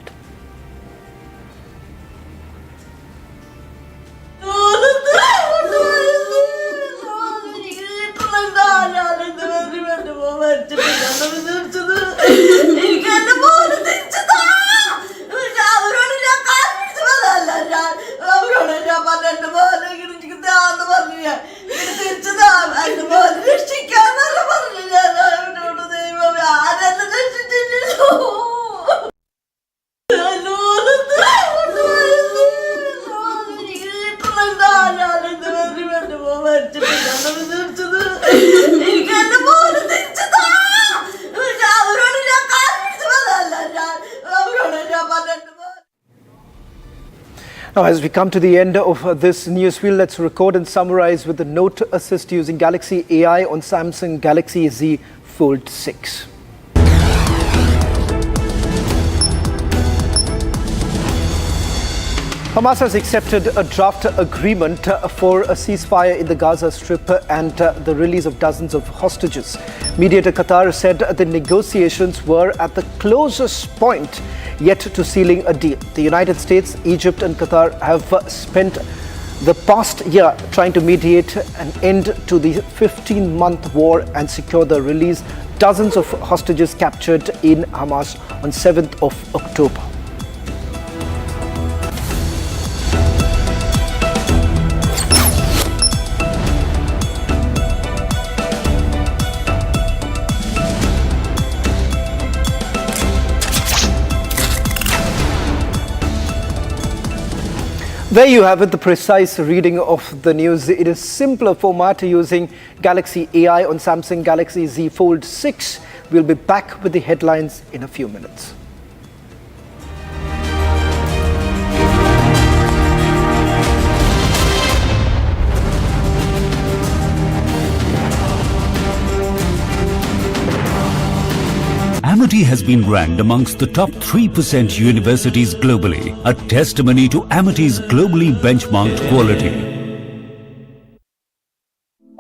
[SPEAKER 7] Now, as we come to the end of this news wheel, let's record and summarize with the Note Assist using Galaxy AI on Samsung Galaxy Z Fold 6. Hamas has accepted a draft agreement for a ceasefire in the Gaza Strip and the release of dozens of hostages. Mediator Qatar said the negotiations were at the closest point yet to sealing a deal. The United States, Egypt and Qatar have spent the past year trying to mediate an end to the 15-month war and secure the release dozens of hostages captured in Hamas on 7th of October. There you have it, the precise reading of the news. It is simpler format using Galaxy AI on Samsung Galaxy Z Fold 6. We'll be back with the headlines in a few minutes.
[SPEAKER 9] Amity has been ranked amongst the top 3% universities globally, a testimony to Amity's globally benchmarked quality.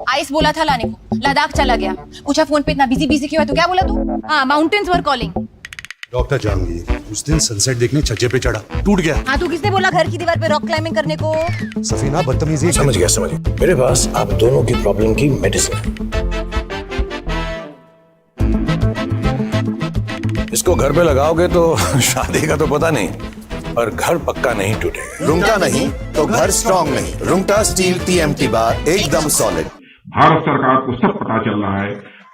[SPEAKER 3] Ice बोला था लाने को, लद्दाख चला गया। पूछा phone पे इतना busy क्यों है, तो क्या बोला तू? हाँ, माउंटेन्स वर कॉलिंग।
[SPEAKER 17] डॉक्टर जहांगीर, उस दिन सनसेट देखने छज्जे पे चढ़ा, टूट गया।
[SPEAKER 3] हाँ, तू किसने बोला घर की दीवार पे रॉक क्लाइंबिंग करने को?
[SPEAKER 17] सफीना बदतमीजी।
[SPEAKER 18] समझ गया। मेरे पास आप दोनों की प्रॉब्लम की मेडिसिन है। इसको घर पे लगाओगे तो शादी का तो पता नहीं, पर घर पक्का नहीं टूटेगा।
[SPEAKER 19] रुंगटा नहीं तो घर स्ट्रॉन्ग नहीं। रुंगटा स्टील TMT बार एकदम सॉलिड।
[SPEAKER 6] भारत सरकार को सब पता चल रहा है,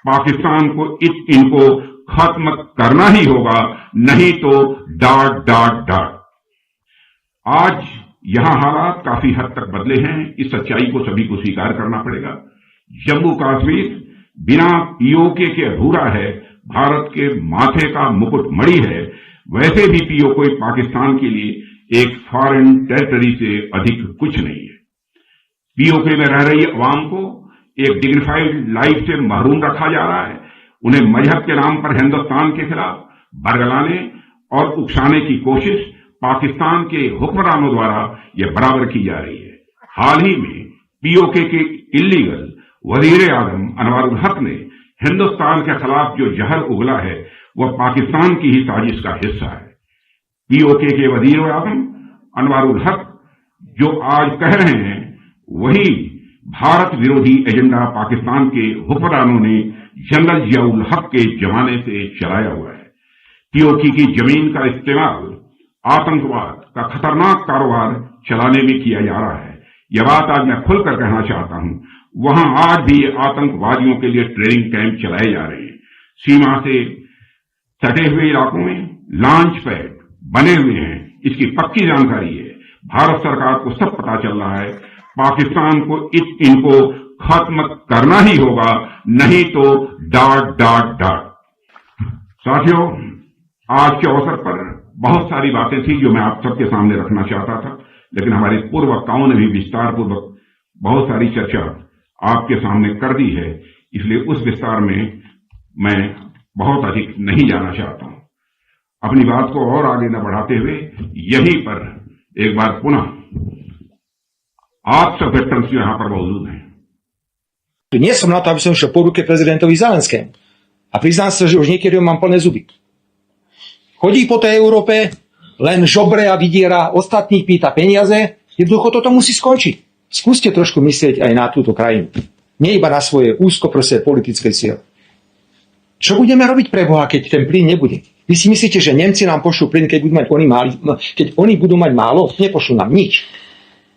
[SPEAKER 6] पाकिस्तान को इनको खत्म करना ही होगा, नहीं तो डाट डाट डाट। आज यहां हालात काफी हद तक बदले हैं, इस सच्चाई को सभी को स्वीकार करना पड़ेगा। जम्मू कश्मीर बिना POK के अधूरा है, भारत के माथे का मुकुट मणि है। वैसे भी POK पाकिस्तान के लिए एक फॉरेन टेरिटरी से अधिक कुछ नहीं है। POK में रह रही अवाम को एक डिग्निफाइड लाइफ से महरूम रखा जा रहा है। उन्हें मजहब के नाम पर हिंदुस्तान के खिलाफ बरगलाने और उकसाने की कोशिश पाकिस्तान के हुक्मरानों द्वारा यह बराबर की जा रही है। हाल ही में POK के इल्लीगल वजीर आजम अनवारुल हक ने हिंदुस्तान के खिलाफ जो जहर उगला है, वह पाकिस्तान की ही साजिश का हिस्सा है। POK के वजीर आजम अनवारुल हक जो आज कह रहे हैं, वही भारत विरोधी एजेंडा पाकिस्तान के हुक्मरानों ने जनरल जियाउल हक के जमाने से चलाया हुआ है। POK की जमीन का इस्तेमाल आतंकवाद का खतरनाक कारोबार चलाने में किया जा रहा है। यह बात आज मैं खुलकर कहना चाहता हूं। वहां आज भी आतंकवादियों के लिए ट्रेनिंग कैंप चलाए जा रहे हैं। सीमा से सटे हुए इलाकों में लॉन्च पैड बने हुए हैं, इसकी पक्की जानकारी है। भारत सरकार को सब पता चल रहा है, पाकिस्तान को इनको खत्म करना ही होगा, नहीं तो डाट डाट डाट। साथियों, आज के अवसर पर बहुत सारी बातें थी जो मैं आप सबके सामने रखना चाहता था, लेकिन हमारे पूर्व वक्ताओं ने भी विस्तार पूर्वक बहुत सारी चर्चा आपके सामने कर दी है, इसलिए उस विस्तार में मैं बहुत अधिक नहीं जाना चाहता हूं। अपनी बात को और आगे न बढ़ाते हुए यहीं पर एक बार पुनः आप सब वेटरन्स जो यहां पर मौजूद हैं।
[SPEAKER 12] Nie som na to, aby som šiel po ruke prezidentovi Zelenskému. A priznám sa, že už niekedy mám plné zuby. chodí po tej Európe, len žobre a vydiera, ostatných pýta peniaze. Jednoducho toto musí skončiť. Skúste trošku myslieť aj na túto krajinu. Nie iba na svoje úzkoprosé politické cieľ. Čo budeme robiť pre Boha, keď ten plyn nebude? Vy si myslíte, že Nemci nám pošlú plyn, keď oni budú mať málo? Nepošlú nám nič.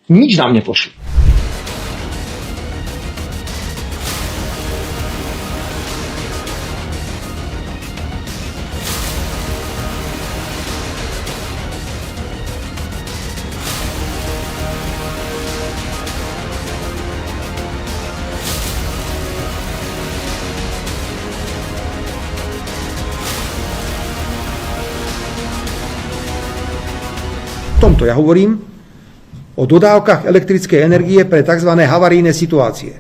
[SPEAKER 12] Nič nám nepošlú. V tomto ja hovorím o dodávkach elektrickej energie pre tzv. Havarijné situácie.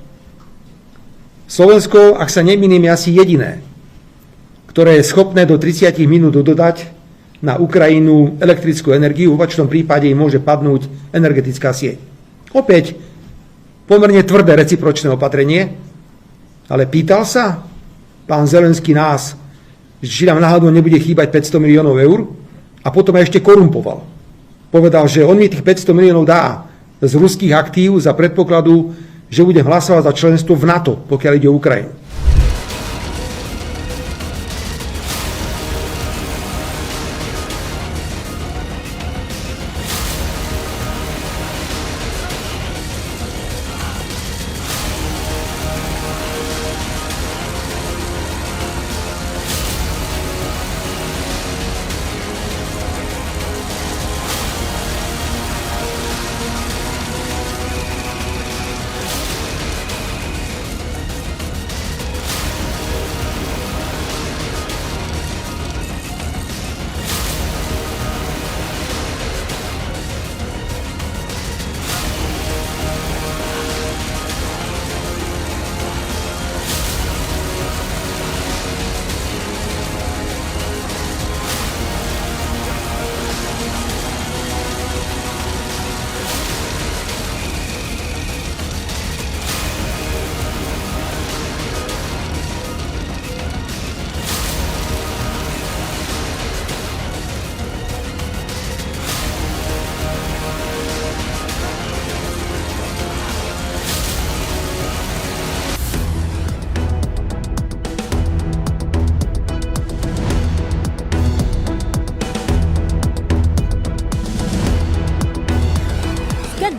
[SPEAKER 12] Slovensko, ak sa nemýlim, je asi jediné, ktoré je schopné do 30 minút dodať na Ukrajinu elektrickú energiu, v opačnom prípade im môže padnúť energetická sieť. Opäť pomerne tvrdé recipročné opatrenie, ale pýtal sa pán Zelenský nás, či nám náhodou nebude chýbať 500 miliónov eur a potom aj ešte korumpoval. Povedal, že on mi tých 500 miliónov dá z ruských aktív za predpokladu, že budem hlasovať za členstvo v NATO, pokiaľ ide o Ukrajinu.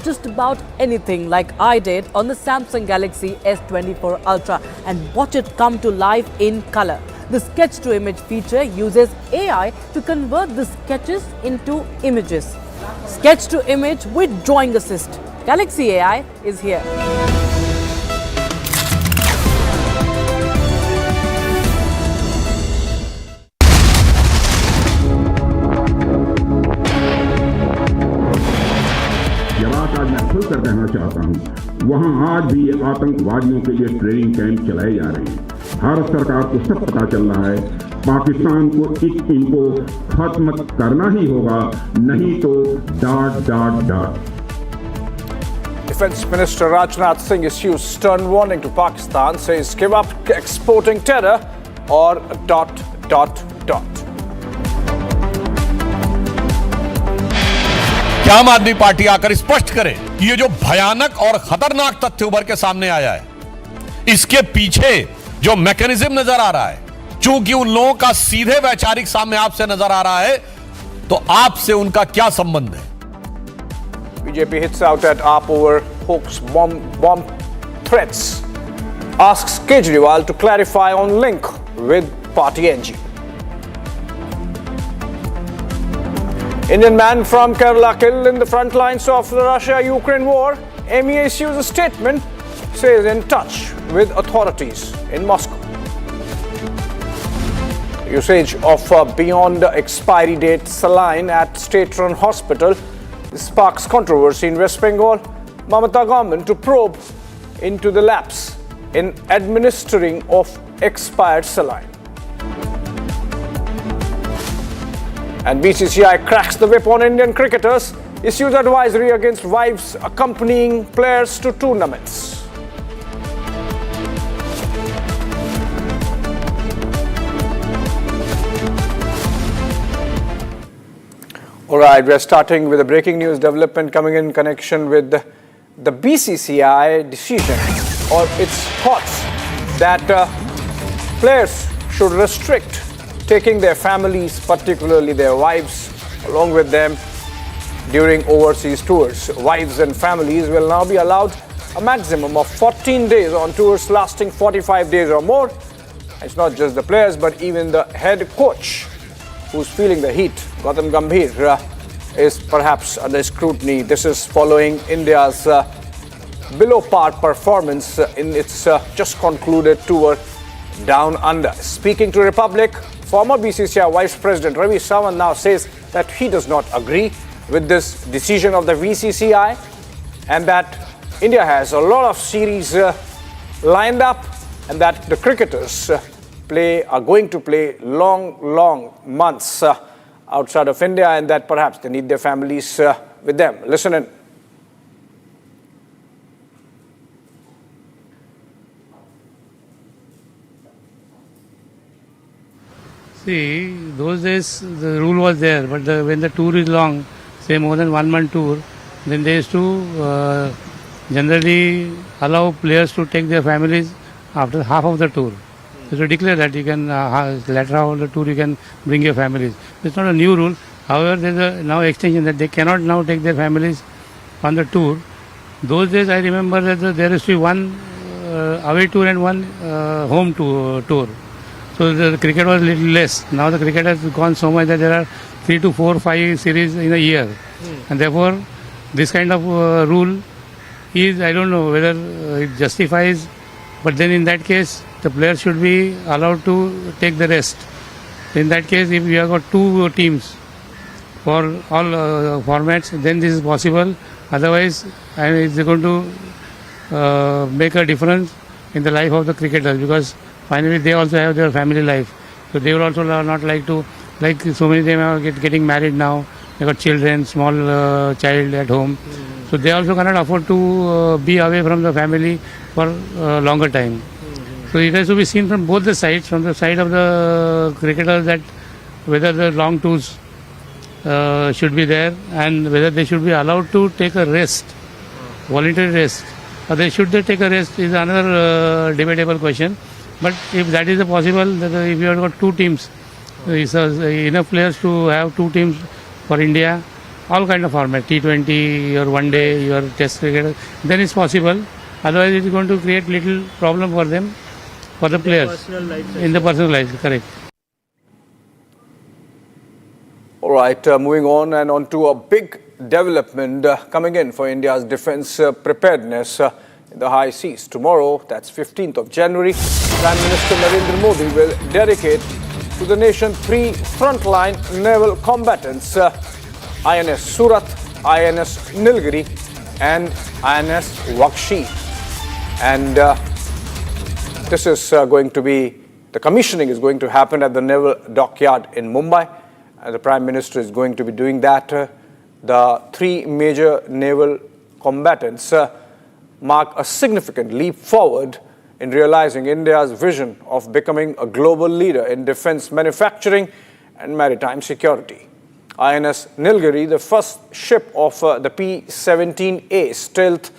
[SPEAKER 4] Just about anything like I did on the Samsung Galaxy S24 Ultra and watch it come to life in color. The sketch to image feature uses AI to convert the sketches into images. Sketch to image with drawing assist. Galaxy AI is here.
[SPEAKER 6] खुलकर कहना चाहता हूं, वहां आज भी आतंकवादियों के लिए ट्रेनिंग कैंप चलाए जा रहे हैं। भारत सरकार को सब पता चल रहा है, पाकिस्तान को इनको खत्म करना ही होगा, नहीं तो ...
[SPEAKER 10] Defense Minister Rajnath Singh issues stern warning to Pakistan, says give up exporting terror or ...
[SPEAKER 18] क्या आम आदमी पार्टी आकर स्पष्ट करे कि ये जो भयानक और खतरनाक तथ्य उभर के सामने आया है, इसके पीछे जो मैकेनिज्म नजर आ रहा है, चूंकि उन लोगों का सीधे वैचारिक साम्य आपसे नजर आ रहा है, तो आपसे उनका क्या संबंध है?
[SPEAKER 10] BJP hits out at AAP over hoax bomb threats, asks Kejriwal to clarify on link with party NG. Indian man from Kerala killed in the front lines of the Russia-Ukraine war. MEA issues a statement, says in touch with authorities in Moscow. Usage of beyond expiry date saline at state-run hospital sparks controversy in West Bengal. Mamata government to probe into the lapse in administering of expired saline. And BCCI cracks the whip on Indian cricketers, issues advisory against wives accompanying players to tournaments. All right, we're starting with a breaking news development coming in connection with the BCCI decision or its thoughts that players should restrict taking their families, particularly their wives, along with them during overseas tours. Wives and families will now be allowed a maximum of 14 days on tours lasting 45 days or more. It's not just the players, but even the head coach who's feeling the heat. Gautam Gambhir is perhaps under scrutiny. This is following India's below par performance in its just concluded tour down under. Speaking to Republic, former BCCI Vice President Ravi Sawant now says that he does not agree with this decision of the BCCI and that India has a lot of series lined up and that the cricketers are going to play long months outside of India and that perhaps they need their families with them. Listen in.
[SPEAKER 15] See, those days the rule was there, but when the tour is long, say more than 1 month tour, then they used to generally allow players to take their families after half of the tour. So declare that you can, later half of the tour you can bring your families. It's not a new rule. However, there is a now extension that they cannot now take their families on the tour. Those days I remember that there used to be one away tour and one home tour. So the cricket was a little less. Now the cricket has gone so much that there are 3 to 4, 5 series in a year. And therefore, this kind of rule is, I don't know whether it justifies, but then in that case, the players should be allowed to take the rest. In that case, if you have got 2 teams for all formats, then this is possible. Otherwise, it's going to make a difference in the life of the cricketers because finally they also have their family life. So they will also not like to, like so many of them are getting married now. They got children, small child at home. So they also cannot afford to be away from the family for a longer time. So it has to be seen from both the sides, from the side of the cricketers that whether the long tours should be there and whether they should be allowed to take a rest, voluntary rest. Or should they take a rest is another debatable question. But if that is possible, if you have got 2 teams, it's enough players to have 2 teams for India, all kind of format, T20, your one day, your test cricket, then it's possible. Otherwise, it is going to create little problem for them, for the players, in the personal life, correct.
[SPEAKER 10] All right, moving on and on to a big development coming in for India's defence preparedness in the high seas. Tomorrow, that's 15th of January, Prime Minister Narendra Modi will dedicate to the nation 3 frontline naval combatants, INS Surat, INS Nilgiri and INS Wakshi. And this is going to be, the commissioning is going to happen at the Naval Dockyard in Mumbai. And the Prime Minister is going to be doing that. The 3 major naval combatants mark a significant leap forward in realizing India's vision of becoming a global leader in defense manufacturing and maritime security. INS Nilgiri, the first ship of the P-17A stealth